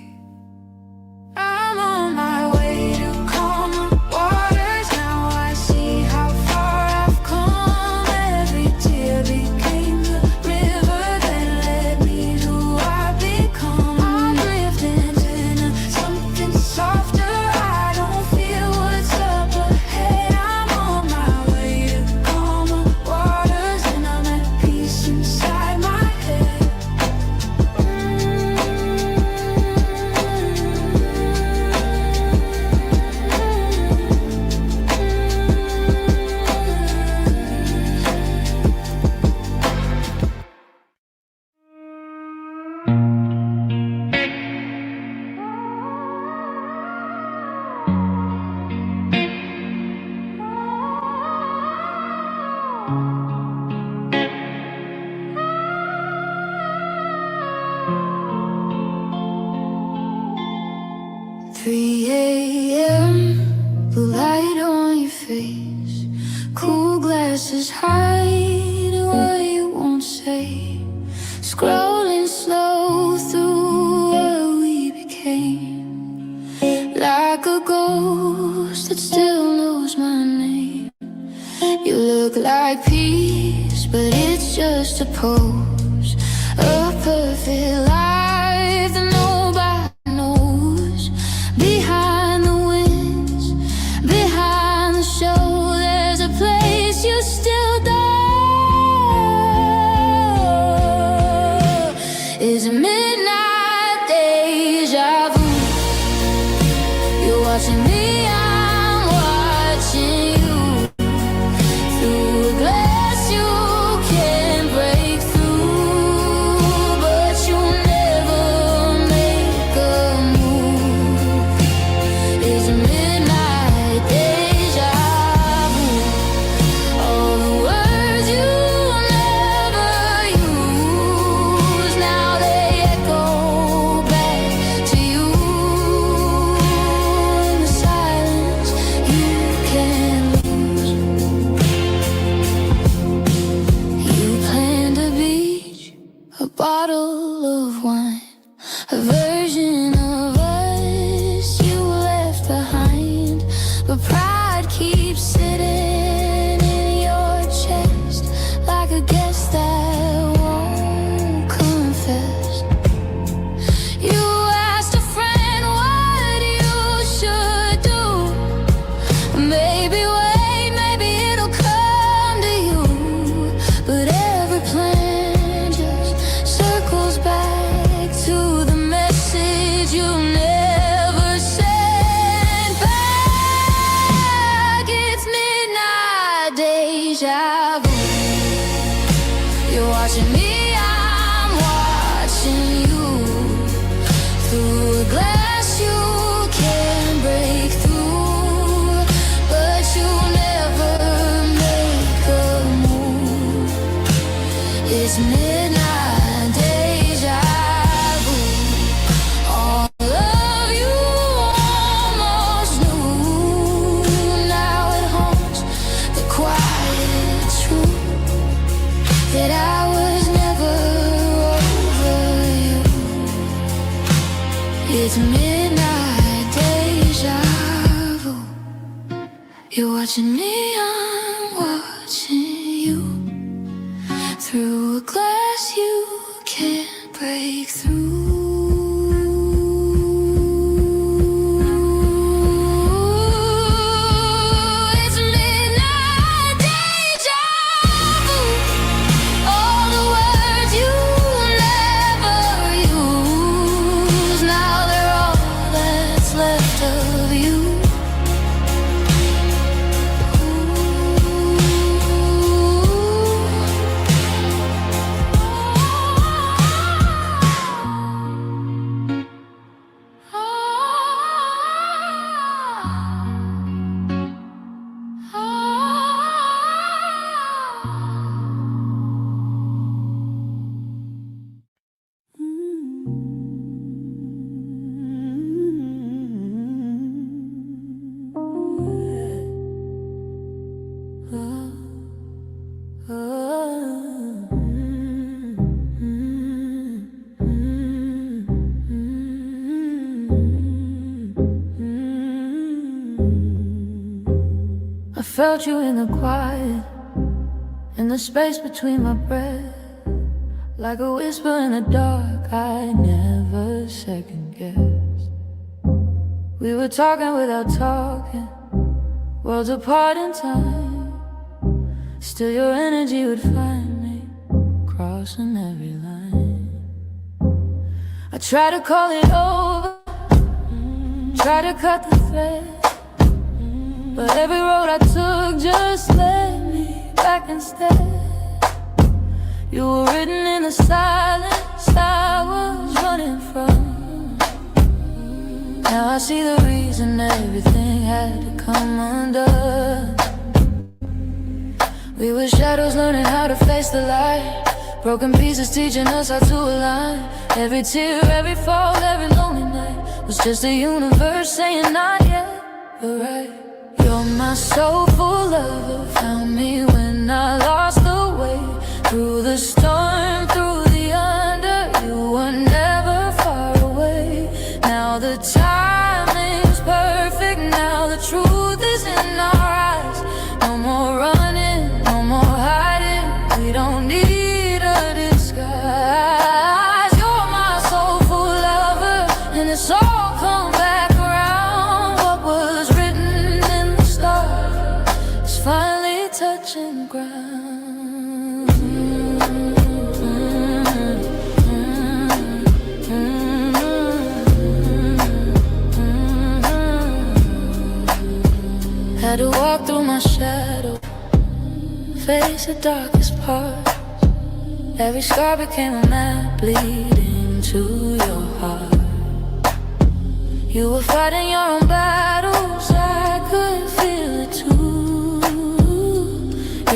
I'm on my way to calmer waters. Now I see how far I've come. Every tear became the river that led me to who I become. I'm drifting into something softer. I don't feel what's up ahead. I'm on my way to calmer waters, and I'm at peace inside my head. Three a.m. blue light on your face, cool glasses hiding what you won't say. Scrolling slow through what we became, like a ghost that still knows my name. You look like peace, but it's just a pose, a perfect life that nobody knows. Behind the winds, behind the show, there's a place you still don't. It's a midnight deja vu. You're watching me, I'm watching you. Through a glass you can break through, but you never make a move. It's a midnight deja vu. All the words you never use, now they echo back to you. In the silence you can't lose. You planned a beach, a bottle of wine, a version of us you left behind. But pride keeps sitting in your chest, like a guest that won't confess. You asked a friend what you should do. Maybe wait, maybe it'll come to you. But every plan just circles back to the message you never sent back. It's midnight deja vu. You're watching me, I'm watching you. Through a glass you can break through, but you never make a move. It's midnight deja vu. All of you almost knew. Now it haunts the quiet truth that I was never over you. It's midnight deja vu. You're watching me, break through. It's midnight deja vu. All the words you never use, now they're all that's left of you. I felt you in the quiet, in the space between my breath, like a whisper in the dark I never second guessed. We were talking without talking, worlds apart in time. Still your energy would find me, crossing every line. I try to call it over, try to cut the thread, but every road I took just led me back instead. You were written in the silence I was running from. Now I see the reason everything had to come undone. We were shadows learning how to face the light, broken pieces teaching us how to align. Every tear, every fall, every lonely night was just the universe saying not yet, but right. You're my soulful lover, found me when I lost the way. Through the storm, through the under, you were never far away. Now the timing's perfect, now the truth is in our eyes. No more running, no more hiding, we don't need a disguise. You're my soulful lover, and it's all come back around. What was written in the stars is finally touching ground. Had to walk through my shadow, face the darkest part. Every scar became a map leading to your heart. You were fighting your own battles, I could feel it too.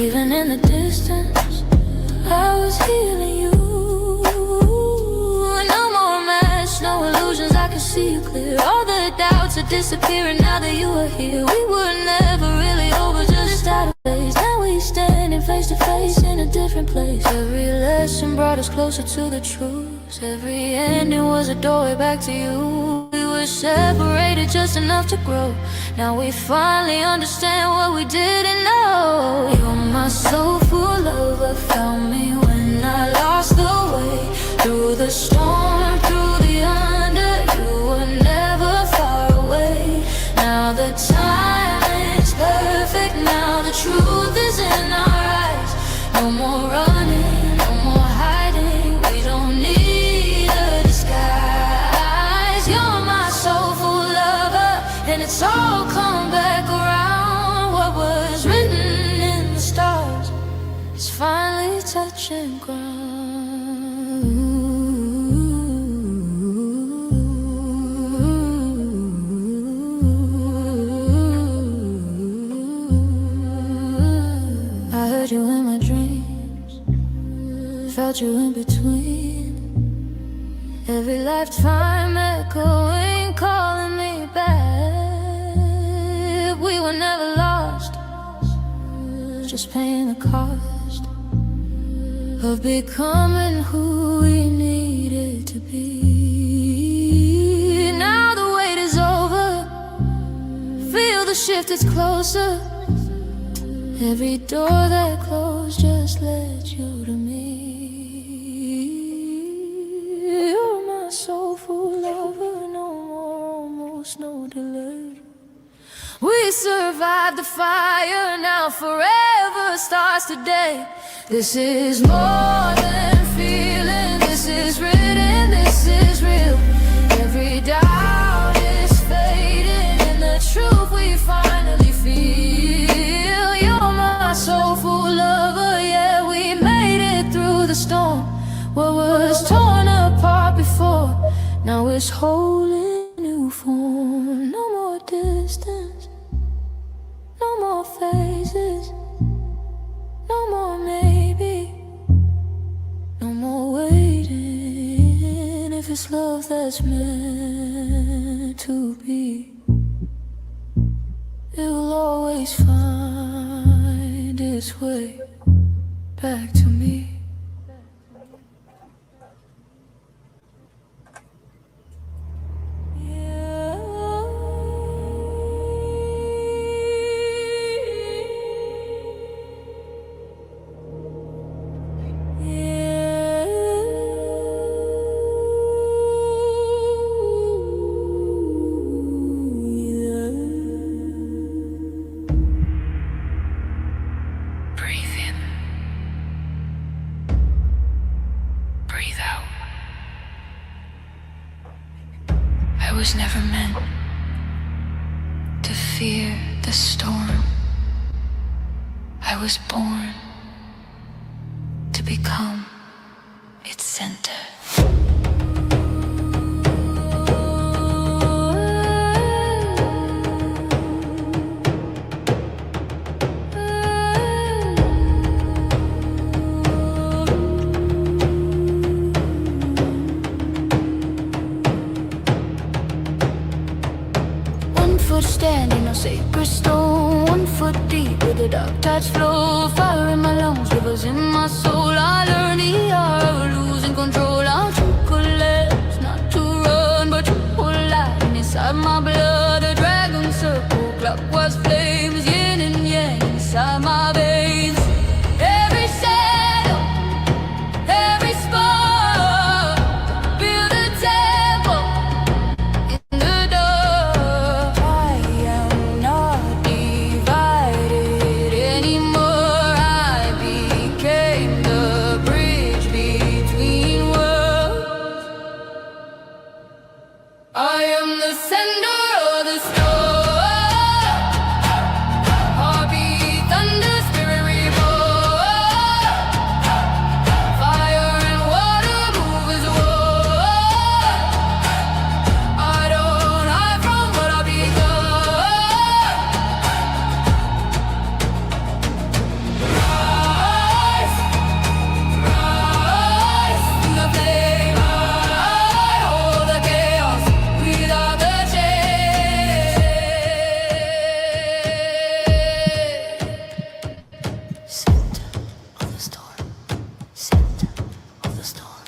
Even in the distance, I was healing you. No more masks, no illusions, I can see you clear. All the doubts are disappearing now that you are here. We were never really over, just out of place. Now we standing face to face in a different place. Every lesson brought us closer to the truth. Every ending was a doorway back to you. We were separated just enough to grow. Now we finally understand what we didn't know. You're my soulful lover, found me when I lost the way. Through the storm, through the under, you were never far away. Now the time is perfect, now the truth is in our eyes. No more running, no more hiding, we don't need a disguise. You're my soulful lover, and it's all come back around. What was written in the stars is finally touching ground. I heard you in my dreams, felt you in between. Every lifetime echoing, calling me back. We were never lost, just paying the cost of becoming who we needed to be. Now the wait is over, feel the shift is closer. Every door that closed just led you to me. survived the fire, now forever starts today. This is more than feeling, this is written, this is real. Every doubt is fading, and the truth we finally feel. You're my soulful lover, yeah, we made it through the storm. What was torn apart before, now it's whole in new form. No more distance, no more phases, no more maybe, no more waiting. If it's love that's meant to be, it will always find its way back to me. Breathe in. Breathe out. I was never meant to fear the storm. I was born to become its center. Standing on sacred stone, 1 foot deep with the dark tides flow. Fire in my lungs, rivers in my soul. I learned the art of losing control. I'll collapse, not to run, but to light inside my blood. A dragon circle, clockwise flames, yin and yang inside my veins. Every shadow, every spark, build a temple in the dark. I am not divided anymore. I became the bridge between worlds. I am the sender of the storm. Heartbeat, thunder, spirit reborn. Fire and water move as one. I don't hide from what I become. Rise, rise in the flame. I hold the chaos without the chains. Center of the storm, center of the storm.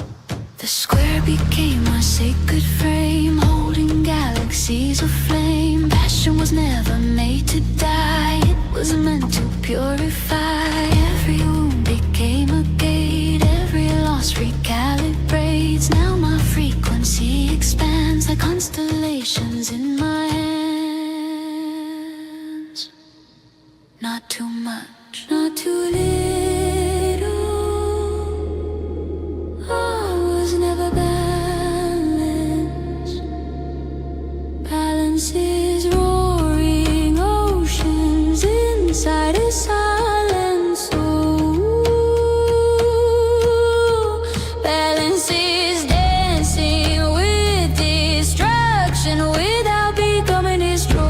The square became my sacred frame, holding galaxies of flame. Passion was never made to die, it was meant to purify. Every wound became a gate, every loss recalibrates. Now my frequency expands like constellations in my hands. Not too much, not too little. I was never balanced. Balance is roaring oceans inside a silent soul. Balance is dancing with destruction without becoming destroyed.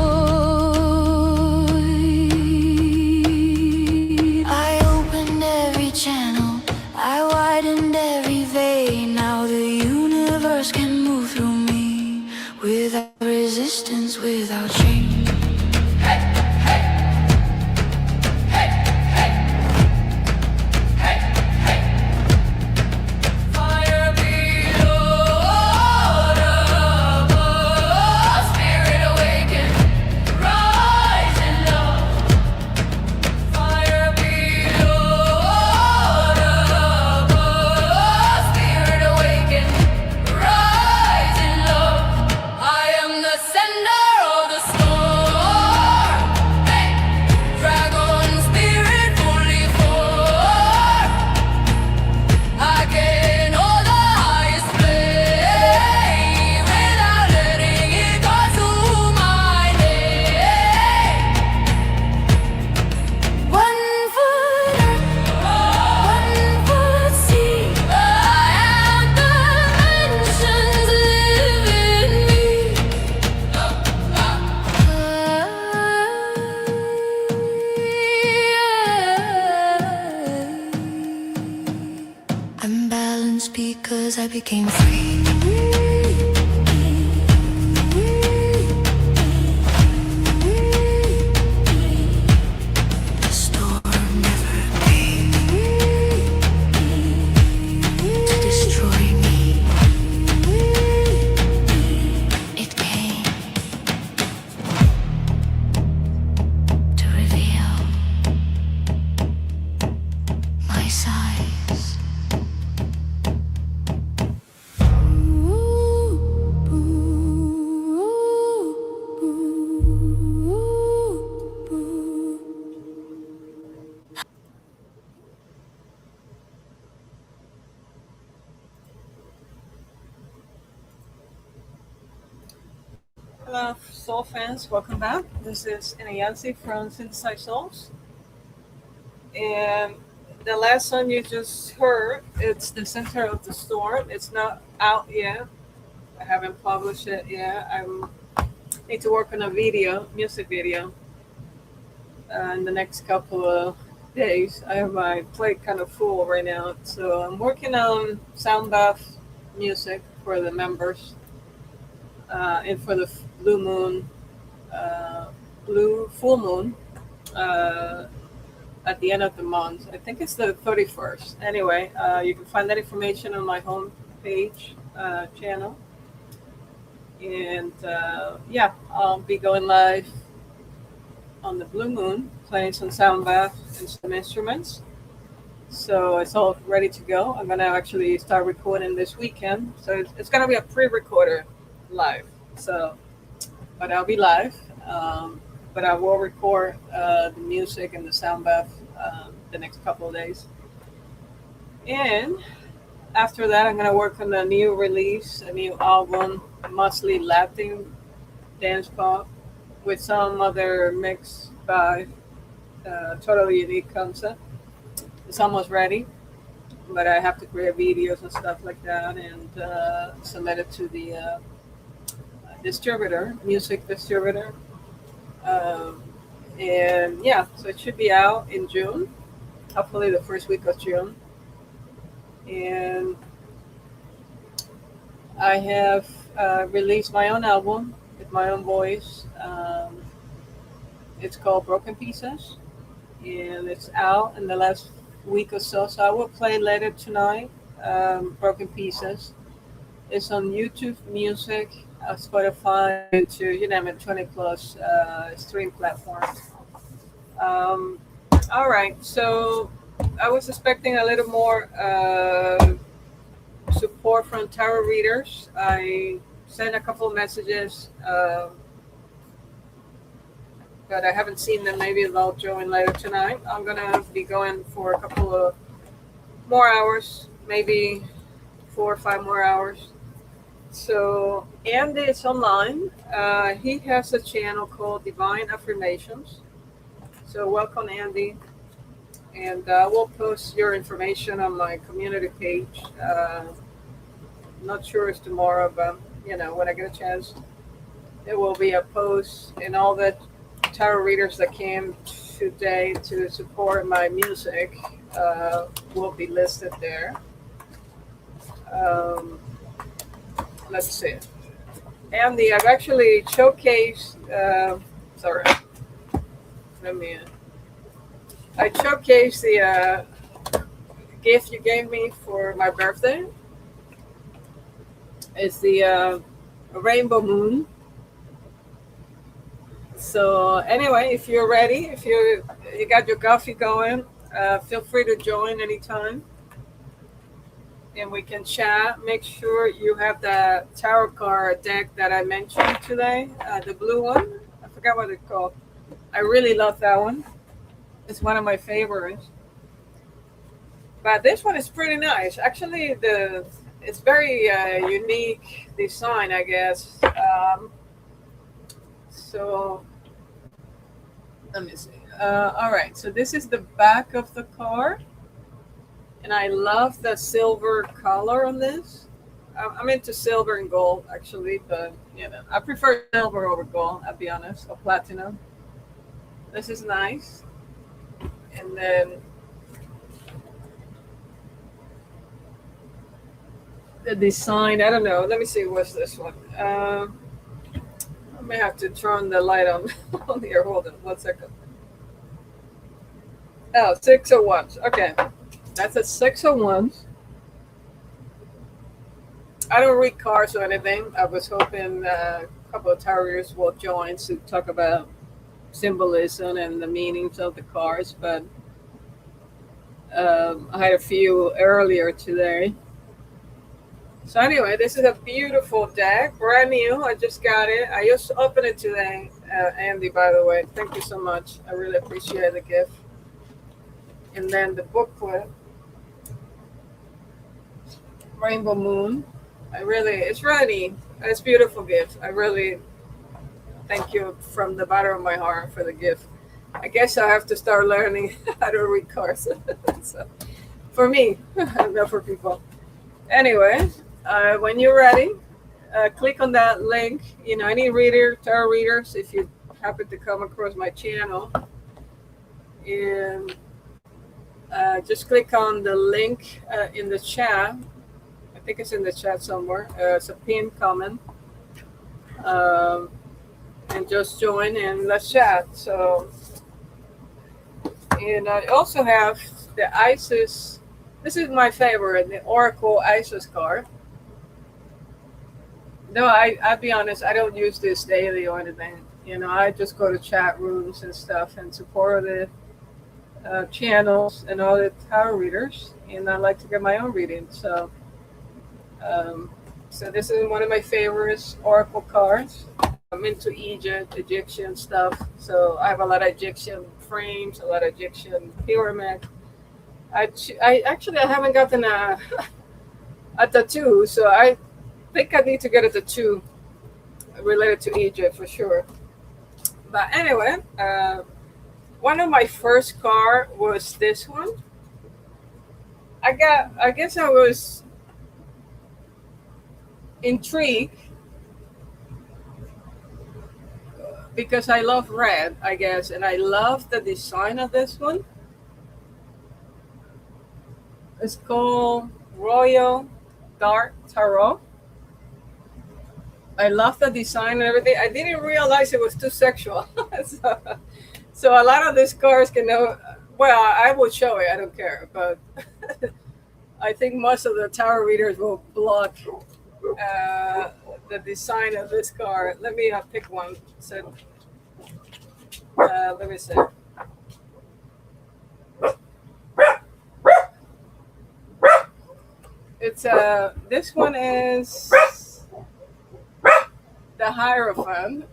I opened every channel, I widened every vein. Now the universe can move through me without resistance, without change. Fire below, water above, spirit awaken, rise in love. Fire below, water above, spirit awaken, rise in love. I am the sender of the storm. because I became free. The storm never came to destroy me. It came to reveal my size. Hello, Soul fans. Welcome back. This is Yancy from Synthesized Souls. And the last song you just heard, it's The Center of the Storm. It's not out yet. I haven't published it yet. I need to work on a music video, in the next couple of days. I have my plate kind of full right now. So I'm working on sound bath music for the members, and for the blue moon, blue full moon, at the end of the month. I think it's the 31st. Anyway, you can find that information on my home page, channel. And yeah, I'll be going live on the blue moon, playing some sound bath and some instruments. So it's all ready to go. I'm gonna actually start recording this weekend. So it's gonna be a pre-recorded live. So, but I'll be live. But I will record the music and the sound bath the next couple of days. And after that, I'm gonna work on a new release, a new album, mostly Latin dance pop, with some other mix by totally unique concept. It's almost ready, but I have to create videos and stuff like that and submit it to the music distributor. And yeah, so it should be out in June, hopefully the first week of June. And I have released my own album with my own voice. It's called Broken Pieces, and it's out in the last week or so. So I will play later tonight. Broken Pieces. It's on YouTube Music, Spotify, to you name it, 20 plus stream platforms. All right, so I was expecting a little more support from tarot readers. I sent a couple of messages, but I haven't seen them. Maybe they'll join later tonight. I'm gonna be going for a couple of more hours, maybe 4 or 5 more hours. So Andy is online. He has a channel called Divine Affirmations. So welcome, Andy. And we'll post your information on my community page. Not sure it's tomorrow, but when I get a chance, there will be a post, and all the tarot readers that came today to support my music will be listed there. Let's see. Andy, I've actually showcased. Sorry, I showcased the gift you gave me for my birthday. It's the rainbow moon. So anyway, if you're ready, if you got your coffee going, feel free to join anytime, and we can chat. Make sure you have the tarot card deck that I mentioned today, the blue one. I forgot what it's called. I really love that one. It's one of my favorites. But this one is pretty nice. Actually, it's very unique design, I guess. So let me see. All right, so this is the back of the card, and I love the silver color on this. I'm into silver and gold, actually, but I prefer silver over gold. I'll be honest, or platinum. This is nice. And then the design. I don't know. Let me see. What's this one? I may have to turn the light on on here. Hold on 1 second. Oh, 601s. Okay, that's a 601s. I don't read cards or anything. I was hoping a couple of tarot will join to talk about symbolism and the meanings of the cards, but I had a few earlier today. So anyway, this is a beautiful deck, brand new. I just got it. I just opened it today, Andy. By the way, thank you so much. I really appreciate the gift. And then the booklet, Rainbow Moon. It's really, it's a beautiful gift. I really thank you from the bottom of my heart for the gift. I guess I have to start learning how to read cards. So, for me, not for people. Anyway, when you're ready, click on that link. You know, any tarot readers, if you happen to come across my channel, and just click on the link in the chat. I think it's in the chat somewhere. It's a pinned comment. And just join and let's chat. So, and I also have the Isis. This is my favorite, the Oracle Isis card. No, I'll be honest, I don't use this daily or anything. You know, I just go to chat rooms and stuff and support the channels and all the tarot readers. And I like to get my own reading. So, so this is one of my favorites, Oracle cards. I'm into Egyptian stuff. So I have a lot of Egyptian frames, a lot of Egyptian pyramid. I haven't gotten a tattoo, so I think I need to get a tattoo related to Egypt for sure. But anyway, one of my first cards was this one. I guess I was intrigued because I love red, I guess, and I love the design of this one. It's called Royal Dark Tarot. I love the design and everything. I didn't realize it was too sexual. So a lot of these cards can know. Well, I will show it. I don't care, but I think most of the tarot readers will block the design of this card. Let me pick one. So let me see. It's this one is the Hierophant.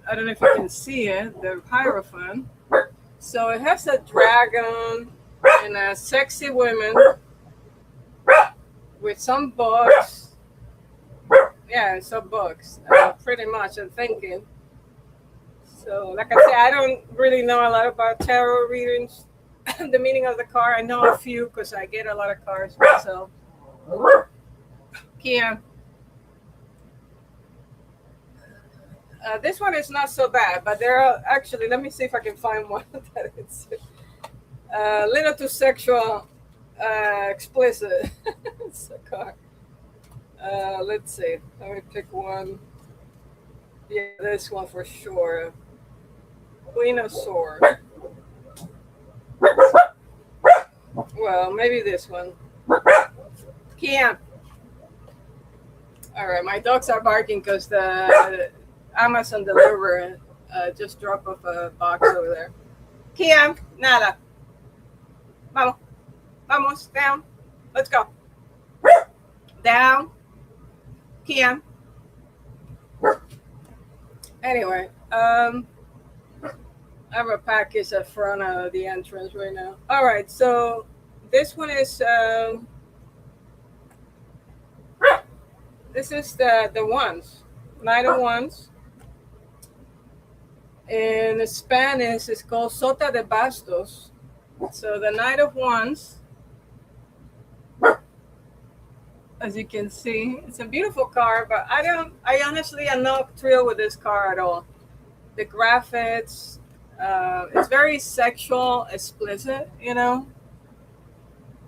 I don't know if you can see it, the Hierophant. So it has a dragon and a sexy woman with some books. Yeah, some books, pretty much, I'm thinking. So, like I said, I don't really know a lot about tarot readings, the meaning of the card. I know a few because I get a lot of cards myself. Kia. This one is not so bad, but there are actually, let me see if I can find one that is a little too sexual, explicit. It's a card. Let's see. Let me pick one. Yeah, this one for sure. Queen of Swords. Well, maybe this one. Kia. All right, my dogs are barking because the Amazon deliverer just dropped off a box over there. Kia, nada. Vamos. Vamos, down. Let's go. Down. Kia. Anyway, I have a package at front of the entrance right now. All right, so this one is this is the Wands, Knight of Wands. In Spanish, it's called Sota de Bastos. So the Knight of Wands, as you can see, it's a beautiful card, but I honestly am not thrilled with this card at all. The graphics, it's very sexual, explicit, you know.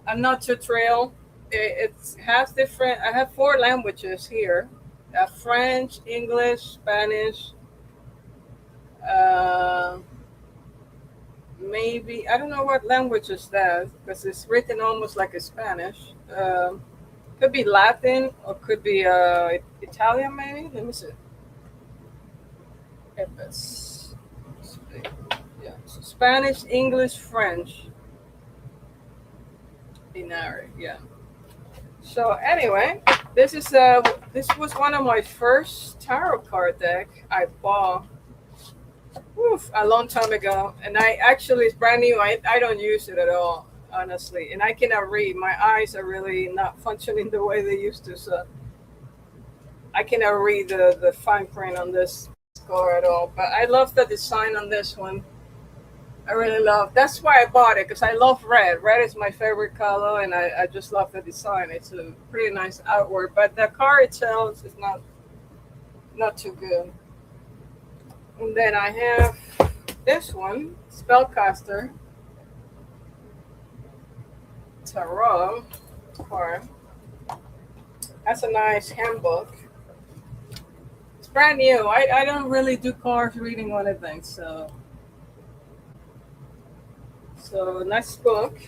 I'm not too thrilled. it has different. I have 4 languages here: French, English, Spanish. Uh, Maybe I don't know what language is that because it's written almost like a Spanish. Could be Latin or could be Italian, maybe. Let me see. If it's yeah, so Spanish, English, French, binary. Yeah. So anyway, this was one of my first tarot card deck I bought a long time ago, and I actually it's brand new. I don't use it at all, honestly, and I cannot read. My eyes are really not functioning the way they used to, so I cannot read the fine print on this card at all. But I love the design on this one. I really love. That's why I bought it because I love red. Red is my favorite color, and I just love the design. It's a pretty nice artwork, but the card itself is not too good. And then I have this one, Spellcaster Tarot card. That's a nice handbook. It's brand new. I don't really do cards reading or anything, so nice book.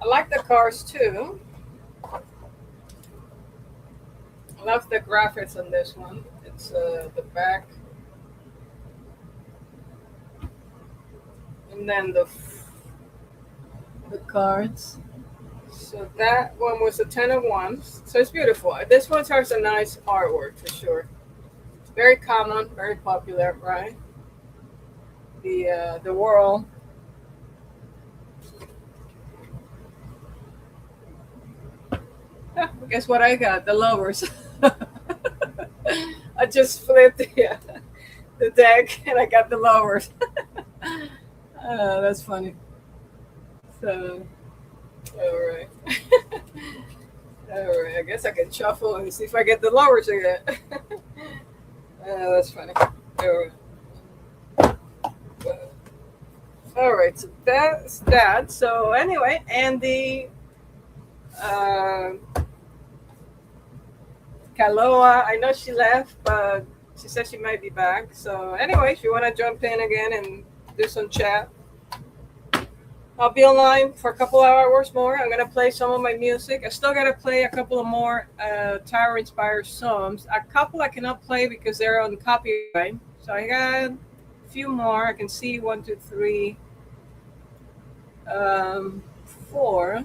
I like the cards too. I love the graphics on this one. It's the back. And then the cards. So that one was a 10 of Wands. So it's beautiful. This one has a nice artwork for sure. It's very common, very popular, right? The world. Guess what I got? The Lovers. I just flipped the deck and I got the Lovers. That's funny. So, all right. All right. I guess I can shuffle and see if I get the Lovers again. That's funny. All right. All right. So that's that. So anyway, Andy. Kaloa, I know she left, but she said she might be back. So anyway, if you want to jump in again and do some chat, I'll be online for a couple of hours more. I'm going to play some of my music. I still got to play a couple of more tarot-inspired songs. A couple I cannot play because they're on copyright. So I got a few more. I can see 1, 2, 3, 4.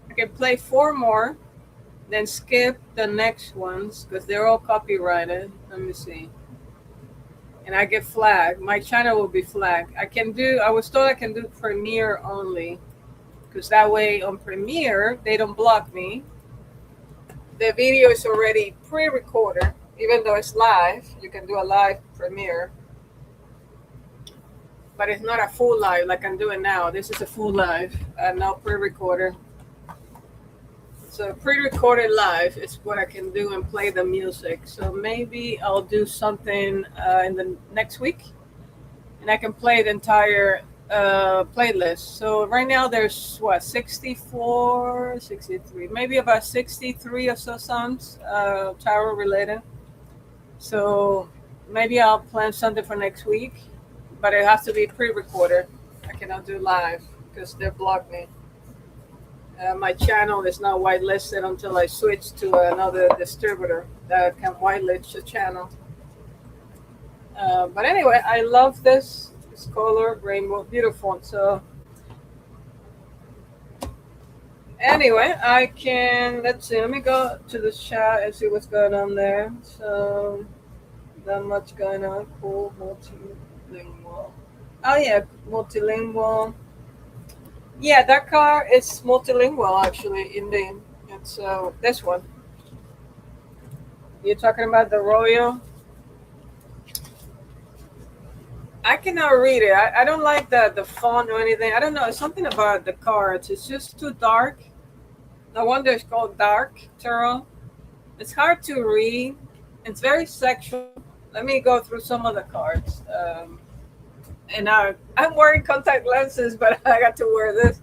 I can play 4 more, then skip the next ones because they're all copyrighted. Let me see. And I get flagged. My channel will be flagged. I was told I can do Premiere only because that way on Premiere, they don't block me. The video is already pre-recorded, even though it's live. You can do a live Premiere, but it's not a full live like I'm doing now. This is a full live, not pre-recorded. So pre-recorded live is what I can do and play the music. So maybe I'll do something in the next week, and I can play the entire playlist. So right now there's 64, 63, maybe about 63 or so songs tarot related. So maybe I'll plan something for next week, but it has to be pre-recorded. I cannot do live because they blocked me. My channel is not whitelisted until I switch to another distributor that can whitelist the channel. But anyway, I love this color, rainbow, beautiful. So anyway, let's see, let me go to the chat and see what's going on there. So not much going on. Cool, multilingual. Oh yeah, multilingual. Yeah, that car is multilingual actually. Indeed, it's this one. You're talking about the Royal. I cannot read it. I don't like the font or anything. I don't know. It's something about the cards. It's just too dark. No wonder it's called Dark Tarot. It's hard to read. It's very sexual. Let me go through some of the cards. And I'm wearing contact lenses, but I got to wear this.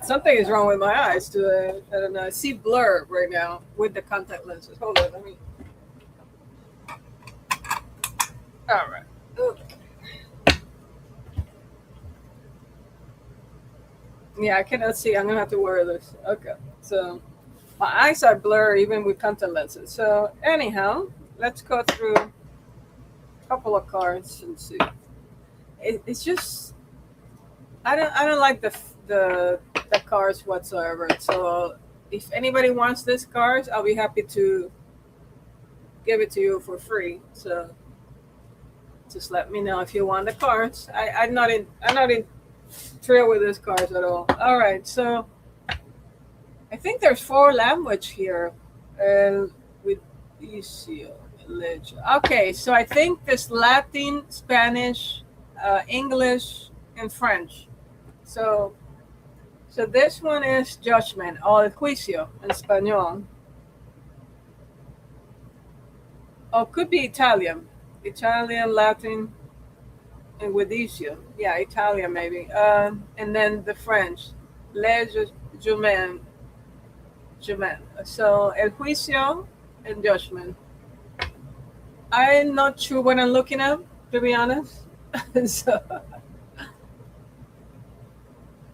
Something is wrong with my eyes too. I don't know. I see blur right now with the contact lenses. Hold on, let me. All right. Okay. Yeah, I cannot see. I'm gonna have to wear this. Okay. So my eyes are blurry even with contact lenses. So anyhow, let's go through a couple of cards and see. It's just I don't like the cards whatsoever. So if anybody wants these cards, I'll be happy to give it to you for free. So just let me know if you want the cards. I'm not in thrill with these cards at all. All right, so I think there's 4 language here, with Isio. Okay, so I think there's Latin, Spanish, English, and French. So this one is judgment, or el juicio in español. Or could be Italian, Latin, and with Judicio. Yeah, Italian maybe. And then the French, le jugement. So el juicio and judgment. I'm not sure what I'm looking at, to be honest. so,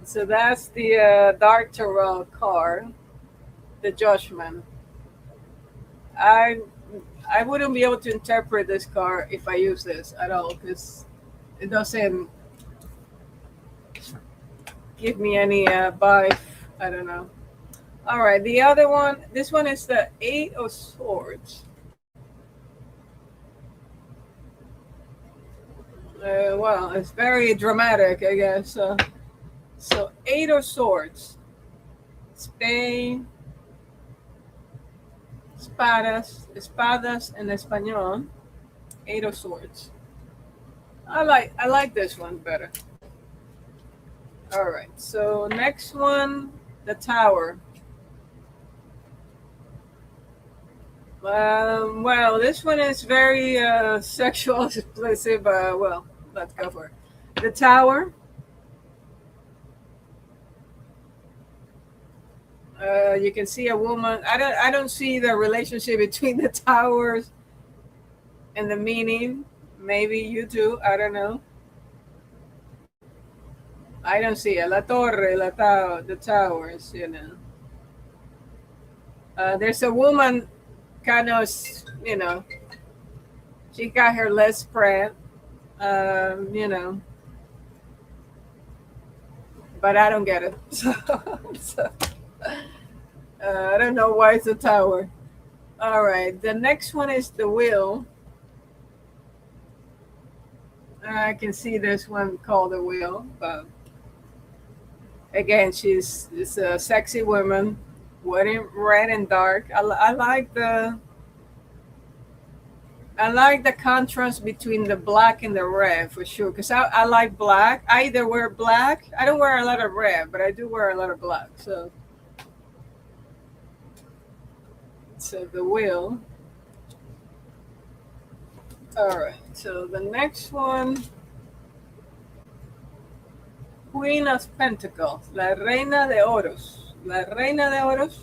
so that's the Dark Tarot card, the judgment. I I wouldn't be able to interpret this card if I use this at all because it doesn't give me any vibe. I don't know. All right, the other one. This one is the Eight of Swords. Well, it's very dramatic, I guess. So Eight of Swords, Spain, espadas en español. Eight of Swords. I like this one better. All right. So next one, the Tower. Well, this one is very sexual explicit, but well, let's go for it. The Tower. You can see a woman. I don't see the relationship between the towers and the meaning. Maybe you do. I don't know. I don't see it. La torre, the towers. You know. There's a woman, kind of. You know. She got her legs spread. You know. But I don't get it. So I don't know why it's a tower. All right, the next one is the Wheel. I can see this one called the Wheel, but again, it's a sexy woman, wearing red and dark. I like the contrast between the black and the red for sure. Because I like black. I either wear black. I don't wear a lot of red, but I do wear a lot of black. So the Wheel. All right. So the next one, Queen of Pentacles, La Reina de Oros. La Reina de Oros.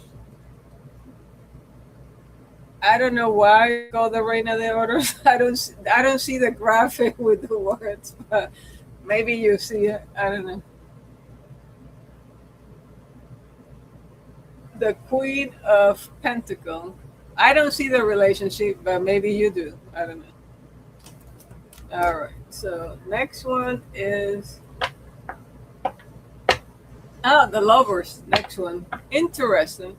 I don't know why I call the Reina de Oros. I don't see the graphic with the words, but maybe you see it. I don't know. The Queen of Pentacles. I don't see the relationship, but maybe you do. I don't know. All right. So next one is the Lovers. Next one. Interesting.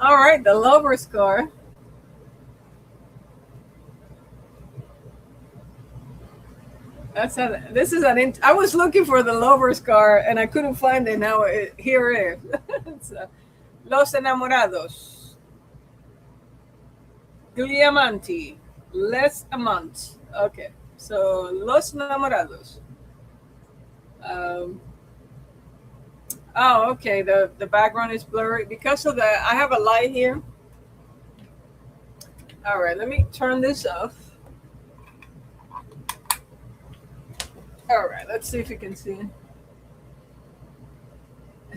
All right, the Lovers card. I was looking for the Lovers card and I couldn't find it. Now here it is. Los Enamorados. Diamanti. Les Amants. Okay, so Los Enamorados. Oh, okay. The background is blurry because of I have a light here. All right, let me turn this off. All right, let's see if you can see.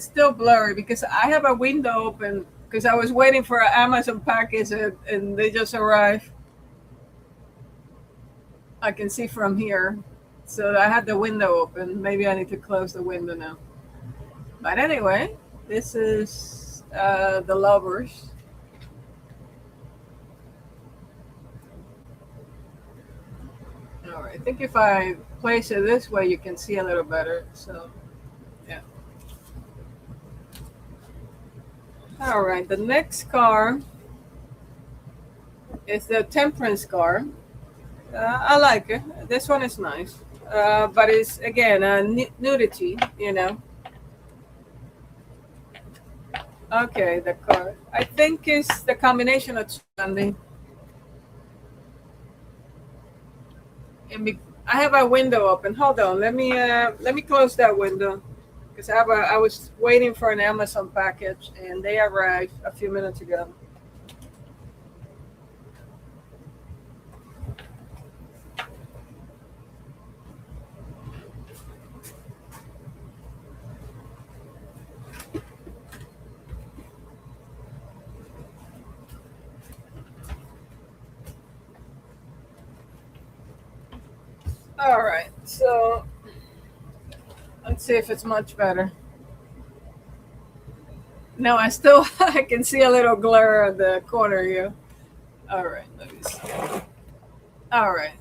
It's still blurry because I have a window open because I was waiting for an Amazon package and they just arrived. I can see from here. So I had the window open. Maybe I need to close the window now. But anyway, this is the lovers. All right. I think if I place it this way, you can see a little better. So, yeah. All right. The next car is the Temperance car. I like it. This one is nice. But it's, again, nudity, you know. Okay, the car. I think it's the combination of something. I have a window open. Hold on. Let me close that window because I was waiting for an Amazon package and they arrived a few minutes ago. All right, so let's see if it's much better. No, I still I can see a little glare at the corner here. All right, let me see. All right.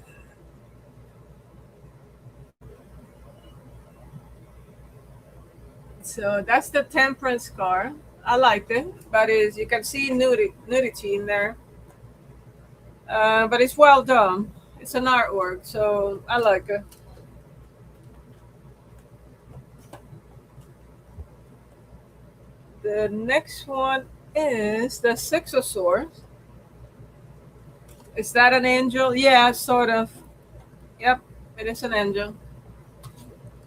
So that's the Temperance car. I liked it, but you can see nudity in there. But it's well done. It's an artwork, so I like it. The next one is the Six of Swords. Is that an angel? Yeah, sort of. Yep, it is an angel.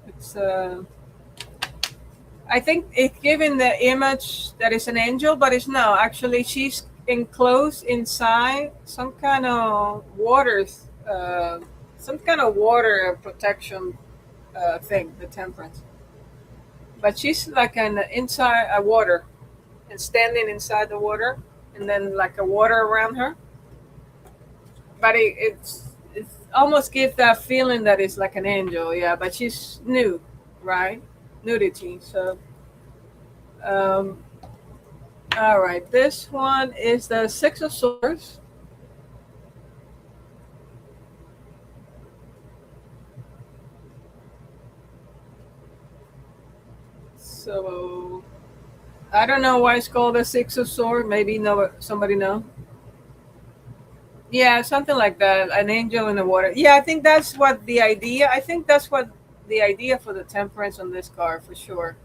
It's I think it's giving the image that it's an angel, but it's not. Actually, she's enclosed inside some kind of water, some kind of water protection thing, the Temperance. But she's like inside a water and standing inside the water, and then like a water around her. But it almost gives that feeling that it's like an angel, yeah. But she's nude, right? Nudity. So, all right. This one is the Six of Swords. So I don't know why it's called the Six of Swords. Maybe somebody know. Yeah, something like that. An angel in the water. Yeah, I think that's what the idea. I think that's what the idea for the Temperance on this car for sure.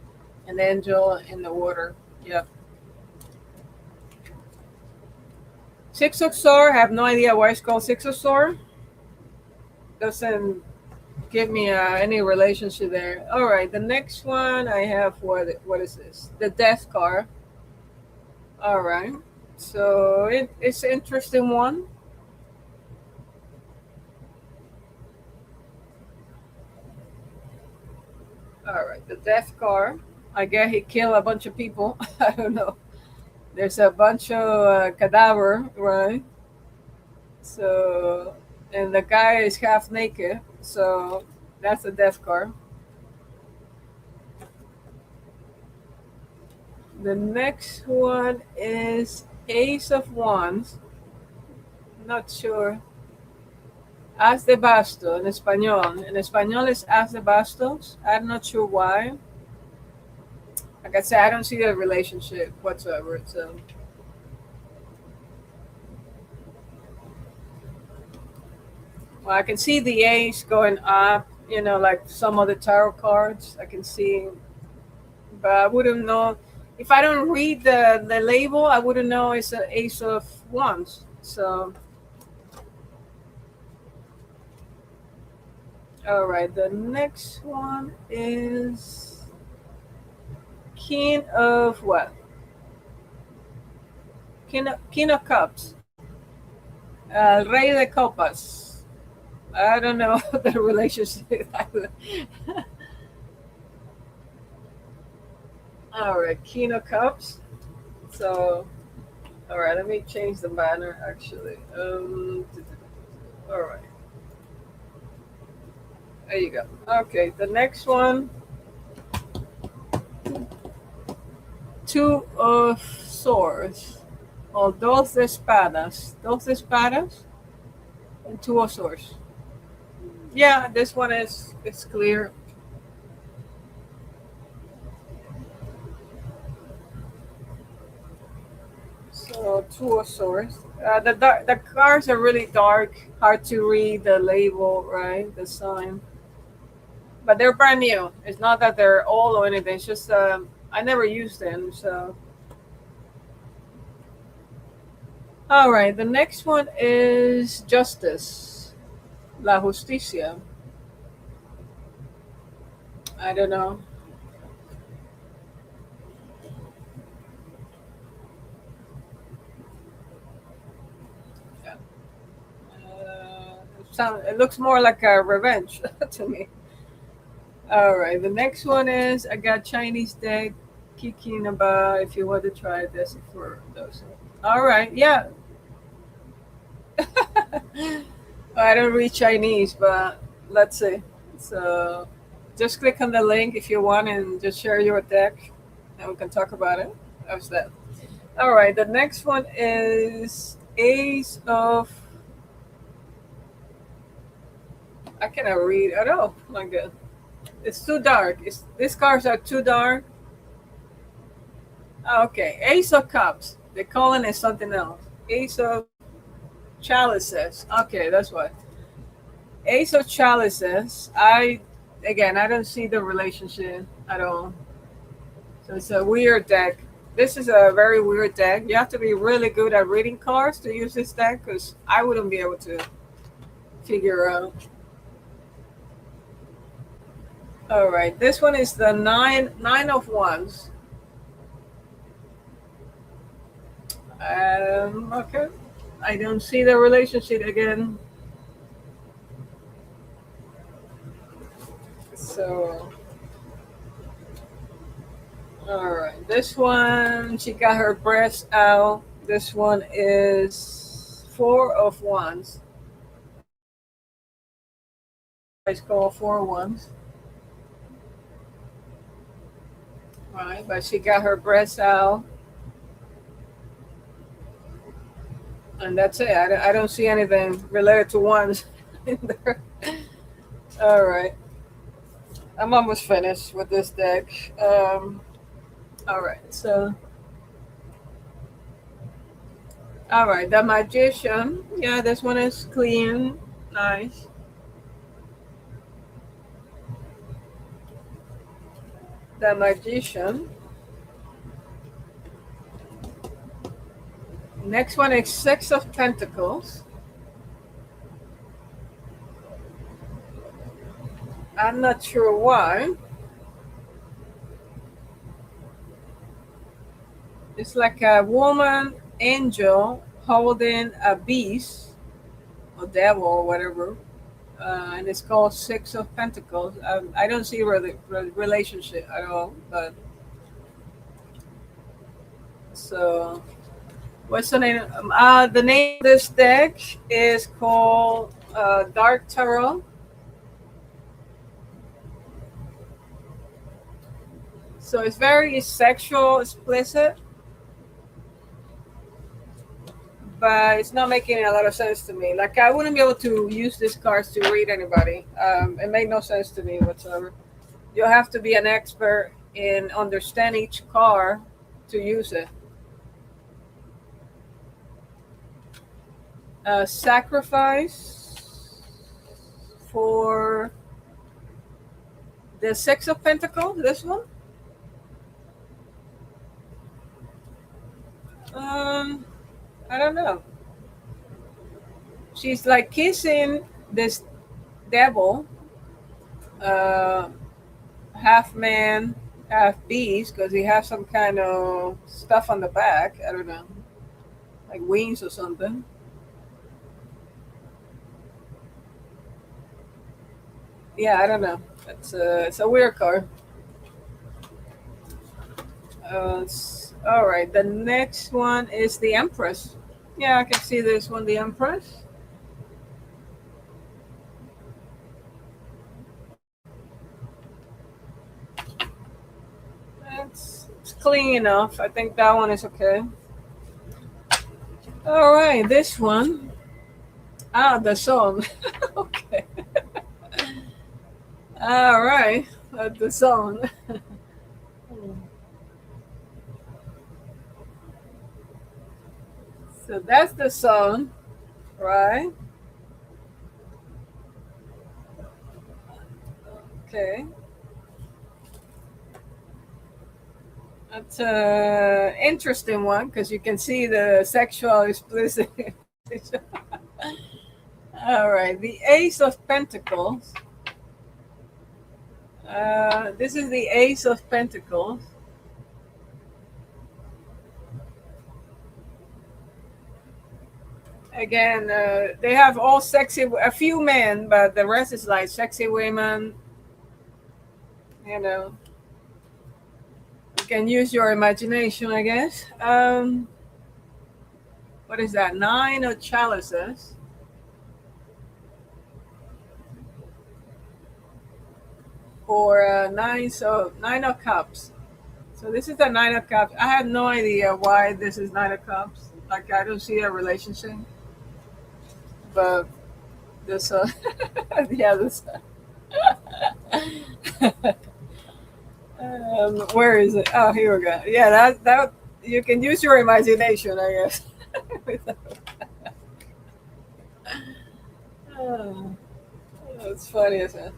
An angel in the water. Yep. Six of Swords. I have no idea why it's called Six of Swords. Doesn't give me any relationship there. All right, the next one I have. What is this? The Death car. All right. So it's an interesting one. All right, the Death car. I guess he killed a bunch of people. I don't know. There's a bunch of cadaver, right? So, and the guy is half naked. So that's a Death car. The next one is Ace of Wands. Not sure. As de Basto in español. In español is As de Bastos. I'm not sure why. Like I said, I don't see the relationship whatsoever. So, well, I can see the ace going up, like some of the tarot cards. I can see, but I wouldn't know. If I don't read the label, I wouldn't know it's an Ace of Wands. So, all right, the next one is King of what? King of Cups. Rey de Copas. I don't know the relationship. All right, Kino Cups. So, all right, let me change the banner actually. All right, there you go. Okay, the next one, Two of Swords. Or Dos de Espadas. Dos de Espadas and Two of Swords. Yeah, this one is it's clear. So Two of Swords. The cards are really dark, hard to read the label, right? The sign. But they're brand new. It's not that they're old or anything. It's just I never used them. So all right, the next one is Justice, La Justicia. I don't know. Yeah. It looks more like a revenge to me. All right, the next one is I got Chinese deck. Kicking about if you want to try this for those. All right, yeah. I don't read Chinese, but let's see. So just click on the link if you want and just share your deck and we can talk about it. How's that? All right, the next one is Ace of. I cannot read at all. My God. It's too dark. These cards are too dark. Oh, okay, Ace of Cups. They're calling it something else. Ace of Chalices. Okay, that's what. Ace of Chalices. I don't see the relationship at all. So it's a weird deck. This is a very weird deck. You have to be really good at reading cards to use this deck because I wouldn't be able to figure out. All right, this one is the nine of wands. Okay, I don't see the relationship again. So, all right, this one she got her breast out. This one is four of wands. It's called four of wands. Right, but she got her breast out, and that's it. I don't see anything related to wands in there. All right. I'm almost finished with this deck. All right, so all right, the magician. Yeah, this one is clean, nice. The magician. Next one is Six of Pentacles. I'm not sure why. It's like a woman angel holding a beast or devil or whatever. And it's called Six of Pentacles. I don't see relationship at all. But so, what's the name? The name of this deck is called Dark Tarot. So it's very sexual, explicit, but it's not making a lot of sense to me. Like I wouldn't be able to use these cards to read anybody. It made no sense to me whatsoever. You have to be an expert in understand each card to use it. Sacrifice for the Six of Pentacles. This one. I don't know. She's like kissing this devil, uh, half man, half beast, because he has some kind of stuff on the back. I don't know, like wings or something. Yeah, I don't know. It's a weird card. All right. The next one is the Empress. Yeah, I can see this one, the Empress. It's clean enough. I think that one is okay. All right, this one. Ah, the song. Okay. All right, the song. So that's the song, right? Okay. That's a interesting one because you can see the sexual explicit. All right, the Ace of Pentacles. This is the Ace of Pentacles. Again, they have all sexy, a few men, but the rest is like sexy women. You know, you can use your imagination, I guess. What is that? 9 of Chalices. Or nine of Cups. So this is the 9 of Cups. I have no idea why this is 9 of Cups. Like I don't see a relationship, but this, yeah, this. Where is it? Oh, here we go. Yeah, that you can use your imagination, I guess. Oh, that's funny, isn't it?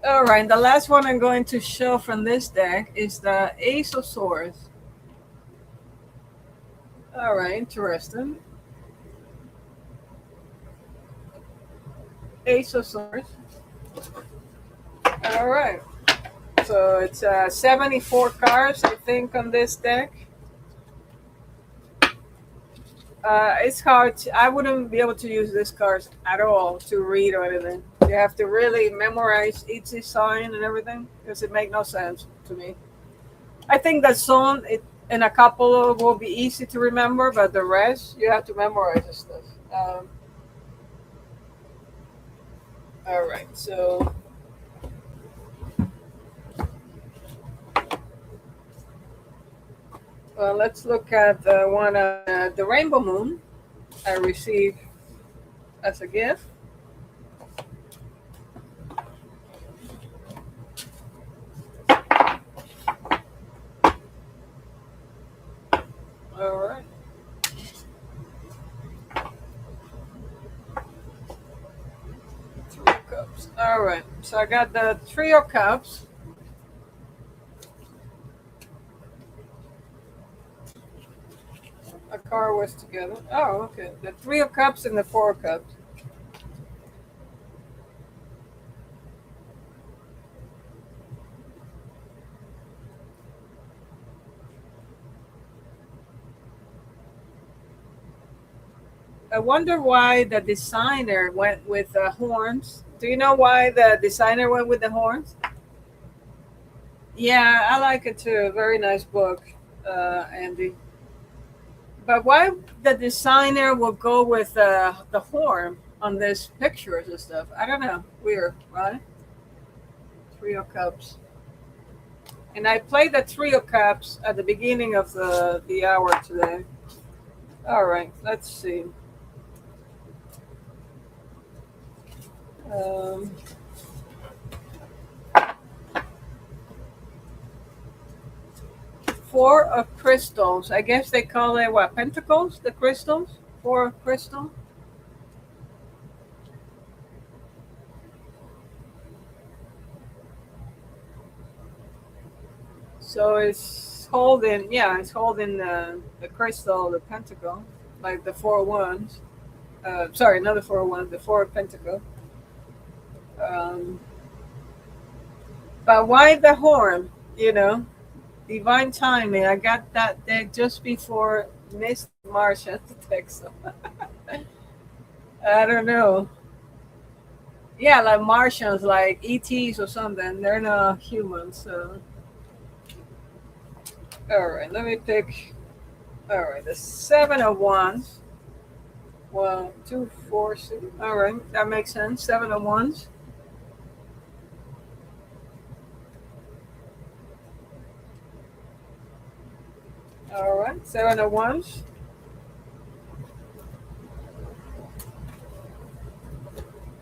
All right, the last one I'm going to show from this deck is the Ace of Swords. All right, interesting. Ace of Swords. All right. So it's 74 cards, I think, on this deck. It's hard. I wouldn't be able to use these cards at all to read or anything. You have to really memorize each sign and everything because it makes no sense to me. I think that song in a couple of will be easy to remember, but the rest you have to memorize this stuff. All right, so let's look at one the Rainbow Moon I received as a gift. All right. Three of Cups. All right. So I got the Three of Cups. A card was together. Oh, okay. The Three of Cups and the Four of Cups. I wonder why the designer went with horns. Do you know why the designer went with the horns? Yeah, I like it too. Very nice book, Andy. But why the designer will go with the horn on these pictures and stuff? I don't know. Weird, right? Three of Cups. And I played the Three of Cups at the beginning of the hour today. All right, let's see. Um, Four of Crystals. I guess they call it what? Pentacles? The crystals? Four of crystal. So it's holding, yeah, it's holding the crystal, the pentacle, like the Four of Wands. Sorry, not the Four of Wands, the Four of Pentacles. Um, but why the horn? You know, divine timing. I got that deck just before Miss Marsha to text. I don't know. Yeah, like Martians, like ETs or something. They're not humans, so All right, let me pick. All right, the 7 of Wands. 1, 2, 4, 6. All right, that makes sense. 7 of Wands. All right, 7 of Wands.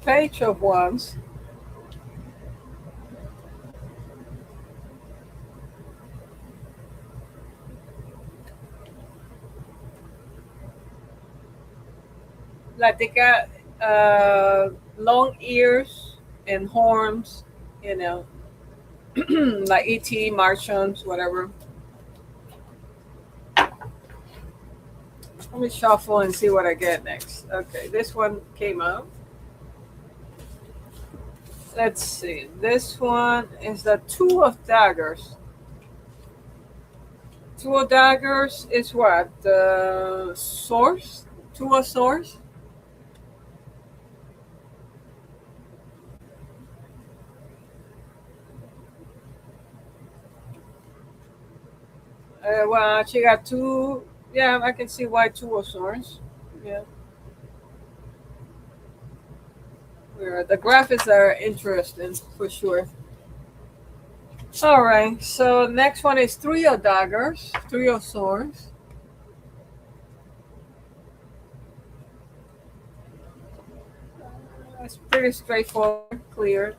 Page of Wands. Like they got long ears and horns, you know, like ET, Martians, whatever. Let me shuffle and see what I get next. Okay, this one came up. Let's see. This one is the Two of Daggers. Two of Daggers is what? The Source? Two of Swords? Well, she got two. Yeah, I can see why Two of Swords. Yeah. The graphics are interesting for sure. All right, so next one is Three of Daggers, Three of Swords. It's pretty straightforward, clear.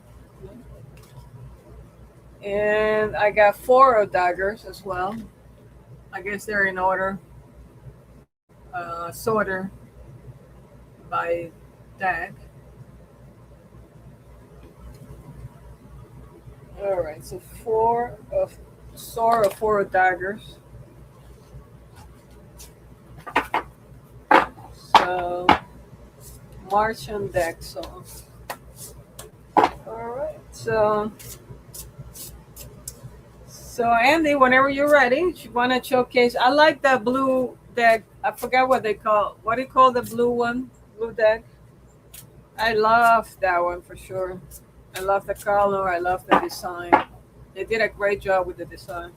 And I got Four of Daggers as well. I guess they're in order, sorted by deck. All right, so Four of Daggers. So Martian deck song. All right, so Andy, whenever you're ready, if you want to showcase, I like that blue deck. I forgot what they call. What do you call the blue one? Blue deck. I love that one for sure. I love the color. I love the design. They did a great job with the design.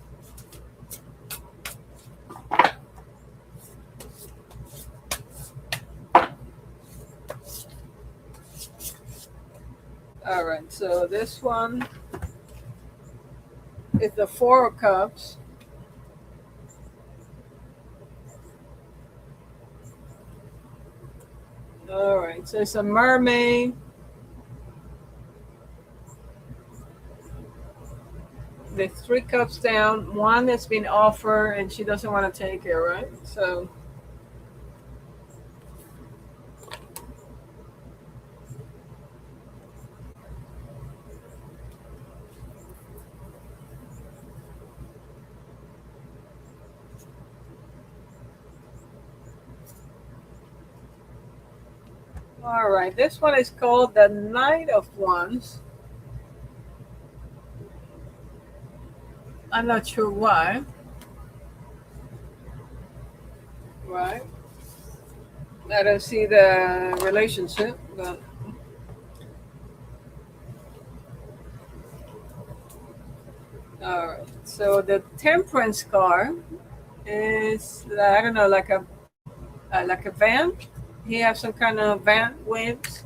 All right, so this one is the Four of Cups. All right, so it's a mermaid. The 3 cups down. One that's been offered and she doesn't want to take it, right? So all right, this one is called the Knight of Wands. I'm not sure why. Right. I don't see the relationship, but all right. So the Temperance card is I don't know, like a van. He has some kind of van wings.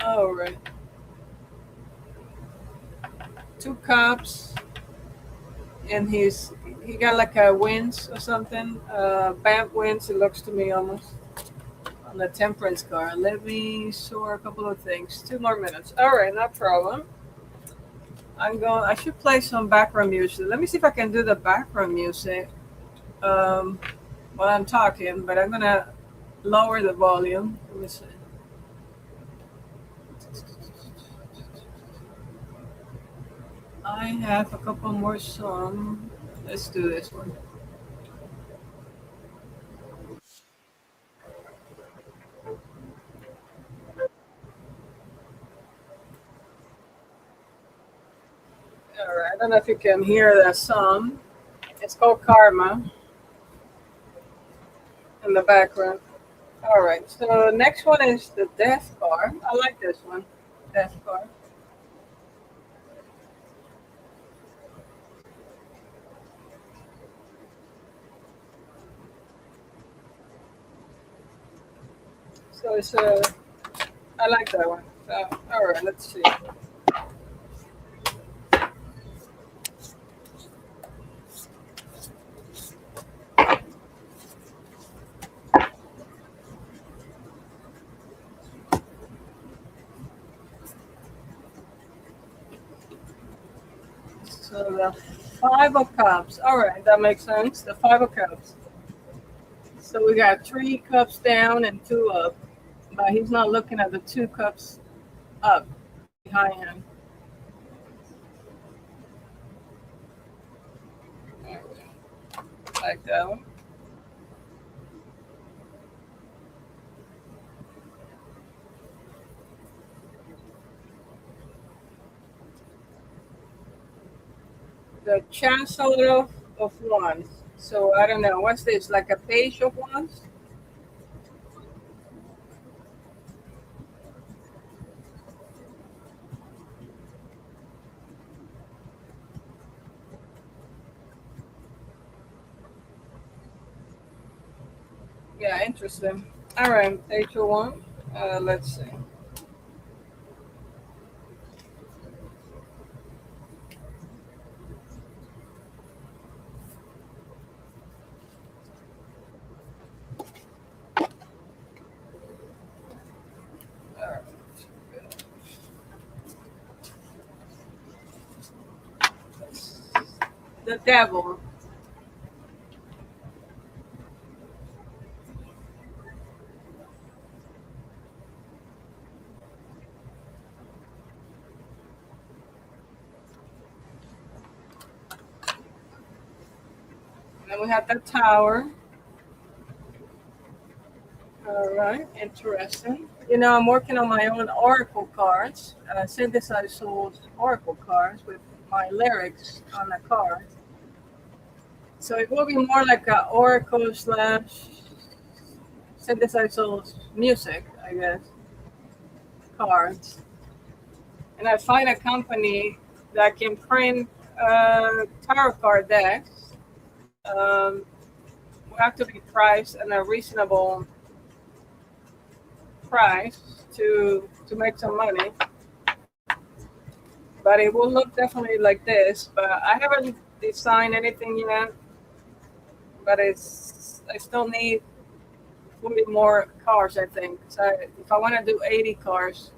All right. 2 cups, and he got like a winds or something. Band winds. It looks to me almost on the Temperance card. Let me sort a couple of things. 2 more minutes. All right, no problem. I should play some background music. Let me see if I can do the background music um, while I'm talking. But I'm gonna lower the volume. Let me see. I have a couple more songs. Let's do this one. All right. I don't know if you can hear that song. It's called Karma in the background. All right. So next one is the death card. I like this one. Death card. So it's I like that one. So all right, let's see. So the Five of Cups. All right, that makes sense. The Five of Cups. So we got three cups down and two up, but he's not looking at the two cups up behind him. All right, like that one. The Chancellor of Wands. So I don't know. What's this? Like a Page of Wands? Yeah, interesting. All right, Page of Wands. Let's see. All right. The Devil. And then we have the Tower. All right, interesting. You know, I'm working on my own Oracle cards, Synthesized Souls Oracle cards with my lyrics on the card. So it will be more like a Oracle slash Synthesized Souls music, I guess, cards. And I find a company that can print tarot card decks. We have to be priced at a reasonable price to make some money. But it will look definitely like this. But I haven't designed anything yet. But I still need 40 more cars, I think. So if I want to do 80 cars,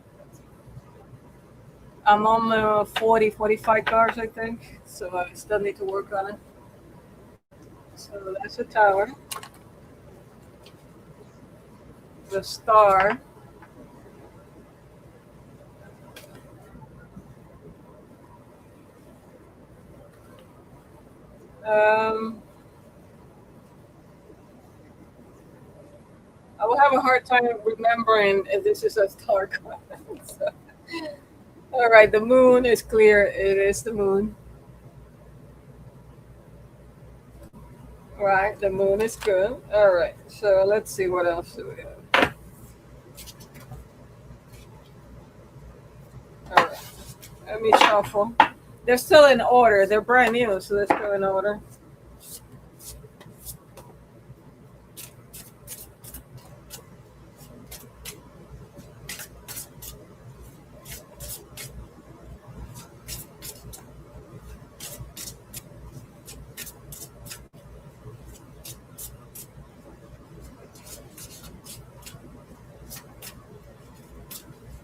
I'm on 40, 45 cars, I think. So I still need to work on it. So that's the Tower. The Star. Um, I will have a hard time remembering if this is a star card. So, all right, the Moon is clear. It is the Moon. All right, the Moon is good. All right, so let's see what else do we have. All right, let me shuffle. They're still in order. They're brand new, so let's go in order.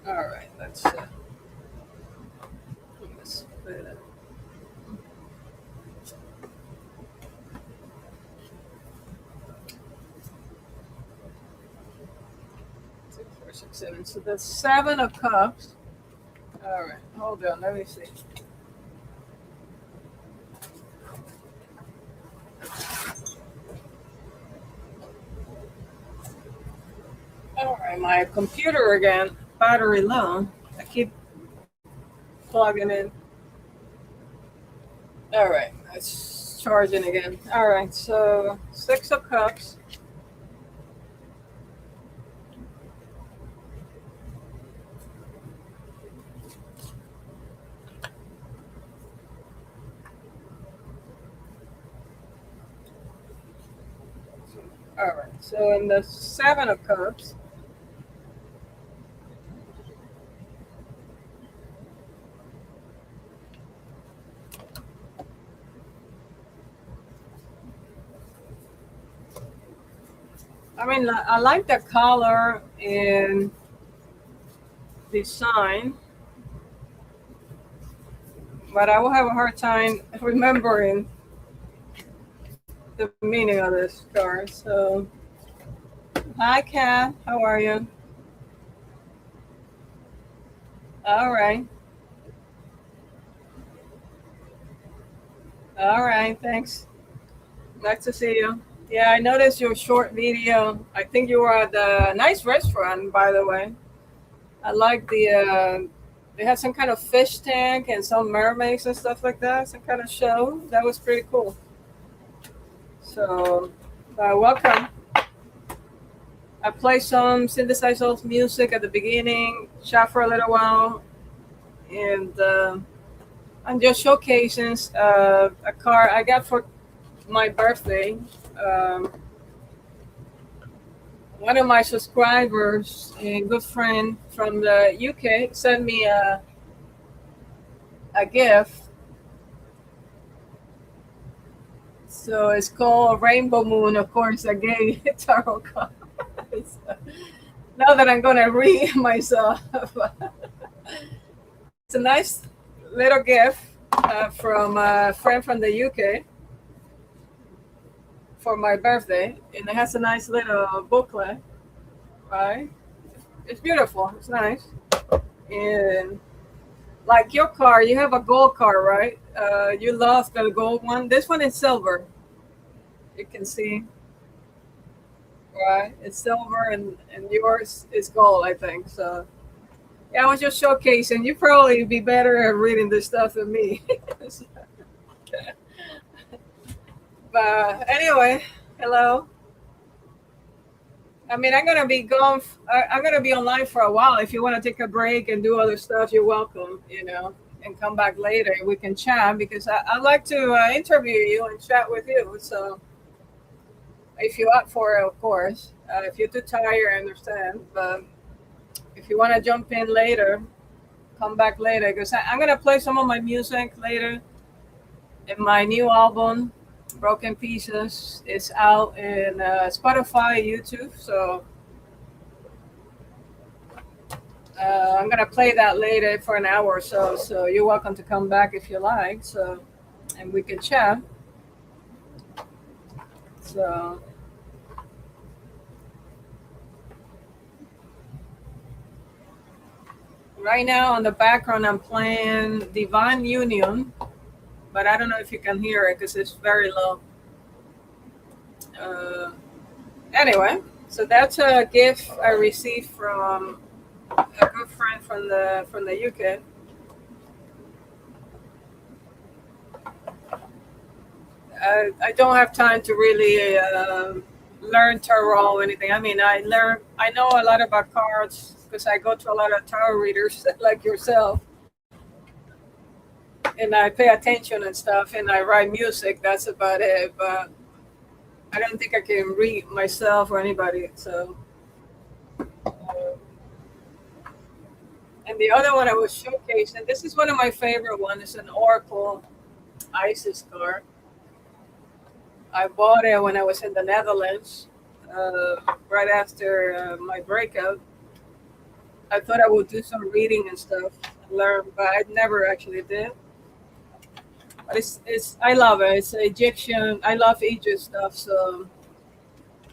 All right, let's put it. 2, 4, 6, 7. So the Seven of Cups. All right, hold on. Let me see. All right, my computer again. Battery low. I keep plugging in. All right, it's charging again. All right, so Six of Cups. All right. So in the Seven of Cups, I mean, I like the color and design, but I will have a hard time remembering the meaning of this card. So, hi, Kat. How are you? All right. All right. Thanks. Nice to see you. Yeah, I noticed your short video. I think you were at a nice restaurant, by the way. I like they had some kind of fish tank and some mermaids and stuff like that. Some kind of show. That was pretty cool. So, welcome. I played some Synthesized Souls music at the beginning, chat for a little while, and I'm just showcasing a car I got for my birthday. Um, One of my subscribers and good friend from the UK sent me a gift. So it's called Rainbow Moon, of course, a gay tarot card. So now that I'm gonna read myself, it's a nice little gift from a friend from the UK for my birthday, and it has a nice little booklet, right? It's beautiful. It's nice, and like your car, you have a gold car, right? You love the gold one. This one is silver. You can see, right? It's silver, and yours is gold, I think. So yeah, I was just showcasing. You probably be better at reading this stuff than me. But anyway, hello. I mean, I'm gonna be gone. I'm gonna be online for a while. If you want to take a break and do other stuff, you're welcome. And come back later. We can chat because I'd like to interview you and chat with you. So if you're up for it, of course. If you're too tired, I understand. But if you want to jump in later, come back later because I'm gonna play some of my music later. In my new album, Broken Pieces, is out in Spotify, YouTube. So I'm gonna play that later for an hour or so. So you're welcome to come back if you like. So, and we can chat. So right now on the background, I'm playing Divine Union, but I don't know if you can hear it because it's very low. Uh, anyway, so that's a gift I received from a good friend from the UK. I don't have time to really learn tarot or anything. I mean, I know a lot about cards because I go to a lot of tarot readers like yourself, and I pay attention and stuff, and I write music. That's about it. But I don't think I can read myself or anybody. So, and the other one I was showcasing. This is one of my favorite ones. It's an Oracle Isis card. I bought it when I was in the Netherlands, right after my breakup. I thought I would do some reading and stuff, and learn, but I never actually did. But it's I love it. It's Egyptian. I love Egypt stuff, so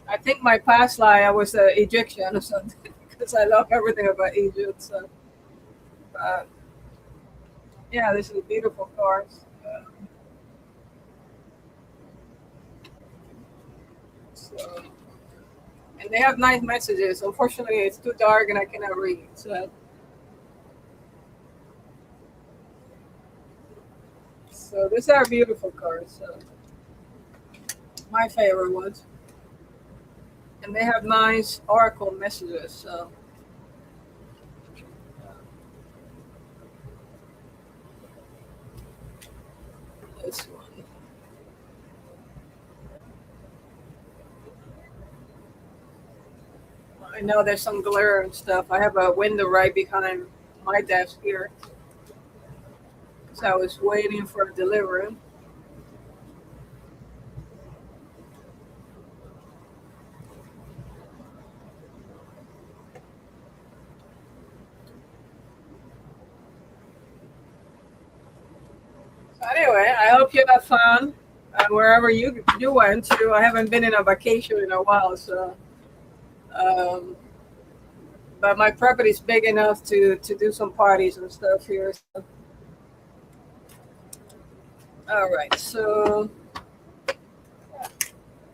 I think my past life I was an Egyptian or something because I love everything about Egypt. So, uh, yeah, this is a beautiful card. So, and they have nice messages. Unfortunately, it's too dark and I cannot read. So these are beautiful cards. So my favorite ones, and they have nice oracle messages. So this one. I know there's some glare and stuff. I have a window right behind my desk here. So I was waiting for a delivery. So anyway, I hope you have fun wherever you went to. I haven't been in a vacation in a while, so um, but my property is big enough to do some parties and stuff here. So. All right, so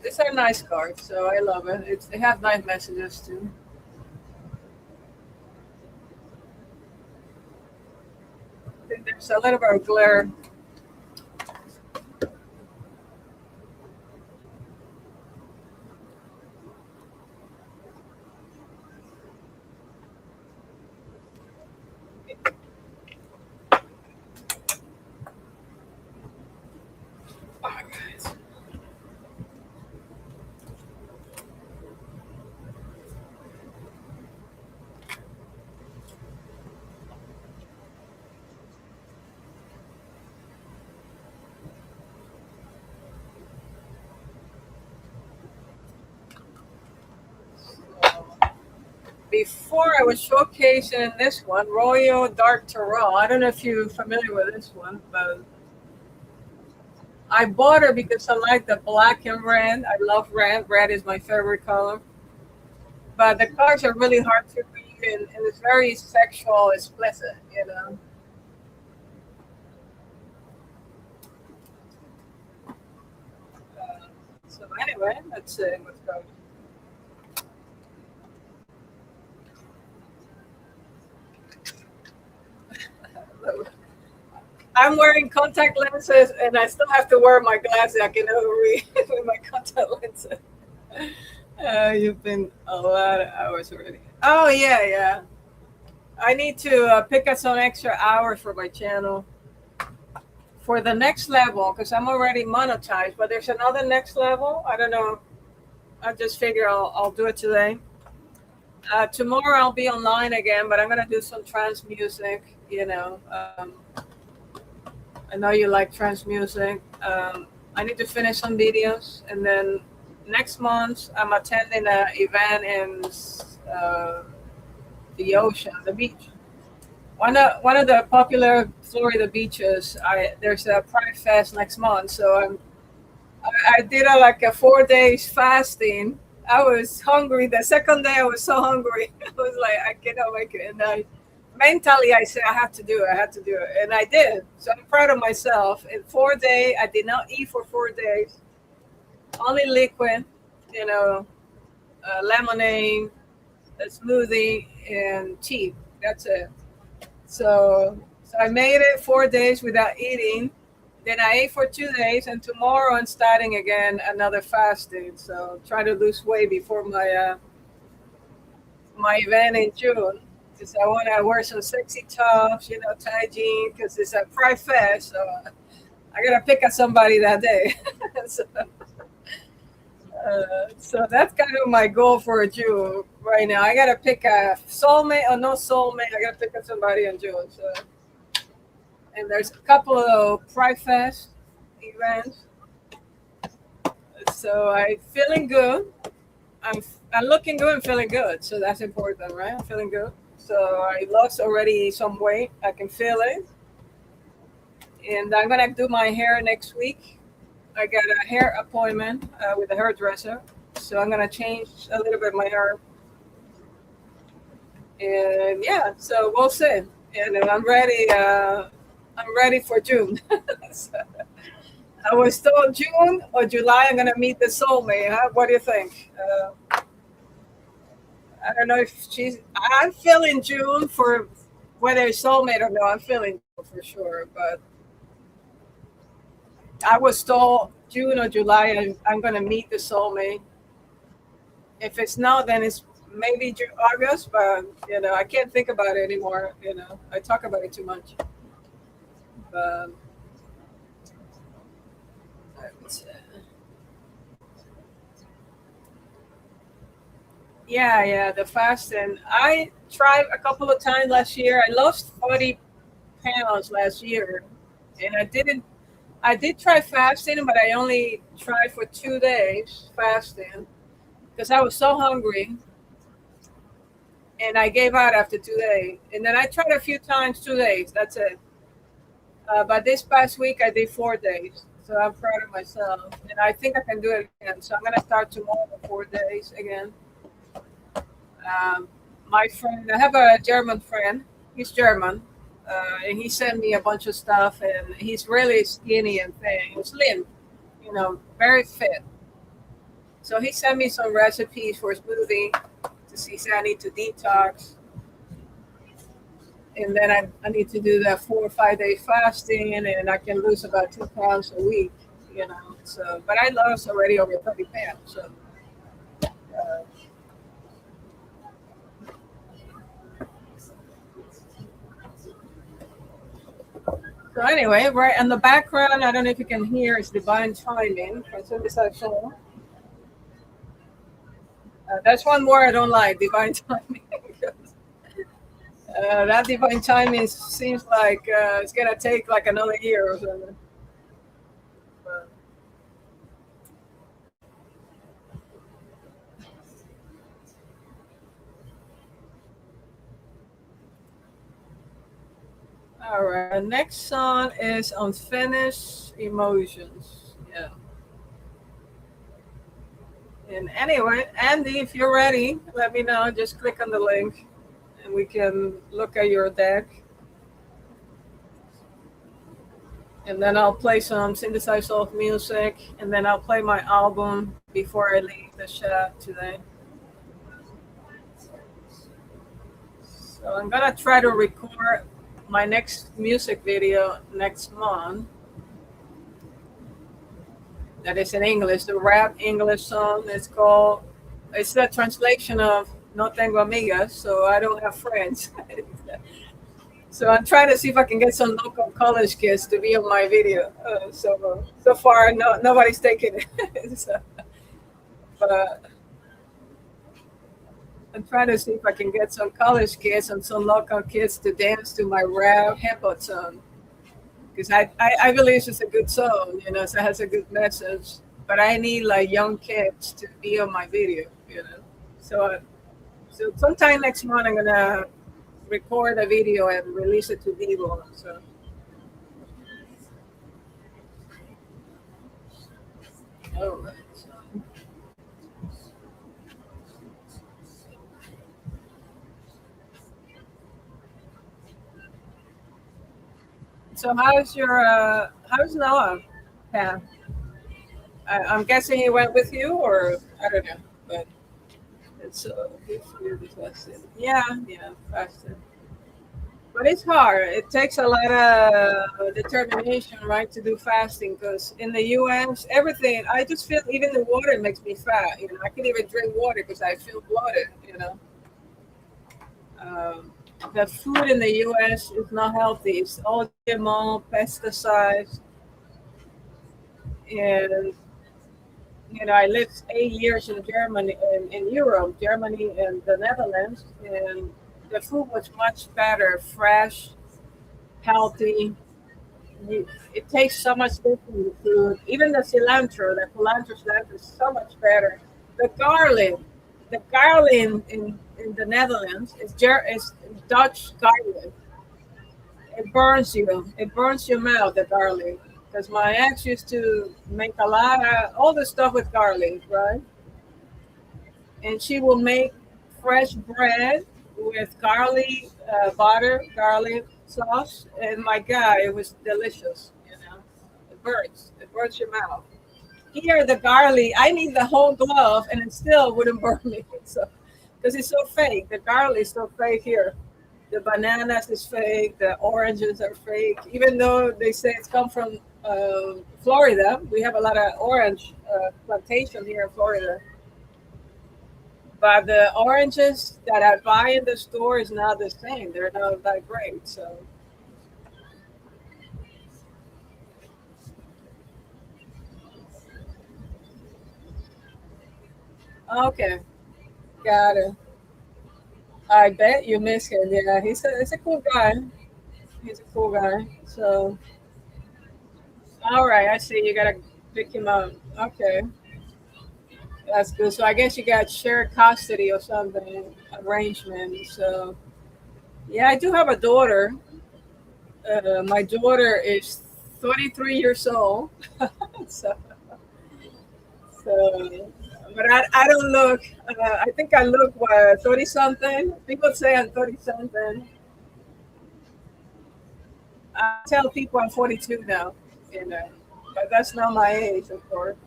these are nice cards, so I love it. They have nice messages too. I think there's a little bit of glare. All right. Before I was showcasing this one, Royal Dark Tarot. I don't know if you're familiar with this one, but I bought her because I like the black and red. I love red. Red is my favorite color. But the cards are really hard to read, and it's very sexual, explicit, you know. Uh, so anyway, let's see what's going on. I'm wearing contact lenses, and I still have to wear my glasses. I can never read with my contact lenses. You've been a lot of hours already. Oh yeah, yeah. I need to pick up some extra hours for my channel for the next level because I'm already monetized. But there's another next level. I don't know. I just figure I'll do it today. Tomorrow I'll be online again, but I'm gonna do some trance music. You know, I know you like trance music. I need to finish some videos, and then next month I'm attending an event in the ocean, the beach. One of the popular Florida beaches. There's a Pride Fest next month, so I did like a 4 days fasting. I was hungry. The second day I was so hungry. I was like, I cannot make it. And mentally I said I have to do it. I have to do it, and I did. So I'm proud of myself. In 4 days, I did not eat for 4 days. Only liquid, you know, lemonade, a smoothie, and tea. That's it. So I made it 4 days without eating. Then I ate for 2 days, and tomorrow I'm starting again another fasting. So try to lose weight before my event in June. Because I want to wear some sexy tops, you know, tie jeans, because it's a Pride Fest. So I gotta pick up somebody that day. so, so that's kind of my goal for June right now. I gotta pick a soulmate or no soulmate. I gotta pick up somebody in June. So, and there's a couple of Pride Fest events. So I'm feeling good. I'm looking good and feeling good. So that's important, right? I'm feeling good. So I lost already some weight. I can feel it. And I'm gonna do my hair next week. I got a hair appointment with a hairdresser. So I'm gonna change a little bit my hair. And yeah, so we'll see. And I'm ready. I'm ready for June. So, I was told June or July I'm gonna meet the soulmate. Huh? What do you think? I don't know if she's. I'm feeling June for whether it's soulmate or no. I'm feeling June for sure, but I was told June or July I'm gonna meet the soulmate. If it's not, then it's maybe August. But you know, I can't think about it anymore. You know, I talk about it too much. But Yeah, the fasting. I tried a couple of times last year. I lost 40 pounds last year, and I did try fasting, but I only tried for 2 days fasting because I was so hungry, and I gave out after 2 days. And then I tried a few times, 2 days. That's it. But this past week I did 4 days, so I'm proud of myself, and I think I can do it again. So I'm gonna start tomorrow, 4 days again. Um, my friend, I have a German friend. He's German, and he sent me a bunch of stuff. And he's really skinny and thin, slim, very fit. So he sent me some recipes for a smoothie to see. Say I need to detox, and then I need to do that 4 or 5 day fasting, and I can lose about 2 pounds a week. So but I lost already over 30 pounds. So. Uh, So anyway, right in the background, I don't know if you can hear, is Divine Timing from Synthesized Souls. That's one more I don't like, Divine Timing. That Divine Timing seems like it's gonna take like another year or something. But, all right, the next song is Unfinished Emotions. Yeah. And anyway, Andy, if you're ready, let me know. Just click on the link, and we can look at your deck. And then I'll play some synthesized soul music, and then I'll play my album before I leave the chat today. So I'm gonna try to record my next music video next month. That is in English, the rap English song. It's the translation of No Tengo Amigas, so I don't have friends. So I'm trying to see if I can get some local college kids to be on my video. So far, nobody's taking it. So, but I'm trying to see if I can get some college kids and some local kids to dance to my rap hip hop song. Because I believe it's a good song, so it has a good message. But I need like young kids to be on my video. So sometime next month, I'm gonna record a video and release it to Vivo. So, all right. So how's Noah? Yeah, I'm guessing he went with you, or I don't know, but it's good for you to test it. Yeah, fasted. But it's hard. It takes a lot of determination, right, to do fasting. Because in the U.S., everything, I just feel even the water makes me fat. I can't even drink water because I feel bloated. Um, the food in the U.S. is not healthy. It's all GMO, pesticides, and I lived 8 years in Germany, in Europe, Germany and the Netherlands, and the food was much better, fresh, healthy. It tastes so much different in the food. Even the cilantro is so much better. The garlic, the garlic in the Netherlands is Dutch garlic. It burns you. It burns your mouth. The garlic. Because my ex used to make a lot of all the stuff with garlic, right? And she will make fresh bread with garlic butter, garlic sauce, and my God, it was delicious. It burns your mouth. Here, the garlic, I need the whole glove, and it still wouldn't burn me. So, because it's so fake, the garlic is so fake here. The bananas is fake, the oranges are fake. Even though they say it's come from Florida, we have a lot of orange plantation here in Florida. But the oranges that I buy in the store is not the same. They're not that great. So okay, Got it. I bet you miss him. Yeah, he's a cool guy. He's a cool guy. So, all right, I see. You gotta pick him up. Okay, that's good. So I guess you got shared custody or something arrangement. So yeah, I do have a daughter. My daughter is 33 years old. so, so, but I don't look. I think I look what 30 something. People say I'm 30 something. I tell people I'm 42 now, you know, but that's not my age, of course.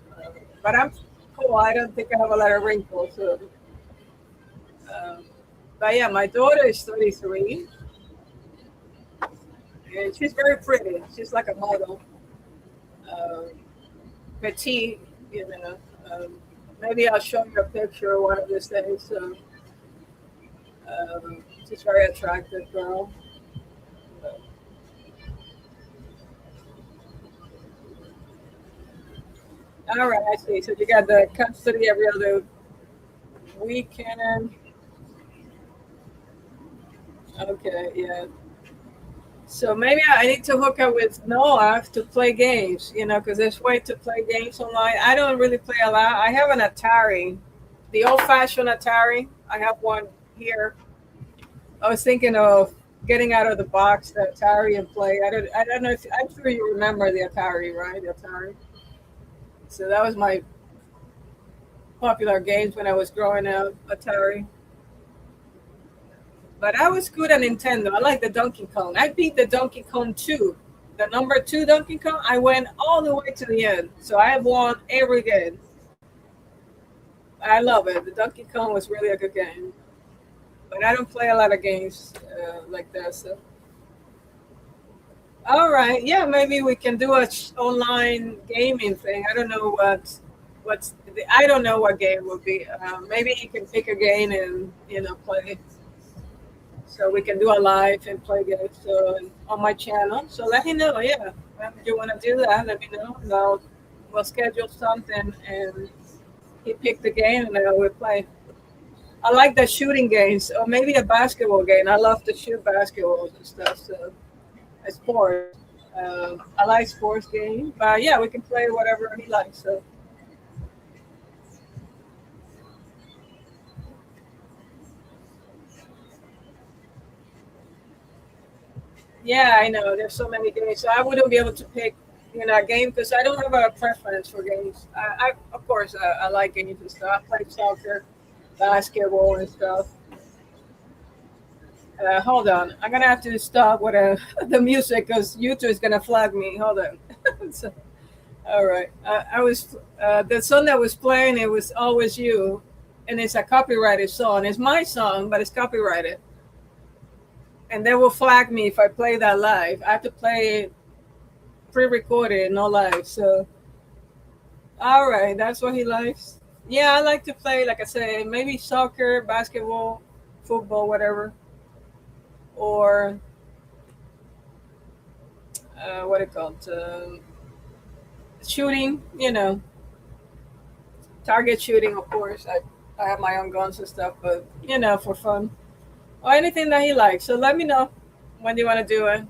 But I'm cool. I don't think I have a lot of wrinkles. So, um, but yeah, my daughter is 33, and she's very pretty. She's like a model, um, petite, you know. Maybe I'll show you a picture one of these days. So, she's a very attractive girl. All right, I see. So you got the custody every other weekend. Okay, yeah. So maybe I need to hook up with Noah to play games, you know, because there's way to play games online. I don't really play a lot. I have an Atari, the old-fashioned Atari. I have one here. I was thinking of getting out of the box the Atari and play. I don't know if I'm sure you remember the Atari, right? The Atari. So that was my popular games when I was growing up. Atari. But I was good at Nintendo. I like the Donkey Kong. I beat the Donkey Kong 2. The number 2 Donkey Kong, I went all the way to the end. So I have won every game. I love it. The Donkey Kong was really a good game. But I don't play a lot of games like that. So, all right, yeah, maybe we can do a online gaming thing. I don't know I don't know what game would be. Maybe you can pick a game and play. So we can do a live and play games on my channel. So let me know, yeah. If you want to do that, let me know. And we'll schedule something and you pick the game and then we'll play. I like the shooting games or maybe a basketball game. I love to shoot basketballs and stuff. So a sport. I like sports games. But yeah, we can play whatever he likes. So yeah, I know. There's so many games. So I wouldn't be able to pick, a game because I don't have a preference for games. I of course, I like games and stuff. I play soccer, basketball, and stuff. Hold on. I'm going to have to stop with the music because YouTube is going to flag me. Hold on. So, all right. I was, the song that was playing, it was Always You. And it's a copyrighted song. It's my song, but it's copyrighted. And they will flag me if I play that live. I have to play it pre-recorded, not live. So, all right, that's what he likes. Yeah, I like to play, like I said, maybe soccer, basketball, football, whatever, or what it called, shooting. Target shooting. Of course, I have my own guns and stuff, but for fun or anything that he likes. So let me know when you want to do it.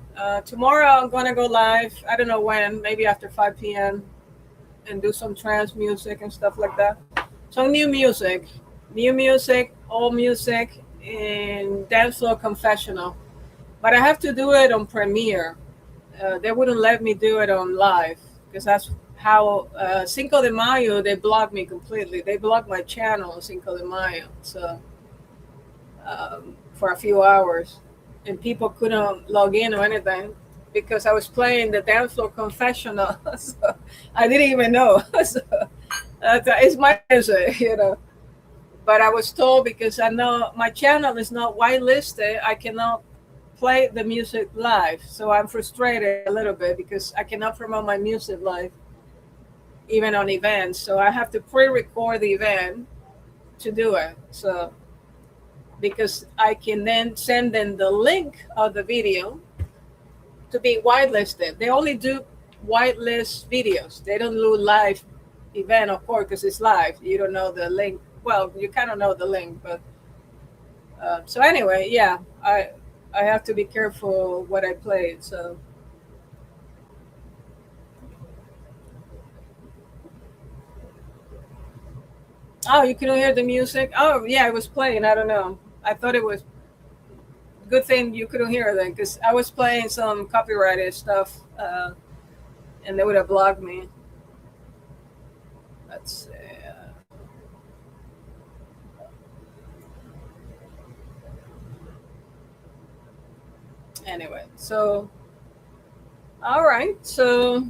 Tomorrow I'm gonna go live. I don't know when, maybe after 5 p.m. and do some trance music and stuff like that. Some new music, old music, and dance floor confessional. But I have to do it on Premiere. They wouldn't let me do it on live because that's how Cinco de Mayo, they blocked me completely. They blocked my channel on Cinco de Mayo. So for a few hours, and people couldn't log in or anything because I was playing the dance floor confessional. So I didn't even know. So it's my music. But I was told because I know my channel is not whitelisted, I cannot play the music live. So I'm frustrated a little bit because I cannot promote my music live, even on events. So I have to pre-record the event to do it. So because I can then send them the link of the video to be whitelisted. They only do whitelist videos. They don't do live event, of course, because it's live. You don't know the link. well, you kind of know the link, but so anyway, yeah, I have to be careful what I played. So oh, you couldn't hear the music? Oh yeah, it was playing. I don't know. I thought it was good thing you couldn't hear then, because I was playing some copyrighted stuff, and they would have blocked me. Let's see. Anyway, so all right, so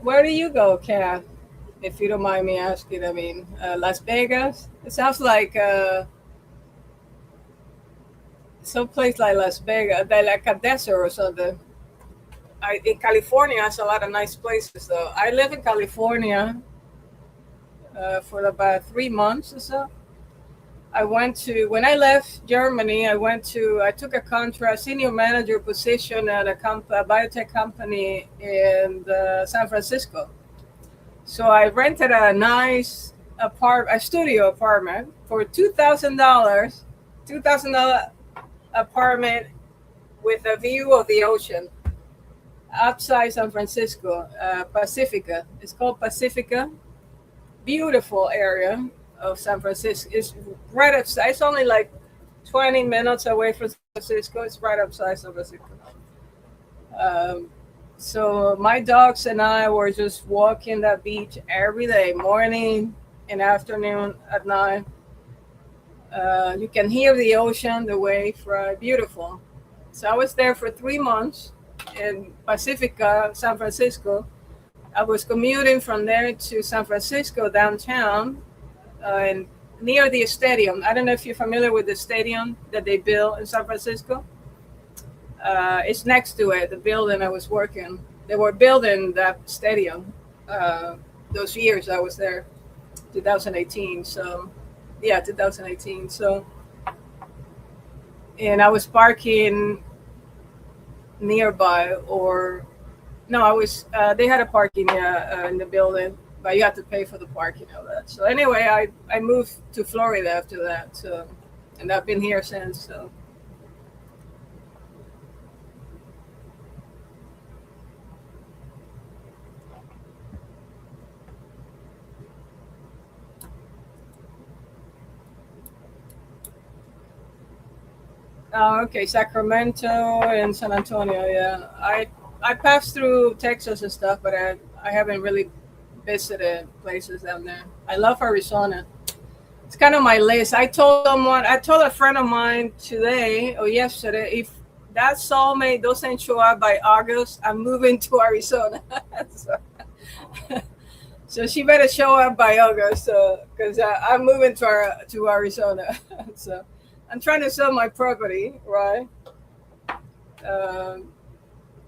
where do you go, Kat? If you don't mind me asking, I mean, Las Vegas. It sounds like some place like Las Vegas, like a desert or something. In California has a lot of nice places though. I live in California for about 3 months or so. I went to when I left Germany. I took a contract senior manager position at a biotech company in San Francisco. So I rented a nice a studio apartment for $2,000, $2,000 apartment with a view of the ocean outside San Francisco, Pacifica. It's called Pacifica. Beautiful area of San Francisco. It's right outside. It's only like 20 minutes away from San Francisco. It's right outside San Francisco. So my dogs and I were just walking that beach every day, morning and afternoon, at night. You can hear the ocean, the wave, right? Beautiful. So I was there for 3 months in Pacifica, San Francisco. I was commuting from there to San Francisco downtown, and near the stadium. I don't know if you're familiar with the stadium that they built in San Francisco. It's next to it, the building I was working. They were building that stadium those years I was there, 2018. So, yeah, 2018. So, and I was parking nearby, or no, I was. They had a parking in the building, but you had to pay for the parking of that. So anyway, I moved to Florida after that. So, and I've been here since. So. Oh, okay, Sacramento and San Antonio. Yeah, I passed through Texas and stuff, but I haven't really visited places down there. I love Arizona. It's kind of my list. I told a friend of mine today or yesterday, if that soulmate doesn't show up by August, I'm moving to Arizona. so, so she better show up by August, because I'm moving to Arizona. So. I'm trying to sell my property, right?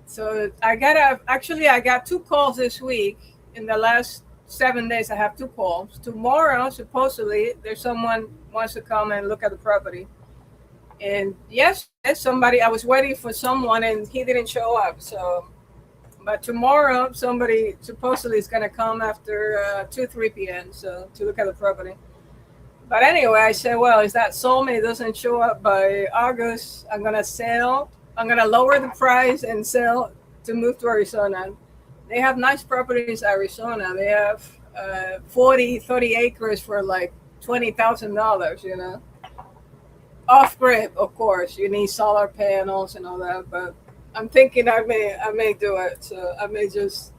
So I got 2 calls this week. In the last 7 days, I have 2 calls. Tomorrow, supposedly, there's someone wants to come and look at the property. And yes, somebody. I was waiting for someone, and he didn't show up. So, but tomorrow, somebody supposedly is gonna come after 3 p.m. So to look at the property. But anyway, I said, well, if that soulmate doesn't show up by August, I'm going to sell. I'm going to lower the price and sell to move to Arizona. They have nice properties in Arizona. They have 30 acres for like $20,000, you know. Off grid, of course. You need solar panels and all that. But I'm thinking I may do it. So I may just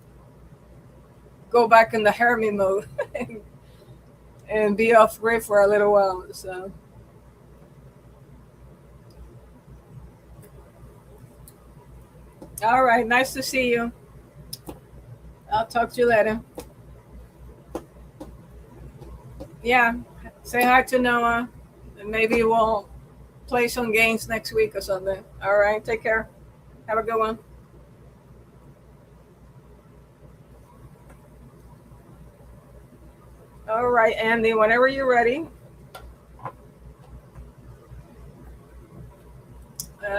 go back in the hermit mode. And be off grid for a little while. So, all right, nice to see you. I'll talk to you later. Yeah, say hi to Noah, and maybe we'll play some games next week or something. All right, take care. Have a good one. All right, Andy, whenever you're ready.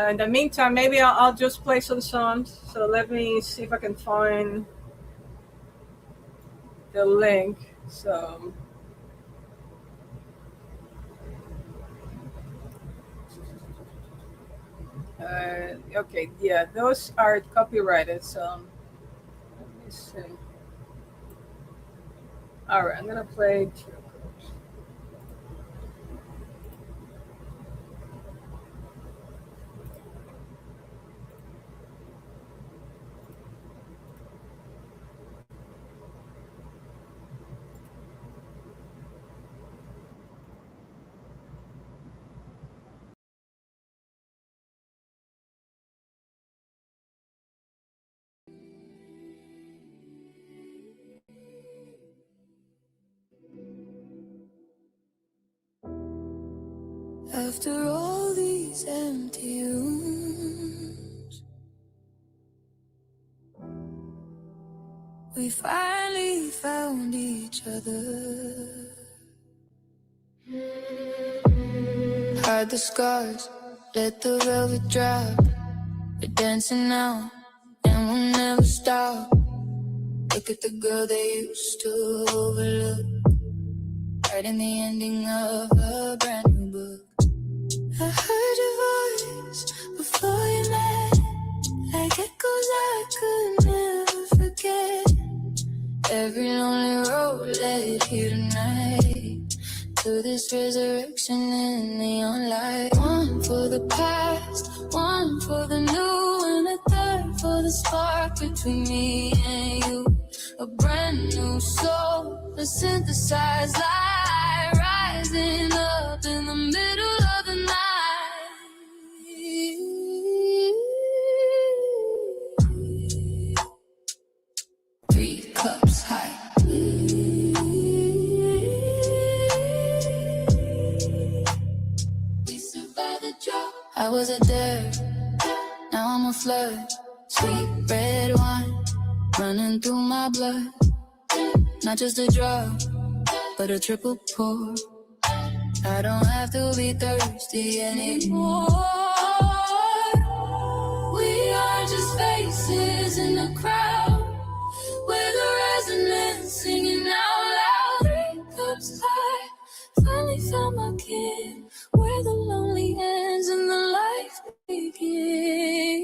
In the meantime, maybe I'll just play some songs. So let me see if I can find the link. So okay, yeah, those are copyrighted. So let me see. All right, I'm gonna play. After all these empty rooms, we finally found each other. Hide the scars, let the velvet drop. We're dancing now, and we'll never stop. Look at the girl they used to overlook, writing the ending of a brand new book. I heard your voice before you met, like echoes I could never forget. Every lonely road led here tonight, to this resurrection in neon light. One for the past, one for the new, and a third for the spark between me and you. A brand new soul, a synthesized light, rising up in the middle of the night. 3 cups high. We survived the drought. I was a dare, now I'm a flood. Sweet red wine running through my blood. Not just a drop, but a triple pour. I don't have to be thirsty anymore. We are just faces in the crowd, with a resonance singing out loud. 3 cups high, finally found my kin, where the lonely ends and the life begins.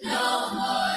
No more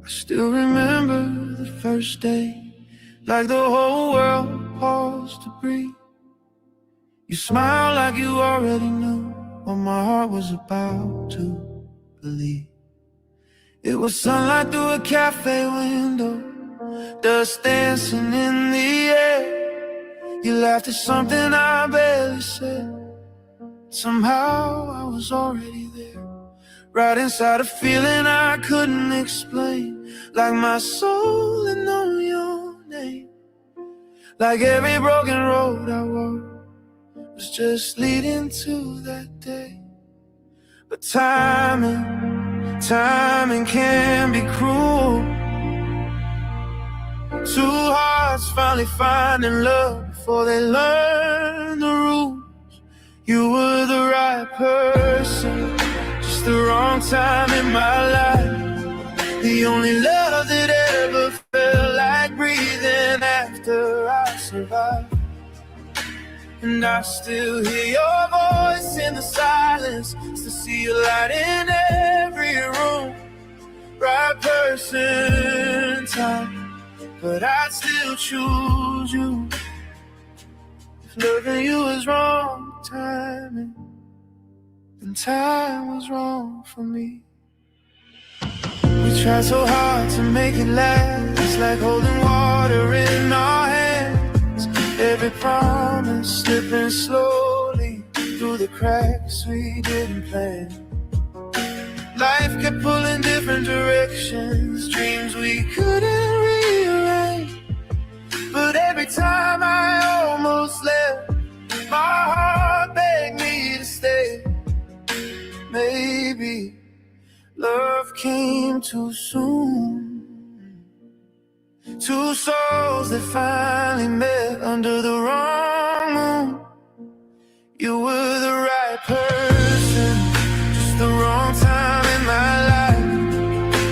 I still remember the first day, like the whole world paused to breathe. You smiled like you already knew what my heart was about to believe. It was sunlight through a cafe window, dust dancing in the air. You laughed at something I barely said. Somehow I was already there, right inside a feeling I couldn't explain. Like my soul had known your name. Like every broken road I walked was just leading to that day. But timing can be cruel. 2 hearts finally finding love before they learn the rules. You were the right person, just the wrong time in my life. The only love that ever felt like breathing after I survived. And I still hear your voice in the silence, still see you light in every room. Right person, time, but I'd still choose you. If loving you is wrong, timing, then time was wrong for me. We tried so hard to make it last, it's like holding water in our hands. Every promise slipping slowly through the cracks we didn't plan. Life kept pulling different directions, dreams we couldn't rearrange. But every time I almost left, my heart begged me to stay. Maybe love came too soon. Two souls that finally met under the wrong moon. You were the right person, just the wrong time in my life.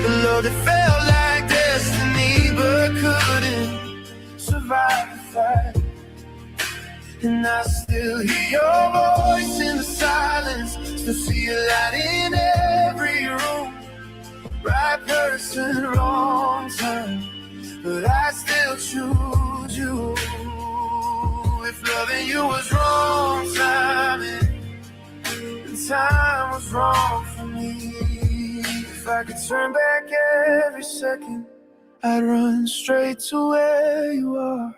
The love that felt like destiny but couldn't survive the fight. And I still hear your voice in the silence, still see a light in every room. Right person, wrong time, but I still choose you. If loving you was wrong timing, then time was wrong for me. If I could turn back every second, I'd run straight to where you are.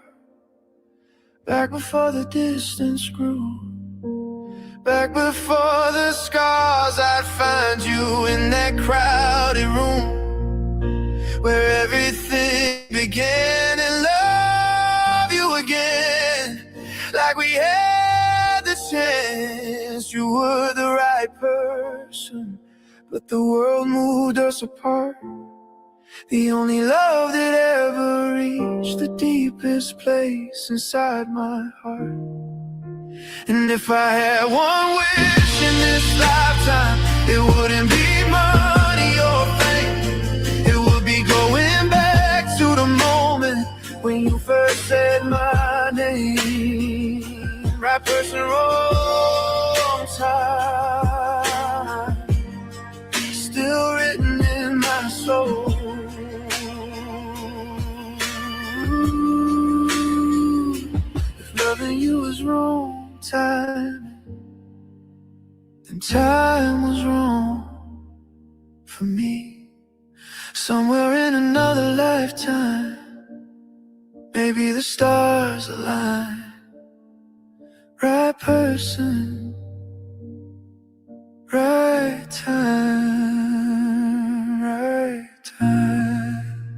Back before the distance grew, back before the scars, I'd find you in that crowded room where everything began, and love you again like we had the chance. You were the right person, but the world moved us apart. The only love that ever reached the deepest place inside my heart. And if I had one wish in this lifetime, it wouldn't be money or fame. It would be going back to the moment when you first said my name. Right person, wrong time, still written in my soul. If loving you was wrong time, then time was wrong for me. Somewhere in another lifetime, maybe the stars align. Right person, right time, right time.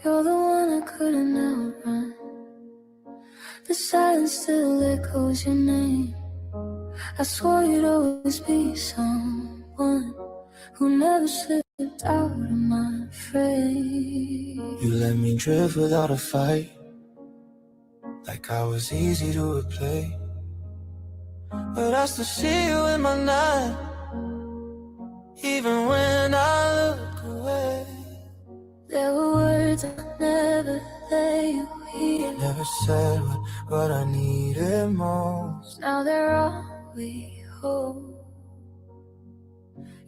You're the one I couldn't outrun. The silence still echoes your name. I swore you'd always be someone who never slipped out of my frame. You let me drift without a fight, like I was easy to replay. But I still see you in my night, even when I look away. There were words I never let you hear. Never said what I needed most. Now they're all we hold.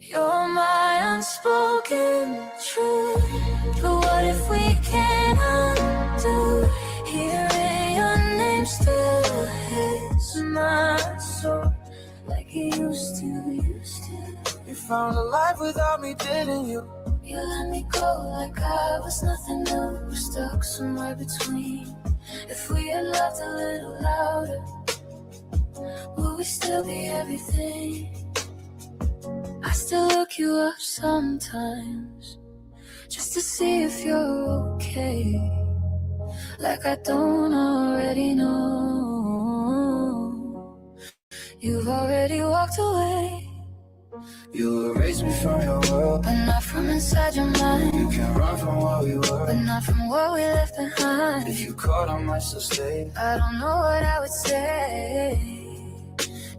You're my unspoken truth. But what if we can't undo? Hearing your name still hits my soul like it used to. You found a life without me, didn't you? You let me go like I was nothing new. We're stuck somewhere between. If we had loved a little louder, would we still be everything? I still look you up sometimes, just to see if you're okay, like I don't already know. You've already walked away. You erased me from your world, but not from inside your mind. You can run from what we were, but not from what we left behind. If you called, I might still stay. I don't know what I would say.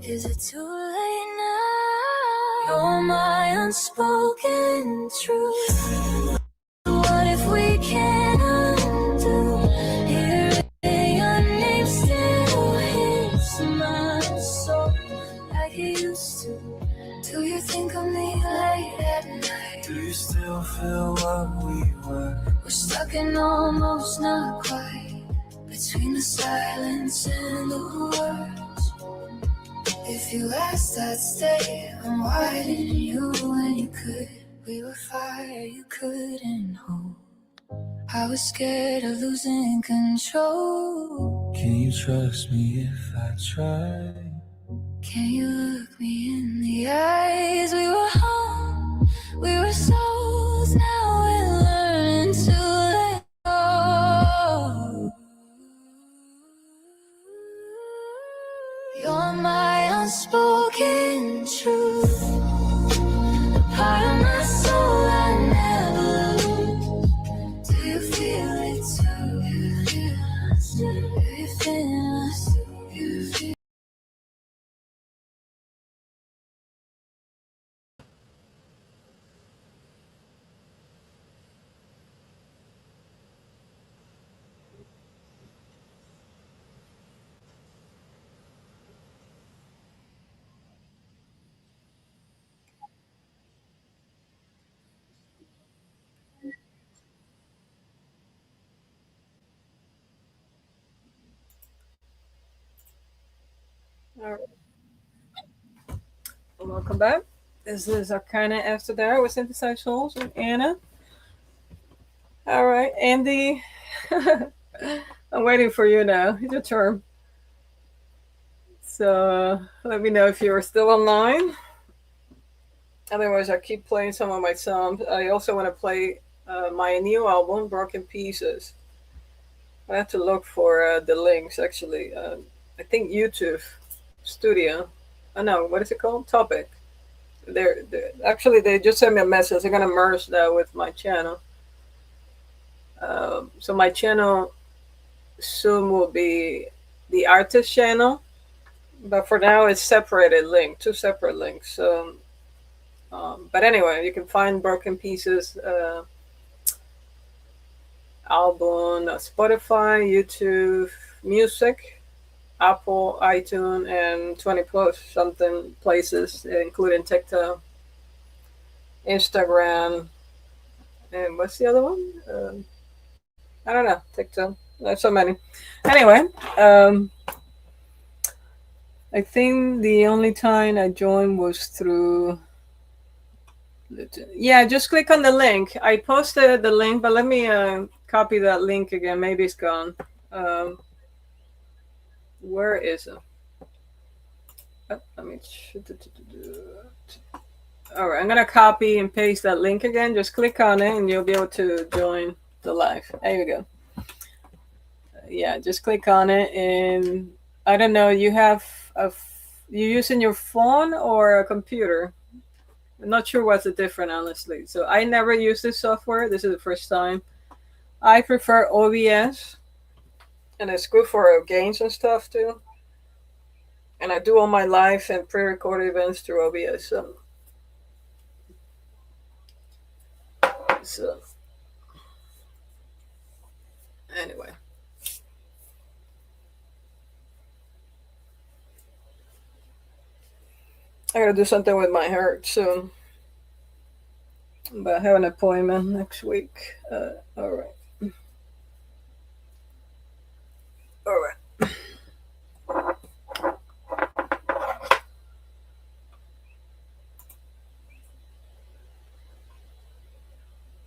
Is it too late now? You're my unspoken truth. What if we can't undo? Hearing your name still hits my soul. still feel what we were? We're stuck in almost not quite, between the silence and the words. If you asked, I'd stay. I'm writing you when you could. We were fire you couldn't hold. I was scared of losing control. Can you trust me if I try? Can you look me in the eyes? We were home, we were souls. Now we're learning to let go. You're my unspoken truth, the part of my soul I never lose. Do you feel it too? Do you feel us too? Do you feel us too? Do you feel? All right. Welcome back. This is Arcana After Dark with Synthesized Souls and Anna. All right, Andy. I'm waiting for you now. It's your turn. So let me know if you're still online. Otherwise, I keep playing some of my songs. I also want to play my new album, Broken Pieces. I have to look for the links, actually. I think YouTube Studio. I know, what is it called? Topic. Actually, they just sent me a message. They're going to merge that with my channel. So my channel soon will be the artist channel. But for now, it's separated link, two separate links. So, but anyway, you can find Broken Pieces album on Spotify, YouTube, Music, Apple, iTunes, and 20 plus something places, including TikTok, Instagram, and what's the other one? I don't know, TikTok. There's so many. Anyway, I think the only time I joined was through. Yeah, just click on the link. I posted the link, but let me copy that link again. Maybe it's gone. Where is it? Let me. All right, I'm gonna copy and paste that link again. Just click on it, and you'll be able to join the live. There you go. Yeah, just click on it, and I don't know. You using your phone or a computer? I'm not sure what's the difference, honestly. So I never use this software. This is the first time. I prefer OBS, and it's good for games and stuff too. And I do all my live and pre-recorded events through OBS. So anyway. I gotta do something with my hair soon. But I have an appointment next week. All right. All right.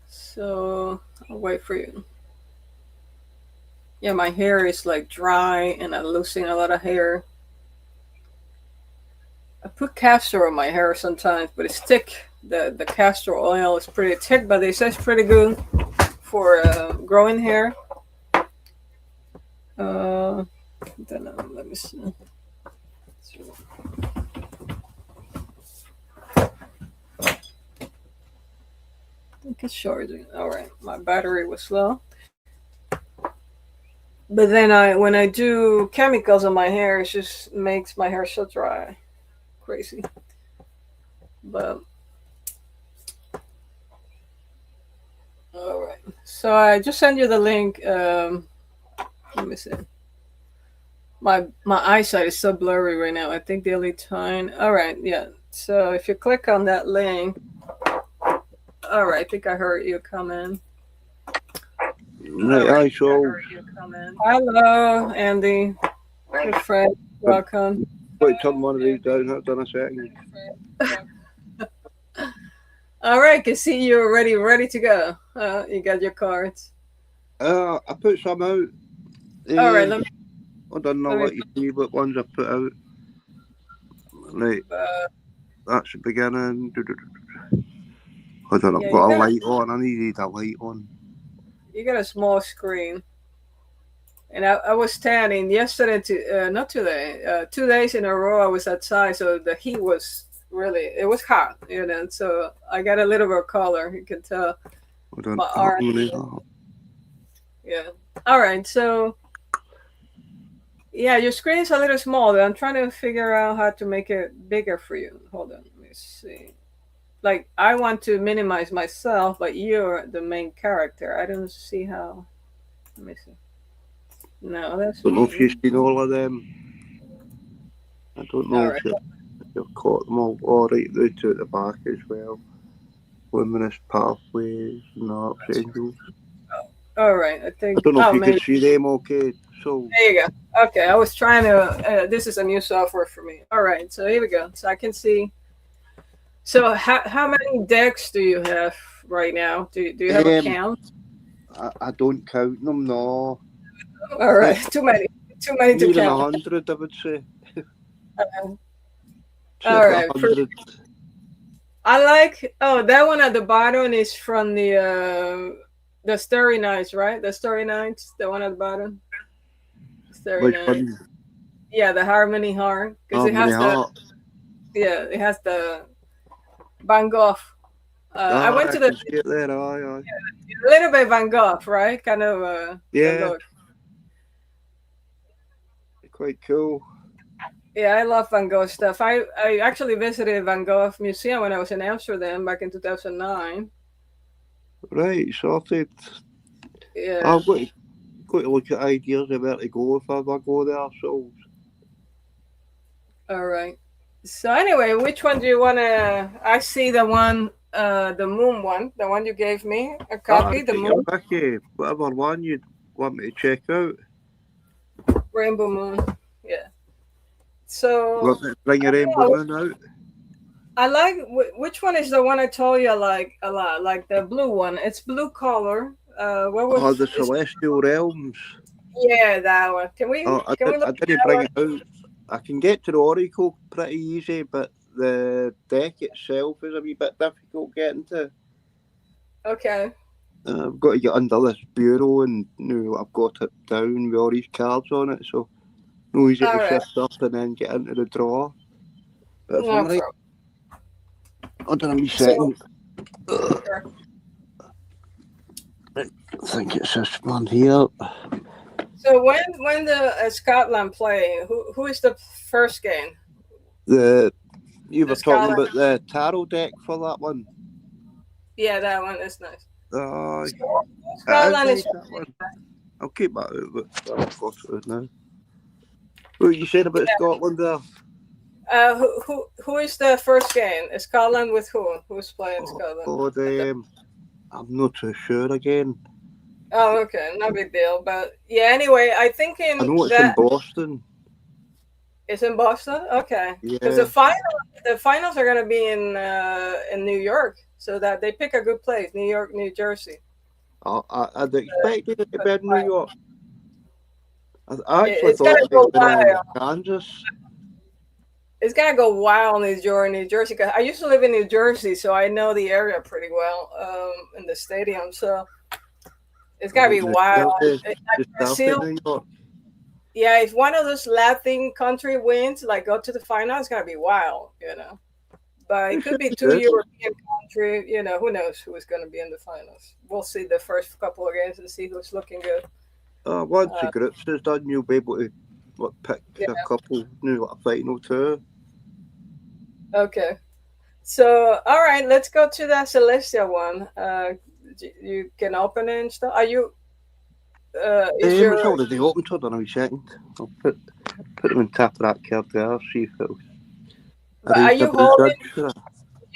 So I'll wait for you. Yeah, my hair is like dry and I'm losing a lot of hair. I put castor on my hair sometimes, but it's thick. The castor oil is pretty thick, but they say it's pretty good for growing hair. Then let me see. I think it's charging. All right, my battery was low. But then when I do chemicals on my hair, it just makes my hair so dry. Crazy. But all right, so I just sent you the link. Let me see. My eyesight is so blurry right now. I think the only time. All right, yeah. So if you click on that link, All right, I think I heard you come in. Right, aye, so Hello, Andy. Good friend. Welcome. wait, turn one of these down. Hold on a second. All right, can see you're ready to go. You got your cards. I put some out. All right, let me. I don't know what you see, but ones I put out. Right, that's the beginning. I don't know. Yeah, Got a light on. I needed a light on. You got a small screen. And I was standing yesterday not today, 2 days in a row I was outside, so the heat was it was hot, so I got a little bit of color, you can tell. My arm. Yeah. All right, so yeah, your screen's a little small, but I'm trying to figure out how to make it bigger for you. Hold on, let me see. Like, I want to minimize myself, but you're the main character. I don't see how. Let me see. No, that's. I don't know if you've seen all of them. I don't know if you've caught them all right through to the back as well. Luminous Pathways and Archangels. All right, I think. I don't know if you can see them okay. So there you go. Okay, I was trying to. This is a new software for me. All right, so here we go. So I can see. So how many decks do you have right now? Do you have a count? I don't count them, no. All right, too many to count. 100, I would say. All right. I like. Oh, that one at the bottom is from the Starry Nights, right? The Starry Nights, the one at the bottom. Starry Nights. Yeah, the Harmony Heart, because it has it has the Van Gogh. I went to the there, a little bit Van Gogh, right? Kind of. Yeah. Quite cool. Yeah, I love Van Gogh stuff. I actually visited Van Gogh Museum when I was in Amsterdam back in 2009. Right, sorted. Yeah. I've got to look at ideas of where to go if I ever go there. So. All right. So anyway, which one do you want to... I see the one, the moon one, the one you gave me, a copy, the moon. Okay, whatever one you'd want me to check out. Rainbow Moon, yeah. So... Bring your Rainbow Moon out. I like... Which one is the one I told you I like a lot? Like the blue one. It's blue color. What was... the Celestial Realms. Yeah, that one. Can we... I didn't bring it out. I can get to the Oracle pretty easy, but the deck itself is a wee bit difficult getting to. Okay. I've got to get under this bureau and I've got it down with all these cards on it, so no easy to shift up and then get into the drawer. But if I'm right, hold on a wee second. Sure. I think it's this one here. So when the Scotland play, who is the first game? You were talking about the tarot deck for that one. Yeah, that one is nice. Scotland is that one. I'll keep that out, but I've got it now. What were you saying about Scotland there? Who is the first game? Scotland with who? Who's playing Scotland? I'm not too sure again. Oh, okay, no big deal. But yeah, anyway, I know it's in Boston. It's in Boston, okay. Yeah. Because the finals are gonna be in New York, so that they pick a good place, New York, New Jersey. I'd expected it to be in New York. I actually it's thought it go would be in Kansas. It's gotta go wild, New Jersey. Cause I used to live in New Jersey, so I know the area pretty well. In the stadium, so. It's gotta be wild. Yeah, if one of those Latin country wins, like go to the final, it's gonna be wild, But it could be two European country, who knows who is gonna be in the finals. We'll see the first couple of games and see who's looking good. Once the groups is done, you'll be able to pick a couple, a final two. Okay. So all right, let's go to that Celestial one. You can open it and stuff. Are you? It's already open. Hold on a second. I'll put them on top of that card there. See if it'll. Are you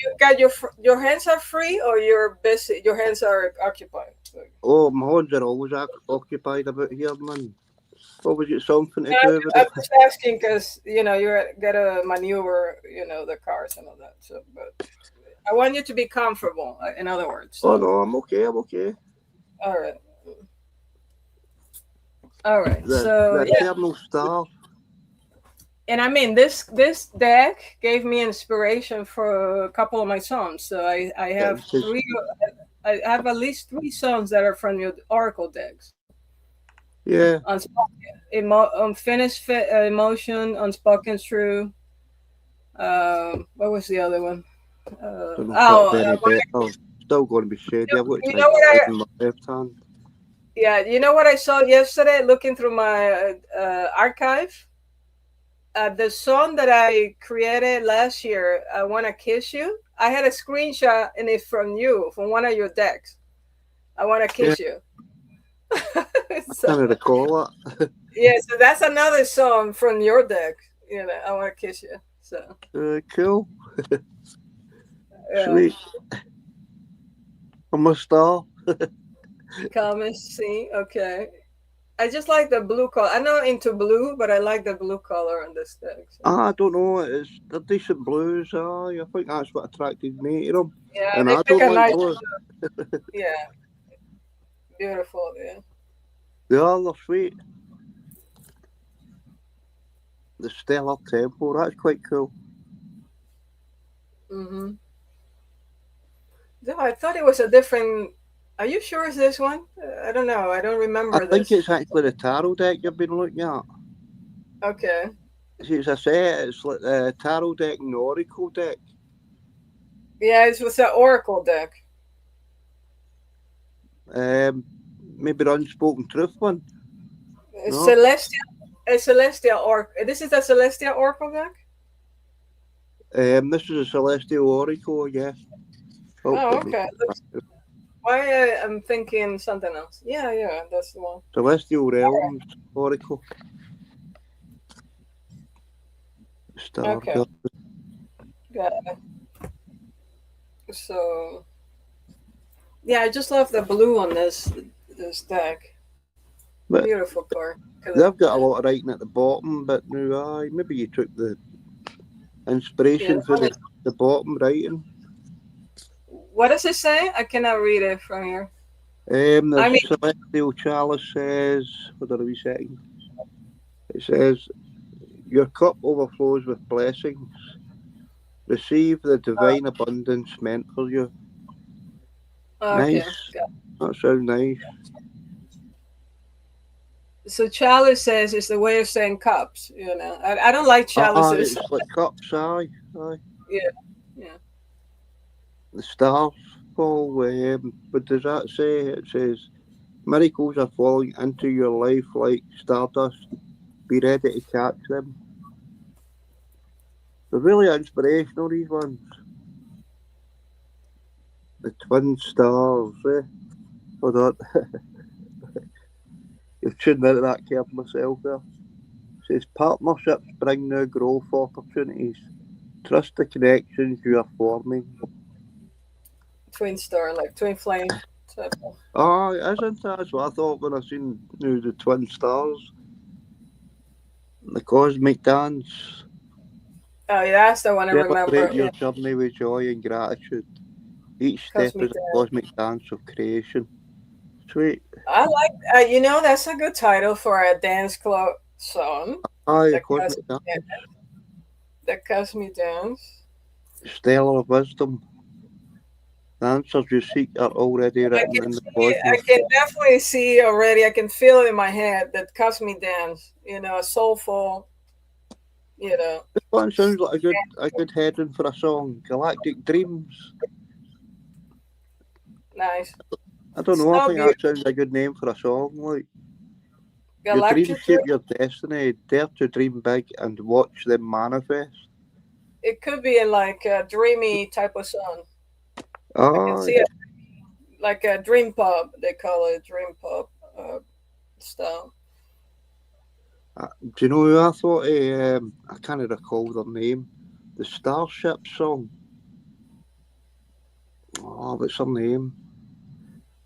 you got your hands are free or you're busy? Your hands are occupied. Oh, my hands are always occupied about here, man. What was it, something to No, do with I'm it? just asking because you're gotta maneuver, the cars and all that. So, but I want you to be comfortable. In other words. Oh, So, no, I'm okay, I'm okay. all right, all right. The So yeah, Eternal Star. and I mean this deck gave me inspiration for a couple of my songs. So I have It's just, three. I have at least three songs that are from your Oracle decks. yeah, Unfinished emotion, unspoken true. What was the other one? don't know if that'll be any better. Still going to be shady. I've got to you try know what I? in my left hand. Yeah, you know what I saw yesterday looking through my archive. The song that I created last year, "I Wanna Kiss You." I had a screenshot and it's from you, from one of your decks. "I Wanna Yeah, Kiss You." I So can't recall it. yeah, so that's another song from your deck. "I Wanna Kiss You." So Cool. yeah. Sweet. I'm a star. Comment, see, okay. I just like the blue color. I'm not into blue, but I like the blue color on this deck. So. I don't know. They're decent blues. I think that's what attracted me to them. Yeah, And they I pick don't a like nice. blue. Yeah, beautiful. Yeah. They are, they're sweet. The Stellar Temple, that's quite cool. Mm-hmm. No, I thought it was a different. Are you sure it's this one? I don't know. I don't I remember think this. it's actually the tarot deck you've been looking at. Okay. See, as I say, it's like the tarot deck and the oracle deck. Yeah, it was an oracle deck. Maybe the unspoken truth one. No? Celestial. A celestial oracle. This is a celestial oracle deck. This is a celestial oracle, I guess. Oh, okay. Why I'm thinking something else. Yeah, that's the one. Celestial realms oracle. Star. Okay. Got it. So, yeah, I just love the blue on this deck. But beautiful card. they've got a lot of writing at the bottom, but no, maybe you took the inspiration for the bottom writing. What does it say? I cannot read it from here. The celestial chalice says, hold on a wee second. It says, your cup overflows with blessings. Receive the divine abundance meant for you. Okay. Nice. That sounds nice. So chalice says it's the way of saying cups. I don't like chalices. It's like cups, aye. Yeah. The stars fall. What does that say? It says, miracles are falling into your life like stardust. Be ready to catch them. They're really inspirational, these ones. The twin stars, eh? Hold on. You've tuned into that care for myself there. It says, partnerships bring new growth opportunities. Trust the connections you are forming. Twin star, like twin flame. Oh, isn't that? That's what I thought when I seen the twin stars. The cosmic dance. Oh, yeah, that's the one I remember. Celebrate your journey with joy and gratitude. Each step is a cosmic dance of creation. Sweet. I like, that's a good title for a dance club song. The cosmic dance. The cosmic dance. Stellar wisdom. The answers you seek are already written in the cosmos. I can definitely see already. I can feel it in my head, that cosmic dance. A soulful. This one sounds like a good heading for a song. Galactic Dreams. Nice. I don't know. I think that sounds a good name for a song. Like, your dreams shape your destiny. Dare to dream big and watch them manifest. It could be like a dreamy type of song. I can see it like a dream pop. They call it dream pop style. Do you know who I thought? I can't recall their name. The Starship song. Oh, what's her name?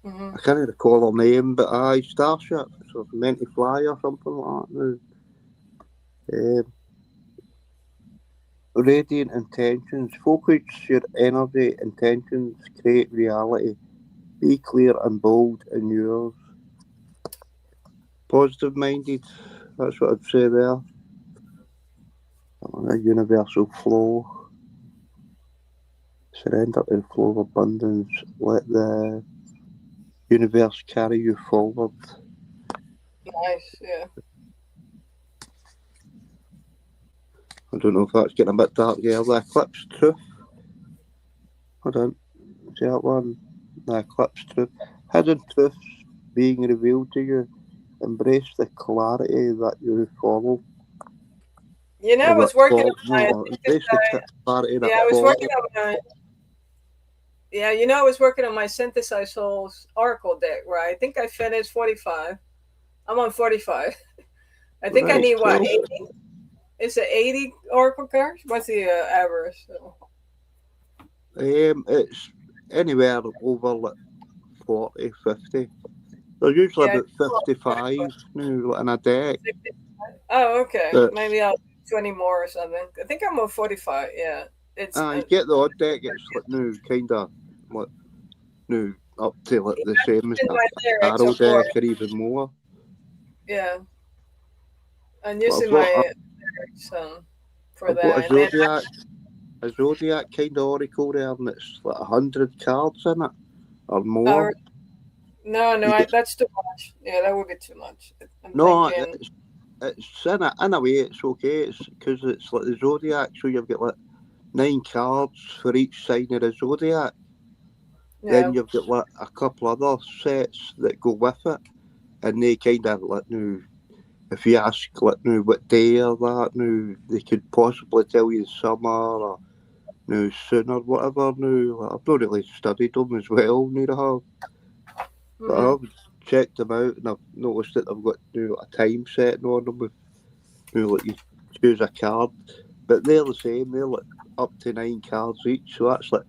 Mm-hmm. I can't recall her name, but Starship. So meant to fly or something like that. Radiant intentions. Focus your energy, intentions, create reality. Be clear and bold in yours. Positive minded. That's what I'd say there. A universal flow. Surrender to the flow of abundance. Let the universe carry you forward. Nice, yeah. I don't know if that's getting a bit dark here. The eclipse truth. Hold on. See that one? The eclipse truth. Hidden truths being revealed to you. Embrace the clarity that you follow. You know, I was working on my. Embrace the clarity that Yeah, I was follow. working on my. Yeah, you know, I was working on my Synthesized Souls Oracle deck, right? I think I finished 45. I'm on 45. I think I need what, 80? Is it 80 Oracle cards? What's the average? It's anywhere over like 40, 50. There's usually about 55 now in a deck. Oh, okay. But, maybe I'll do 20 more or something. I think I'm on 45. Yeah, it's. you get the odd deck. It's like now kind of like now up to like the same as the Arrow deck or even more. Yeah, I'm using my lyrics for that. A Zodiac kind of Oracle there, and it's like 100 cards in it or more. No, that's too much. Yeah, that would be too much. It's in a way it's okay. It's because it's like the Zodiac, so you've got like 9 cards for each sign of the Zodiac. Yeah. Then you've got like a couple other sets that go with it, and they kind of like now. If you ask like now what day or that now, they could possibly tell you summer or now soon or whatever. Now like, I've not really studied them as well. Need to have. But I've checked them out and I've noticed that they've got a time setting on them with like you choose a card. But they're the same, they're like up to 9 cards each, so that's like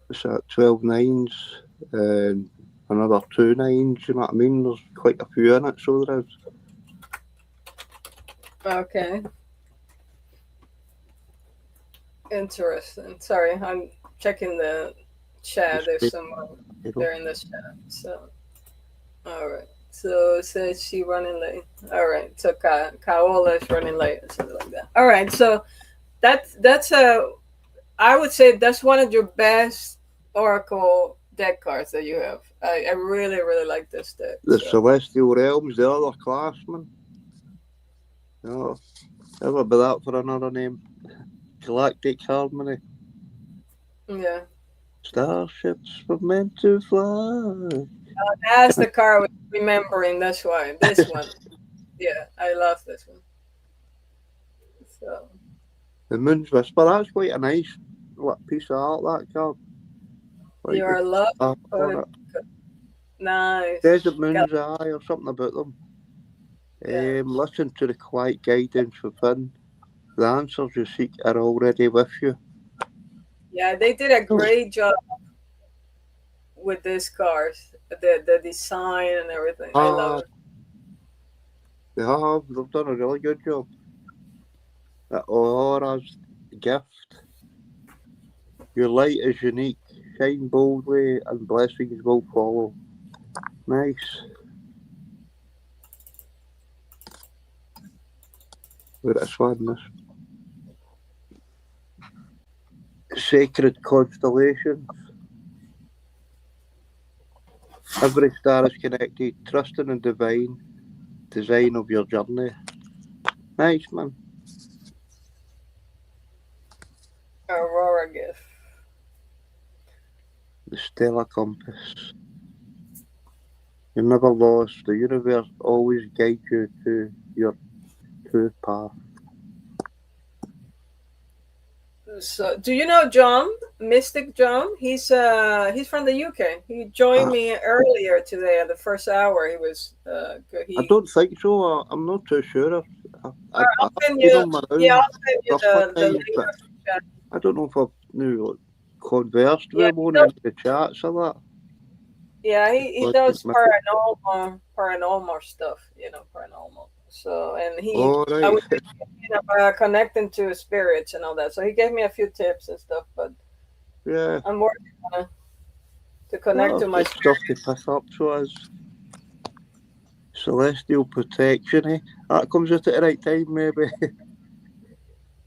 what's that, 12 nines and another 2 nines, you know what I mean? There's quite a few in it, so there is. Okay. Interesting. Sorry, I'm checking the chat. There's someone there in the chat. So, all right. So it says she running late. All right. So Kaola is running late or something like that. All right. So that's I would say that's one of your best Oracle deck cards that you have. I really, really like this deck. The Celestial Realms, the other classman. No, ever be that for another name. Galactic Harmony. Yeah. Starships were meant to fly. That's the card I was remembering. That's why. This one. Yeah, I love this one. So. The Moon's Whisper, that's quite a nice piece of art, that card. Like Your love. Nice. Desert Moon's Eye or something about them. Yeah. Listen to the quiet guidance within. The answers you seek are already with you. Yeah, they did a great job with this card. The design and everything. I love it. They've done a really good job. The Aura's gift. Your light is unique. Shine boldly and blessings will follow. Nice. Where this one is. Sacred constellations. Every star is connected. Trust in the divine design of your journey. Nice, man. Aurora gift. The stellar compass. You're never lost. The universe always guides you to your true path. So, do you know John, Mystic John? He's from the UK. He joined me earlier today at the first hour. He was good. I don't think so. I'm not too sure. I'll send you. Yeah, I'll send you the link. I don't know if I've conversed with him on the chats or that? Yeah, he does paranormal stuff, paranormal. So, and I was thinking about connecting to spirits and all that. So he gave me a few tips and stuff, but yeah, I'm working on it to connect to my stuff to pick up. So as celestial protection, that comes out at the right time, maybe.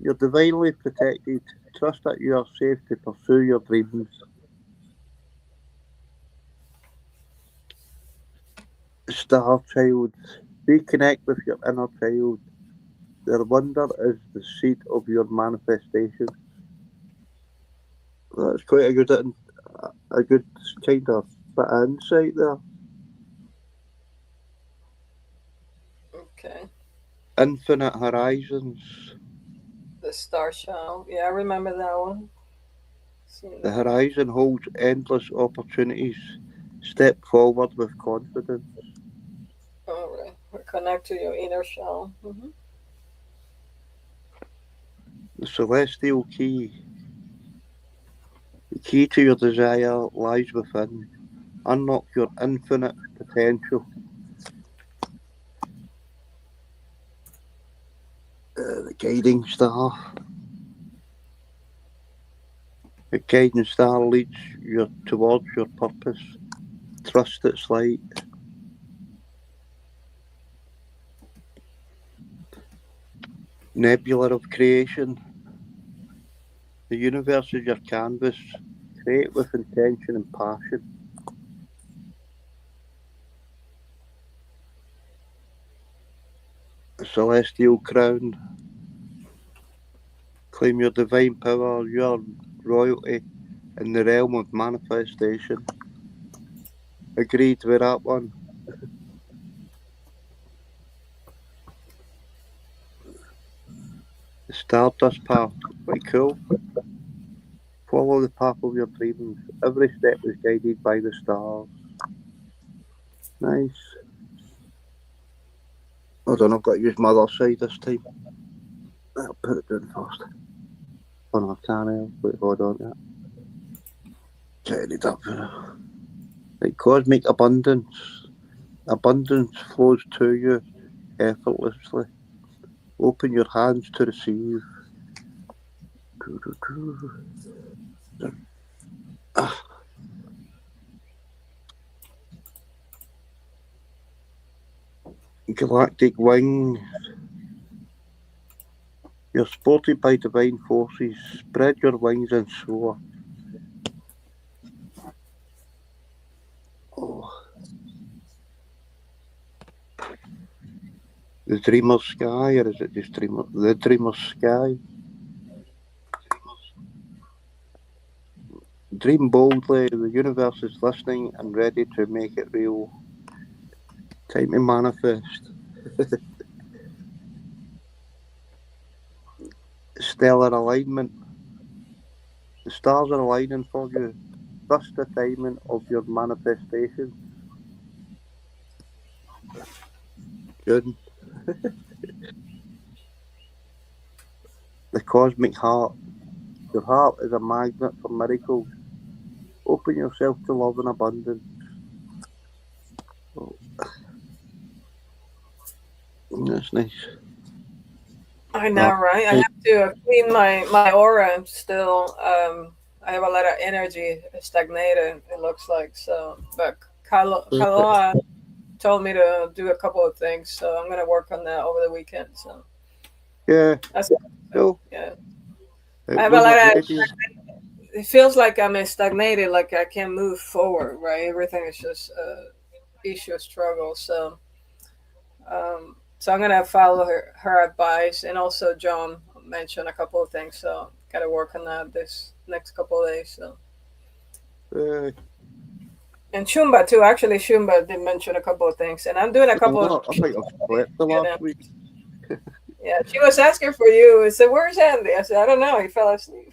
You're divinely protected. Trust that you are safe to pursue your dreams. Star child, reconnect with your inner child. Their wonder is the seed of your manifestation. That's quite a good kind of bit of insight there. Okay. Infinite horizons. The star child. Yeah, I remember that one. The horizon holds endless opportunities. Step forward with confidence. All right. Connect to your inner child. Mm-hmm. The celestial key. The key to your desire lies within. Unlock your infinite potential. The guiding star. The guiding star leads you towards your purpose. Trust its light. Nebula of creation. The universe is your canvas. Create with intention and passion. A celestial crown. Claim your divine power, your royalty in the realm of manifestation. Agreed with that one. The Stardust path, quite cool. Follow the path of your dreams. Every step is guided by the stars. Nice. Hold on, I've got to use my other side this time. I'll put it down first. Oh no, I can't help. Wait, hold on. Yeah. Get it up. Like cosmic abundance. Abundance flows to you effortlessly. Open your hands to receive. Galactic wings. You're supported by divine forces. Spread your wings and soar. Oh. The dreamer's sky, or is it just dreamer? The dreamer's sky. Dream boldly. The universe is listening and ready to make it real. Time to manifest. Stellar alignment. The stars are aligning for you. Trust the timing of your manifestation. Good. The cosmic heart. Your heart is a magnet for miracles. Open yourself to love and abundance. Oh. That's nice. I know, right? I have to clean my aura still. I have a lot of energy stagnated, it looks like. So, but Kaloa told me to do a couple of things, so I'm going to work on that over the weekend. So, yeah. That's cool. Yeah. I have a lot of... It feels like I'm stagnated, like I can't move forward, right? Everything is just issue, struggle. So, so I'm gonna follow her advice, and also John mentioned a couple of things, so gotta work on that this next couple of days. So, and Shumba too. Actually, Shumba did mention a couple of things, and I'm doing a couple of. I think I've slept the last week. Yeah, she was asking for you. I said, "Where's Andy?" I said, "I don't know. He fell asleep."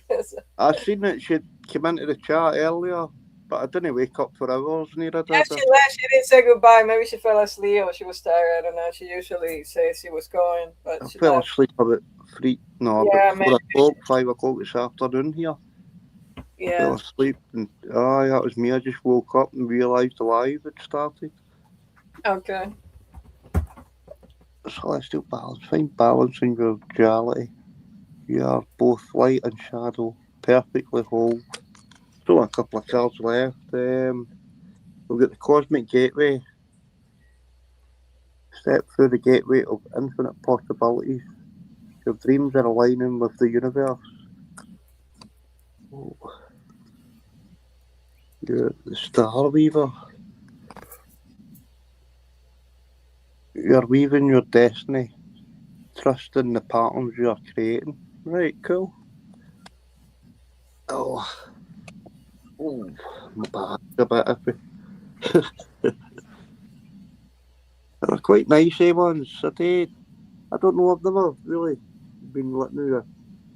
I seen that she came into the chat earlier, but I didn't wake up for hours near her. Yeah, she left. She didn't say goodbye. Maybe she fell asleep or she was tired. I don't know. She usually says she was going, but I she fell asleep about 5 o'clock this afternoon here. Yeah. fell asleep, and that was me. I just woke up and realised the live had started. Okay. So let's do balance. Find balance in your duality. You are both light and shadow, perfectly whole. Still a couple of cards left. We've got the Cosmic Gateway. Step through the gateway of infinite possibilities. Your dreams are aligning with the universe. Oh. You're the Star Weaver. You're weaving your destiny. Trust in the patterns you are creating. Right, cool. Oh, my back's a bit iffy. They're quite nice, ones. I don't know, I've never really been letting you.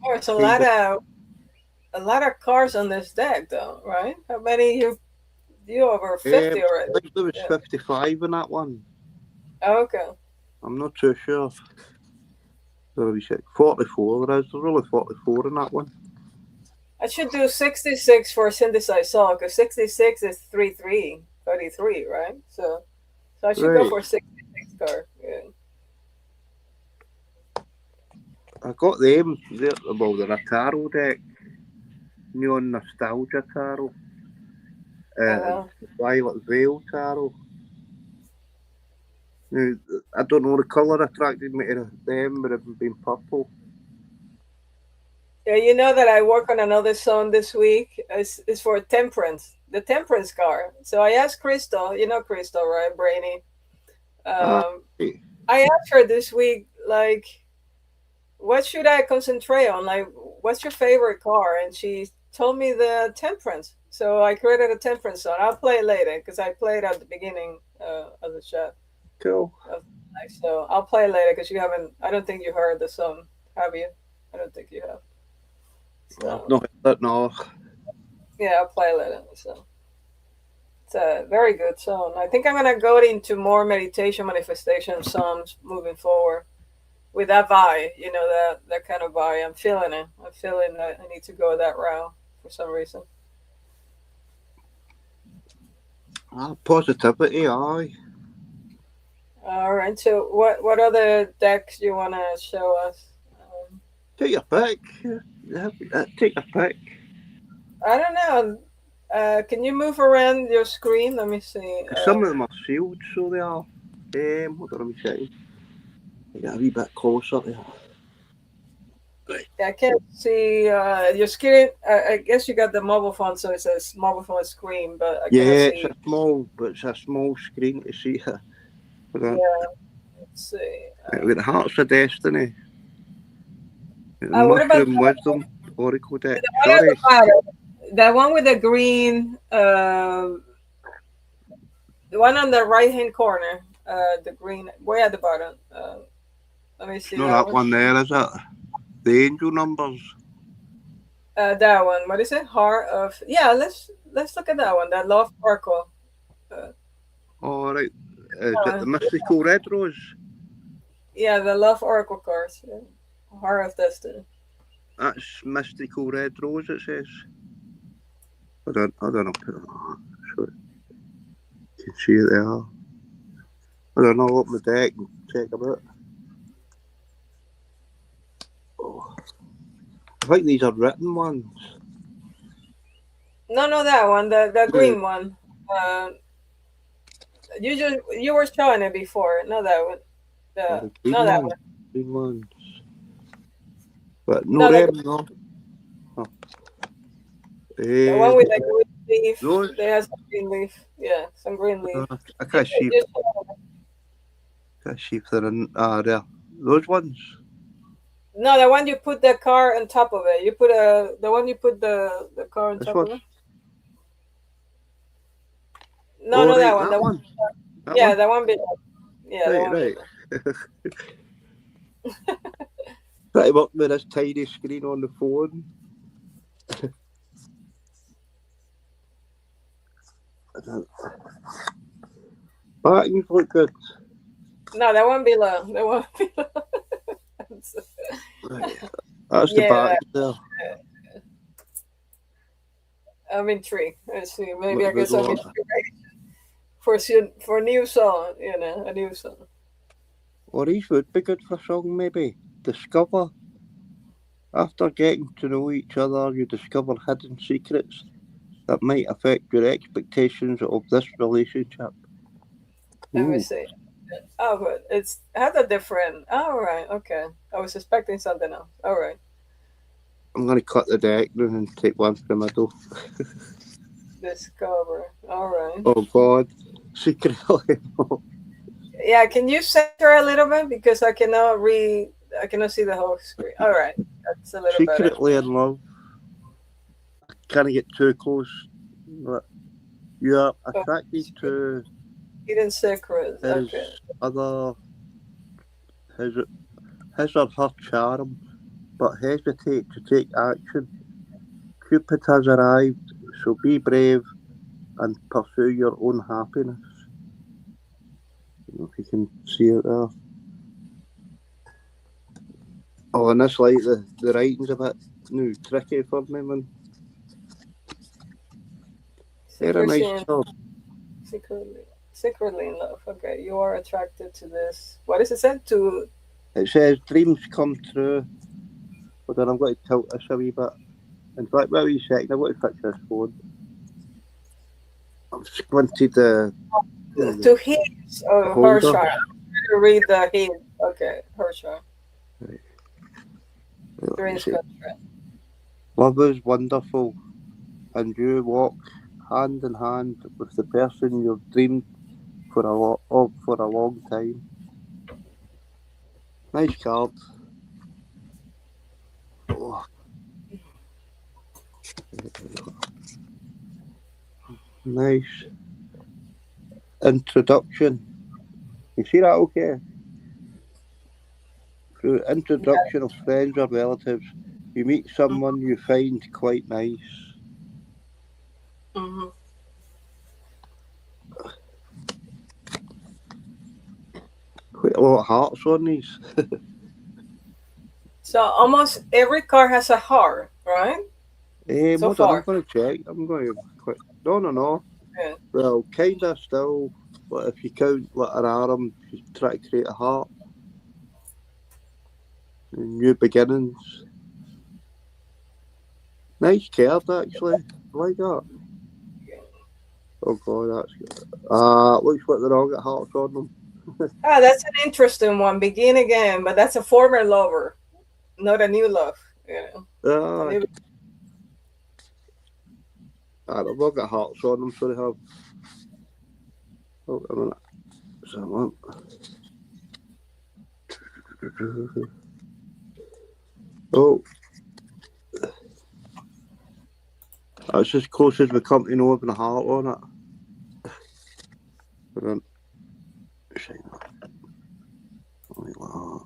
Oh, it's a lot of cards on this deck, though, right? How many you over 50 already? I think there was 55 in that one. Oh, okay. I'm not too sure. There was 44. There's really 44 in that one. I should do 66 for Synthesized Souls, because 66 is 33, right? So I should go for 66 card. Yeah. I got them. They're a tarot deck. Neon Nostalgia Tarot. Violet Veil Tarot. Now, I don't know, the colour attracted me to them, but it been purple. Yeah, you know that I work on another song this week. It's for Temperance, the Temperance card. So I asked Crystal, you know Crystal, right, Brainy? I asked her this week, like, what should I concentrate on? Like, what's your favorite card? And she told me the Temperance. So I created a Temperance song. I'll play it later because I played at the beginning of the chat. Cool. So I'll play it later because I don't think you heard the song, have you? I don't think you have. So, no. Yeah, I'll play it later. So it's a very good song. I think I'm gonna go into more meditation manifestation songs moving forward with that vibe. You know, that kind of vibe. I'm feeling it. I'm feeling that I need to go that route for some reason. Positivity, aye. All right. So what other decks do you want to show us? Take your pick. Take your pick. I don't know. Can you move around your screen? Let me see. Some of them are sealed, so they are. Hold on, let me see. Get a wee bit closer there. Right. I can't see your screen. I guess you got the mobile phone, so it says mobile phone screen, but I can't see. It's a small screen to see. Yeah. Let's see. With the Hearts of Destiny. What about Wisdom Oracle deck? That one with the green, the one on the right hand corner, the green, way at the bottom. Let me see. No, that one there, is it? The angel numbers. That one. What is it? Heart of. Yeah, let's look at that one. That Love Oracle. All right. Is it the Mystical Red Rose? Yeah, the Love Oracle cards. Yeah. Heart of Destiny. That's Mystical Red Rose, it says. I don't know. So you can see it there. I don't know, open the deck and check a bit. Oh. I think these are written ones. No, that one, the green one. You were showing it before. No, that one. That one. Green ones. But no, them, no. Oh. The one with the green leaf. Those? They have some green leaf. Yeah, some green leaf. I can't see. Can't see if they're in there. Those ones. No, the one you put the car on top of it. You put the one you put the car on top of it. No, right, that one. That one. Yeah, that one below. Yeah, right. Try to work with this tiny screen on the phone. Buttons look good. No, that one below. That one below. Right. That's the back there. I'm intrigued. Let's see. Maybe I What get some about inspiration for new song. A new song. or these would be good for a song, maybe. Discover. After getting to know each other, you discover hidden secrets that might affect your expectations of this relationship. Let me Ooh, see. Oh, but it's had a different. All right. Okay. I was expecting something else. All right. I'm going to cut the deck now and take one for the middle. Discover. All right. Oh, God. Secretly. Yeah. Can you center a little bit because I cannot read. I cannot see the whole screen. All right. That's a little better. Secretly in love. Can't get too close. But you are attracted to Hidden secrets. his Okay. other, his or her charm, but hesitate to take action. Cupid has arrived, so be brave and pursue your own happiness. I don't know if you can see it there. Oh, and this like the writing's a bit tricky for me, man. Very nice job. Secretly in love. Okay. You are attracted to this. What is it said? To It says dreams come true. But then I'm going to tilt this a wee bit. In fact, wait a wee second, I'm going to fix this phone. I've squinted the his or holder. her child. To read the his. Okay. Her child. Right. Dreams come true. Love is wonderful, and you walk hand in hand with the person you've dreamed for a long time. Nice card. Oh. Nice introduction. You see that okay? Through introduction of friends or relatives, you meet someone you find quite nice. Mm-hmm. Quite a lot of hearts on these. So almost every car has a heart, right? So far. I'm going to check. I'm going to quick. No. Yeah. Well, kind of still. But if you count like an arm, you try to create a heart. New beginnings. Nice card, actually. I like that. Oh, God, that's good. Looks like they're all got hearts on them. That's an interesting one. Begin again, but that's a former lover, not a new love. They've all got hearts on them, so they have. Oh, a minute. Someone. Oh. That's as close as we come to know having a heart on it. But then, like that.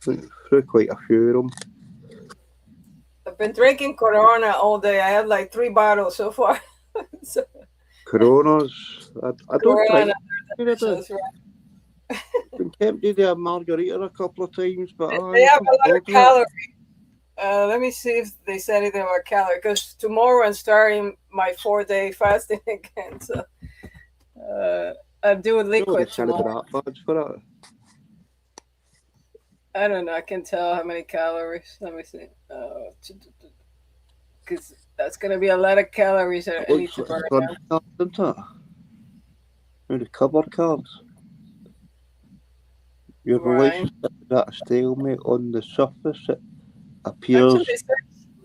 Through quite a few of them. I've been drinking Corona all day. I had like 3 bottles so far. Coronas. I don't Corona, think I've been tempted to have margarita a couple of times, but they have a lot of calories. Let me see if they said anything about calories, because tomorrow I'm starting my 4-day fasting again. So I'm doing liquid tomorrow. I don't know. I can tell how many calories. Let me see. Because that's going to be a lot of calories that I need to burn down. The cover cards. Your relationship is at a stalemate on the surface. It appears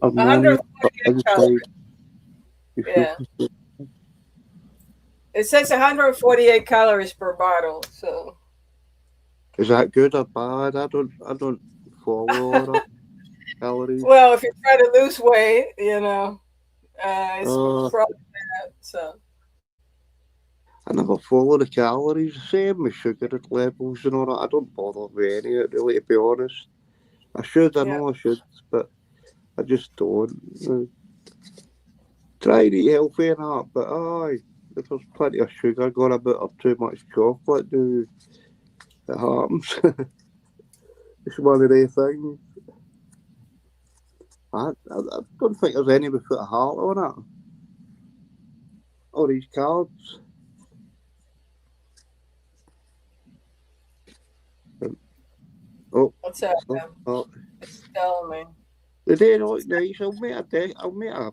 harmonious, but inside you feel It says 148 calories per bottle. So is that good or bad? I don't follow all that calories. Well, if you try to lose weight, it's probably bad. So I never follow the calories. Same with sugar levels and all that. I don't bother with any of it, really, to be honest. I should, I know I should, but I just don't. Try to eat healthy and that, but if there's plenty of sugar going about or too much chocolate, it happens. It's one of the things. I don't think there's any without a heart on it. All these cards. Oh, What's that? oh. It's telling me. The day look nice. I'll make a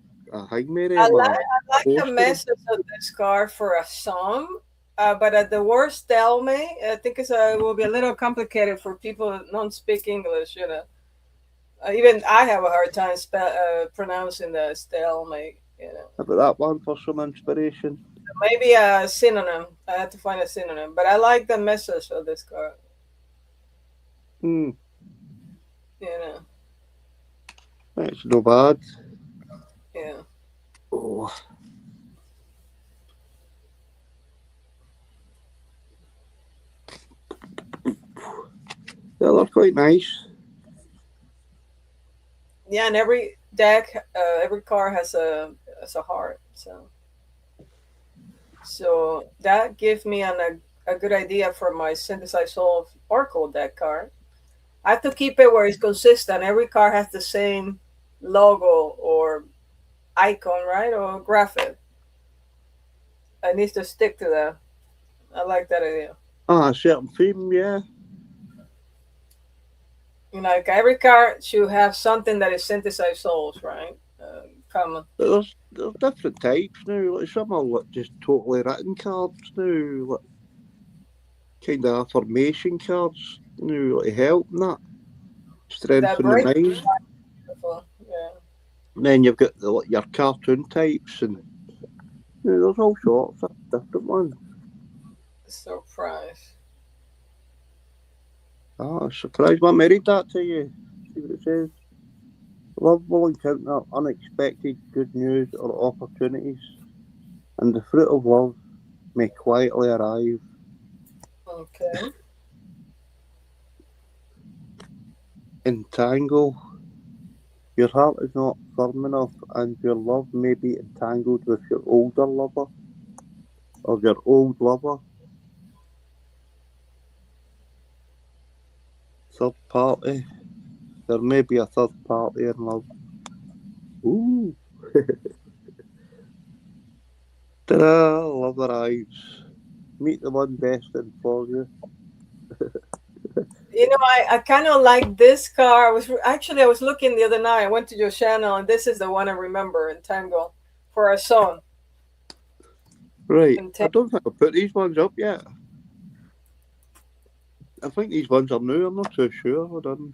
hangman I my like the poster. message of this card for a song, but at the worst, tell me. I think it will be a little complicated for people that don't speak English. You know, even I have a hard time pronouncing the stalemate. You know, About that one for some inspiration. maybe a synonym. I have to find a synonym, but I like the message of this card. Hmm, You know, that's no bad. yeah. Oh, yeah, they're quite nice. Yeah, and every deck, every card has a heart. So that gives me a good idea for my Synthesized Souls Oracle deck card. I have to keep it where it's consistent. Every card has the same logo or icon, right, or graphic. I need to stick to that. I like that idea. Ah, a certain theme, yeah. You know, like every card should have something that is Synthesized Souls, right? Common. But there's different types now. Like some are like just totally written cards now, like kind of affirmation cards now, like help and that, That strengthen the break is mind. beautiful. Yeah. And then you've got like your cartoon types, and there's all sorts of different ones. Surprise. Ah, surprise! Want me to read that to you? See what it says. Love will encounter unexpected good news or opportunities, and the fruit of love may quietly arrive. Okay. Entangle. Your heart is not firm enough, and your love may be entangled with your older lover or your old lover. Third party. There may be a third party in love. Ooh. Ta-da! Love arrives. Meet the one destined for you. You know, I kind of like this car. I was looking the other night. I went to your channel, and this is the one I remember in Tango for our song. Right. I don't think I put these ones up yet. I think these ones are new. I'm not so sure. I don't.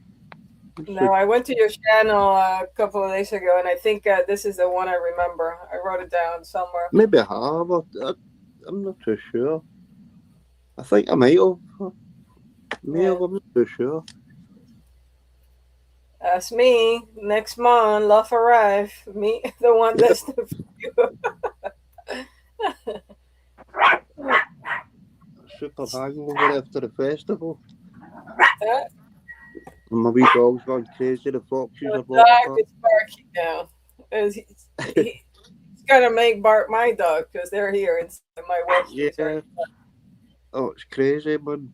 No, I went to your channel a couple of days ago, and I think this is the one I remember. I wrote it down somewhere. Maybe I have. I'm not too sure. I think I might have. I'm not too sure. That's me. Next month, love arrive. Me, the one that's the you. Super hangover after the festival. And my wee dog's gone crazy. The foxes are The dog is barking now. He's gonna make bark my dog because they're here in my work. Yeah. Oh, it's crazy, man.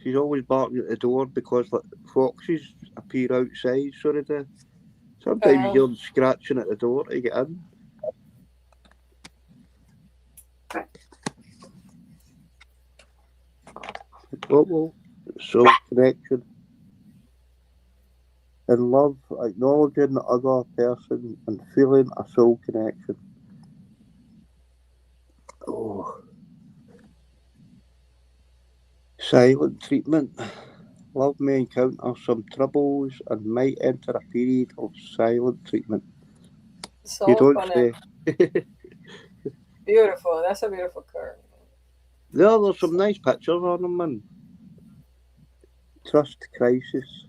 She's always barking at the door because like foxes appear outside, so they do. Sometimes you hear them scratching at the door to get in. Well, soul connection. In love, acknowledging the other person and feeling a soul connection. Oh. Silent treatment. Love may encounter some troubles and might enter a period of silent treatment. So you don't funny. say. Beautiful. That's a beautiful card. Yeah, there's some nice pictures on them, man. Trust crisis.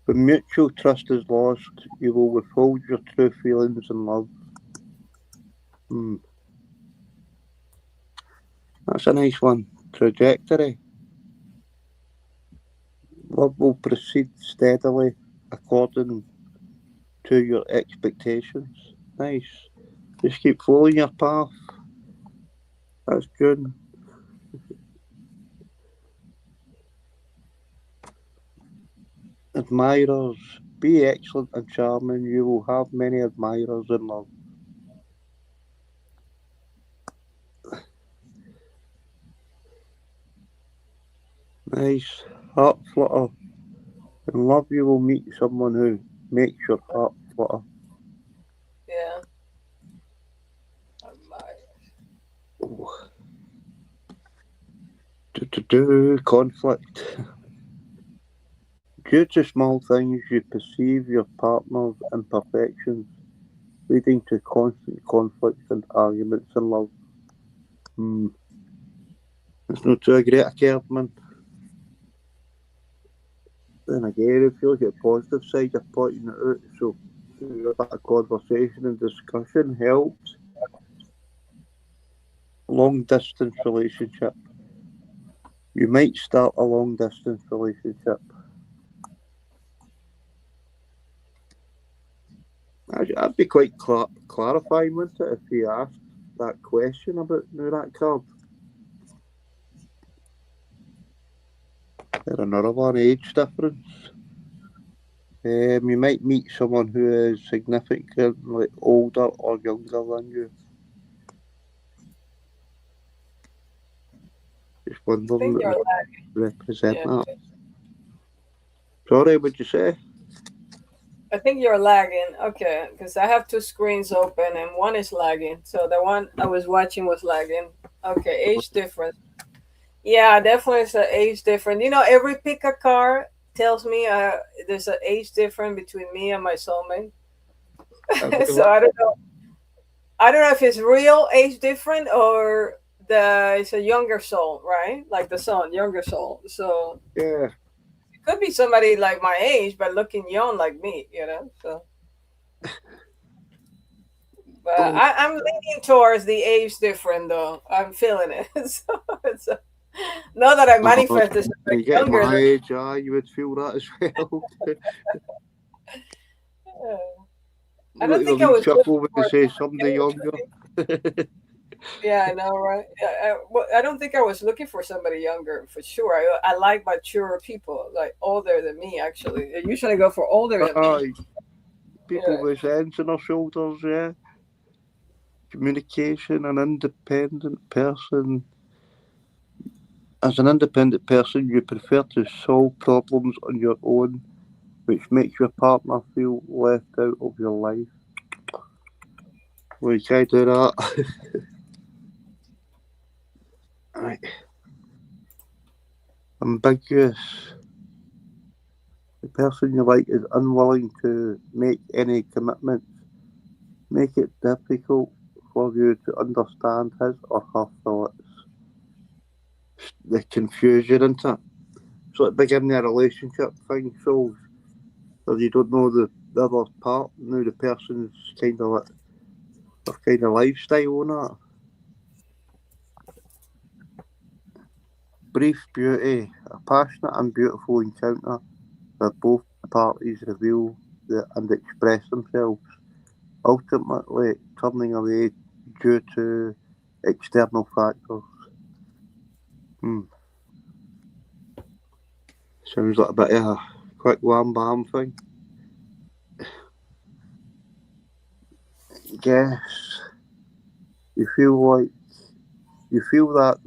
When mutual trust is lost, you will withhold your true feelings and love. That's a nice one. Trajectory. Love will proceed steadily according to your expectations. Nice. Just keep following your path. That's good. Admirers. Be excellent and charming. You will have many admirers in love. Nice. Heart flutter. In love, you will meet someone who makes your heart flutter. Yeah. Conflict. Due to small things, you perceive your partner's imperfections, leading to constant conflicts and arguments in love. It's not too great a Kerman. Then again, if you look at the positive side, you're pointing it out, so a bit of conversation and discussion helps. Long distance relationship. You might start a long distance relationship. I'd be quite clarifying, wouldn't it, if you asked that question about that card. There's another one, age difference. You might meet someone who is significantly older or younger than you. Just wondering what represent that. Sorry, what'd you say? I think you're lagging. Okay, because I have two screens open and one is lagging. So the one I was watching was lagging. Okay, age difference. Yeah, definitely it's an age difference. You know, every pick a card tells me there's an age difference between me and my soulmate. So I don't know. I don't know if it's real age different or it's a younger soul, right? Like the sun, younger soul. So yeah. Could be somebody like my age, but looking young like me, you know. So, but I'm leaning towards the age different, though. I'm feeling it. So not that I manifested you get younger. My age, you would feel that as well. I don't think I was chuckle when you say somebody younger. Yeah, I know, right? Yeah, I don't think I was looking for somebody younger for sure. I like mature people, like older than me. Actually, I usually go for older than me. People with hands on their shoulders, yeah. Communication, an independent person. As an independent person, you prefer to solve problems on your own, which makes your partner feel left out of your life. Well, you can't do that. Right. Ambiguous. The person you like is unwilling to make any commitments. Make it difficult for you to understand his or her thoughts. The confusion, isn't it? It's like beginning a relationship thing, so you don't know the other part. Now the person's kind of like their kind of lifestyle on that. Brief beauty, a passionate and beautiful encounter where both parties reveal and express themselves, ultimately turning away due to external factors. Sounds like a bit of a quick wham bam thing. Guess you feel that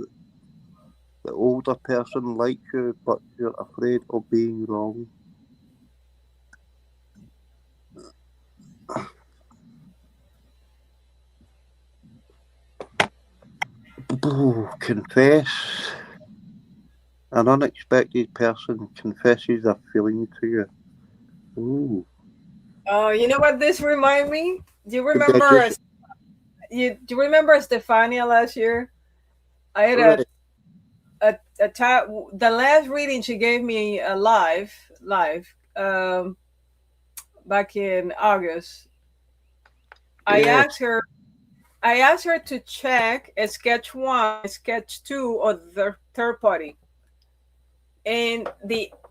the older person likes you, but you're afraid of being wrong. Confess. An unexpected person confesses their feeling to you. Ooh. Oh, you know what this remind me? Do you remember? Do you remember Stefania last year? I had a time. The last reading she gave me live back in August. Yes. I asked her to check a sketch 1, sketch 2, or the third party, and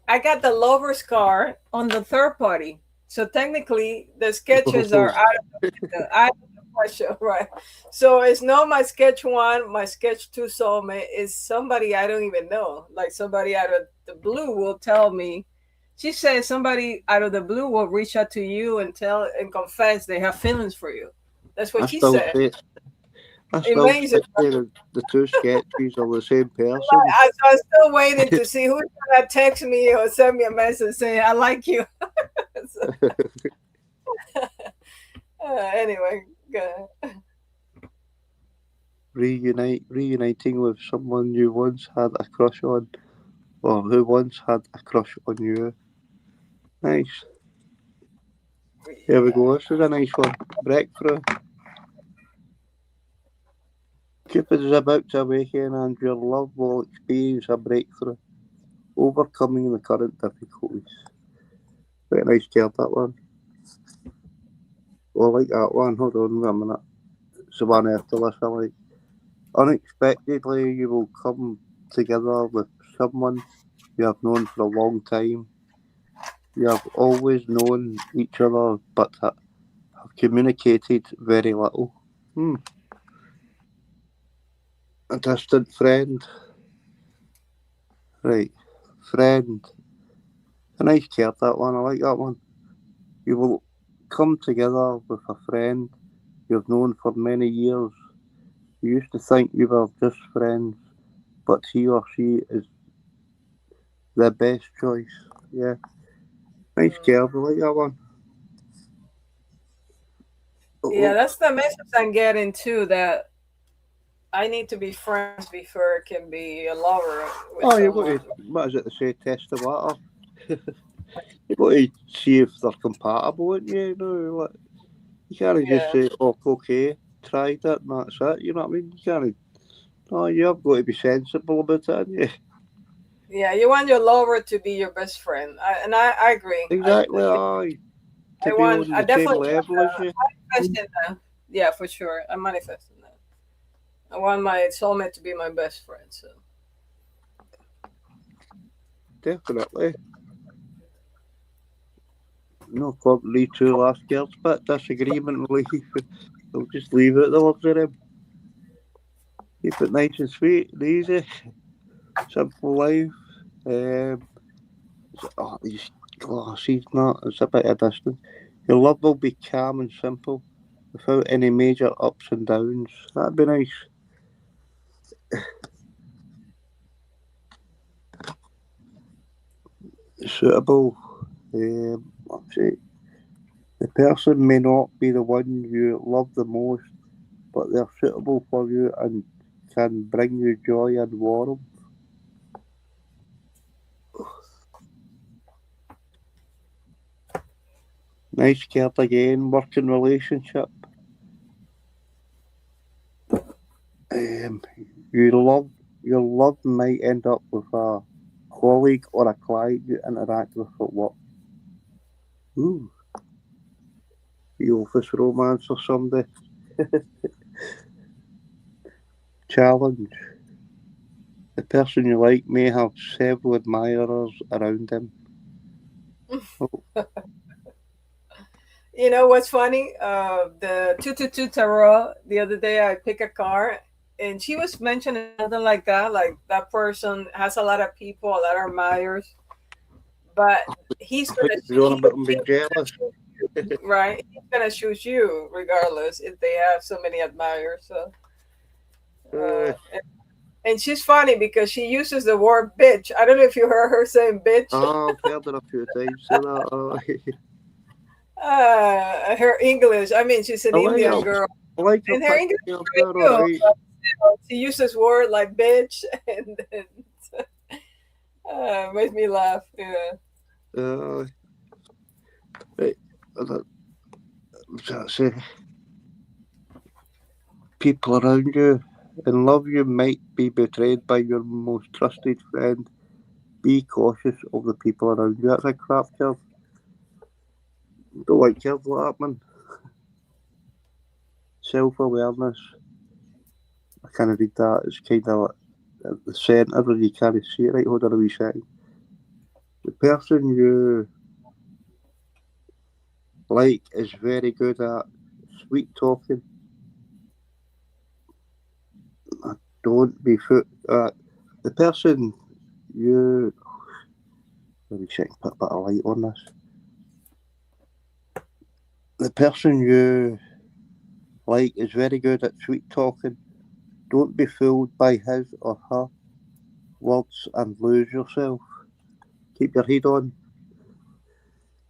I got the lover's card on the third party. So technically, the sketches are out of the question, right? So it's not my sketch 1, my sketch 2 soulmate. It's somebody I don't even know. Like somebody out of the blue will tell me she said somebody out of the blue will reach out to you and tell and confess they have feelings for you. That's what I she still said. say, I still Amazing. think the two sketches are the same person. I was still waiting to see who's gonna text me or send me a message saying I like you. So, anyway, good. Reuniting with someone you once had a crush on, or who once had a crush on you. Nice. Here we go. This is a nice one. Breakthrough. Cupid is about to awaken, and your love will experience a breakthrough, overcoming the current difficulties. Very nice card, that one. Oh, I like that one. Hold on a minute. It's the one after this I like. Unexpectedly, you will come together with someone you have known for a long time. You have always known each other, but have communicated very little. A distant friend. Right. Friend. A nice card, that one. I like that one. You will come together with a friend you've known for many years. You used to think you were just friends, but he or she is the best choice. Yeah. Nice card. I like that one. Yeah, Oh, that's the message I'm getting too. That I need to be friends before I can be a lover with you've got to, someone. what is it to say, test the water? You've got to see if they're compatible, wouldn't you? You know, like, you can't just Yeah, say, oh, okay, tried it, and that's it. You know what I mean? You can't. No, you've got to be sensible about it, haven't you? yeah. You want your lover to be your best friend, I agree. Exactly, aye. To be on I the same definitely level as you. manifesting that. Yeah, for sure. I'm manifesting that. I want my soulmate to be my best friend. So Definitely. No point read two last girls, but disagreement will leave. We'll just leave it at the words of them. Keep it nice and sweet and easy. Simple life. These glasses, not. It's a bit of distance. Your love will be calm and simple, without any major ups and downs. That'd be nice. Suitable. Let's see. The person may not be the one you love the most, but they're suitable for you and can bring you joy and warmth. Nice card again. Working relationship. Um, you love your love might end up with a colleague or a client you interact with at work. Ooh, the office romance or somebody. Challenge. The person you like may have several admirers around him. Oh, you know what's funny? The 222 tarot. The other day, I picked a card, and she was mentioning something like that. Like that person has a lot of people, a lot of admirers, but he's I think gonna it's on about him being jealous. right. He's gonna choose you regardless if they have so many admirers. So, Uh, and she's funny because she uses the word bitch. I don't know if you heard her saying bitch. I've heard it a few times. So that, Her English. I mean, she's an I like Indian her. girl, I like her and her English picture. is They're very good. alright. But she uses word like bitch, and then makes me laugh. Yeah. Uh, right. That's it. People around you and love you might be betrayed by your most trusted friend. Be cautious of the people around you. That's a crap card. Don't like cards like that, man. Self-awareness. I can't read that. It's kind of like at the centre where you can't see it. Right, hold on a wee second. The person you like is very good at sweet talking. Don't be the person you Let me check, put a bit of light on this. The person you like is very good at sweet talking. Don't be fooled by his or her words and lose yourself. Keep your head on.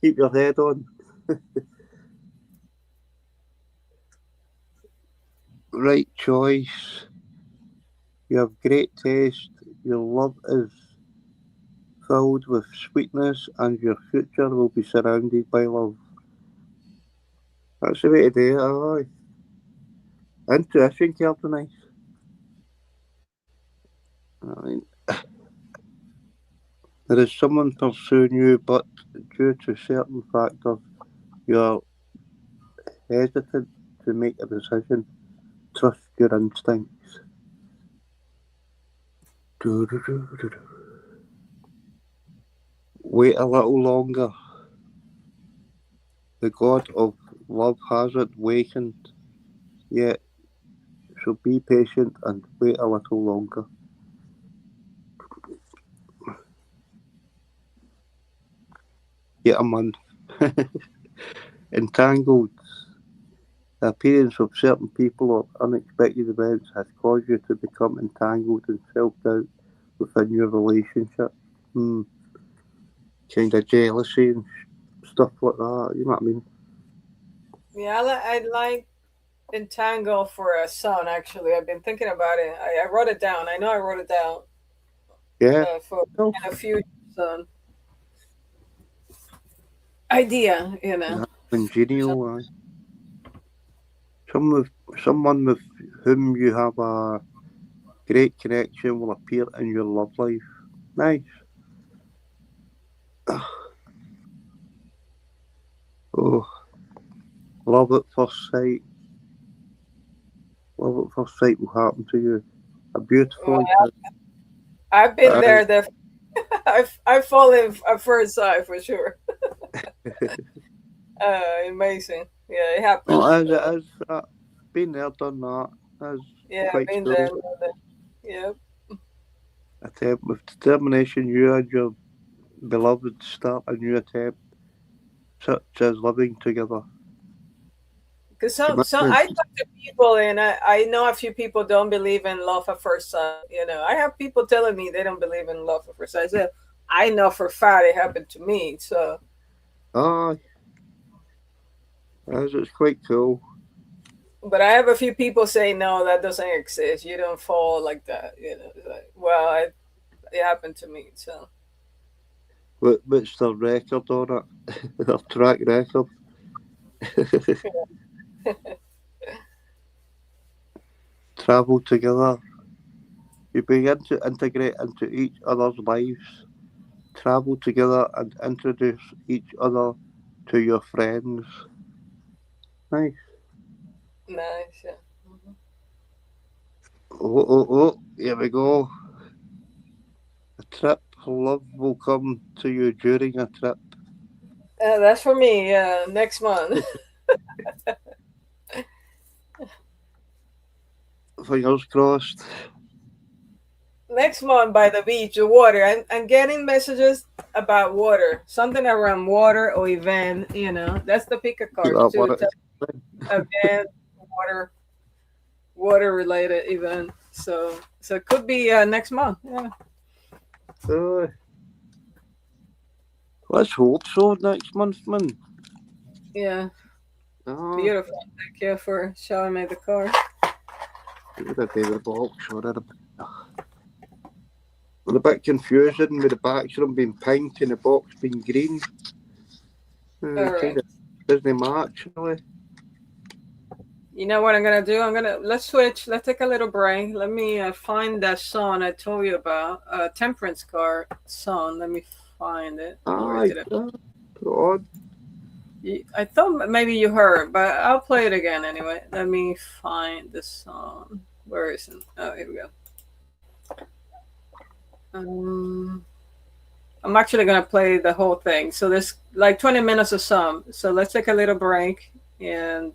Keep your head on. Right choice. You have great taste. Your love is filled with sweetness, and your future will be surrounded by love. That's the way to do it, aye. Intuition card nice. I mean, there is someone pursuing you, but due to certain factors, you're hesitant to make a decision. Trust your instincts. Wait a little longer. The god of love hasn't wakened yet, so be patient and wait a little longer. Yet a month. Entangled. The appearance of certain people or unexpected events has caused you to become entangled and self-doubt within your relationship. Kind of jealousy and stuff like that, you know what I mean? Yeah, I'd like entangle for a son, actually. I've been thinking about it. I wrote it down. I know I wrote it down. Yeah. For a future son. Idea, you know. Congenial, someone with whom you have a great connection will appear in your love life. Nice. Oh, love at first sight. Love at first sight will happen to you. A beautiful. Well, I've been there. I've fallen at first sight for sure. Amazing. Yeah, it happens. Oh, as it is. Been there, done that. That's yeah, quite been cool. there. Yep. Attempt with determination, you and your beloved start a new attempt, such as living together. Because I talk to people, and I know a few people don't believe in love at first sight. You know, I have people telling me they don't believe in love at first sight. So I know for a fact it happened to me. So. It's quite cool. But I have a few people say no, that doesn't exist. You don't fall like that. You know, it happened to me. So. What's their record on it? Their track record. Travel together. You begin to integrate into each other's lives. Travel together and introduce each other to your friends. Nice. Nice, yeah. Mm-hmm. Oh, here we go. A trip. Love will come to you during a trip. That's for me, next month. Fingers crossed. Next month by the beach, the water. I'm getting messages about water. Something around water or event, you know. That's the pick a card too. Event, water related event. So it could be next month. Yeah. Let's hope so next month, man. Yeah. Beautiful. Thank you for showing me the card. The box a bit confusing with the background being pink and the box being green. Kind of doesn't match really. You know what I'm gonna do? Let's switch. Let's take a little break. Let me find that song I told you about. Temperance card song. Let me find it. God. I thought maybe you heard, but I'll play it again anyway. Let me find the song. Where is it? Oh, here we go. I'm actually gonna play the whole thing. So there's like 20 minutes of song. So let's take a little break and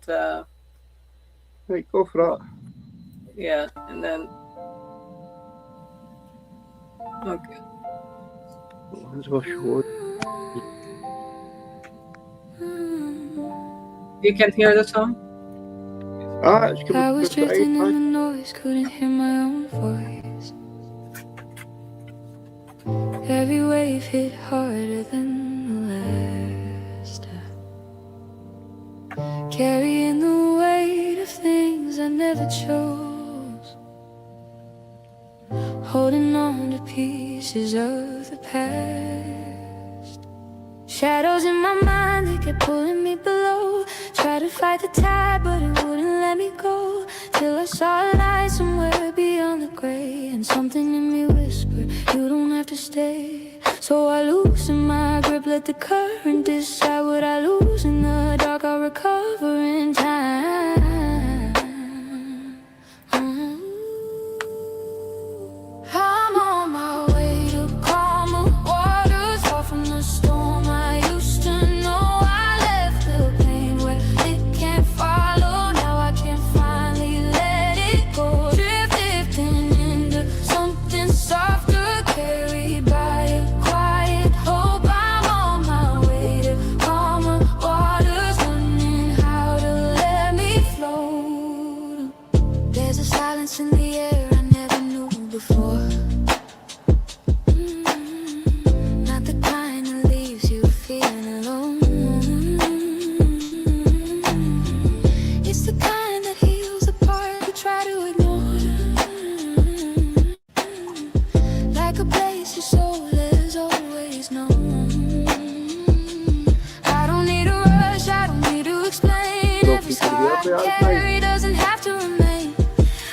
right, go for it. Yeah, and then okay. That's for sure. You can hear the song? It's coming I was from the drifting in iPad. the noise, couldn't hear my own voice. Every wave hit harder than the last. Carrying the weight of things I never chose, holding on to pieces of the past. Shadows in my mind, they kept pulling me below. Tried to fight the tide, but it wouldn't let me go. Till I saw a light somewhere beyond the gray, and something in me whispered, you don't have to stay. So I loosened my grip, let the current decide what I lose. In the dark, I'll recover in time. I'm on my way to calmer waters, far from the storm I used to know. I left the pain where it can't follow. Now I can finally let it go. Drifting into something softer, carried by a quiet hope. I'm on my way to calmer waters, learning how to let me float. There's a silence in the air I never knew before. Not the kind that leaves you feeling alone. It's the kind that heals the part you try to ignore. Like a place your soul has always known. I don't need a rush, I don't need to explain. Every scar I carry doesn't have to remain.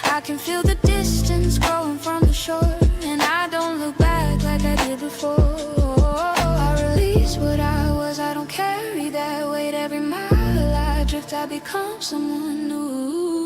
I can feel the distance growing from the shore, and I don't look back like I did before. I release what I was, I don't carry that weight. Every mile I drift, I become someone new.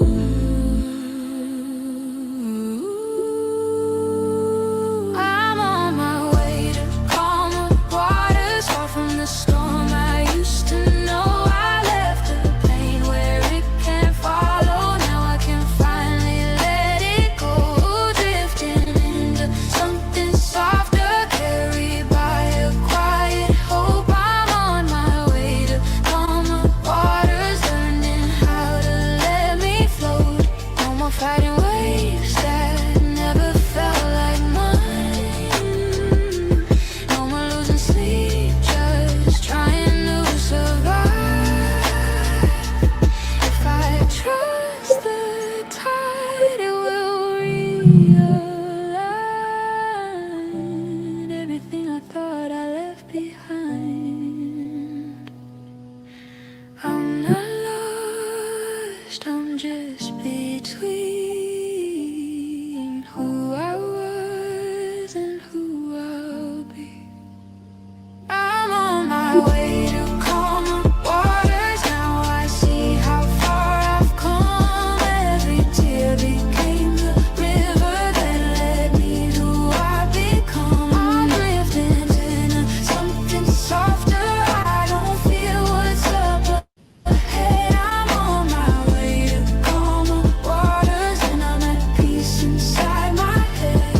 I'm on my way to calmer waters, far from the storm I used to know. I left the pain where it can't follow. Now I can finally let it go. Drifting into something softer, carried by a quiet hope. I'm on my way to calmer waters, learning how to let me float. No more fighting waves that never felt like mine. No more losing sleep, just trying to survive. If I trust the tide, it will realign everything I thought I left behind. I'm not lost, I'm just between who I was and who I'll be. I'm on my way to calmer waters. Now I see how far I've come. Every tear became the river that led me to who I've become. I'm drifting into something softer. I don't feel what's up ahead. I'm on my way to calmer waters, and I'm at peace inside my head.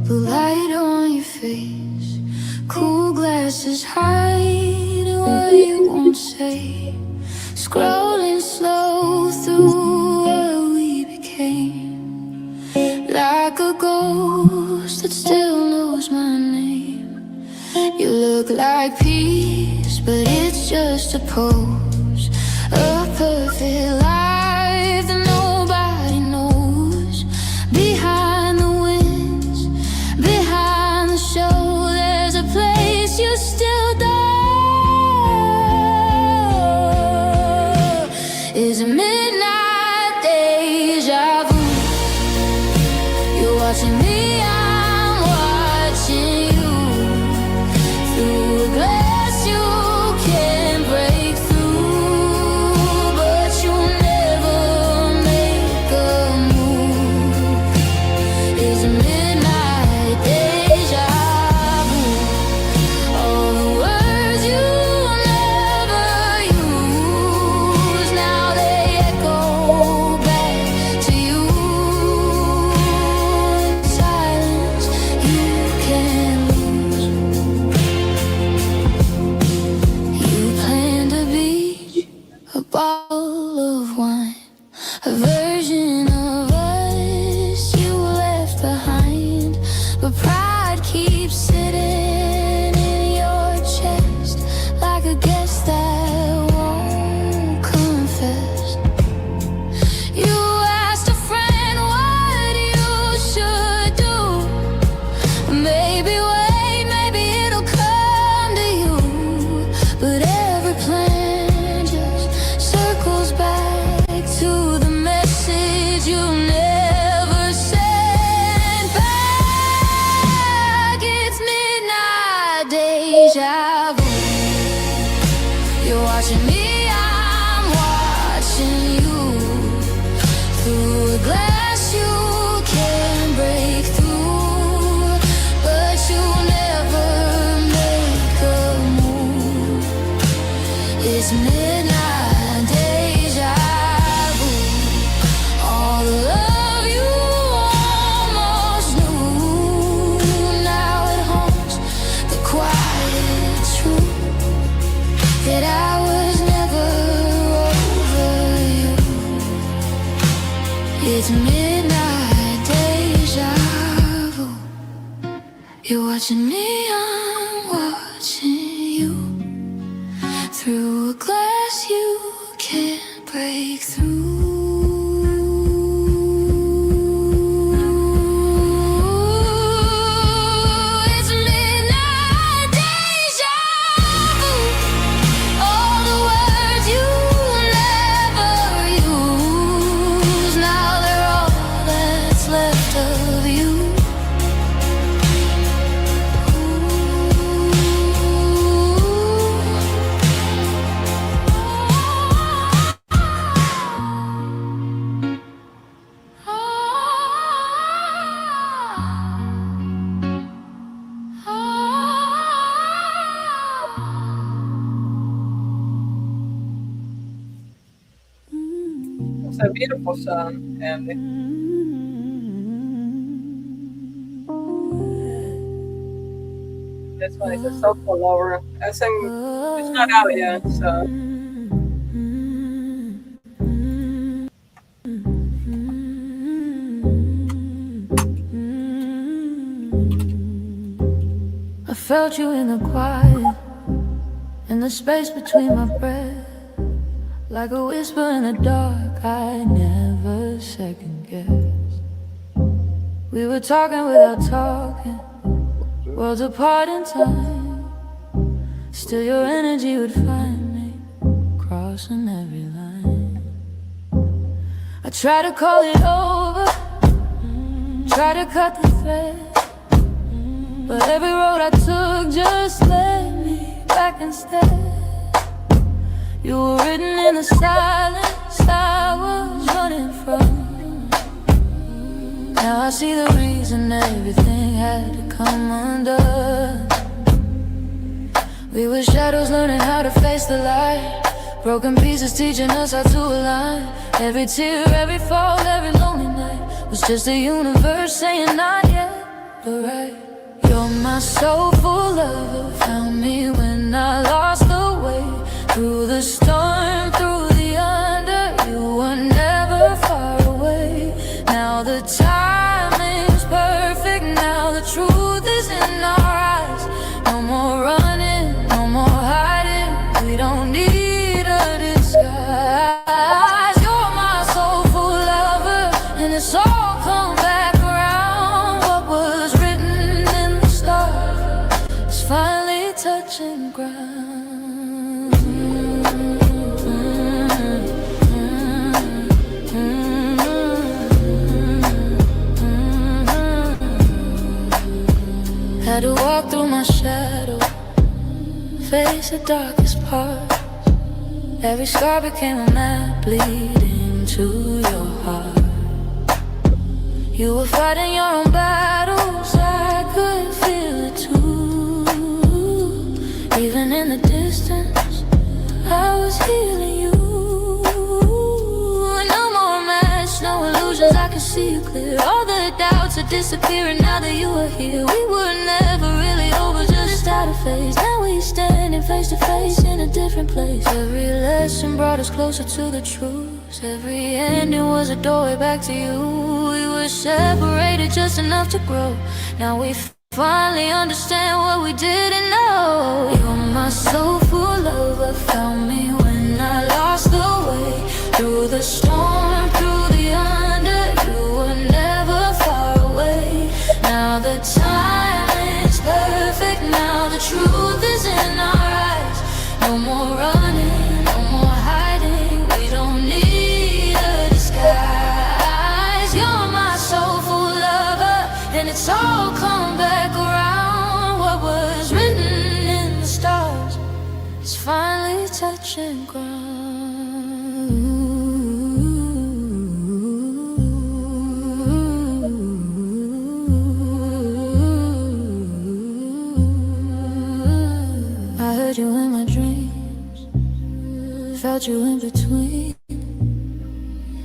The light on your face, cool glasses hiding what you won't say. Scrolling slow through what we became, like a ghost that still knows my name. You look like peace, but it's just a pose, a perfect life that nobody knows. Behind the winds, behind the show, there's a place you still don't. Is a midnight deja You're watching me, I'm watching you. Through a glass you can break through, but you never make a move. It's midnight deja vu. All the love you almost knew, now it haunts the quiet truth that I was never over you. It's midnight deja vu. You're watching me, I'm watching you. Through a glass you can't break through. It's midnight deja vu. All the words you never use, now they're all that's left of you. It's a beautiful song, Andy. This one is a soulful lower. I think it's not out yet, so. I felt you in the quiet, in the space between my breath, like a whisper in the dark I never second guessed. We were talking without talking, worlds apart in time. Still your energy would find me, crossing every line. I try to call it over, try to cut the thread, but every road I took just led me back instead. You were written in the silence I was running from. Now I see the reason everything had to come undone. We were shadows learning how to face the light, broken pieces teaching us how to align. Every tear, every fall, every lonely night was just the universe saying not yet, but right. You're my soulful lover, found me when I lost the way. Through the storm, through the under, you were never far away. Now the timing's perfect, now the truth is in our eyes. No more running, no more hiding, we don't need a disguise. You're my soulful lover, and it's all come back around. What was written in the stars is finally touching ground. Had to walk through my shadow, face the darkest part. Every scar became a map leading to your heart. You were fighting your own battles, I could feel it too. Even in the distance, I was healing you. No more masks, no illusions, I can see you clear. All the doubts are disappearing now that you are here. We were never really over, just out of phase. Now we standing face to face in a different place. Every lesson brought us closer to the truth. Every ending was a doorway back to you. We were separated just enough to grow. Now we finally understand what we didn't know. You're my soulful lover, found me when I lost the way. Through the storm, through the under, you were never far away. Now the time is perfect, now the truth is in our eyes. No more running, no more hiding, we don't need a disguise. You're my soulful lover, and it's all come back around. What was written in the stars touching ground. I heard you in my dreams, felt you in between.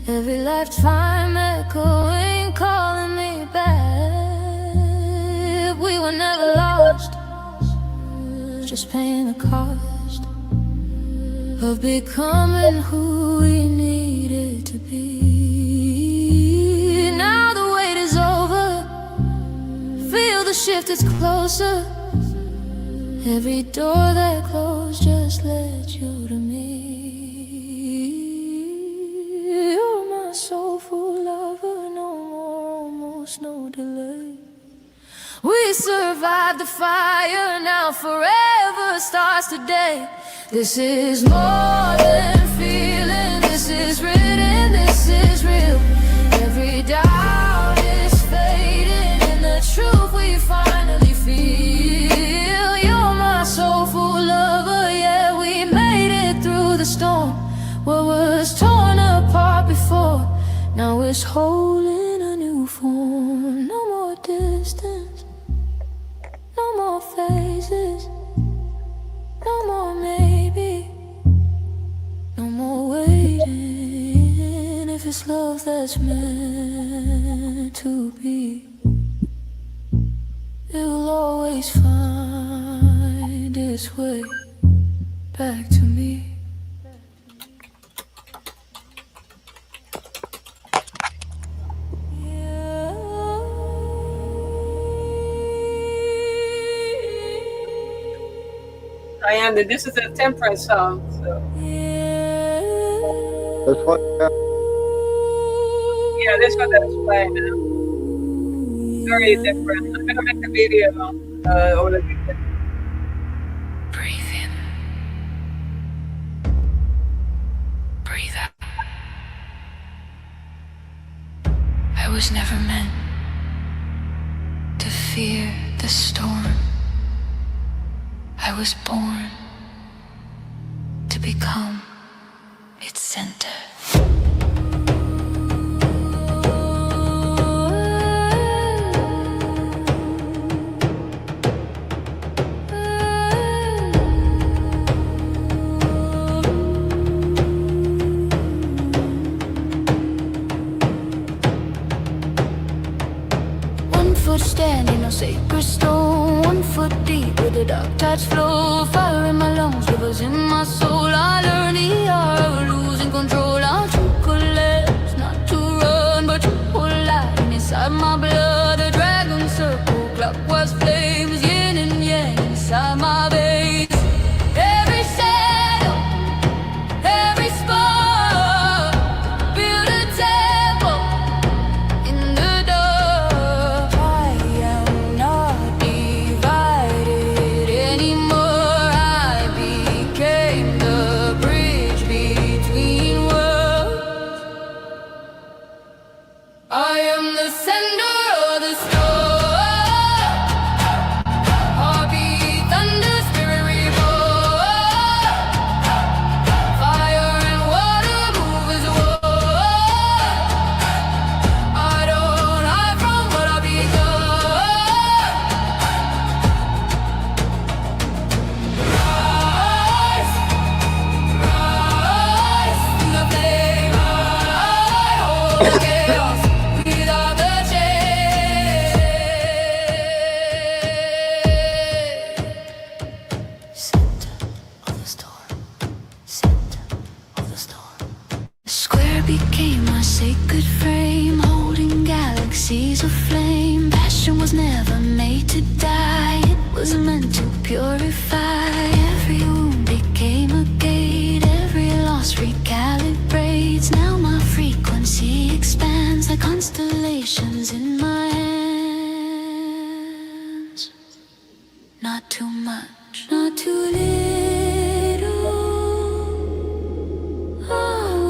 Every lifetime echoing, calling me back. We were never lost, just paying the cost of becoming who we needed to be. Now the wait is over, feel the shift is closer. Every door that closed just led you to me. You're my soulful lover, no more, almost no delay. We survived the fire, now forever starts today. This is more than feeling, this is written, this is real. Every doubt is fading, and the truth we finally feel. You're my soulful lover, yeah, we made it through the storm. What was torn apart before, now it's holding a new form. No more distance, no more phases, no more maybe, no more waiting. If it's love that's meant to be, it will always find its way back to me. This is a temperance song. So. That's what. Yeah, this one that's playing now. Very different. I'm gonna make a video over the weekend. Breathe in, breathe out. I was never meant to fear the storm. I was born to become its center. One foot standing on sacred stone, 1 foot deep with the dark tides flow. Fire in my lungs, rivers in my soul. I learned the art of losing control. I'm too collapse, not to run, but to hold light inside my blood. A dragon circle, clockwise flames, yin and yang inside my veins. Every shadow, every spark, build a temple in the dark. I am not divided anymore. I became the bridge between worlds. I am the sender of the storm. Heartbeat, thunder, spirit reborn. Fire and water move as one. I don't hide from what I become. Rise, rise in the flame. I hold chaos without the change. Center of the storm, center of the storm. The square became my sacred frame, holding galaxies aflame. Passion was never made to die, it was meant to purify. Every wound became a gate, every loss recalibrates. Now my frequency expands like constellations in my hands. Not too much, not too little. I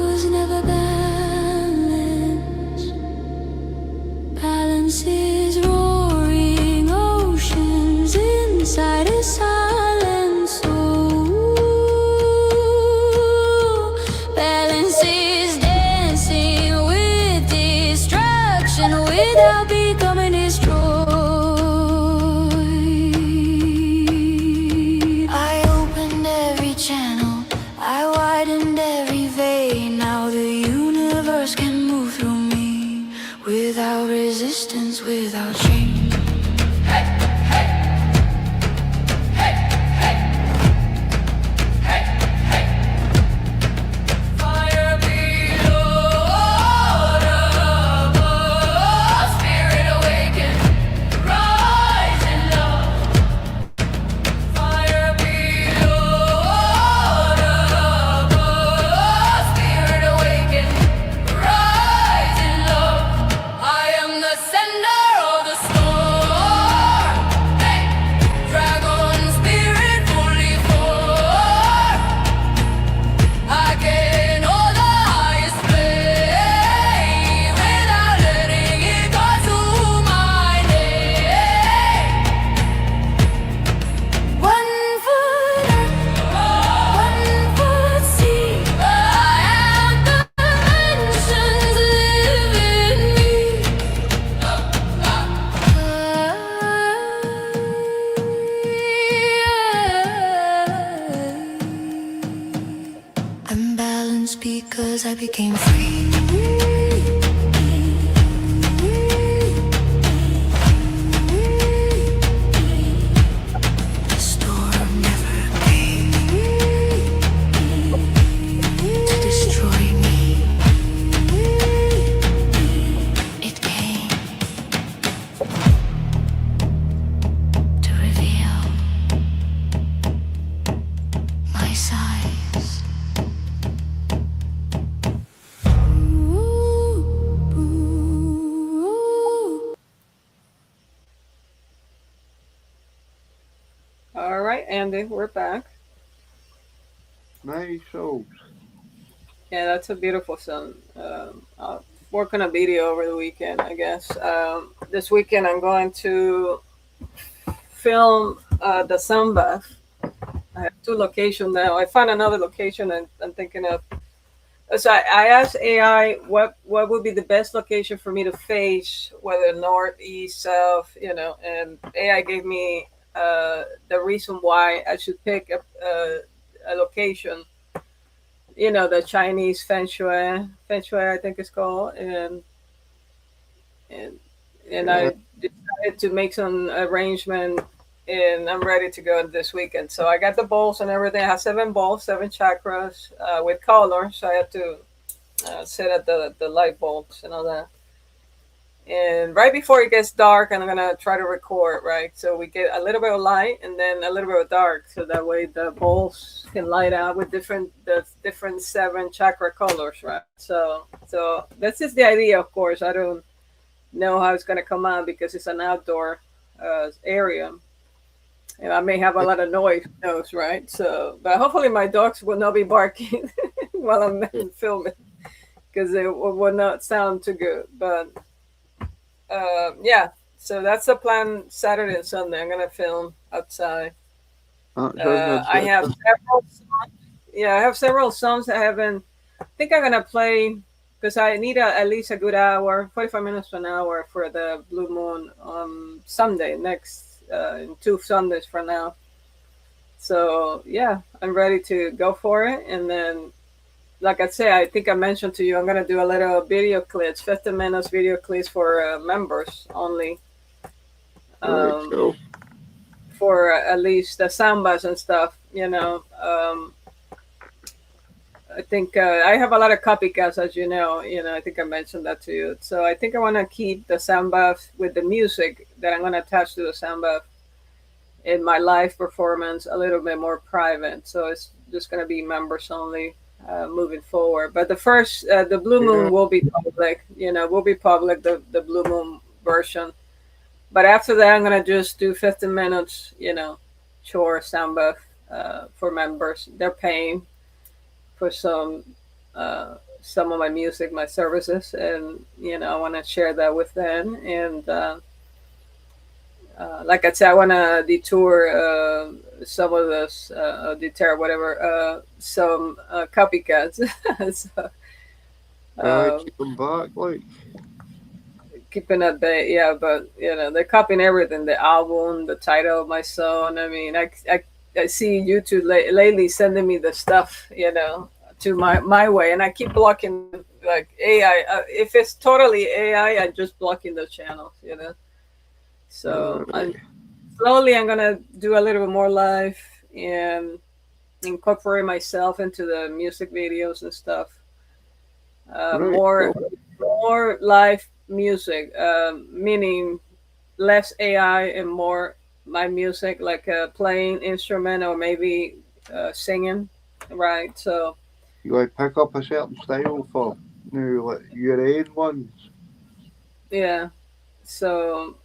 was never balanced. Balance is roaring oceans inside a silence. because I became free. The storm never came to destroy me. It came to reveal my size. All right, Andy, we're back. Nice souls. Yeah, that's a beautiful song. I'll work on a video over the weekend, I guess. This weekend I'm going to film the sun bath. I have 2 locations now. I found another location and I'm thinking of. So I asked AI what would be the best location for me to face, whether north, east, south, and AI gave me the reason why I should pick a location. The Chinese feng shui, I think it's called, and I decided to make some arrangement, and I'm ready to go this weekend. So I got the bowls and everything. I have 7 bowls, 7 chakras with color. So I have to set up the light bulbs and all that. And right before it gets dark, I'm gonna try to record, right? So we get a little bit of light and then a little bit of dark, so that way the bowls can light out with the different 7 chakra colors, right? So that's just the idea, of course. I don't know how it's gonna come out because it's an outdoor area. And I may have a lot of noise, who knows, right? So, but hopefully my dogs will not be barking while I'm filming, because it will not sound too good. But yeah, so that's the plan. Saturday and Sunday, I'm gonna film outside. I have several songs. Yeah, I have several songs I haven't. I think I'm gonna play because I need at least a good hour, 45 minutes to an hour for the Blue Moon on Sunday next. In 2 Sundays for now. So yeah, I'm ready to go for it. And then, like I say, I think I mentioned to you, I'm gonna do a little video clips, 15 minutes video clips for members only. Cool. For at least the sambas and stuff. I think I have a lot of copycats, as you know. I think I mentioned that to you. So I think I want to keep the samba with the music that I'm going to attach to the samba in my live performance a little bit more private. So it's just going to be members only moving forward. But the first, the Blue Moon will be public. Will be public, the Blue Moon version. But after that, I'm going to just do 15 minutes, chore samba for members. They're paying for some of my music, my services, and I want to share that with them. And like I said, I want to detour some of this, deter whatever, some copycats. So, keep them back, like keeping at bay, yeah. But they're copying everything: the album, the title of my song. I mean, I see YouTube lately sending me the stuff, to my way, and I keep blocking like AI. If it's totally AI, I'm just blocking the channels, So I'm gonna do a little bit more live and incorporate myself into the music videos and stuff. More live music, meaning less AI and more my music, like playing instrument or maybe singing, right? So you like pick up a certain style for like your own ones. Yeah, so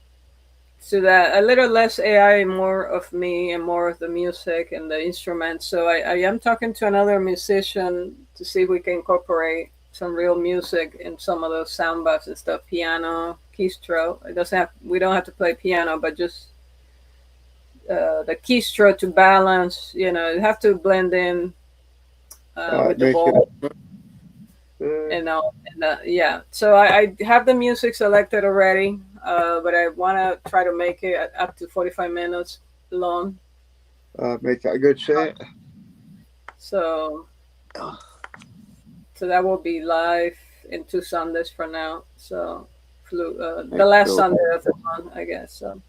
that a little less AI and more of me and more of the music and the instruments. So I am talking to another musician to see if we can incorporate some real music in some of those sambas and stuff, piano, keystro. We don't have to play piano, but just the keystro to balance, you have to blend in with the ball. Yeah. So I have the music selected already, but I want to try to make it up to 45 minutes long. Make it a good set. So So that will be live in 2 Sundays for now. So the last Sunday of the month, I guess. So,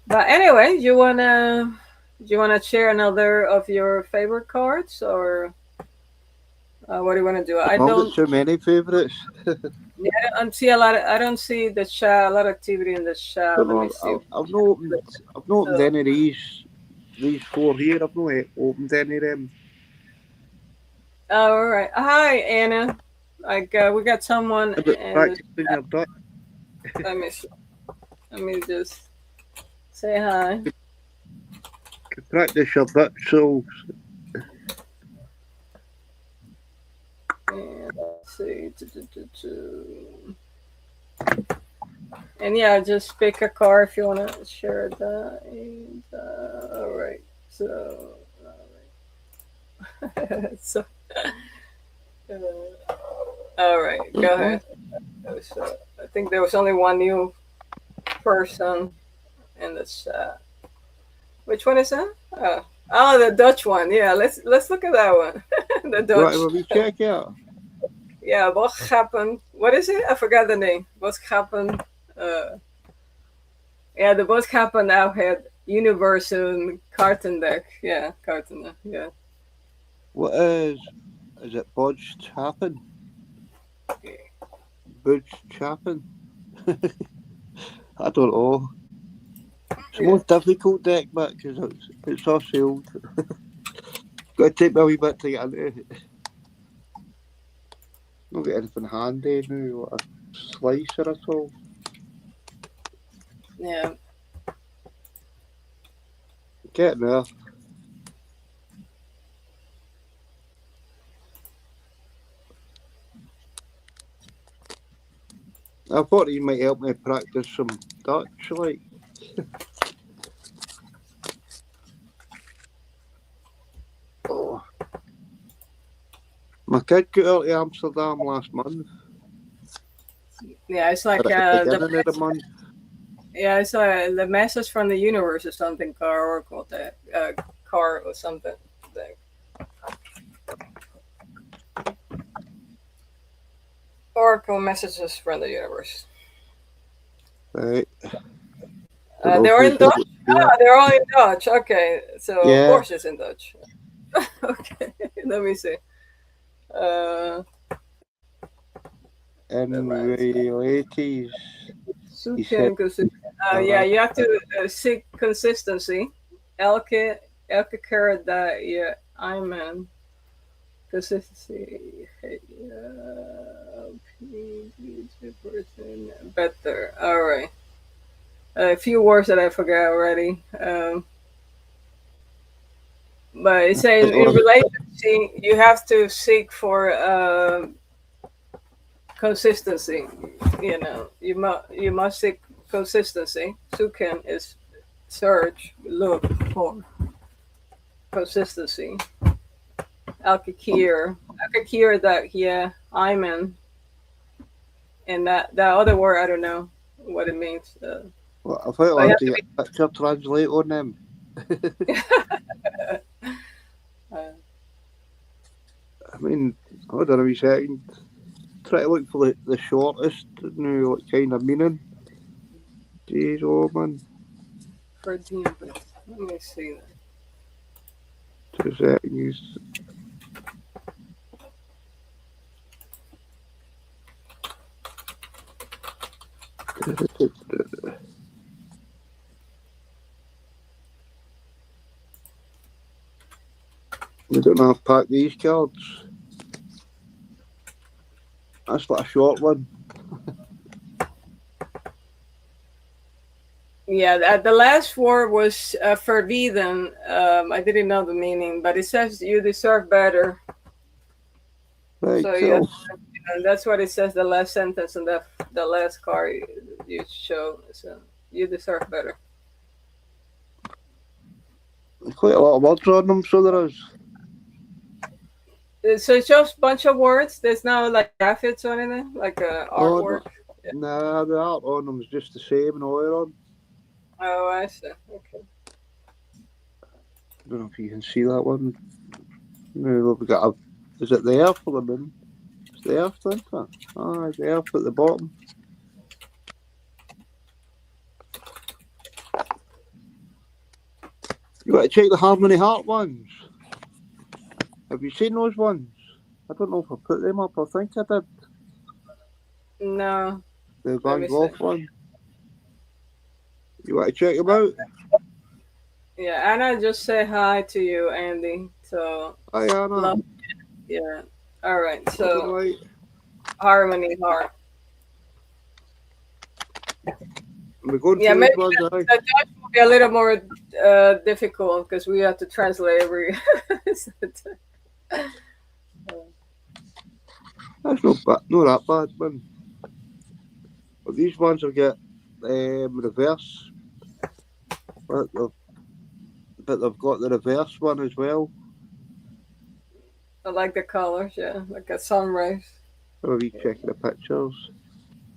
but anyway, do you wanna share another of your favorite cards, or what do you want to do? I've got so many favourites. Yeah, I don't see a lot. I don't see the chat. A lot of activity in the chat. Let me see. I've not opened any of these 4 here. I've not opened any of them. Oh, all right. Hi, Anna. Like we got someone in Practicing your Dutch. Let me see. Let me just say hi. Practice your Dutch souls. And let's see. And yeah, just pick a card if you want to share that. And all right. So, all right. So, all right. Go ahead. So, I think there was only one new person in the chat. Which one is that? Oh, the Dutch one. Yeah, let's look at that one. The Dutch. Right, will we check out? Yeah, wat gappen. What is it? I forgot the name. Wat gappen. Yeah, the wat gappen now had Universal carton deck. Yeah, carton deck. Yeah. What is it Budge Chappin? Budge Chappin? I don't know. It's the most difficult deck, but because it's all sealed. Got to take me a wee bit to get into it. Not got anything handy now, like a slicer at all. Yeah. Get there. I thought he might help me practice some Dutch, like. Oh. My kid got out to Amsterdam last month. Yeah, it's like the month. Yeah, it's the message from the universe or something, Oracle that car or something. Oracle messages from the universe. Right. They're in Dutch. Ah, they're all in Dutch. Okay, so yeah. Of course it's in Dutch. Okay, let me see. In realities. Yeah, you have to seek consistency. Elke keer dat je amen consistency better. All right. A few words that I forgot already. But it's saying in relationship you have to seek for consistency. You know, you must seek consistency. Zoeken is search, look for consistency. Elke keer dat je amen. And that other word, I don't know what it means. Well, I thought I had to get a picture translate on them. I mean, hold on a wee second. Try to look for the shortest new like, kind of meaning. Jeez, oh man. For example, let me see that. 2 seconds. We don't have to pack these cards. That's like a short one. Yeah, the last word was verbieden. I didn't know the meaning, but it says you deserve better. Right, So cool. that's what it says. The last sentence and the last card you show. So you deserve better. There's quite a lot of words on them, so there is. So it's just a bunch of words. There's no like graphics or anything, like artwork. Nah, the art on them is just the same and all on. Oh, I see. Okay. I don't know if you can see that one. No, we got is it there for the moon? The earth, isn't it? Ah, the earth at the bottom. You got to check the Harmony Heart ones. Have you seen those ones? I don't know if I put them up. I think I did. No. The Van Gogh one. You want to check them out? Yeah, Anna just say hi to you, Andy. So Hi, Anna. love. Yeah. All right. So Right. Harmony Heart. We're going Yeah, through maybe these ones, the aye. Dutch will be a little more difficult because we have to translate every. That's not bad, not that bad, man. But these ones will get reverse. But they've got the reverse one as well. I like the colors, yeah, like a sunrise. Or we checking the pictures.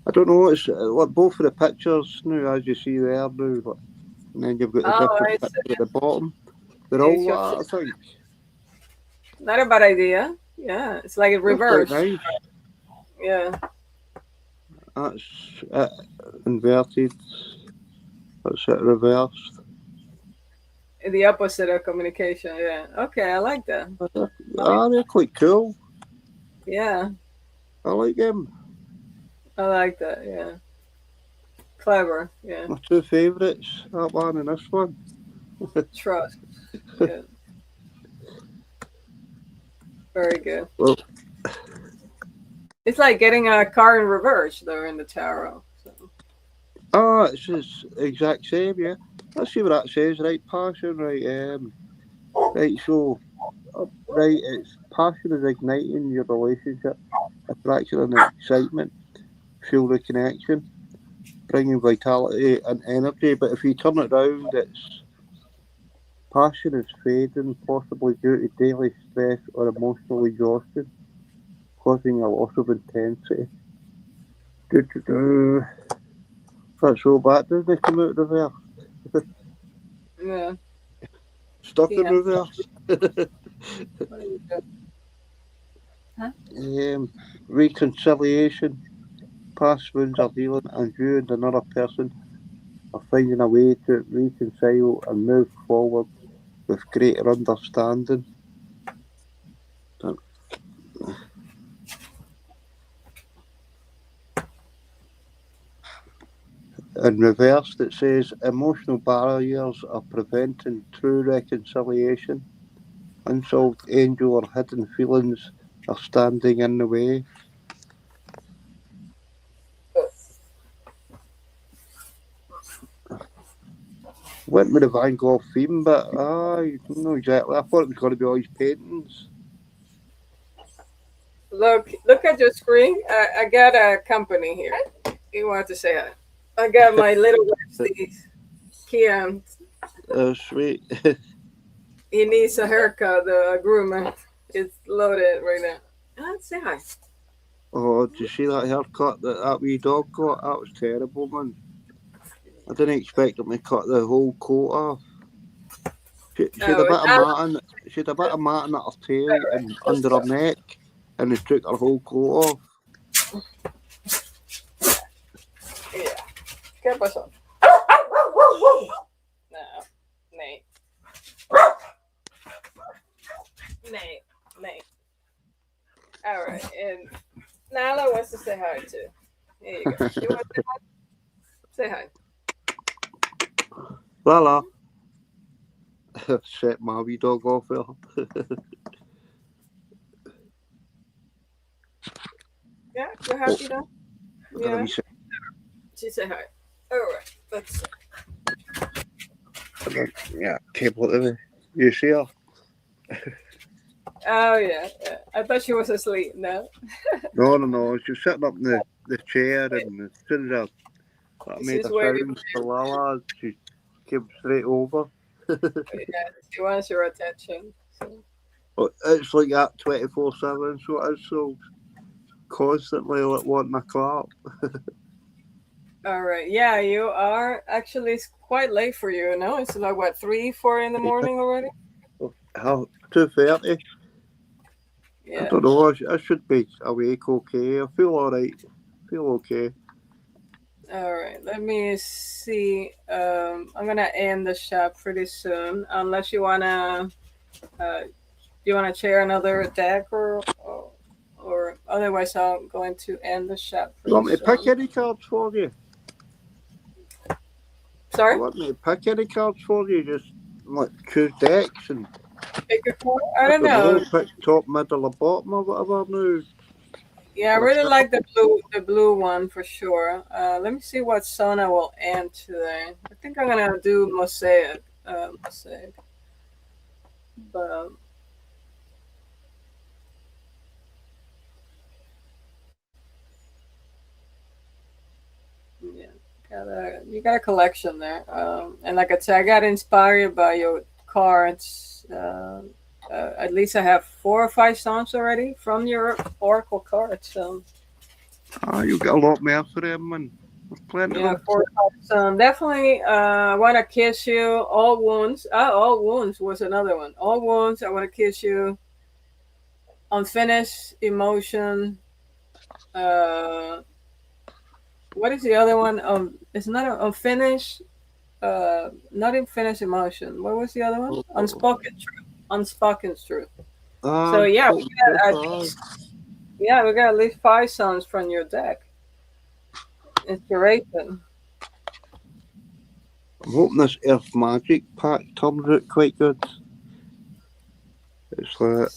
I don't know, it's like both of the pictures now, as you see there now. But, and then you've got the different pictures at the bottom. They're all that, I think. Not a bad idea. Yeah, it's like a reverse. That's quite nice. Yeah. That's inverted. That's it reversed. The opposite of communication, yeah. Okay, I like that. They're quite cool. Yeah. I like them. I like that, yeah. Clever, yeah. My two favourites, that one and this one. Trust. Yeah. Very good. Well, it's like getting a car in reverse, though, in the tarot. So. it's just exact same, yeah. Let's see what that says, right? Passion, right? Right, so, right, it's passion is igniting your relationship, attraction and excitement, feel the connection, bringing vitality and energy. But if you turn it around, it's passion is fading, possibly due to daily stress or emotional exhaustion, causing a loss of intensity. That's so bad, doesn't it come out reverse? Yeah. Stuck in reverse. Huh? Reconciliation, past wounds are healing, and you and another person are finding a way to reconcile and move forward with greater understanding. In reverse, it says emotional barriers are preventing true reconciliation. Unsolved angel or hidden feelings are standing in the way. Went with the Van Gogh theme, but I don't know exactly. I thought it was going to be all his paintings. Look at your screen. I got a company here. You want to say hi? I got my little Wesley's PM. Oh, sweet. He needs a haircut, the groomer. It's loaded right now. Say hi. Oh, did you see that haircut that wee dog got? That was terrible, man. I didn't expect him to cut the whole coat off. She had a bit of matting at her tail and under her neck, and they took her whole coat off. Yeah. ¿Qué pasó? No, Nate. Nate. All right, and Nala wants to say hi too. Here you go. You want to say hi? Lala. Set my wee dog off there. Yeah, you're happy now? Yeah. She said hi. All right, let's see. Yeah, cable to me. You see her? Oh, yeah. I thought she was asleep. No. No. She was sitting up in the chair, and as soon as I made a sound for Lala, she came straight over. Yeah, she wants your attention. So. Well, it's like that 24/7, so it is, so constantly wanting a clap. All right. Yeah, you are. Actually, it's quite late for you, no? It's like, what, 3, 4 in the morning already? How 2:30? Yeah. I don't know. I should be awake okay. I feel alright. Feel okay. All right. Let me see. I'm gonna end the shop pretty soon, unless you wanna. You wanna share another deck or otherwise I'm going to end the shop You want pretty me to pick soon. any cards for you? Sorry. You want me to pick any cards for you? Just like choose decks and Pick a card? I don't know. pick top, middle, or bottom or whatever. No. Yeah, I really like the blue one for sure. Let me see what song I will end today. I think I'm gonna do mosaic. Mosaic. But yeah, you got a collection there. And like I said, I got inspired by your cards. At least I have 4 or 5 songs already from your Oracle cards. So You get a lot more for them, man. There's plenty yeah, of them. 4 or 5 songs. Definitely. Wanna kiss you. All wounds. All wounds was another one. All wounds. I wanna kiss you. Unfinished emotion. What is the other one? It's not unfinished. Not unfinished emotion. What was the other one? Unspoken truth. Unspoken truth. So yeah, we got at least 5 songs from your deck. Inspiration. I'm hoping this Earth Magic pack turns out quite good. It's like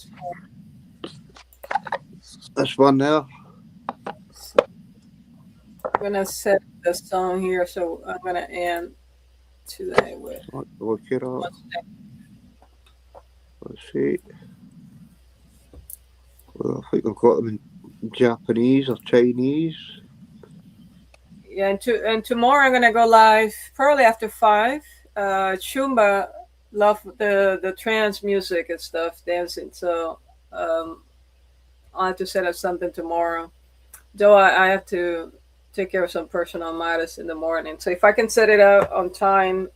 this one there. I'm gonna set the song here, so I'm gonna end today with. Look it up. Let's see. Well, I think I've got them in Japanese or Chinese. Yeah, and tomorrow I'm gonna go live probably after 5. Chumba love the trance music and stuff, dancing. So I'll have to set up something tomorrow. Though I have to take care of some personal matters in the morning. So if I can set it out on time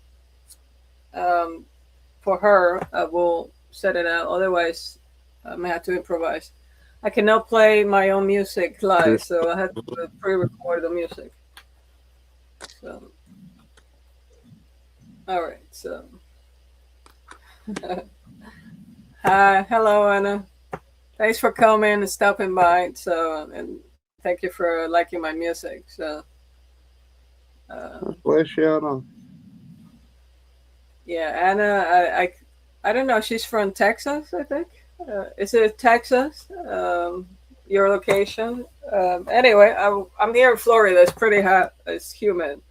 for her, I will set it out. Otherwise, I may have to improvise. I cannot play my own music live, so I have to pre-record the music. So, all right. So, hi, hello, Anna. Thanks for coming and stopping by. So, and thank you for liking my music. So, Bless you, Anna. yeah, Anna. I don't know. She's from Texas, I think. Is it Texas? Your location? Anyway, I'm here in Florida. It's pretty hot. It's humid.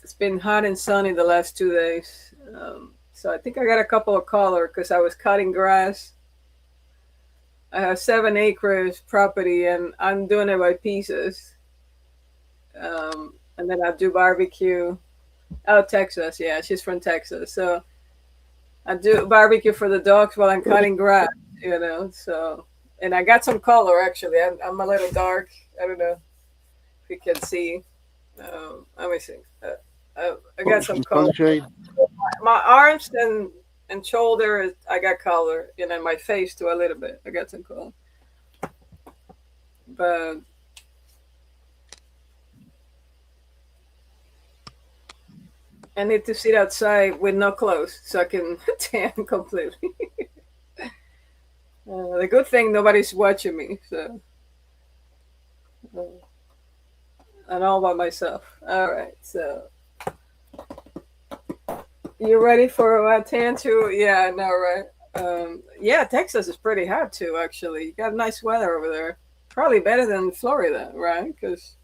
It's been hot and sunny the last 2 days. So I think I got a couple of color because I was cutting grass. I have 7 acres property and I'm doing it by pieces. And then I do barbecue. Oh, Texas. Yeah, she's from Texas. So I do barbecue for the dogs while I'm cutting grass, so, and I got some color actually. I'm a little dark. I don't know if you can see. Let me see. I got some color. My arms and shoulder, I got color, and my face too a little bit. I got some color. But I need to sit outside with no clothes so I can tan completely. The good thing nobody's watching me, so I'm all by myself. All right, so you ready for a tan too? Yeah, I know, right? Yeah, Texas is pretty hot too. Actually, you got nice weather over there. Probably better than Florida, right? Because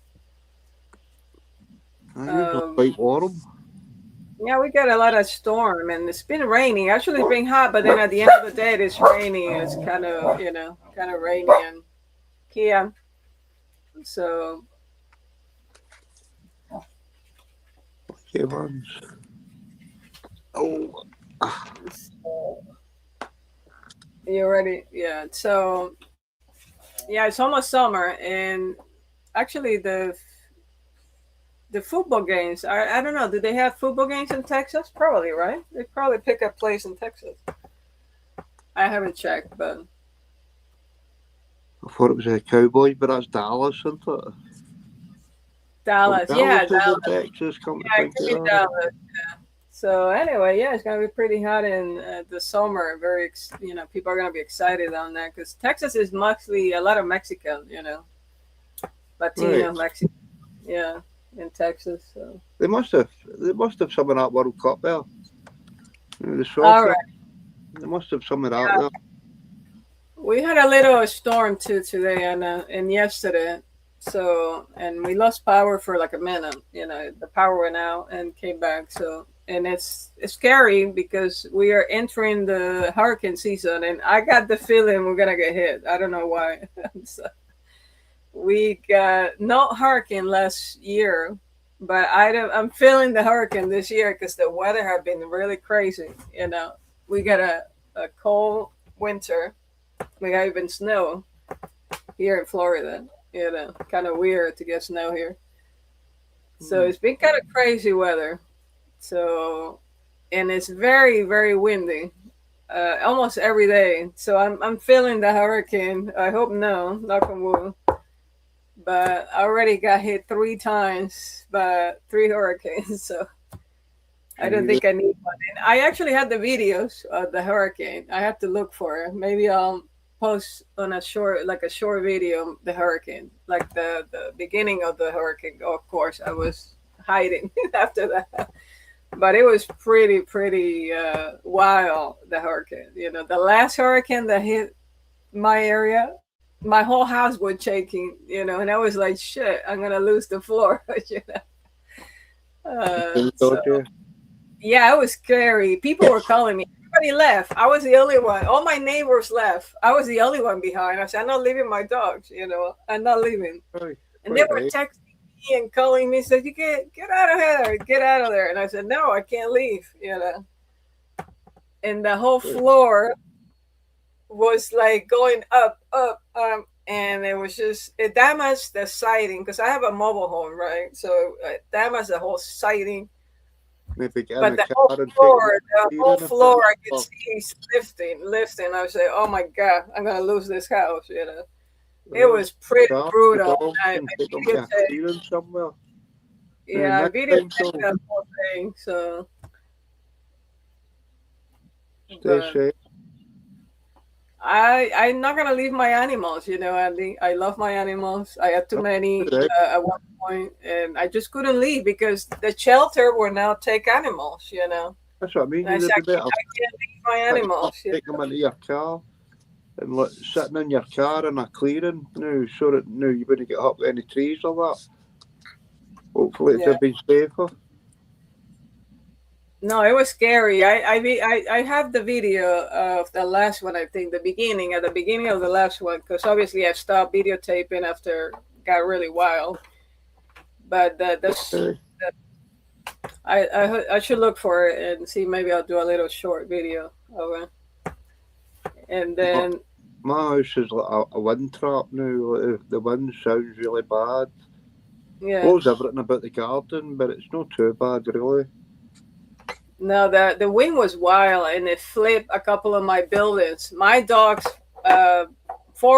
quite warm. yeah, we got a lot of storm, and it's been raining. Actually, it's been hot, but then at the end of the day, it's raining. It's kind of, kind of rainy and Kia. So, Okay, man. Oh, you ready? Yeah. So, yeah, it's almost summer, and actually, the football games. I don't know. Do they have football games in Texas? Probably, right? They probably pick a place in Texas. I haven't checked, but I thought it was Cowboys, but that's Dallas, isn't it? Dallas, yeah, Dallas is Dallas. in Texas, come to Yeah, it think could be of it. Dallas. So anyway, yeah, it's gonna be pretty hot in the summer. People are gonna be excited on that because Texas is mostly a lot of Mexican, Latino, Right. Mexican, yeah, in Texas. So They must have some of that World Cup there. The all soccer. right, They must have some of that yeah. there. We had a little storm too today and yesterday. So and we lost power for like a minute. The power went out and came back. So and it's scary because we are entering the hurricane season, and I got the feeling we're gonna get hit. I don't know why. So we got no hurricane last year, but I'm feeling the hurricane this year because the weather have been really crazy. We got a cold winter. We got even snow here in Florida. Kind of weird to get snow here. So it's been kind of crazy weather. So, and it's very, very windy, almost every day. So I'm feeling the hurricane. I hope no, knock on wood. But I already got hit 3 times by 3 hurricanes. So I don't think I need one. And I actually had the videos of the hurricane. I have to look for it. Maybe I'll post on a short video the hurricane, like the beginning of the hurricane. Of course, I was hiding after that, but it was pretty wild. The hurricane, the last hurricane that hit my area, my whole house was shaking, and I was like, shit, I'm gonna lose the floor. So, yeah, it was scary. People were calling me. Everybody left. I was the only one. All my neighbors left. I was the only one behind. I said, I'm not leaving my dogs, I'm not leaving. And they were texting me and calling me, said, you get out of here, get out of there. And I said, no, I can't leave, And the whole floor was like going up, and it damaged the siding because I have a mobile home, right? So it damaged the whole siding. Maybe But the whole floor, I could see lifting. I was like, oh my God, I'm going to lose this house, It was pretty brutal. I somewhere. Yeah, I videotaped that whole thing, so. Stay safe. I'm not gonna leave my animals, Andy. I love my animals. I had too many at one point, and I just couldn't leave because the shelter will now take animals, That's what I mean. I said, I can't leave my animals. Take them into your car and sitting in your car in a clearing now, so that you wouldn't get up any trees or that. Hopefully, it'd be safer. No, it was scary. I have the video of the last one. I think at the beginning of the last one, because obviously I stopped videotaping after it got really wild. But I should look for it and see. Maybe I'll do a little short video of it. And then my house is like a wind trap now. Like, the wind sounds really bad. Yeah. Blows everything about the garden, but it's not too bad really. No, the wind was wild, and it flipped a couple of my buildings. My dogs, 4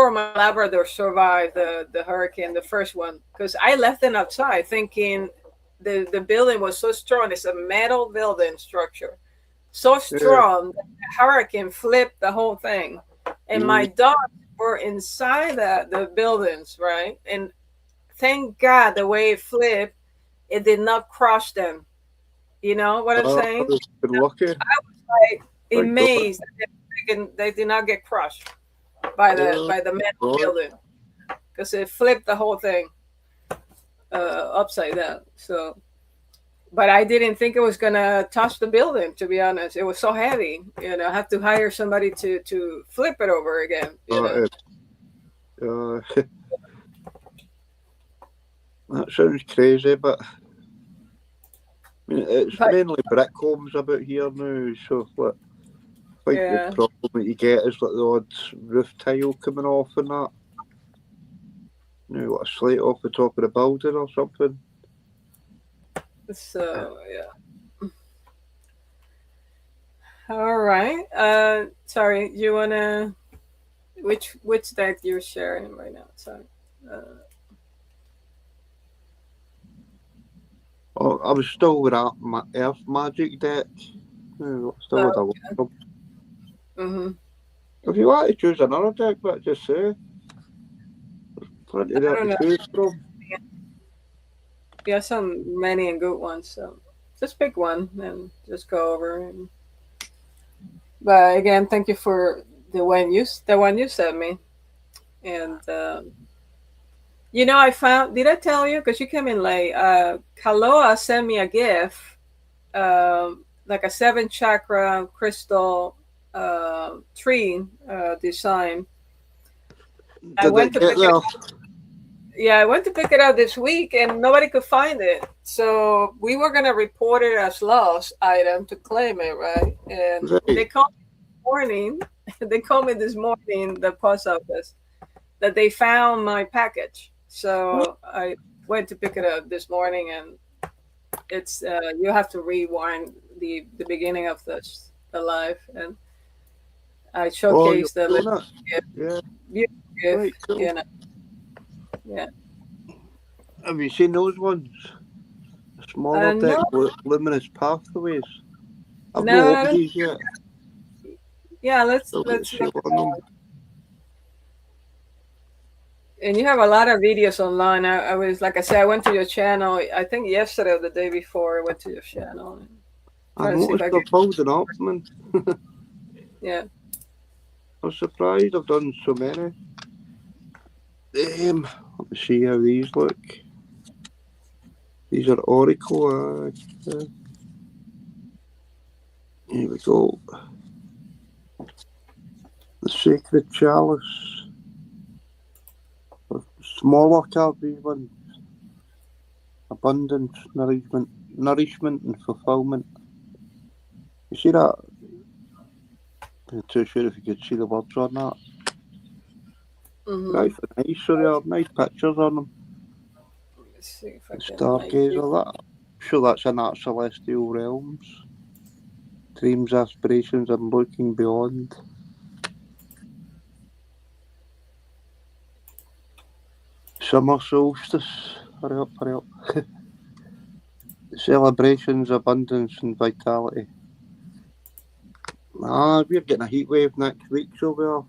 of my Labradors survived the hurricane, the first one, because I left them outside thinking the building was so strong. It's a metal building structure, so strong that the hurricane flipped the whole thing. And my dogs were inside the buildings, right? And thank God the way it flipped, it did not crush them. You know what I'm saying? Been lucky. I was like amazed that they did not get crushed by the metal building because it flipped the whole thing upside down. So, but I didn't think it was gonna touch the building. To be honest, it was so heavy. I have to hire somebody to flip it over again. That sounds crazy, but. I mean, it's mainly brick homes about here now, so what I think the problem that you get is like the odd roof tile coming off and that. Like a slate off the top of the building or something. So All right. Sorry, you wanna which deck you're sharing right now? Sorry. Oh, I was still with my Earth Magic deck. Still with a lot of them. Mm-hmm. If you want to choose another deck, but just say. There's plenty I there don't to know. choose from. Yeah, some many and good ones. So just pick one and just go over. But again, thank you for the one you sent me. And I found. Did I tell you? Because you came in late. Kaloa sent me a gift, like a 7 chakra crystal tree design. I Did went it to get pick it there? up. Yeah, I went to pick it up this week, and nobody could find it. So we were gonna report it as lost item to claim it, right? And they Right. called me this morning. They called me this morning, the post office, that they found my package. So I went to pick it up this morning, and it's you have to rewind the beginning of the live, and I Oh, you're showcased the doing little it? gift, Yeah. beautiful gift, Right, cool. yeah. Have you seen those ones? The smaller deck, No, Luminous Pathways. I've no, no I opened don't. these yet. Yeah, let's Still got the let's seal look at on them. that. And you have a lot of videos online. I was like I said, I went to your channel. I think yesterday or the day before, I went to your channel. And I trying to see if noticed I they're could. building up, man. Yeah. I'm surprised I've done so many. Let me see how these look. These are Oracle. Here we go. The Sacred Chalice. Smaller cards, these ones. Abundance, nourishment and fulfillment. You see that? I'm not too sure if you could see the words on that. Mm-hmm. Nice, nice, so they are nice pictures on them. Let's see if I The can make it. Stargazer, that. I'm sure that's in that celestial realms. Dreams, aspirations, and looking beyond. Summer solstice. Hurry up, hurry up. Celebrations, abundance, and vitality. We're getting a heat wave next week, so we are.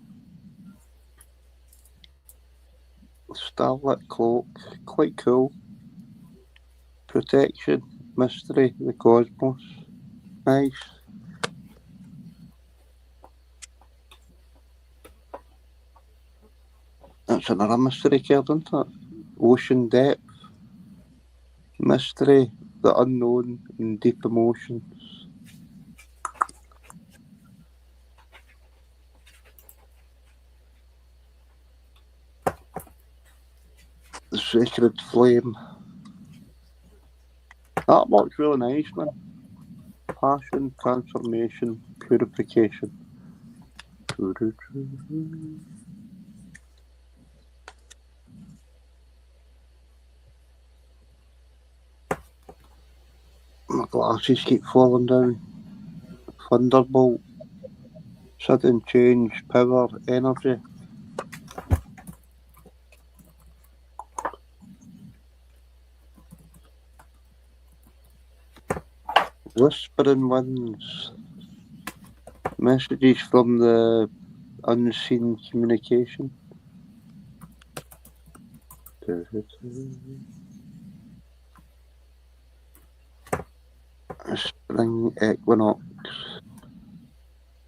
Starlit cloak, quite cool. Protection, mystery, the cosmos. Nice. That's another mystery card, isn't it? Ocean depth, mystery, the unknown, and deep emotions. The sacred flame. That looks really nice, man. Passion, transformation, purification. My glasses keep falling down. Thunderbolt. Sudden change, power, energy. Whispering winds. Messages from the unseen communication. Spring equinox.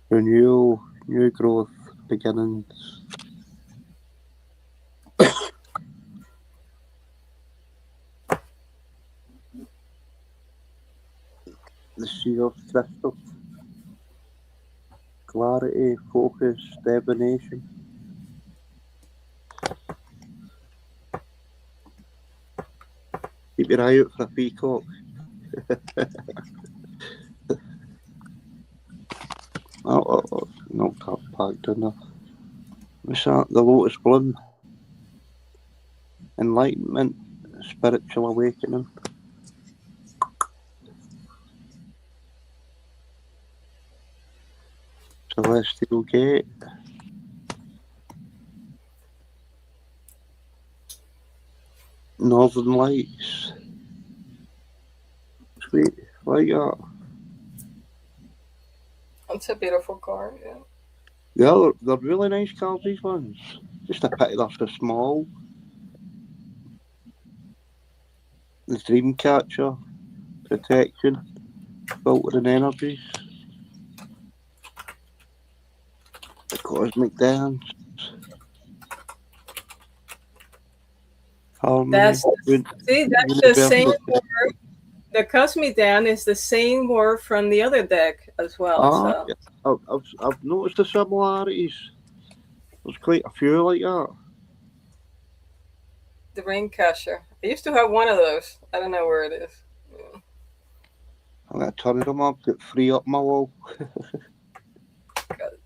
Renewal, new growth, beginnings. The sea of crystal. Clarity, focus, divination. Keep your eye out for a peacock. Knocked that back down there. What's that? The Lotus Bloom. Enlightenment, spiritual awakening. Celestial Gate. Northern Lights. Sweet, like that. It's a beautiful card, yeah. Yeah, they're really nice cards, these ones. Just a pity they're so small. The Dreamcatcher, Protection, Filtering Energies, the Cosmic Dance, Harmony, That's the same Universal. word. The Cosmic Dan is the same word from the other deck as well. So Yeah. I've noticed the similarities. There's quite a few like that. the Raincatcher. I used to have one of those. I don't know where it is. Yeah. I'm going to turn them up, get three up my wall.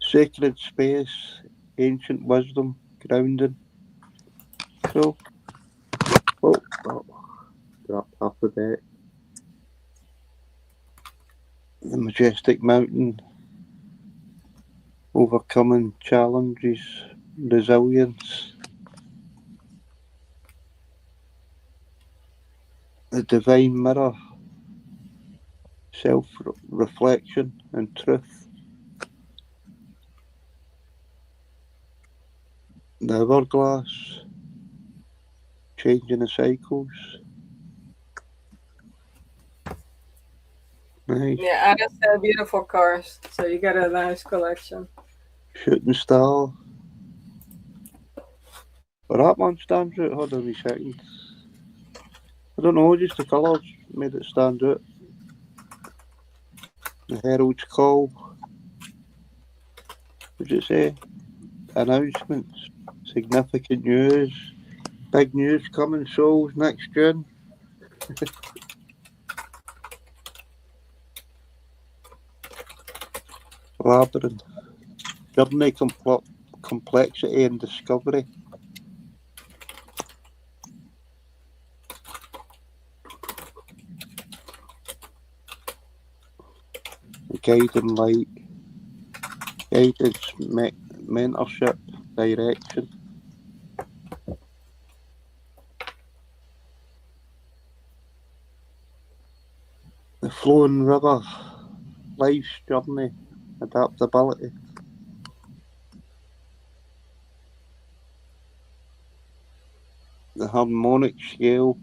Sacred Space, Ancient Wisdom, Grounding. So, up the deck. The Majestic Mountain, Overcoming Challenges, Resilience. The Divine Mirror, Self-Reflection and Truth. The Hourglass, Changing the Cycles. Nice. Yeah, I just have beautiful cars. So you got a nice collection. Shooting Star. But that one stands out. Hold on a second. I don't know, just the colours made it stand out. The Herald's Call. What did it say? Announcements. Significant news. Big news coming, Souls, next June. Labyrinth. Journey, complexity and discovery. Guiding light. Guidance, mentorship, direction. The flowing river. Life's journey. Adaptability. The harmonic scale.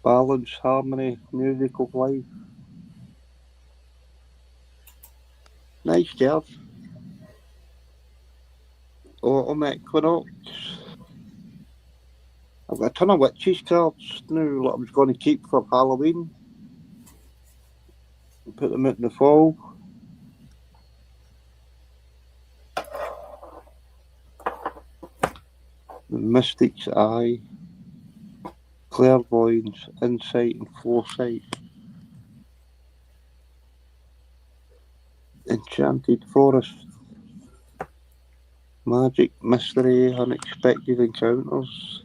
Balance, harmony, music of life. Nice job. Autumn Equinox. I've got a ton of witches cards now that I was going to keep for Halloween. Put them out in the fall. The Mystic's Eye. Clairvoyance, Insight and Foresight. Enchanted Forest. Magic, mystery, unexpected encounters.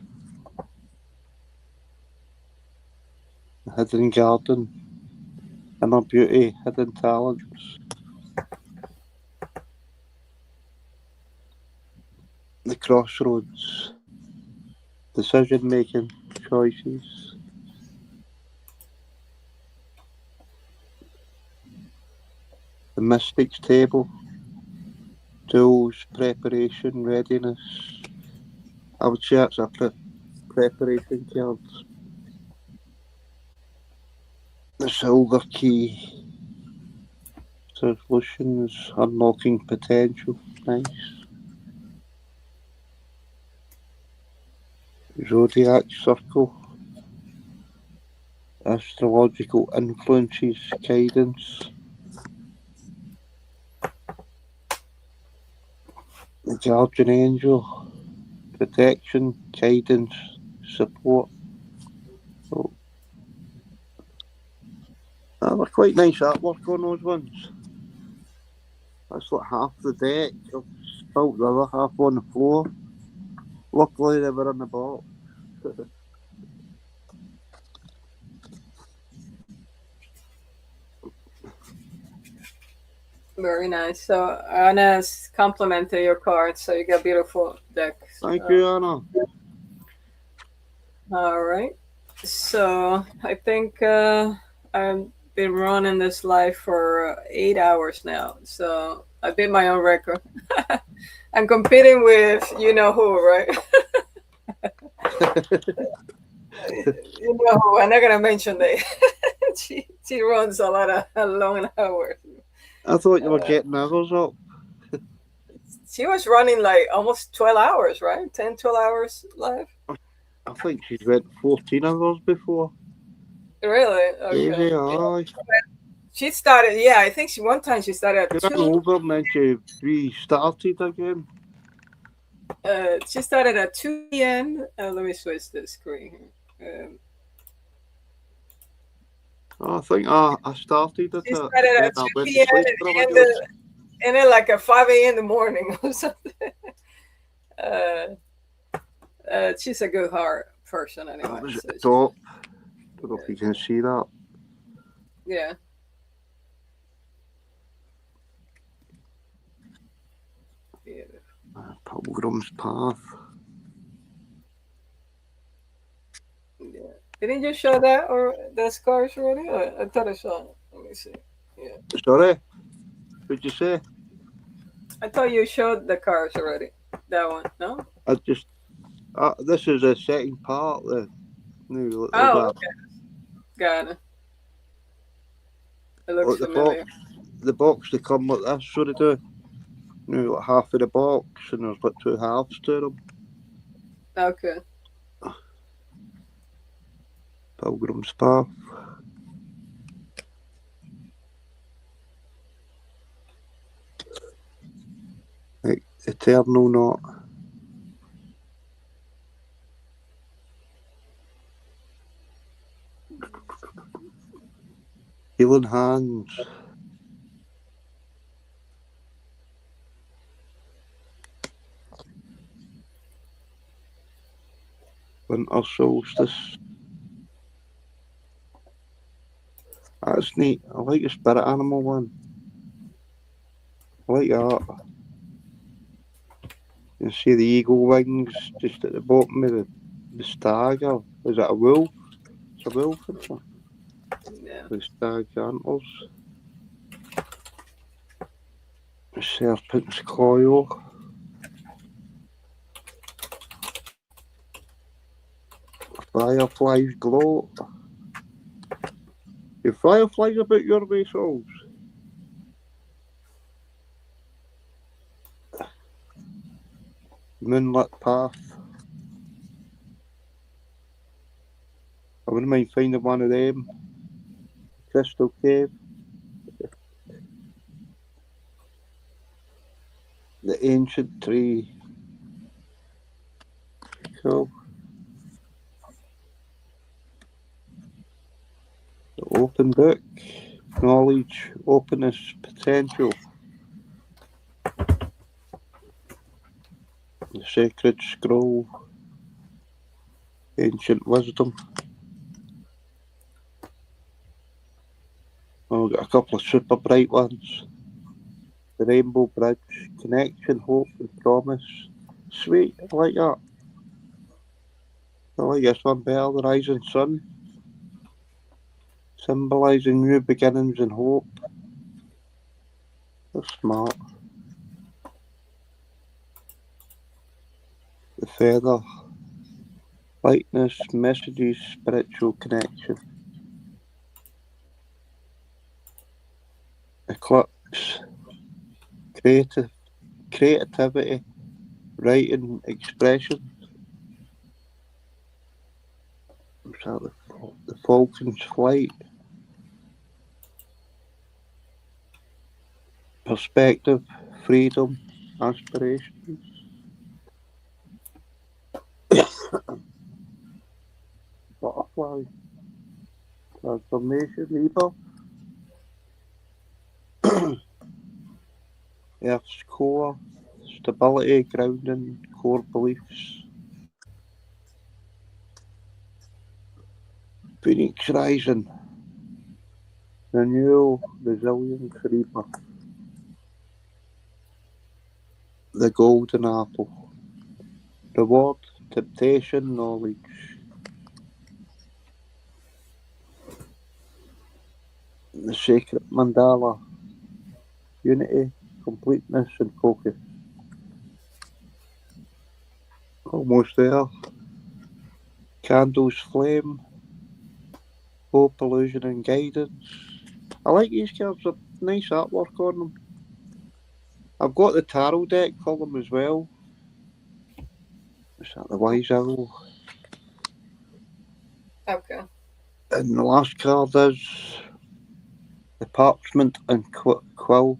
The Hidden Garden. Inner beauty, hidden talents. The Crossroads. Decision making, choices. The Mystic's Table. Tools, preparation, readiness. I would say that's a preparation card. The Silver Key. Solutions, unlocking potential. Nice. Zodiac Circle. Astrological influences, guidance. The Guardian Angel. Protection, guidance, support. So, they're quite nice artwork on those ones. That's like half the deck. I've spilt the other half on the floor. Luckily they were in the box. Very nice. So Anna's complimented your card, so you got beautiful deck. Thank you, Anna. All right. So I think I've been running this live for 8 hours now. So I beat my own record. I'm competing with you know who, right? You know who? I'm not gonna mention that. She runs a lot of long hours. I thought you were getting others up. She was running like almost 12 hours, right? 10, 12 hours live. I think she's went 14 hours before. Really? Okay. Crazy, aye. She started, yeah, I think one time she started at She ran 2. over and then she restarted again. She started at 2 p.m. Let me switch the screen here. I think I started at She it. started at 2 I went to p.m. sleep for a while. and then like at 5 a.m. in the morning or something. She's a good heart person anyway. I was at So the top. I don't know if you can see that. yeah. Pilgrim's Path. Yeah. Didn't you show that or the scars already? I thought I saw it. Let me see. Yeah. Sorry? What'd you say? I thought you showed the cars already. That one, no? I just... this is the second part. Oh, okay. Got it. It looks familiar. The box, they come like this, so they do. Like half of the box, and there's like 2 halves to them. Okay. Pilgrim's Path. Like, Eternal Knot. Healing Hands. Winter Solstice. That's neat. I like the spirit animal one. I like that. You can see the eagle wings just at the bottom of the stag. Or is it a wolf? It's a wolf, isn't it? Yeah. The stag's antlers. The serpent's coil. Firefly's glow. Your fireflies about your way, souls. Moonlit Path. I wouldn't mind finding one of them. Crystal Cave. The Ancient Tree. Cool. The Open Book. Knowledge, openness, potential. The Sacred Scroll. Ancient Wisdom. Oh, we've got a couple of super bright ones. The Rainbow Bridge. Connection, Hope and Promise. Sweet, I like that. I like this one better. The Rising Sun. Symbolising new beginnings and hope. That's smart. The Feather. Lightness, messages, spiritual connection. Eclipse. Creativity. Writing, expression. So the Falcon's Flight. Perspective, freedom, aspirations. Butterfly. Transformation, rebirth. Earth's core. Stability, grounding, core beliefs. Phoenix Rising. Renewal, resilience, rebirth. the golden apple. Reward, temptation, knowledge. The sacred mandala. Unity, completeness, and focus. Almost there. Candle's flame. Hope, illusion, and guidance. I like these cards. They're nice artwork on them. I've got the tarot deck for them as well. Is that the Wise Owl? Okay. And the last card is the Parchment and Quill.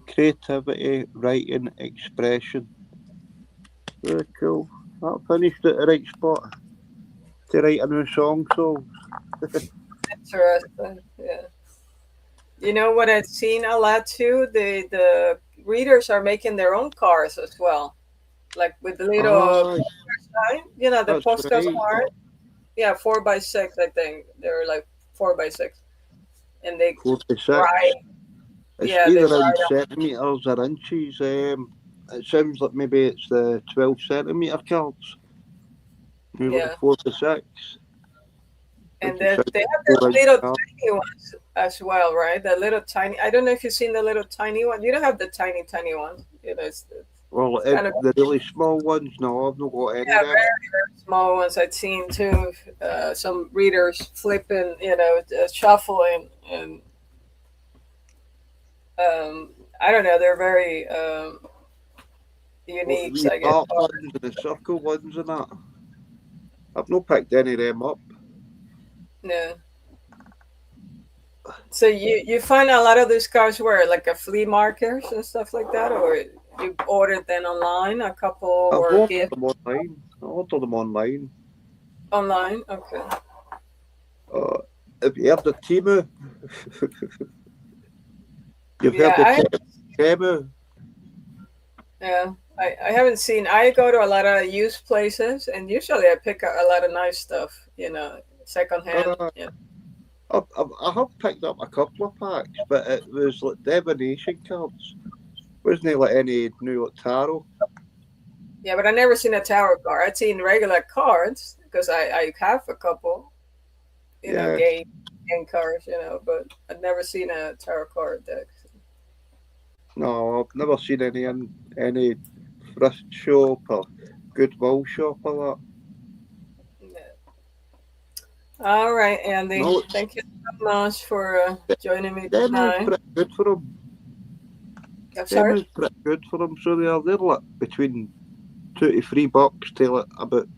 Creativity, writing, expression. Very cool. I finished at the right spot to write a new song, so. Interesting. Yeah. You know what I've seen a lot too? The readers are making their own cars as well. Like with the little sign, you know, the postcard card. Yeah, 4x6, I think. They're like 4x6. And they 46. write. It's Yeah, either they in write centimetres or inches. It sounds like maybe it's the 12 centimetre cards. Maybe Yeah. 46. And they have the little tiny ones as well, right? The little tiny. I don't know if you've seen the little tiny one. You don't have the tiny ones. You know, Well, the really small ones, no, I've not got any of them. Very, very small ones I've seen too. Some readers flipping, you know, shuffling, and I don't know. They're very unique. The I guess. dark ones and the circle ones and that. I've not picked any of them up. Yeah. So you find a lot of these cards where, like, a flea markets and stuff like that, or you ordered them online, a couple, I've or ordered them online. I ordered them online. Online, okay. Have you heard of Temu? You've heard of Temu? Yeah, I haven't seen. I go to a lot of used places, and usually I pick a lot of nice stuff, you know, secondhand. Yeah. I have picked up a couple of packs, but it was like divination cards. Wasn't it like any new like tarot? Yeah, but I never seen a tarot card. I've seen regular cards because I have a couple, you know, game cards, you know, but I've never seen a tarot card deck. No, I've never seen any in any thrift shop or Goodwill shop or that. Yeah. All right, Andy. No, thank you so much for joining me tonight. Pretty good for them. I'm sorry? Demo's pretty good for them. So they're like between $2 to $3 to like about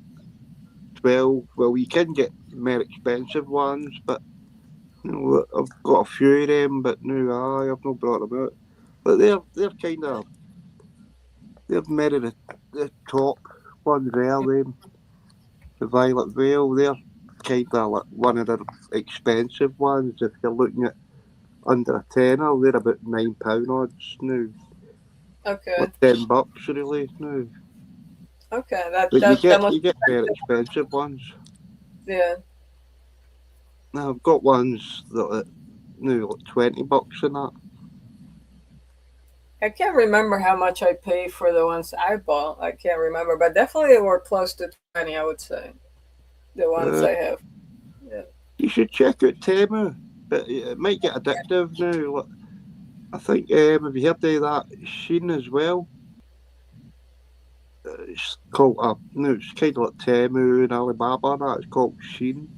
12. Well, you can get more expensive ones, but you know, I've got a few of them, but no, I've not brought them out. But they're kind of more of the top ones there. Them, the Violet Veil, they're kind of like one of the expensive ones. If you're looking at under a tenner, they're about £9 odds now. Okay. Like $10 really now. Okay, you get very expensive ones. Yeah. Now I've got ones that are now like $20 and that. I can't remember how much I paid for the ones I bought. I can't remember, but definitely were close to 20, I would say. The ones I have. Yeah. You should check out Temu, but it might get addictive now. Like, I think, have you heard of that Sheen as well? It's called, it's kind of like Temu and Alibaba and that. It's called Sheen.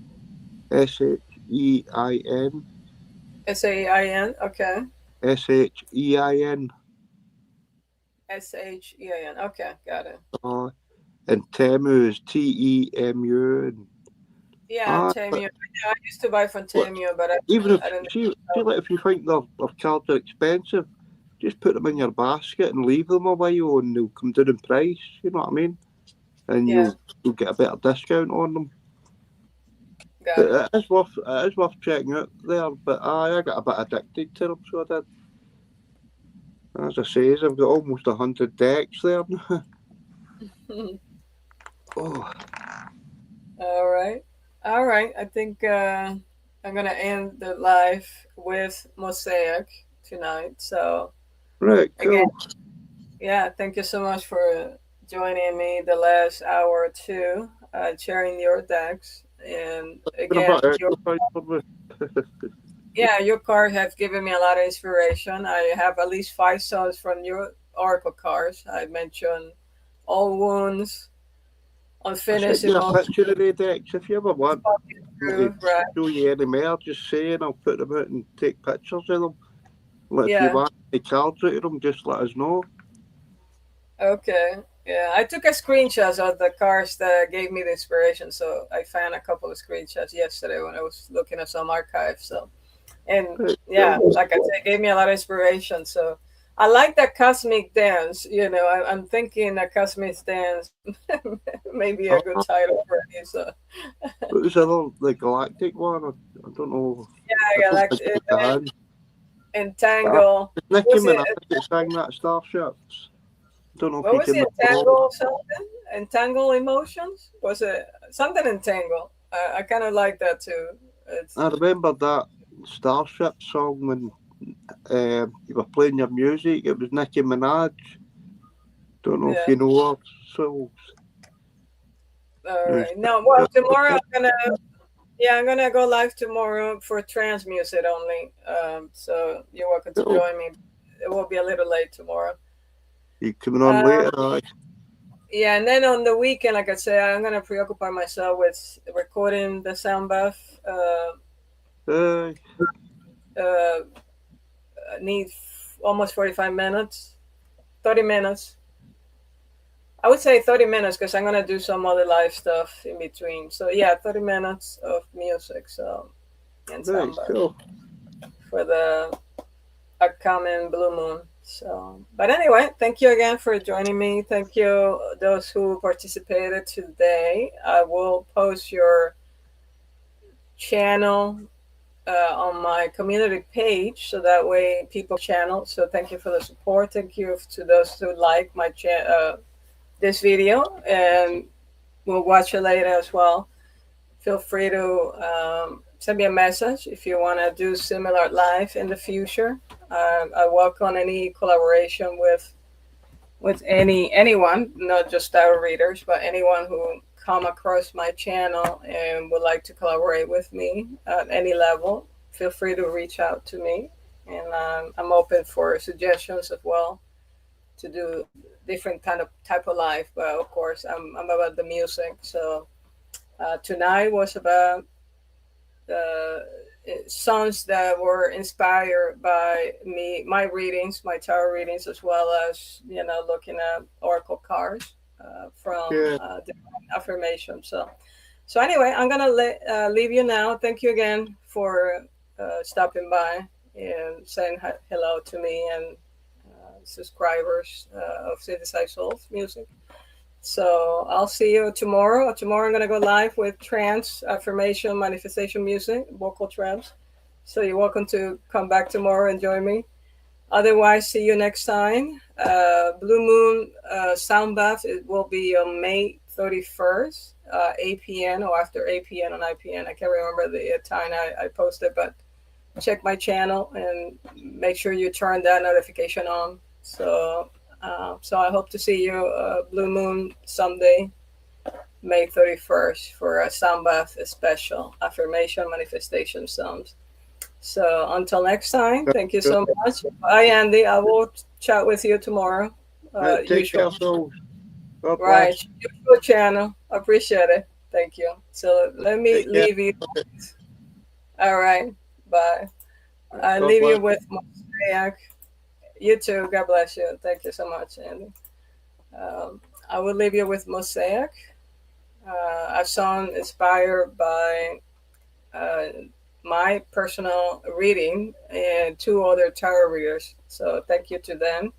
S-H-E-I-N. S-A-I-N, okay. S-H-E-I-N. S-H-E-I-N, okay, got it. And Temu is T-E-M-U. Yeah, Temu. I used to buy from Temu, but if you think their cards are expensive, just put them in your basket and leave them a while, and they'll come down in price. You know what I mean? And you'll get a better discount on them. It is worth checking out there. But I got a bit addicted to them, so I did. As I say, I've got almost 100 decks there. Oh. All right. I think I'm gonna end the live with Mosaic tonight. So right, cool. Again, Yeah, thank you so much for joining me the last hour or two, sharing your decks. And Been a again, bit exercise for me. yeah, your card has given me a lot of inspiration. I have at least 5 songs from your Oracle cards. I mentioned All Wounds, I Unfinished sent you a Emotions, picture of the decks. If you ever want me to right? show you any more, just say and I'll put them out and take pictures of them. Like, if you Yeah, want any cards out of them, just let us know. okay. Yeah, I took a screenshot of the cards that gave me the inspiration. So I found a couple of screenshots yesterday when I was looking at some archives. So, and Right, yeah, cool. like I said, it gave me a lot of inspiration. So I like that cosmic dance. I'm thinking a cosmic dance may be a good Ah, title for it. So what was the other, the galactic one? I don't know. I I don't like think it. it's the hand. Entangle. It's Nicki Was it? Minaj that sang that Starships. I don't know if What you was can it? recall. Entangle something? Entangle emotions? Was it something entangle? I kind of like that too. It's I remember that Starship song when you were playing your music. It was Nicki Minaj. Don't know if yeah. you know her. So All it was right. No, well, tomorrow just I'm gonna go live tomorrow for trance music only. So you're welcome to cool. join me. It will be a little late tomorrow. You coming on Uh, later? Aye. yeah, and then on the weekend, like I said, I'm gonna preoccupy myself with recording the sound bath. Aye. Uh, need almost 45 minutes, 30 minutes. I would say 30 minutes because I'm going to do some other live stuff in between. So, yeah, 30 minutes of music so and Right, samba cool. for the upcoming Blue Moon. So, but anyway, thank you again for joining me. Thank you, those who participated today. I will post your channel on my community page so that way people channel. So, thank you for the support. Thank you to those who like my this video and will watch it later as well. Feel free to send me a message if you want to do similar live in the future. I welcome any collaboration with anyone, not just our readers, but anyone who come across my channel and would like to collaborate with me at any level. Feel free to reach out to me, and I'm open for suggestions as well to do different kind of type of life. But of course, I'm about the music. So tonight was about uh, songs that were inspired by me, my readings, my tarot readings, as well as looking at oracle cards from Yeah. different affirmations. So anyway, I'm gonna leave you now. Thank you again for stopping by and saying hello to me and subscribers of Synthesized Souls music. So I'll see you tomorrow. Tomorrow I'm gonna go live with trance, affirmation, manifestation music, vocal trance. So you're welcome to come back tomorrow and join me. Otherwise, see you next time. Blue Moon Sound Bath, it will be on May 31st, 8 p.m. or after 8 p.m. or 9 p.m. I can't remember the time I posted, but check my channel and make sure you turn that notification on. So I hope to see you Blue Moon someday, May 31st, for a sound bath special affirmation manifestation sounds. So until next time, thank you so much. Bye, Andy. I will chat with you tomorrow. Right, take care, Usual, souls. God right? bless. Usual channel. Appreciate it. Thank you. So let me Take care. leave you. All right. Bye. I God leave bless. you with Mosaic. You too. God bless you. Thank you so much, Andy. I will leave you with Mosaic, a song inspired by uh, my personal reading and two other tarot readers. So thank you to them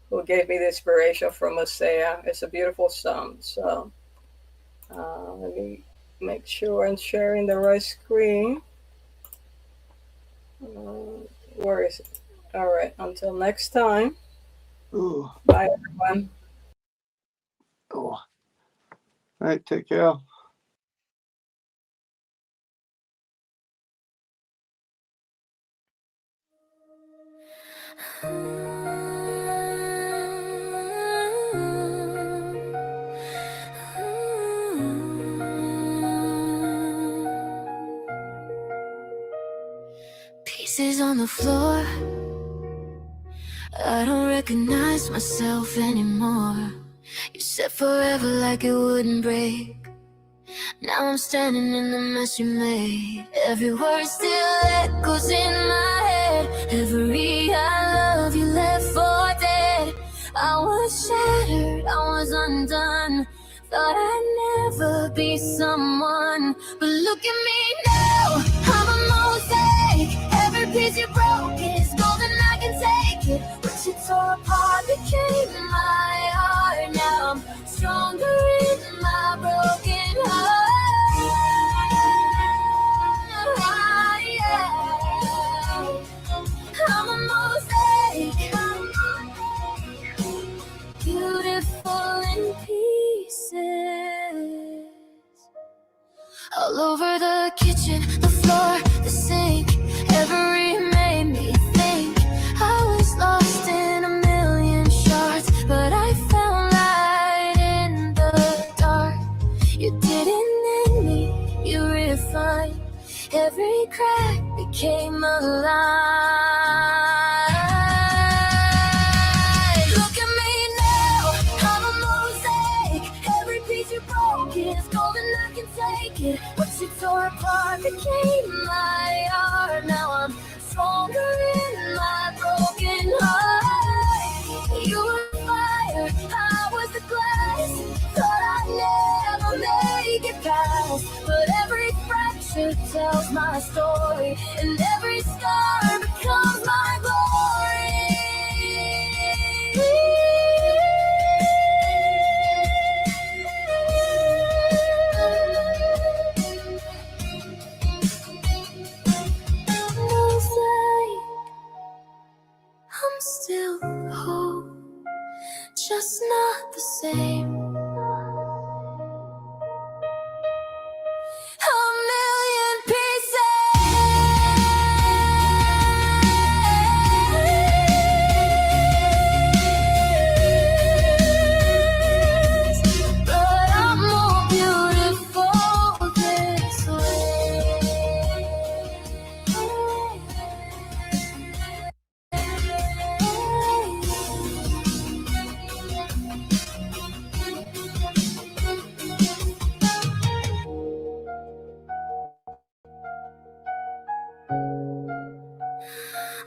who gave me the inspiration from Mosaic. It's a beautiful song. So let me make sure I'm sharing the right screen. Where is it? All right. Until next time. Oh, Bye, everyone. oh. Right, take care. pieces on the floor. I don't recognize myself anymore. You said forever like it wouldn't break. Now I'm standing in the mess you made. Every word still echoes in my head. Every I love you left for dead. I was shattered, I was undone. Thought I'd never be someone. But look at me now, I'm a mosaic. Every piece you broke is gold and I can take it. What you tore apart became my heart. Now I'm stronger in my broken heart. I'm a mosaic, beautiful in pieces. All over the kitchen, the floor, the sink. Every made me think I was lost in a million shards, but I found light in the dark. You didn't end me, you refined. Every crack became a line. Look at me now, I'm a mosaic. Every piece you broke is gold and I can take it. What you tore apart became my art. Now I'm stronger in my broken heart. You were fire, I was the glass. Thought I'd never make it past, but every fracture tells my story, and every scar becomes my glory. I'm still whole, just not the same. A million pieces, but I'm more beautiful this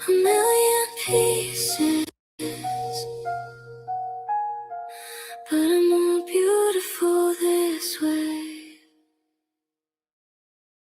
a million pieces, but I'm more beautiful.